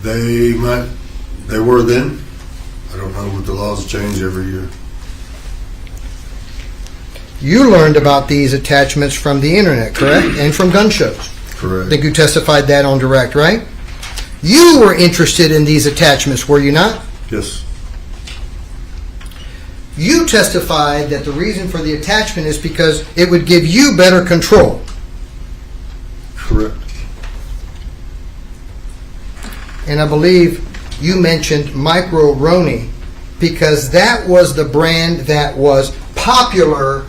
They were then. I don't know what the laws change every year. You learned about these attachments from the internet, correct? And from gun shows. I Correct. think you testified that on direct, right? You were interested in these attachments, were you not? Yes. You testified that the reason for the attachment is because it would give you better control. Correct. And I believe you mentioned Micro Roni because that was the brand that was popular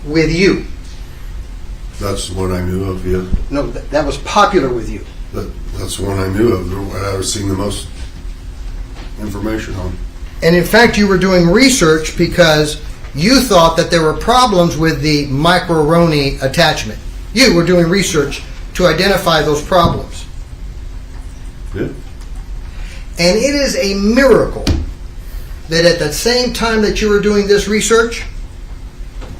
with you. That's the one I knew of, yeah. No, that was popular with you. That's the one I knew of, the one I was seeing the most information on. And in fact, you were doing research because you thought that there were problems with the Micro Roni attachment. You were doing research to identify those problems. Yeah. And it is a miracle that at the same time that you were doing this research,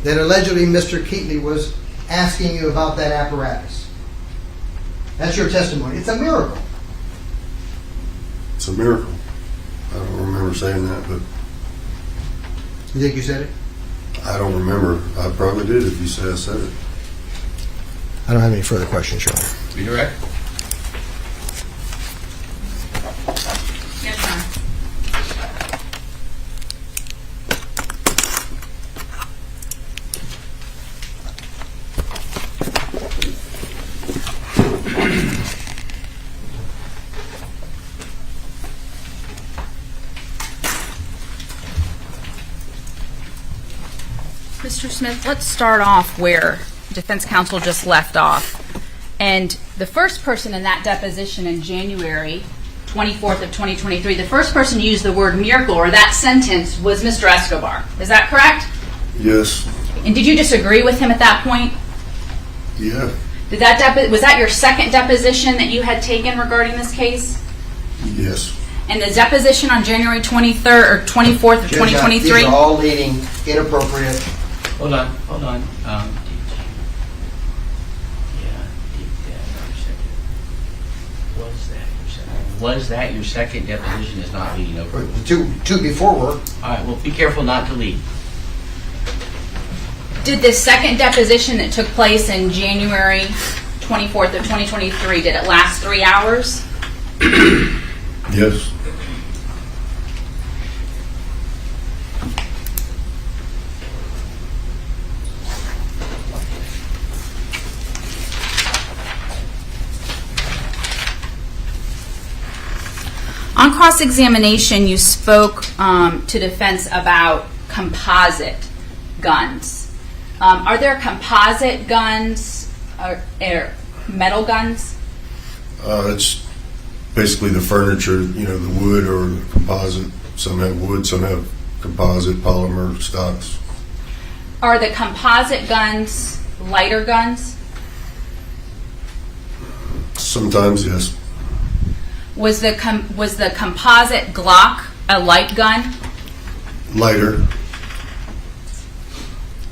that allegedly Mr. Keetley was asking you about that apparatus. That's your testimony. It's a miracle. It's a miracle. I don't remember saying that, but You think you said it? I don't remember. I probably did if you say I said it. I don't have any further questions, Your Honor. Be direct. Yes, ma'am. Mr. Smith, let's start off where defense counsel just left off. And the first person in that deposition in January 24th of 2023, the first person to use the word miracle or that sentence was Mr. Escobar. Is that correct? Yes. And did you disagree with him at that point? Yeah. Was that your second deposition that you had taken regarding this case? Yes. And the deposition on January 23rd or 24th of 2023? These are all leading inappropriate. Hold on. Was that your second deposition is not leading over? The two before were. All right, well, be careful not to lead. Did the second deposition that took place in January 24th of 2023, did it last 3 hours? Yes. On cross-examination, you spoke to defense about composite guns. Are there composite guns or metal guns? It's basically the furniture, the wood or the composite. Some have wood, some have composite polymer stocks. Are the composite guns lighter guns? Sometimes, yes. Was the composite Glock a light gun? Lighter.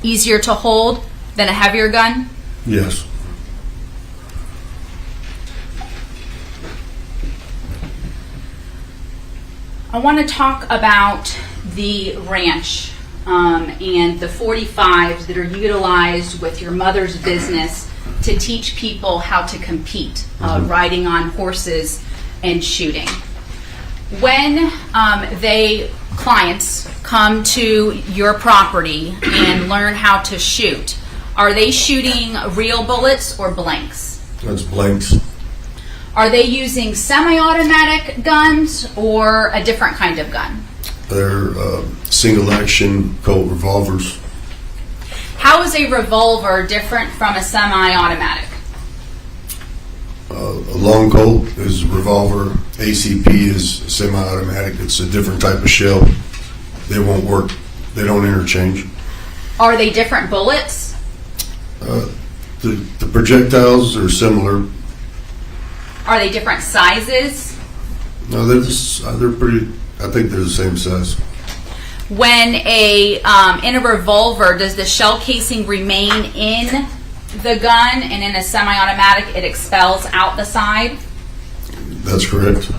Easier to hold than a heavier gun? Yes. I want to talk about the ranch and the 45s that are utilized with your mother's business to teach people how to compete, riding on horses and shooting. When clients come to your property and learn how to shoot, are they shooting real bullets or blanks? That's blanks. Are they using semi-automatic guns or a different kind of gun? They're single action Colt revolvers. How is a revolver different from a semi-automatic? A long Colt is a revolver. ACP is semi-automatic. It's a different type of shell. They won't work. They don't interchange. Are they different bullets? The projectiles are similar. Are they different sizes? No, they're pretty. I think they're the same size. When in a revolver, does the shell casing remain in the gun, and in a semi-automatic it expels out the side? That's correct.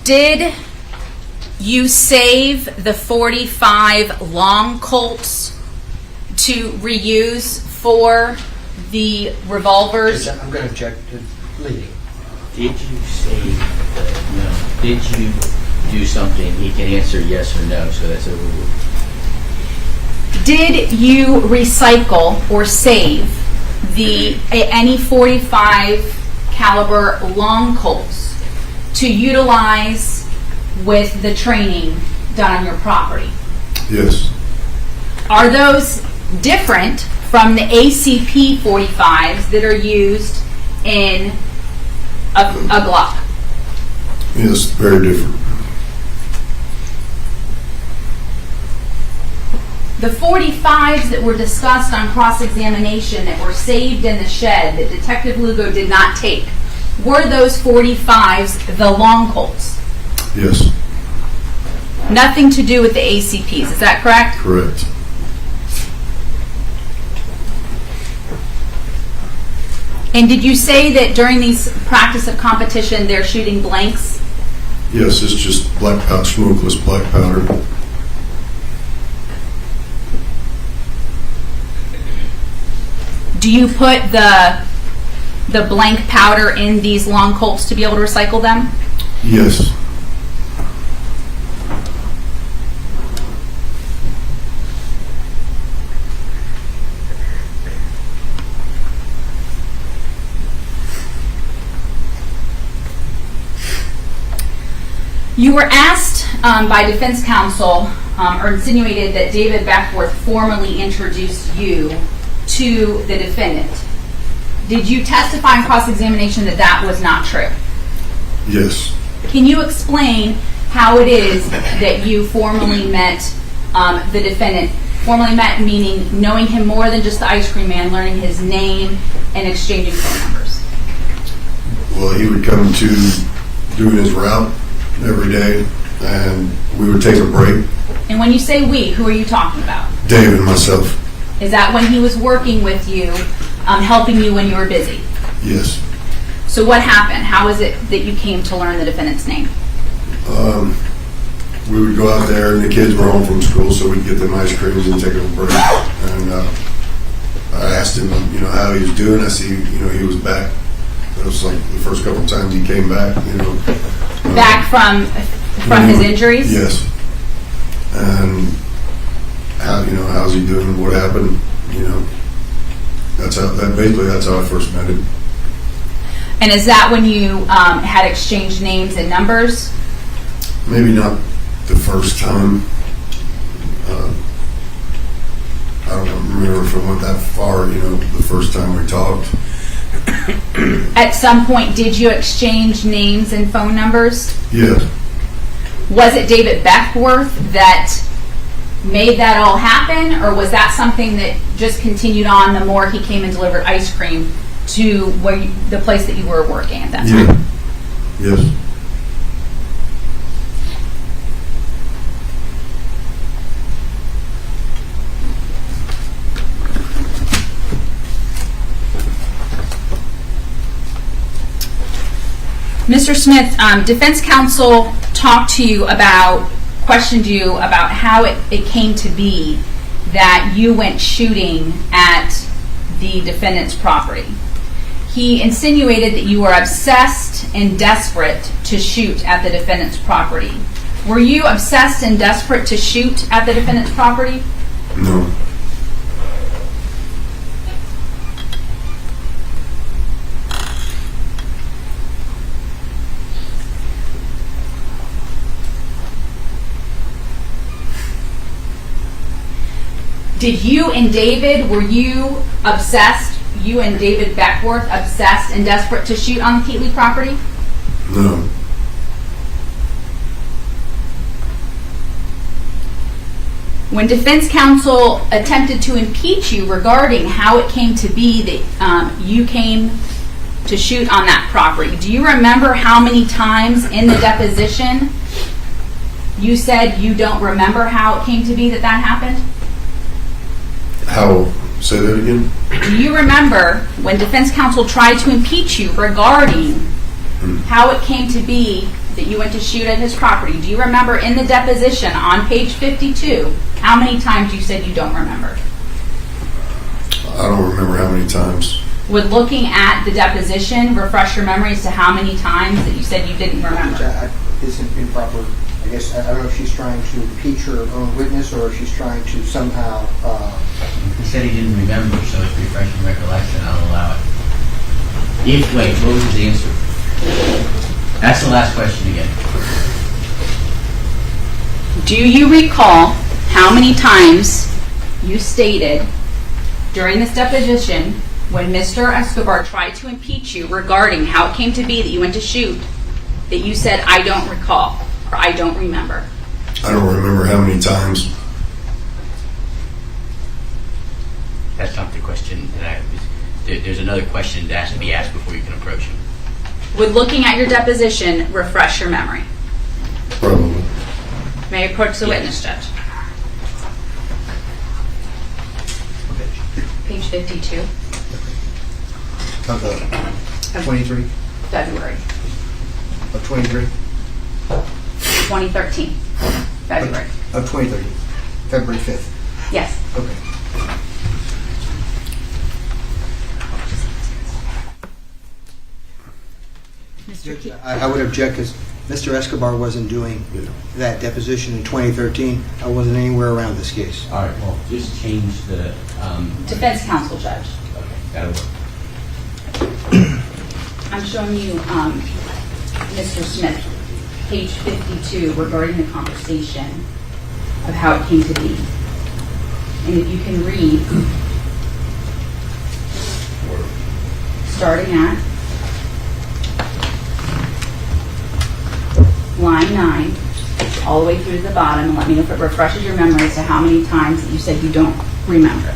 Did you save the 45 long Colts to reuse for the revolvers? I'm going to object to leading. Did you say no? Did you do something? He can answer yes or no, so that's over with. Did you recycle or save any 45 caliber long Colts to utilize with the training done on your property? Yes. Are those different from the ACP 45s that are used in a Glock? Yes, very different. The 45s that were discussed on cross-examination that were saved in the shed that Detective Lugo did not take, were those 45s the long Colts? Yes. Nothing to do with the ACPs, is that correct? Correct. And did you say that during these practice of competition they're shooting blanks? Yes, it's just black powder, smokeless black powder. Do you put the blank powder in these long Colts to be able to recycle them? Yes. You were asked by defense counsel, or insinuated that David Beckworth formally introduced you to the defendant. Did you testify in cross-examination that that was not true? Yes. Can you explain how it is that you formally met the defendant? Formally met meaning knowing him more than just the ice cream man, learning his name, and exchanging phone numbers. Well, he would come to doing his route every day, and we would take a break. And when you say we, who are you talking about? Dave and myself. Is that when he was working with you, helping you when you were busy? Yes. So what happened? How is it that you came to learn the defendant's name? We would go out there, and the kids were home from school, so we'd get them ice creams and take a break. And I asked him, how he was doing. I see, he was back. That was like the first couple of times he came back. Back from his injuries? Yes. And how's he doing? What happened? That's how I first met him. And is that when you had exchanged names and numbers? Maybe not the first time. I don't remember if it went that far, the first time we talked. At some point, did you exchange names and phone numbers? Yes. Was it David Beckworth that made that all happen, or was that something that just continued on the more he came and delivered ice cream to the place that you were working at that time? Yeah. Yes. Mr. Smith, defense counsel questioned you about how it came to be that you went shooting at the defendant's property. He insinuated that you were obsessed and desperate to shoot at the defendant's property. Were you obsessed and desperate to shoot at the defendant's property? No. Did you and David, were you obsessed, you and David Beckworth, obsessed and desperate to shoot on the Keetley property? No. When defense counsel attempted to impeach you regarding how it came to be that you came to shoot on that property, do you remember how many times in the deposition you said you don't remember how it came to be that that happened? How? Say that again? Do you remember when defense counsel tried to impeach you regarding how it came to be that you went to shoot at his property? Do you remember in the deposition on page 52 how many times you said you don't remember? I don't remember how many times. Would looking at the deposition refresh your memory as to how many times that you said you didn't remember? Isn't improper. I guess I don't know if she's trying to impeach her own witness or if she's trying to somehow. He said he didn't remember, so it's refreshing recollection. I'll allow it. Wait, what was the answer? Ask the last question again. Do you recall how many times you stated during this deposition when Mr. Escobar tried to impeach you regarding how it came to be that you went to shoot, that you said, I don't recall, or I don't remember? I don't remember how many times. That's not the question that there's another question that has to be asked before you can approach him. Would looking at your deposition refresh your memory? Probably. May I approach the witness, Judge? Page 52 Of the 23? February Of 23? 2013. February. Of 2030. February 5th. Yes. Okay. Mr. Key. I would object because Mr. Escobar wasn't doing that deposition in 2013. I wasn't anywhere around this case. All right, well, just change the... Defense counsel, Judge. Okay, that'll work. I'm showing you Mr. Smith, page 52, regarding the conversation of how it came to be. And if you can read, starting at line 9, all the way through to the bottom, and let me know if it refreshes your memory as to how many times that you said you don't remember.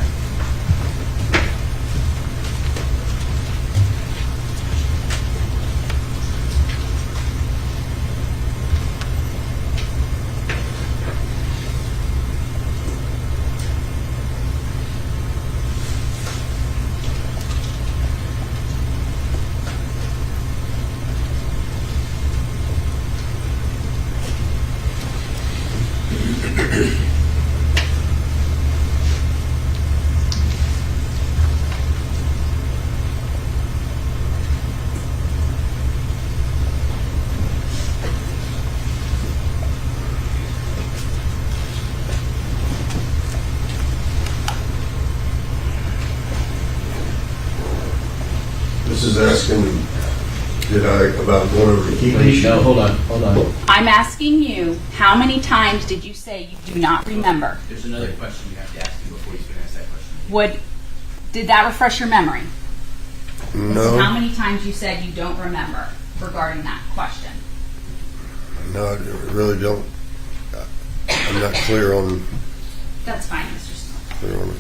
This is asking, about going over to Keetley? No, hold on. I'm asking you, how many times did you say you do not remember? There's another question you have to ask him before you can ask that question. Did that refresh your memory? No. How many times you said you don't remember regarding that question? No, I really don't. I'm not clear on That's fine, Mr. Smith. clear on it.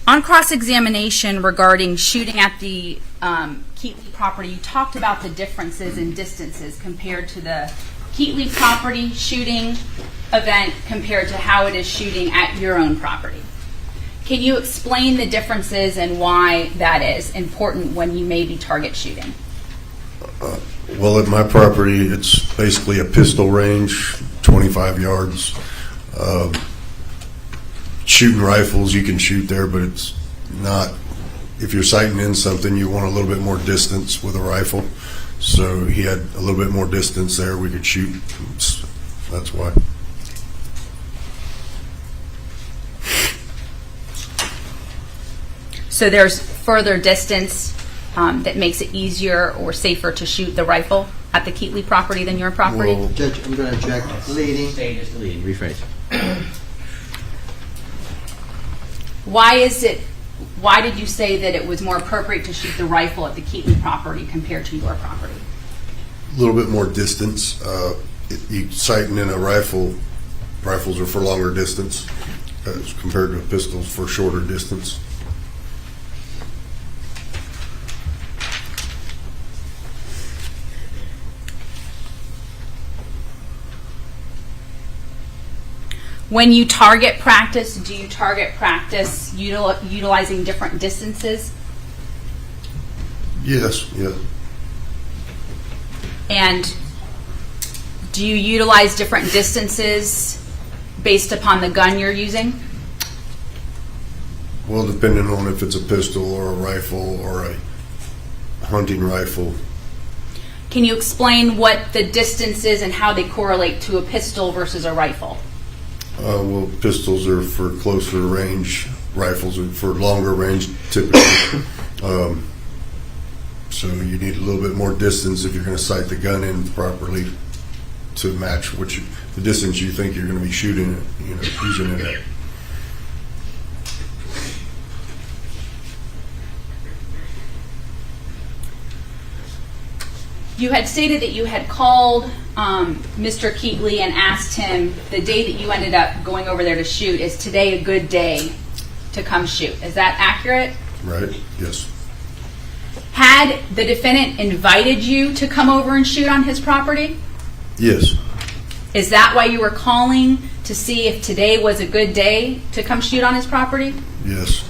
On cross-examination regarding shooting at the Keetley property, you talked about the differences in distances compared to the Keetley property shooting event compared to how it is shooting at your own property. Can you explain the differences and why that is important when you may be target shooting? Well, at my property, it's basically a pistol range, 25 yards. Shooting rifles, you can shoot there, but it's not, if you're sighting in something, you want a little bit more distance with a rifle. So he had a little bit more distance there we could shoot. That's why. So there's further distance that makes it easier or safer to shoot the rifle at the Keetley property than your property? Well, Judge, I'm going to object. Leading. Say just deleting. Rephrase. Why did you say that it was more appropriate to shoot the rifle at the Keetley property compared to your property? a little bit more distance. You sighting in a rifles are for longer distance as compared to pistols for shorter distance. When you target practice, do you target practice utilizing different distances? Yes, yeah. And do you utilize different distances based upon the gun you're using? Well, depending on if it's a pistol or a rifle or a hunting rifle. Can you explain what the distance is and how they correlate to a pistol versus a rifle? Well, pistols are for closer range, rifles are for longer range typically. So you need a little bit more distance if you're going to sight the gun in properly to match the distance you think you're going to be shooting it, using it at. You had stated that you had called Mr. Keetley and asked him the day that you ended up going over there to shoot, is today a good day to come shoot? Is that accurate? Right, yes. Had the defendant invited you to come over and shoot on his property? Yes. Is that why you were calling to see if today was a good day to come shoot on his property? Yes.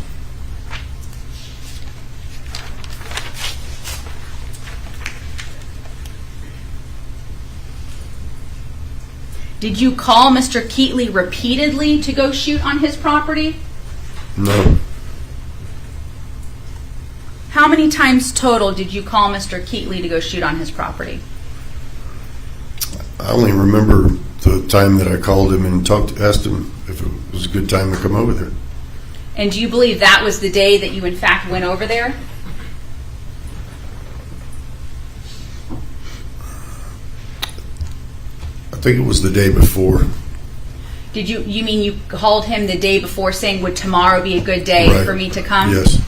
Did you call Mr. Keetley repeatedly to go shoot on his property? No. How many times total did you call Mr. Keetley to go shoot on his property? I only remember the time that I called him and asked him if it was a good time to come over there. And do you believe that was the day that you in fact went over there? I think it was the day before. Did you mean you called him the day before saying, would tomorrow be a good day Right. for me to come? Yes.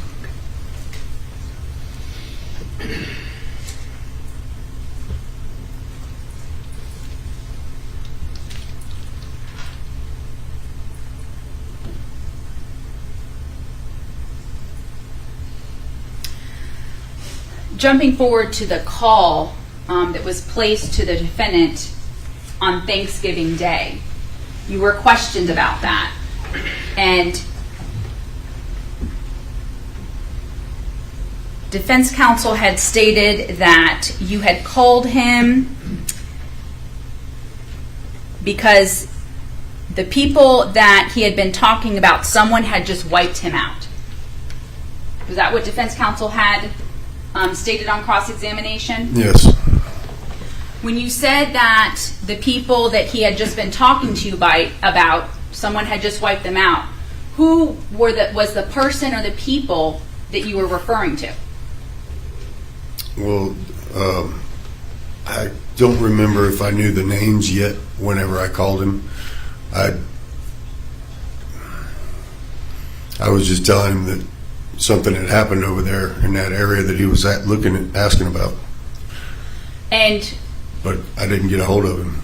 Jumping forward to the call that was placed to the defendant on Thanksgiving Day, you were questioned about that. And defense counsel had stated that you had called him because the people that he had been talking about, someone had just wiped him out. Was that what defense counsel had stated on cross-examination? Yes. When you said that the people that he had just been talking to you about, someone had just wiped them out, who was the person or the people that you were referring to? Well, I don't remember if I knew the names yet whenever I called him. I was just telling him that something had happened over there in that area that he was asking about. But I didn't get a hold of him.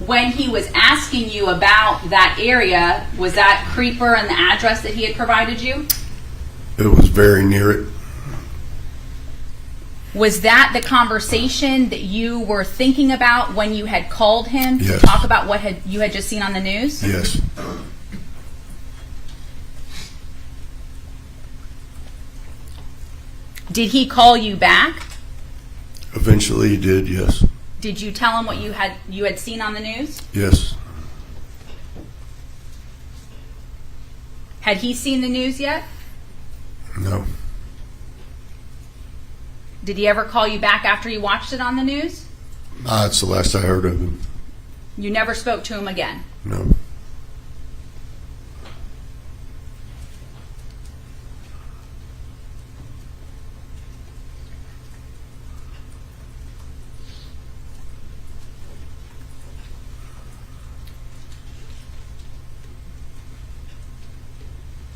When he was asking you about that area, was that Creeper and the address that he had provided you? It was very near it. Was that the conversation that you were thinking about when you had called him Yes. to talk about what you had just seen on the news? Yes. Did he call you back? Eventually he did, yes. Did you tell him what you had seen on the news? Yes. Had he seen the news yet? No. Did he ever call you back after you watched it on the news? That's the last I heard of him. You never spoke to him again? No.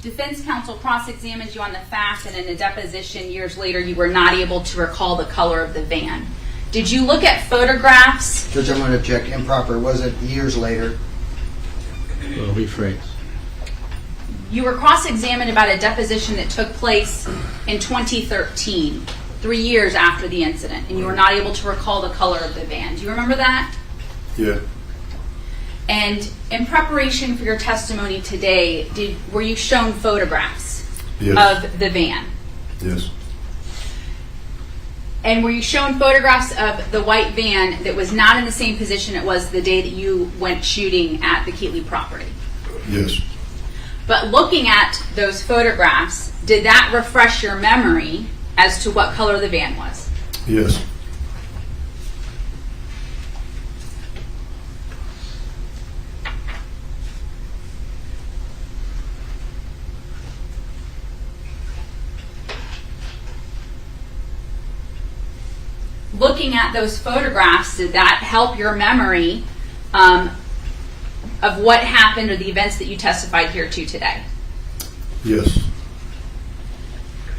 Defense counsel cross-examined you on the fact that in a deposition years later you were not able to recall the color of the van. Did you look at photographs? Judge, I'm going to object. Improper. Was it years later? Well, rephrase. You were cross-examined about a deposition that took place in 2013, 3 years after the incident, and you were not able to recall the color of the van. Do you remember that? Yeah. And in preparation for your testimony today, were you shown photographs Yes. of the van? Yes. And were you shown photographs of the white van that was not in the same position it was the day that you went shooting at the Keetley property? Yes. But looking at those photographs, did that refresh your memory as to what color the van was? Yes. Looking at those photographs, did that help your memory of what happened or the events that you testified here to today? Yes.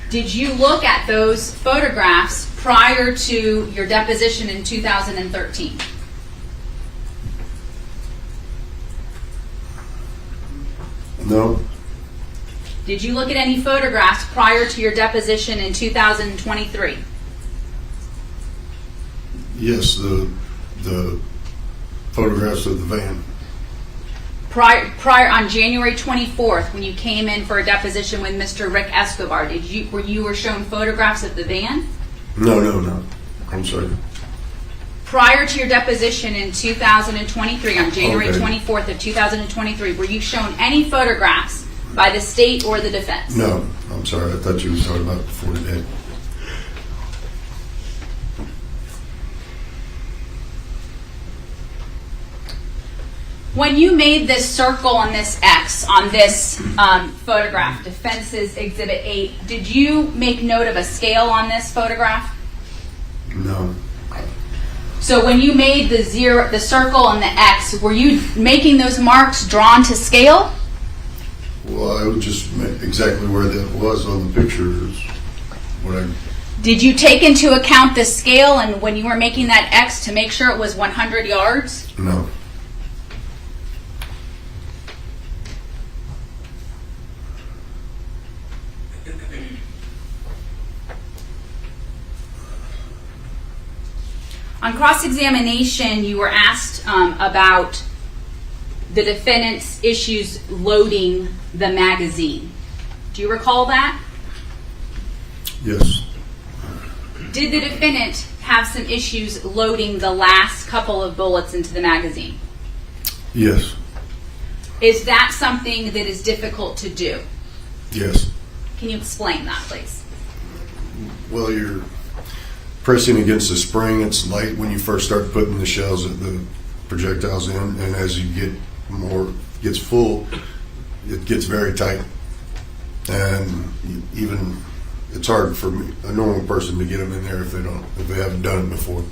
Did you look at those photographs prior to your deposition in 2013? No. Did you look at any photographs prior to your deposition in 2023? Yes, the photographs of the van. Prior on January 24th, when you came in for a deposition with Mr. Rick Escobar, were you shown photographs of the van? No. I'm sorry. Prior to your deposition in 2023, on January Okay. 24th of 2023, were you shown any photographs by the state or the defense? No, I'm sorry. I thought you were talking about before today. When you made this circle and this X on this photograph, Defense's Exhibit 8, did you make note of a scale on this photograph? No. So when you made the circle and the X, were you making those marks drawn to scale? Well, I would just make exactly where that was on the picture is what I. Did you take into account the scale and when you were making that X to make sure it was 100 yards? No. On cross-examination, you were asked about the defendant's issues loading the magazine. Do you recall that? Yes. Did the defendant have some issues loading the last couple of bullets into the magazine? Yes. Is that something that is difficult to do? Yes. Can you explain that, please? Well, you're pressing against the spring. It's light when you first start putting the shells of the projectiles in, and as you get gets full, it gets very tight, and even it's hard for a normal person to get them in there if they haven't done it before.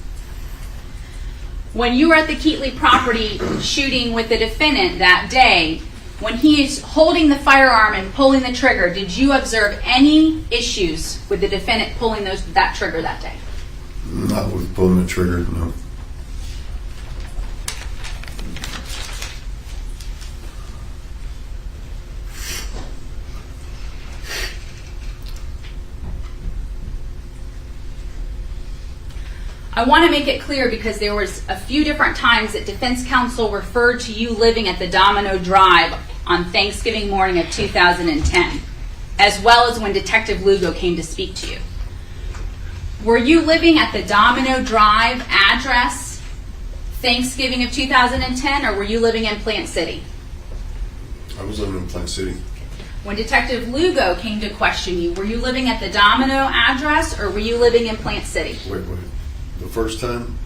When you were at the Keetley property shooting with the defendant that day, when he is holding the firearm and pulling the trigger, did you observe any issues with the defendant pulling that trigger that day? Not with pulling the trigger, no. I want to make it clear because there was a few different times that defense counsel referred to you living at the Domino Drive on Thanksgiving morning of 2010, as well as when Detective Lugo came to speak to you. Were you living at the Domino Drive address Thanksgiving of 2010, or were you living in Plant City? I was living in Plant City. When Detective Lugo came to question you, were you living at the Domino address, or were you living in Plant City? Wait. The first time?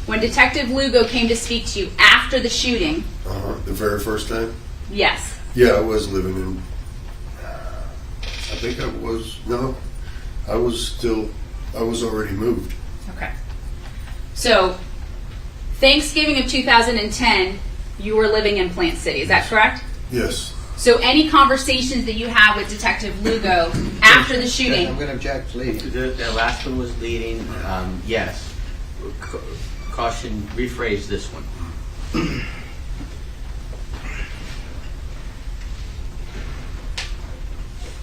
When Detective Lugo came to speak to you after the shooting. The very first time? Yes. Yeah, I was living in. I think I was. No, I was already moved. Okay. So, Thanksgiving of 2010, you were living in Plant City. Is that correct? Yes. So any conversations that you have with Detective Lugo after the shooting, I'm going to object, please. The last one was leading, yes. Caution, rephrase this one.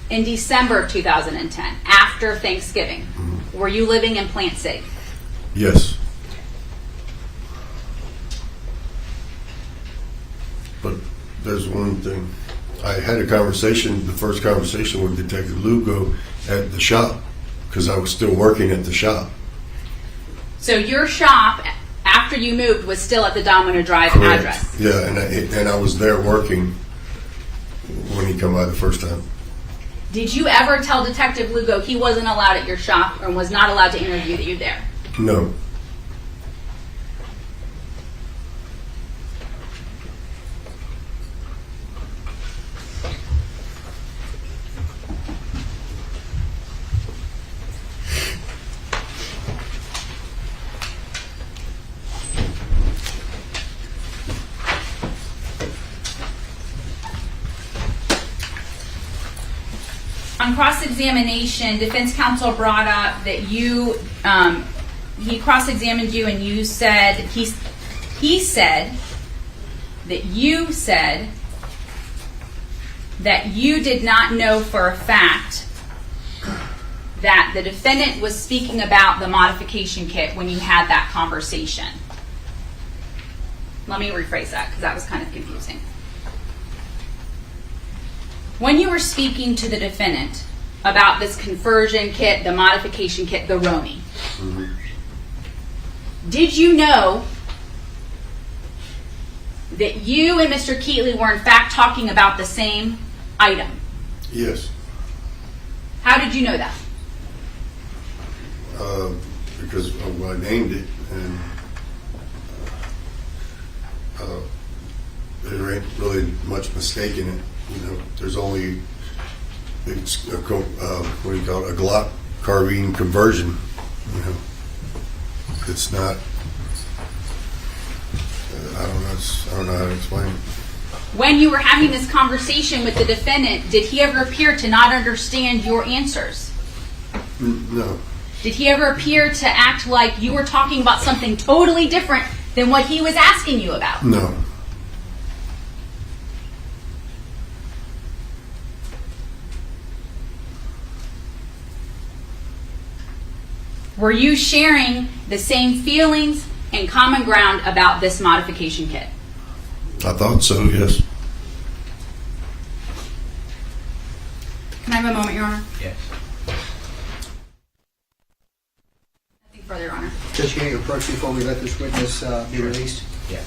in December of 2010, after Thanksgiving, were you living in Plant City? Yes. But there's one thing. I had a conversation, the first conversation with Detective Lugo at the shop, because I was still working at the shop. So your shop, after you moved, was still at the Domino Drive Correct. address? Yeah, and I was there working when he come by the first time. Did you ever tell Detective Lugo he wasn't allowed at your shop or was not allowed to interview you there? No. On cross-examination, defense counsel brought up that you, he cross-examined you and you said, he said that you said that you did not know for a fact that the defendant was speaking about the modification kit when you had that conversation. Let me rephrase that because that was kind of confusing. When you were speaking to the defendant about this conversion kit, the modification kit, the RONI, did you know that you and Mr. Keetley were in fact talking about the same item? Yes. How did you know that? Because I named it, and there ain't really much mistake in it. You know, there's only, it's a, what do you call it, a Glock carbine conversion. You know, it's not. I don't know how to explain it. When you were having this conversation with the defendant, did he ever appear to not understand your answers? No. Did he ever appear to act like you were talking about something totally different than what he was asking you about? No. Were you sharing the same feelings and common ground about this modification kit? I thought so, yes. Can I have a moment, Your Honor? Yes. Nothing further, Your Honor. Judge, can you approach before we let this witness be released? Yeah.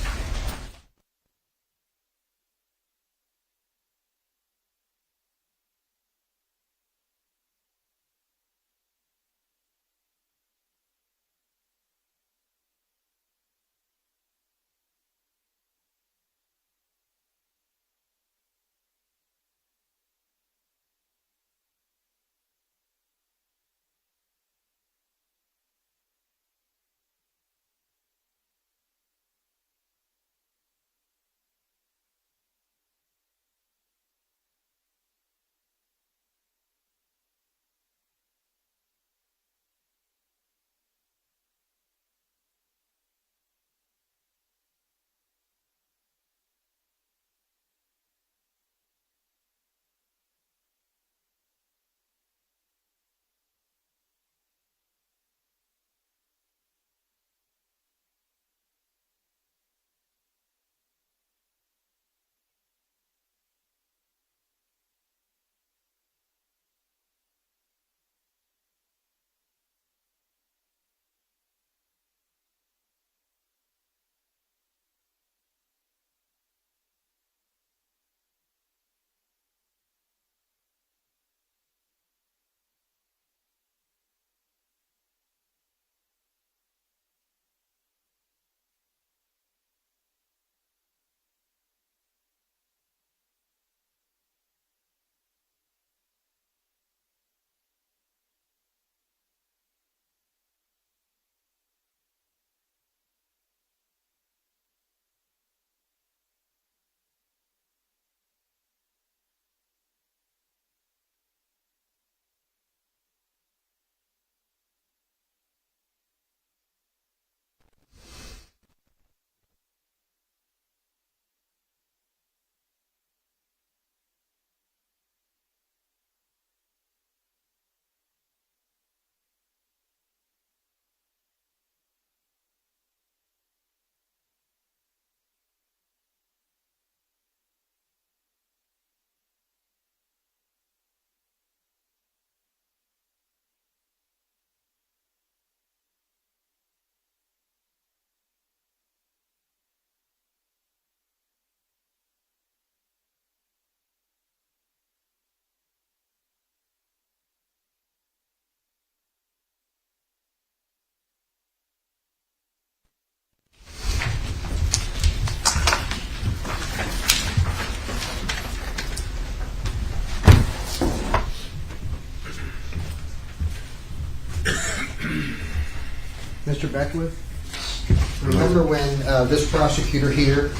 Mr. Beckwith, remember when this prosecutor here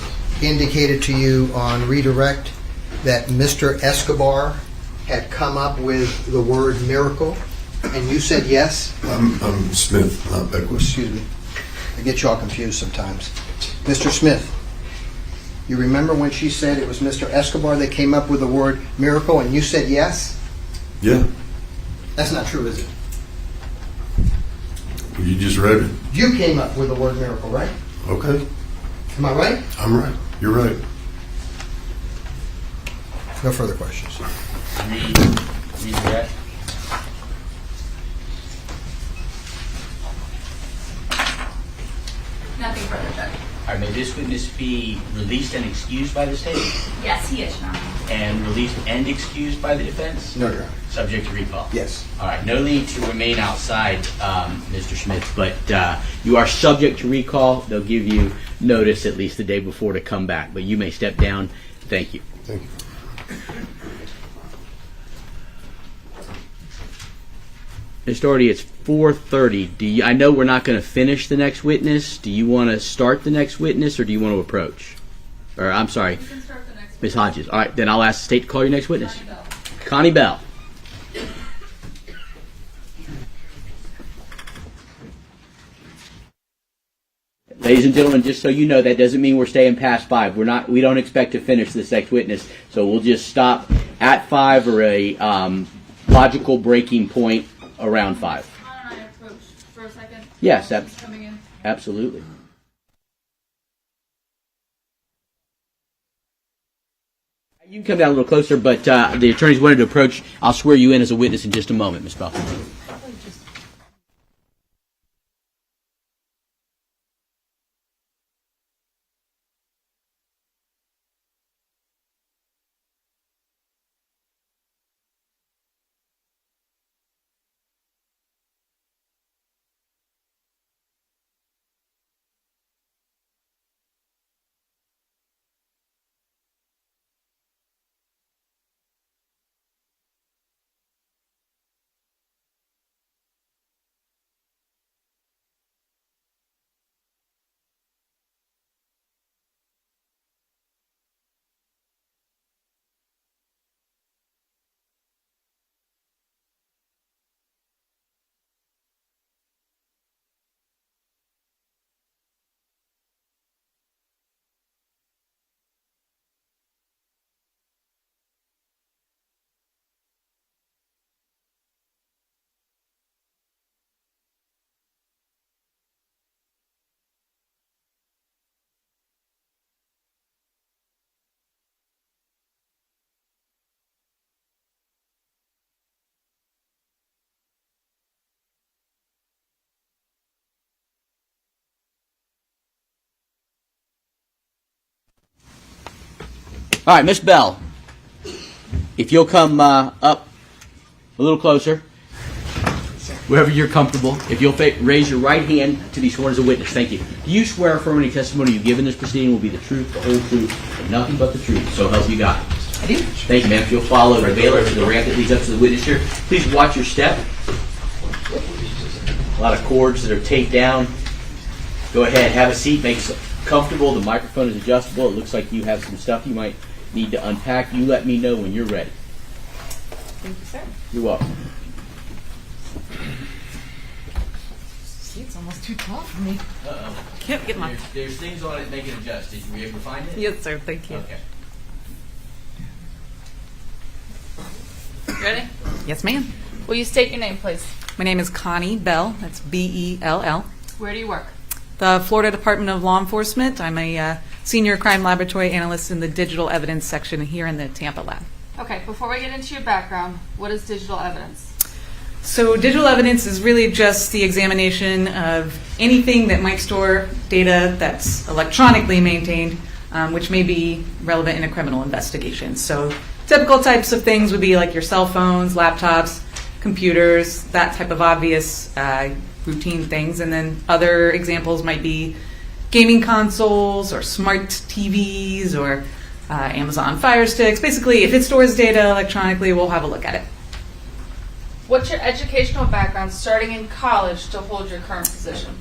indicated to you on redirect that Mr. Escobar had come up with the word miracle, and you said yes? I'm Smith, not Beckwith. Excuse me. I get you all confused sometimes. Mr. Smith, you remember when she said it was Mr. Escobar that came up with the word miracle, and you said yes? Yeah, That's not true, is it? well, you just read it. You came up with the word miracle, right? Okay, Am I right? I'm right. You're right. No further questions. Redirect. Nothing further, Judge. All right, may this witness be released and excused by the state, Yes, he is, Your Honor. and released and excused by the defense, No, Your Honor. subject to recall? Yes. All right, no need to remain outside, Mr. Smith, but you are subject to recall. They'll give you notice at least the day before to come back, but you may step down. Thank you. Thank you. Mr. Doherty, it's 4:30. I know we're not going to finish the next witness. Do you want to start the next witness, or do you want to approach? Or I'm sorry, Ms. Hodges. All right, then I'll ask the state to call your next witness. Connie Bell. Ladies and gentlemen, just so you know, that doesn't mean we're staying past 5. We don't expect to finish this next witness, so we'll just stop at 5 or a logical breaking point around 5. Can I approach for a second? Yes, He's coming in. absolutely. You can come down a little closer, but the attorneys wanted to approach. I'll swear you in as a witness in just a moment, Ms. Bell. All right, Miss Bell, if you'll come up a little closer, wherever you're comfortable. If you'll raise your right hand to be sworn as a witness. Thank you. Do you swear affirm any testimony you give in this proceeding will be the truth, the whole truth, and nothing but the truth? So help you God. I do. Thank you, ma'am. If you'll follow the bailiff to the ramp that leads up to the witness chair, please watch your step. A lot of cords that are taped down. Go ahead, have a seat, make it comfortable. The microphone is adjustable. It looks like you have some stuff you might need to unpack. You let me know when you're ready. Thank you, sir. You're welcome. See, it's almost too tall for me. Uh-oh. Can't get my... There's things on it that can adjust. Did you ever find it? Yes, sir. Thank you. Okay. Ready? Yes, ma'am. Will you state your name, please? My name is Connie Bell. That's Bell. Where do you work? The Florida Department of Law Enforcement. I'm a senior crime laboratory analyst in the digital evidence section here in the Tampa lab. Okay, before we get into your background, what is digital evidence? So digital evidence is really just the examination of anything that might store data that's electronically maintained, which may be relevant in a criminal investigation. So typical types of things would be like your cell phones, laptops, computers, that type of obvious routine things. And then other examples might be gaming consoles or smart TVs or Amazon Fire Sticks. Basically, if it stores data electronically, we'll have a look at it. What's your educational background starting in college to hold your current position?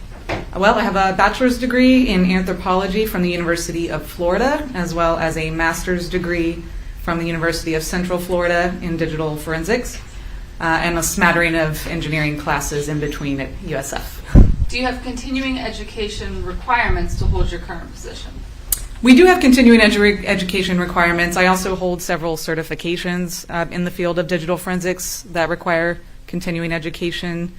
Well, I have a bachelor's degree in anthropology from the University of Florida, as well as a master's degree from the University of Central Florida in digital forensics, and a smattering of engineering classes in between at USF. Do you have continuing education requirements to hold your current position? We do have continuing education requirements. I also hold several certifications in the field of digital forensics that require continuing education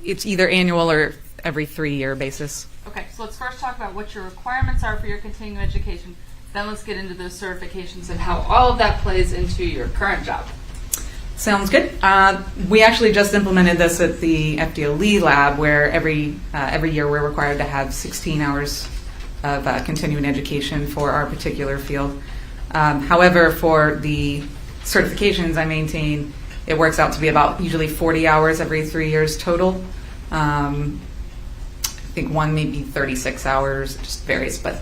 it's either annual or every 3-year basis. Okay, so let's first talk about what your requirements are for your continuing education. Then let's get into those certifications and how all of that plays into your current job. Sounds good. We actually just implemented this at the FDLE lab, where every year we're required to have 16 hours of continuing education for our particular field. However, for the certifications I maintain, it works out to be about usually 40 hours every 3 years total. I think one may be 36 hours, it just varies. But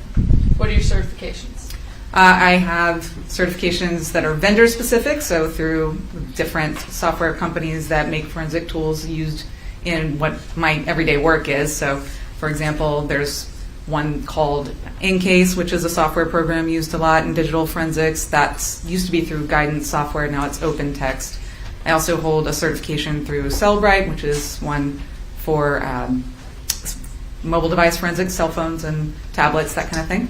what are your certifications? I have certifications that are vendor specific, so through different software companies that make forensic tools used in what my everyday work is. So, for example, there's one called Incase, which is a software program used a lot in digital forensics. That's used to be through Guidance Software, now it's Open Text. I also hold a certification through Cellbrite, which is one for mobile device forensics, cell phones and tablets, that kind of thing.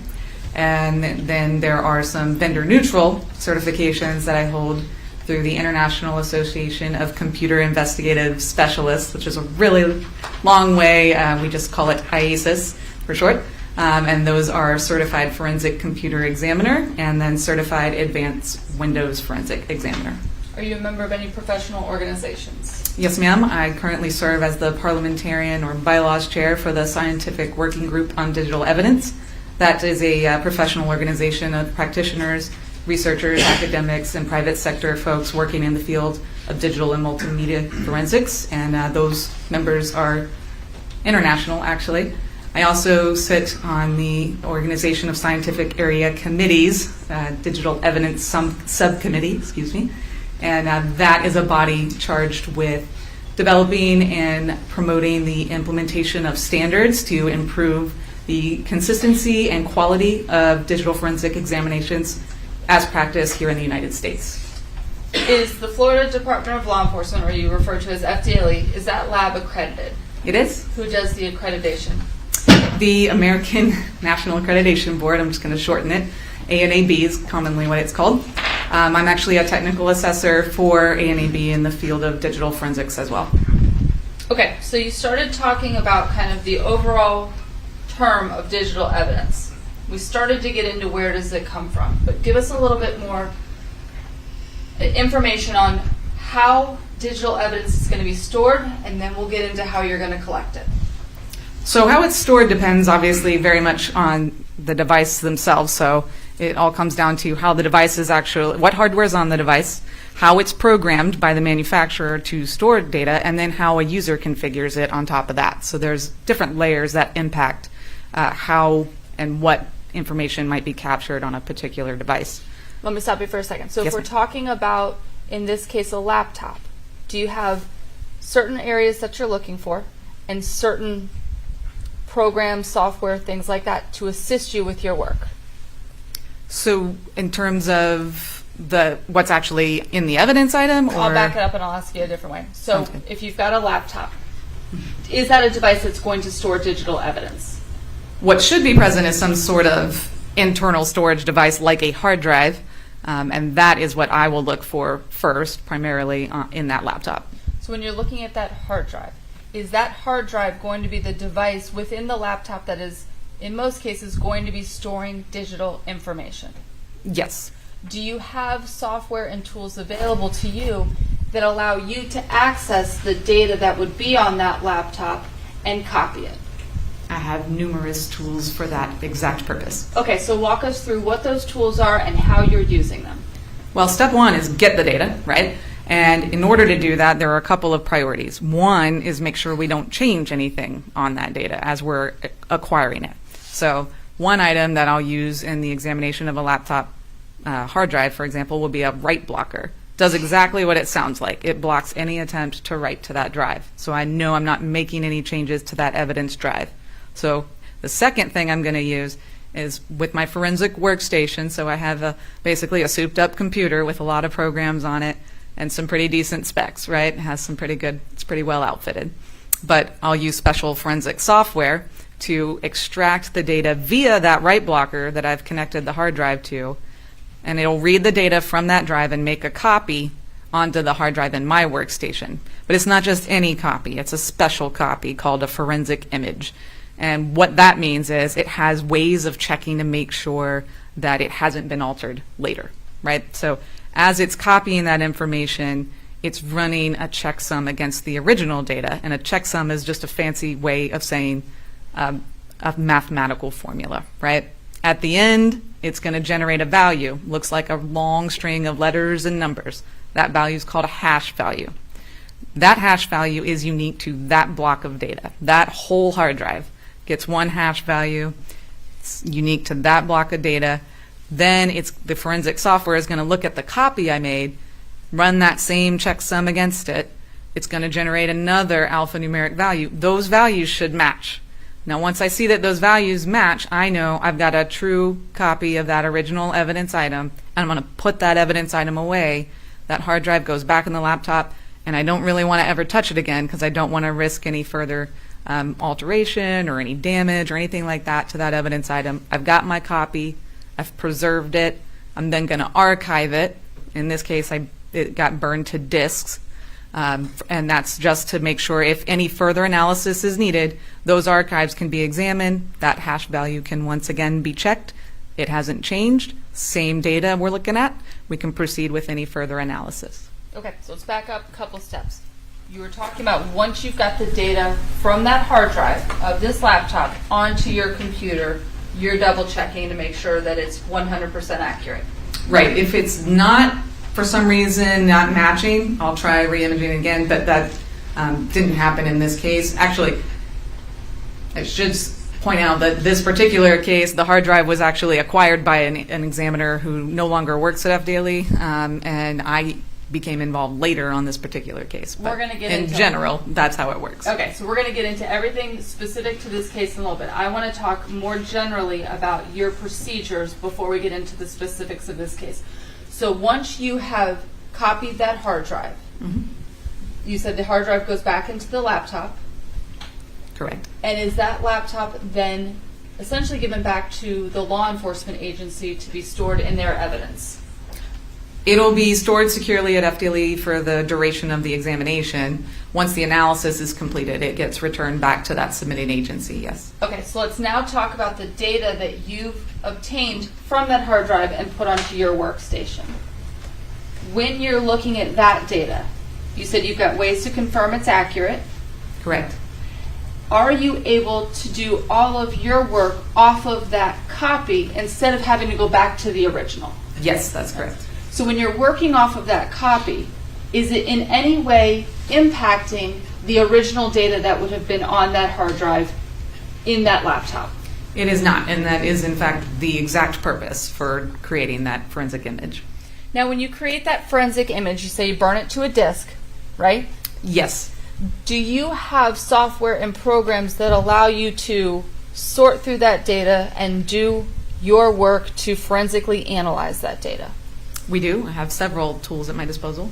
And then there are some vendor-neutral certifications that I hold through the International Association of Computer Investigative Specialists, which is a really long way. We just call it IASIS for short. And those are Certified Forensic Computer Examiner and then Certified Advanced Windows Forensic Examiner. Are you a member of any professional organizations? Yes, ma'am. I currently serve as the Parliamentarian or Bylaws Chair for the Scientific Working Group on Digital Evidence. That is a professional organization of practitioners, researchers, academics, and private sector folks working in the field of digital and multimedia forensics, and those members are international, actually. I also sit on the Organization of Scientific Area Committees, Digital Evidence Subcommittee, and that is a body charged with developing and promoting the implementation of standards to improve the consistency and quality of digital forensic examinations as practiced here in the United States. Is the Florida Department of Law Enforcement, or you refer to as FDLE, is that lab accredited? It is. Who does the accreditation? The American National Accreditation Board, I'm just going to shorten it. ANAB is commonly what it's called. I'm actually a technical assessor for ANAB in the field of digital forensics as well. Okay, so you started talking about kind of the overall term of digital evidence. We started to get into where does it come from, but give us a little bit more information on how digital evidence is going to be stored, and then we'll get into how you're going to collect it. So how it's stored depends obviously very much on the device themselves. So it all comes down to how the device is actually, what hardware is on the device, how it's programmed by the manufacturer to store data, and then how a user configures it on top of that. So there's different layers that impact how and what information might be captured on a particular device. Let me stop you for a second. So Yes, if we're ma'am. talking about, in this case, a laptop, do you have certain areas that you're looking for and certain programs, software, things like that to assist you with your work? So in terms of what's actually in the evidence item? I'll or- back it up and I'll ask you a different way. So Sounds good. if you've got a laptop, is that a device that's going to store digital evidence? What should be present is some sort of internal storage device like a hard drive, and that is what I will look for first, primarily in that laptop. So when you're looking at that hard drive, is that hard drive going to be the device within the laptop that is, in most cases, going to be storing digital information? Yes. Do you have software and tools available to you that allow you to access the data that would be on that laptop and copy it? I have numerous tools for that exact purpose. Okay, so walk us through what those tools are and how you're using them. Well, step one is get the data, right? And in order to do that, there are a couple of priorities. One is make sure we don't change anything on that data as we're acquiring it. So one item that I'll use in the examination of a laptop hard drive, for example, will be a write blocker. does exactly what it sounds like. It blocks any attempt to write to that drive. So I know I'm not making any changes to that evidence drive. So the second thing I'm going to use is with my forensic workstation. So I have basically a souped up computer with a lot of programs on it and some pretty decent specs, right? It has some pretty good, it's pretty well outfitted. But I'll use special forensic software to extract the data via that write blocker that I've connected the hard drive to, and it'll read the data from that drive and make a copy onto the hard drive in my workstation. But it's not just any copy, it's a special copy called a forensic image. And what that means is it has ways of checking to make sure that it hasn't been altered later, right? So as it's copying that information, it's running a checksum against the original data, and a checksum is just a fancy way of saying a mathematical formula, right? At the end, it's going to generate a value. Looks like a long string of letters and numbers. That value is called a hash value. That hash value is unique to that block of data. That whole hard drive gets one hash value. It's unique to that block of data. Then the forensic software is going to look at the copy I made, run that same checksum against it. It's going to generate another alphanumeric value. Those values should match. Now, once I see that those values match, I know I've got a true copy of that original evidence item, and I'm going to put that evidence item away. That hard drive goes back in the laptop, and I don't really want to ever touch it again because I don't want to risk any further alteration or any damage or anything like that to that evidence item. I've got my copy. I've preserved it. I'm then going to archive it. In this case, it got burned to disks. And that's just to make sure if any further analysis is needed, those archives can be examined. That hash value can once again be checked. It hasn't changed. Same data we're looking at. We can proceed with any further analysis. Okay, so let's back up a couple steps. You were talking about once you've got the data from that hard drive of this laptop onto your computer, you're double checking to make sure that it's 100% accurate. Right. If it's not, for some reason, not matching, I'll try re-imaging again, but that didn't happen in this case. Actually, I should point out that this particular case, the hard drive was actually acquired by an examiner who no longer works at FDLE, and I became involved later on this particular case. We're going to get into, in general, that's how it works. Okay, so we're going to get into everything specific to this case in a little bit. I want to talk more generally about your procedures before we get into the specifics of this case. So once you have copied that hard drive, you said the hard drive goes back into the laptop. Correct. And is that laptop then essentially given back to the law enforcement agency to be stored in their evidence? It'll be stored securely at FDLE for the duration of the examination. Once the analysis is completed, it gets returned back to that submitting agency, yes. Okay, so let's now talk about the data that you've obtained from that hard drive and put onto your workstation. When you're looking at that data, you said you've got ways to confirm it's accurate. Correct. Are you able to do all of your work off of that copy instead of having to go back to the original? Yes, that's correct. So when you're working off of that copy, is it in any way impacting the original data that would have been on that hard drive in that laptop? It is not, and that is in fact the exact purpose for creating that forensic image. Now when you create that forensic image, you say you burn it to a disk, right? Yes. Do you have software and programs that allow you to sort through that data and do your work to forensically analyze that data? We do. I have several tools at my disposal.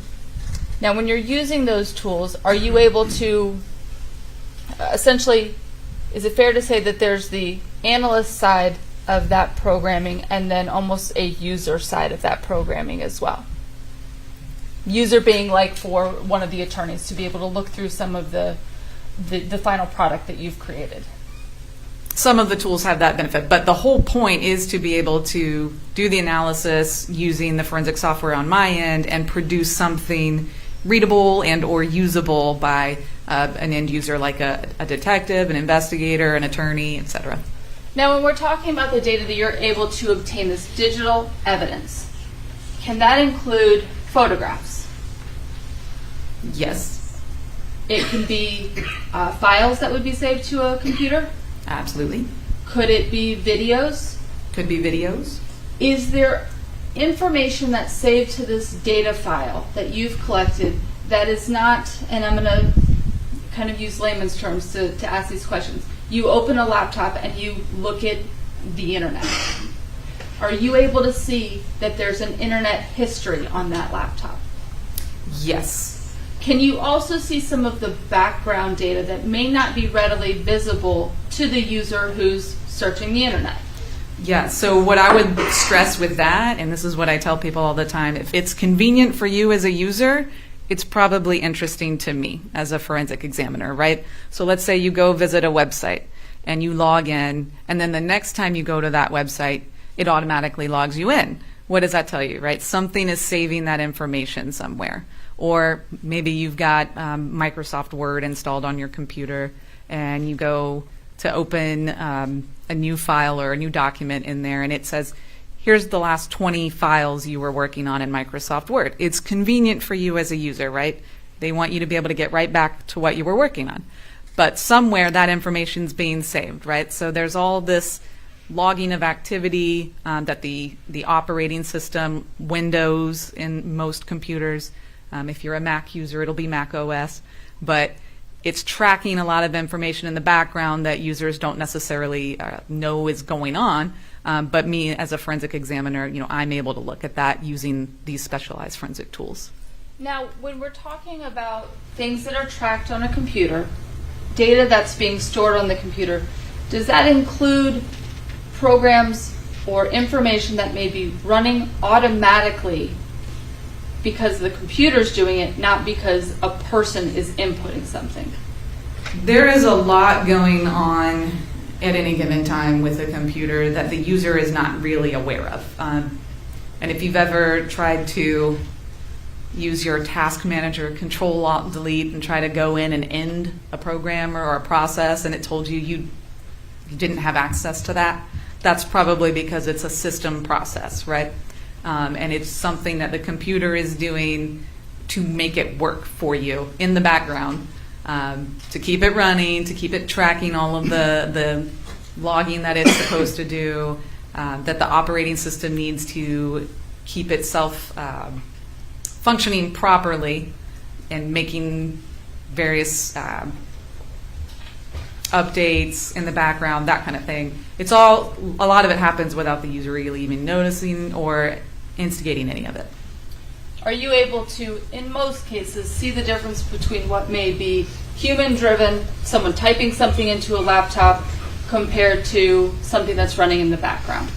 Now, when you're using those tools, are you able to essentially, is it fair to say that there's the analyst side of that programming and then almost a user side of that programming as well? User being like for one of the attorneys to be able to look through some of the final product that you've created. Some of the tools have that benefit, but the whole point is to be able to do the analysis using the forensic software on my end and produce something readable and or usable by an end user like a detective, an investigator, an attorney, etc. Now, when we're talking about the data that you're able to obtain, this digital evidence, can that include photographs? Yes. It can be files that would be saved to a computer? Absolutely. Could it be videos? Could be videos. Is there information that's saved to this data file that you've collected that is not, and I'm going to kind of use layman's terms to ask these questions. You open a laptop and you look at the internet. Are you able to see that there's an internet history on that laptop? Yes. Can you also see some of the background data that may not be readily visible to the user who's searching the internet? Yeah, so what I would stress with that, and this is what I tell people all the time, if it's convenient for you as a user, it's probably interesting to me as a forensic examiner, right? So let's say you go visit a website and you log in, and then the next time you go to that website, it automatically logs you in. What does that tell you, right? Something is saving that information somewhere. Or maybe you've got Microsoft Word installed on your computer and you go to open a new file or a new document in there and it says, here's the last 20 files you were working on in Microsoft Word. It's convenient for you as a user, right? They want you to be able to get right back to what you were working on. But somewhere that information's being saved, right? So there's all this logging of activity that the operating system, Windows in most computers, if you're a Mac user, it'll be Mac OS, but it's tracking a lot of information in the background that users don't necessarily know is going on. But me as a forensic examiner, I'm able to look at that using these specialized forensic tools. Now, when we're talking about things that are tracked on a computer, data that's being stored on the computer, does that include programs or information that may be running automatically because the computer's doing it, not because a person is inputting something? There is a lot going on at any given time with a computer that the user is not really aware of. And if you've ever tried to use your task manager, Control-Alt-Delete, and try to go in and end a program or a process and it told you you didn't have access to that, that's probably because it's a system process, right? And it's something that the computer is doing to make it work for you in the background, to keep it running, to keep it tracking all of the logging that it's supposed to do, that the operating system needs to keep itself functioning properly and making various updates in the background, that kind of thing. It's all, a lot of it happens without the user really even noticing or instigating any of it. Are you able to, in most cases, see the difference between what may be human-driven, someone typing something into a laptop, compared to something that's running in the background?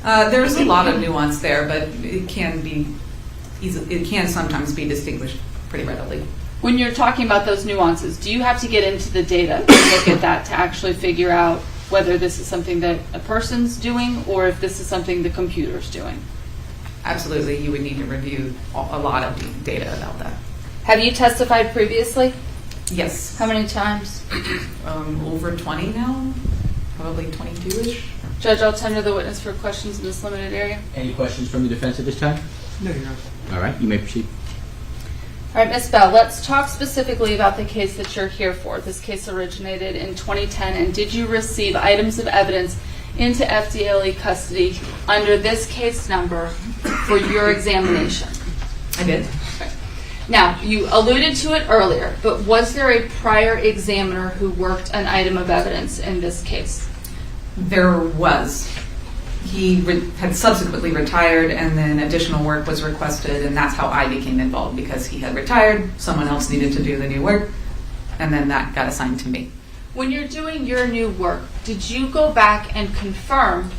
There's a lot of nuance there, but it can sometimes be distinguished pretty readily. When you're talking about those nuances, do you have to get into the data and look at that to actually figure out whether this is something that a person's doing or if this is something the computer's doing? Absolutely, you would need to review a lot of the data about that. Have you testified previously? Yes. How many times? Over 20 now, probably 22-ish. Judge, I'll tender the witness for questions in this limited area. Any questions from the defense at this time? No, Your Honor. All right, you may proceed. All right, Ms. Bell, let's talk specifically about the case that you're here for. This case originated in 2010, and did you receive items of evidence into FDLE custody under this case number for your examination? I did. Okay. Now, you alluded to it earlier, but was there a prior examiner who worked an item of evidence in this case? There was. He had subsequently retired, and then additional work was requested, and that's how I became involved, because he had retired, someone else needed to do the new work, and then that got assigned to me. When you're doing your new work, did you go back and confirm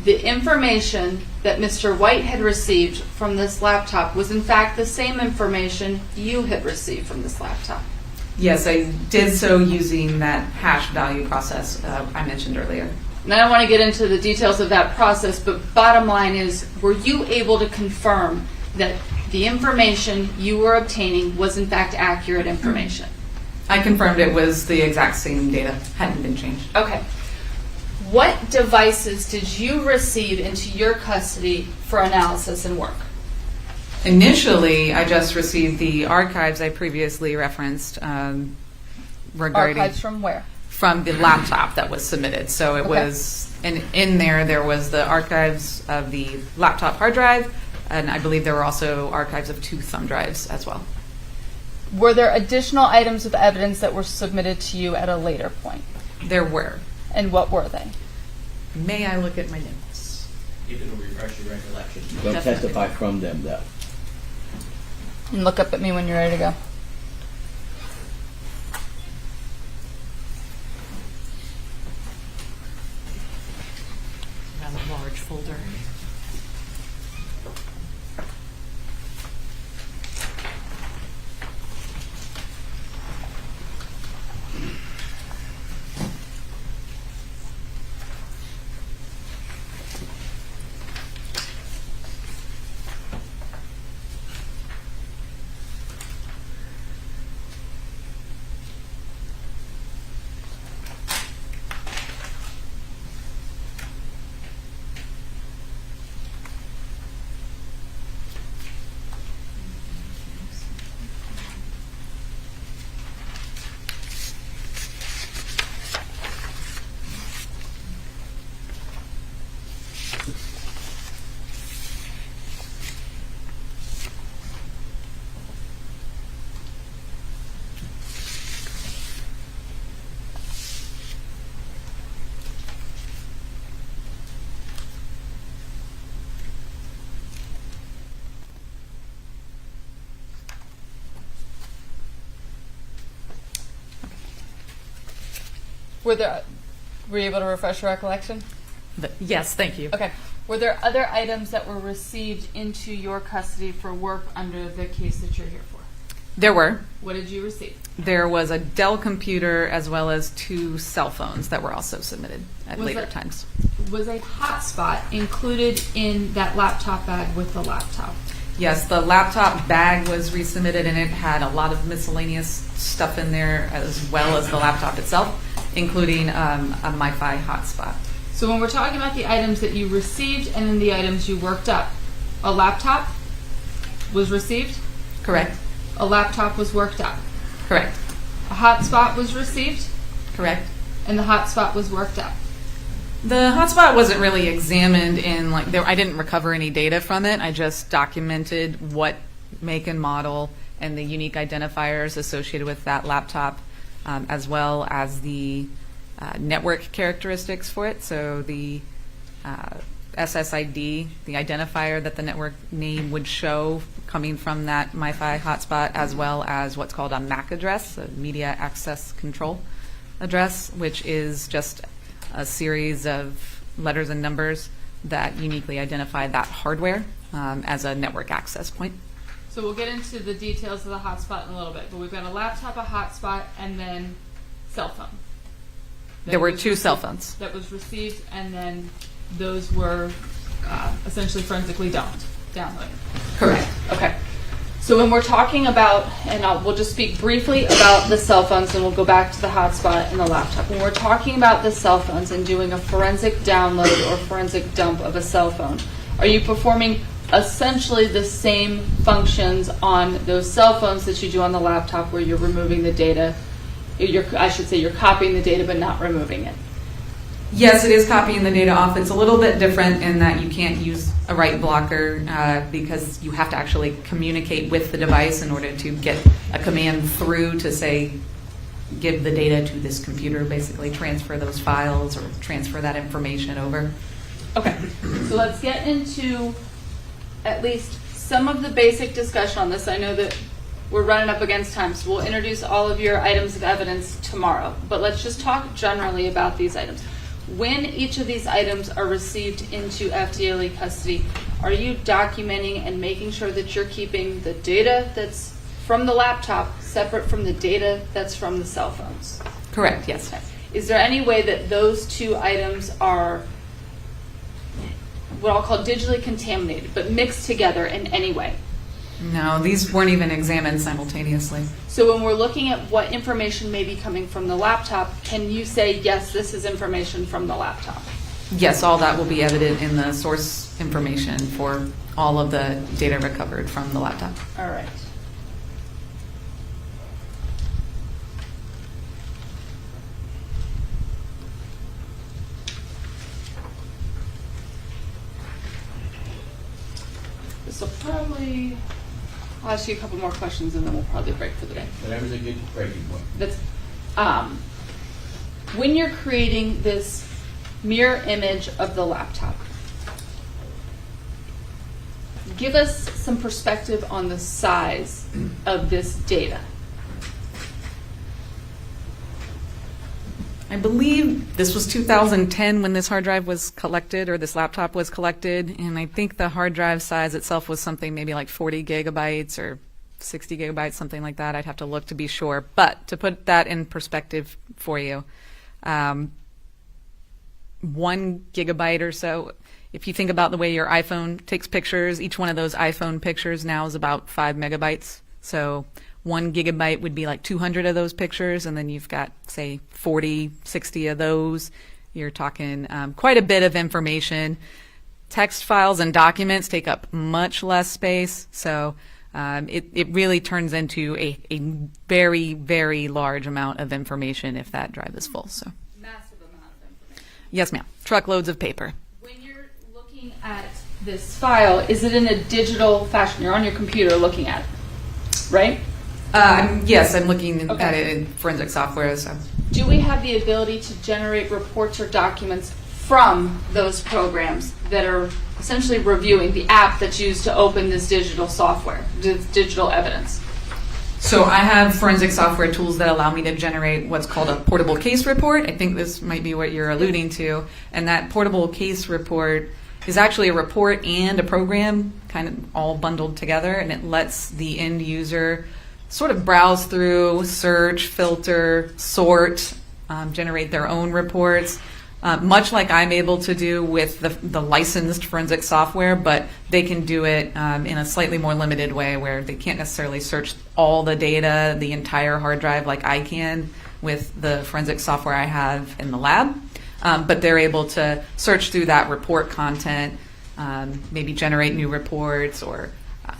the information that Mr. White had received from this laptop was in fact the same information you had received from this laptop? Yes, I did so using that hash value process I mentioned earlier. And I don't want to get into the details of that process, but bottom line is, were you able to confirm that the information you were obtaining was in fact accurate information? I confirmed it was the exact same data, hadn't been changed. Okay. What devices did you receive into your custody for analysis and work? Initially, I just received the archives I previously referenced regarding Archives from where? from the laptop that was submitted. So it Okay. was, and in there was the archives of the laptop hard drive, and I believe there were also archives of 2 thumb drives as well. Were there additional items of evidence that were submitted to you at a later point? There were. And what were they? May I look at my notes? If it'll refresh your recollection. Definitely. Don't testify from them, though. And look up at me when you're ready to go. Another large folder. Were you able to refresh your recollection? Yes, thank you. Okay. Were there other items that were received into your custody for work under the case that you're here for? There were. What did you receive? There was a Dell computer as well as 2 cell phones that were also submitted at Was later that- times. Was a hotspot included in that laptop bag with the laptop? Yes, the laptop bag was resubmitted and it had a lot of miscellaneous stuff in there as well as the laptop itself, including a MiFi hotspot. So when we're talking about the items that you received and then the items you worked up, a laptop was received, Correct? a laptop was worked up, Correct. a hotspot was received, Correct. and the hotspot was worked up. The hotspot wasn't really examined in I didn't recover any data from it. I just documented what make and model and the unique identifiers associated with that laptop, as well as the network characteristics for it. So the SSID, the identifier that the network name would show coming from that MiFi hotspot, as well as what's called a MAC address, a media access control address, which is just a series of letters and numbers that uniquely identify that hardware as a network access point. So we'll get into the details of the hotspot in a little bit, but we've got a laptop, a hotspot, and then cell phone. There were 2 cell phones. That was received, and then those were essentially forensically downloaded. Correct. Okay. So when we're talking about, and we'll just speak briefly about the cell phones, and we'll go back to the hotspot and the laptop. When we're talking about the cell phones and doing a forensic download or forensic dump of a cell phone, are you performing essentially the same functions on those cell phones that you do on the laptop, where you're removing the data? I should say you're copying the data but not removing it. Yes, it is copying the data off. It's a little bit different in that you can't use a write blocker because you have to actually communicate with the device in order to get a command through to say, give the data to this computer, basically transfer those files or transfer that information over. Okay, so let's get into at least some of the basic discussion on this. I know that we're running up against time, so we'll introduce all of your items of evidence tomorrow. But let's just talk generally about these items. When each of these items are received into FDLE custody, are you documenting and making sure that you're keeping the data that's from the laptop separate from the data that's from the cell phones? Correct, yes. Okay. Is there any way that those 2 items are what I'll call digitally contaminated, but mixed together in any way? No, these weren't even examined simultaneously. So when we're looking at what information may be coming from the laptop, can you say, yes, this is information from the laptop? Yes, all that will be evident in the source information for all of the data recovered from the laptop. All right. So probably, I'll ask you a couple more questions and then we'll probably break for the day. Whatever's a good breaking point. That's, when you're creating this mirror image of the laptop, give us some perspective on the size of this data. I believe this was 2010 when this hard drive was collected, or this laptop was collected, and I think the hard drive size itself was something maybe like 40 gigabytes or 60 gigabytes, something like that. I'd have to look to be sure. But to put that in perspective for you, 1 gigabyte or so, if you think about the way your iPhone takes pictures, each one of those iPhone pictures now is about 5 megabytes. So 1 gigabyte would be like 200 of those pictures, and then you've got, say, 40, 60 of those. You're talking quite a bit of information. Text files and documents take up much less space, so it really turns into a very, very large amount of information if that drive is full. So Massive amount of information. yes, ma'am. Truckloads of paper. When you're looking at this file, is it in a digital fashion? You're on your computer looking at it, right? Yes, I'm looking Okay. at it in forensic software. So. Do we have the ability to generate reports or documents from those programs that are essentially reviewing the app that's used to open this digital software, this digital evidence? So I have forensic software tools that allow me to generate what's called a portable case report. I think this might be what you're alluding to. And that portable case report is actually a report and a program kind of all bundled together, and it lets the end user sort of browse through, search, filter, sort, generate their own reports, much like I'm able to do with the licensed forensic software, but they can do it in a slightly more limited way where they can't necessarily search all the data, the entire hard drive like I can with the forensic software I have in the lab, but they're able to search through that report content, maybe generate new reports or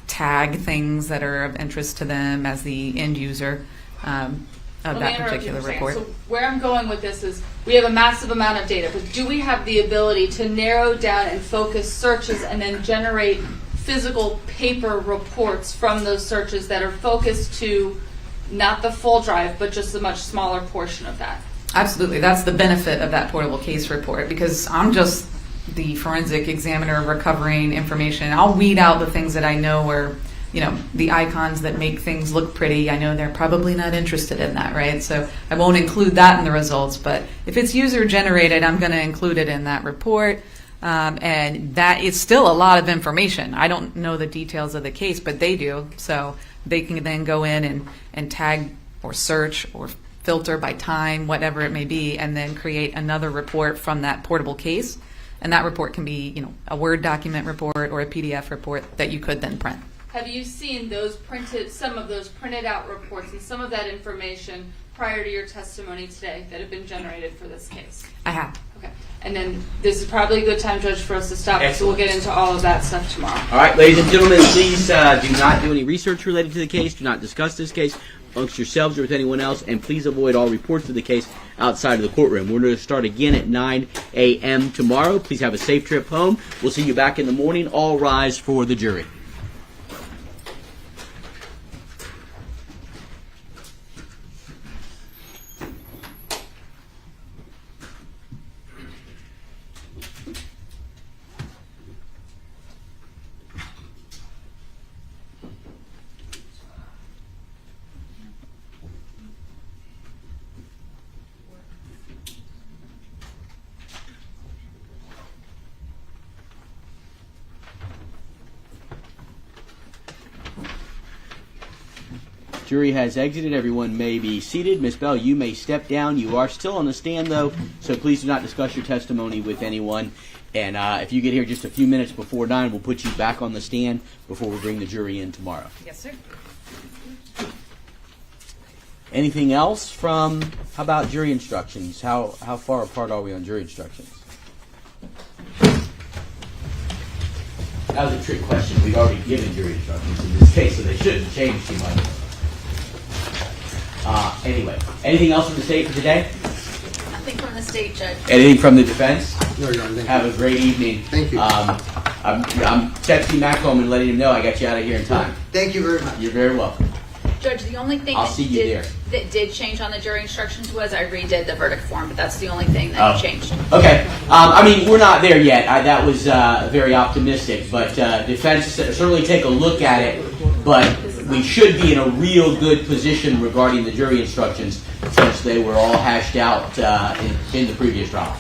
tag things that are of interest to them as the end user of that particular report. So where I'm going with this is we have a massive amount of data, but do we have the ability to narrow down and focus searches and then generate physical paper reports from those searches that are focused to not the full drive, but just a much smaller portion of that? Absolutely. That's the benefit of that portable case report, because I'm just the forensic examiner recovering information. I'll weed out the things that I know are, the icons that make things look pretty. I know they're probably not interested in that, right? So I won't include that in the results, but if it's user generated, I'm going to include it in that report. And that is still a lot of information. I don't know the details of the case, but they do. So they can then go in and tag or search or filter by time, whatever it may be, and then create another report from that portable case. And that report can be, a Word document report or a PDF report that you could then print. Have you seen some of those printed out reports and some of that information prior to your testimony today that have been generated for this case? I have. Okay. And then this is probably a good time, Judge, for us to stop. Excellent. So we'll get into all of that stuff tomorrow. All right, ladies and gentlemen, please do not do any research related to the case. Do not discuss this case amongst yourselves or with anyone else, and please avoid all reports of the case outside of the courtroom. We're going to start again at 9 a.m. tomorrow. Please have a safe trip home. We'll see you back in the morning. All rise for the jury. Jury has exited. Everyone may be seated. Ms. Bell, you may step down. You are still on the stand, though, so please do not discuss your testimony with anyone. And if you get here just a few minutes before 9, we'll put you back on the stand before we bring the jury in tomorrow. Yes, sir. Anything else from, how about jury instructions? How far apart are we on jury instructions? That was a trick question. We've already given jury instructions in this case, so they shouldn't change too much. Anyway, anything else from the state for today? Nothing from the state, Judge. Anything from the defense? No, Your Honor. Thank Have you. a great evening. Thank you. I'm texting Mac home and letting him know I got you out of here in time. Thank you very much. You're very welcome. Judge, the only thing I'll that see you there. did change on the jury instructions was I redid the verdict form, but that's the only thing that changed. Okay. I mean, we're not there yet. That was very optimistic, but defense certainly take a look at it. But we should be in a real good position regarding the jury instructions since they were all hashed out in the previous trial.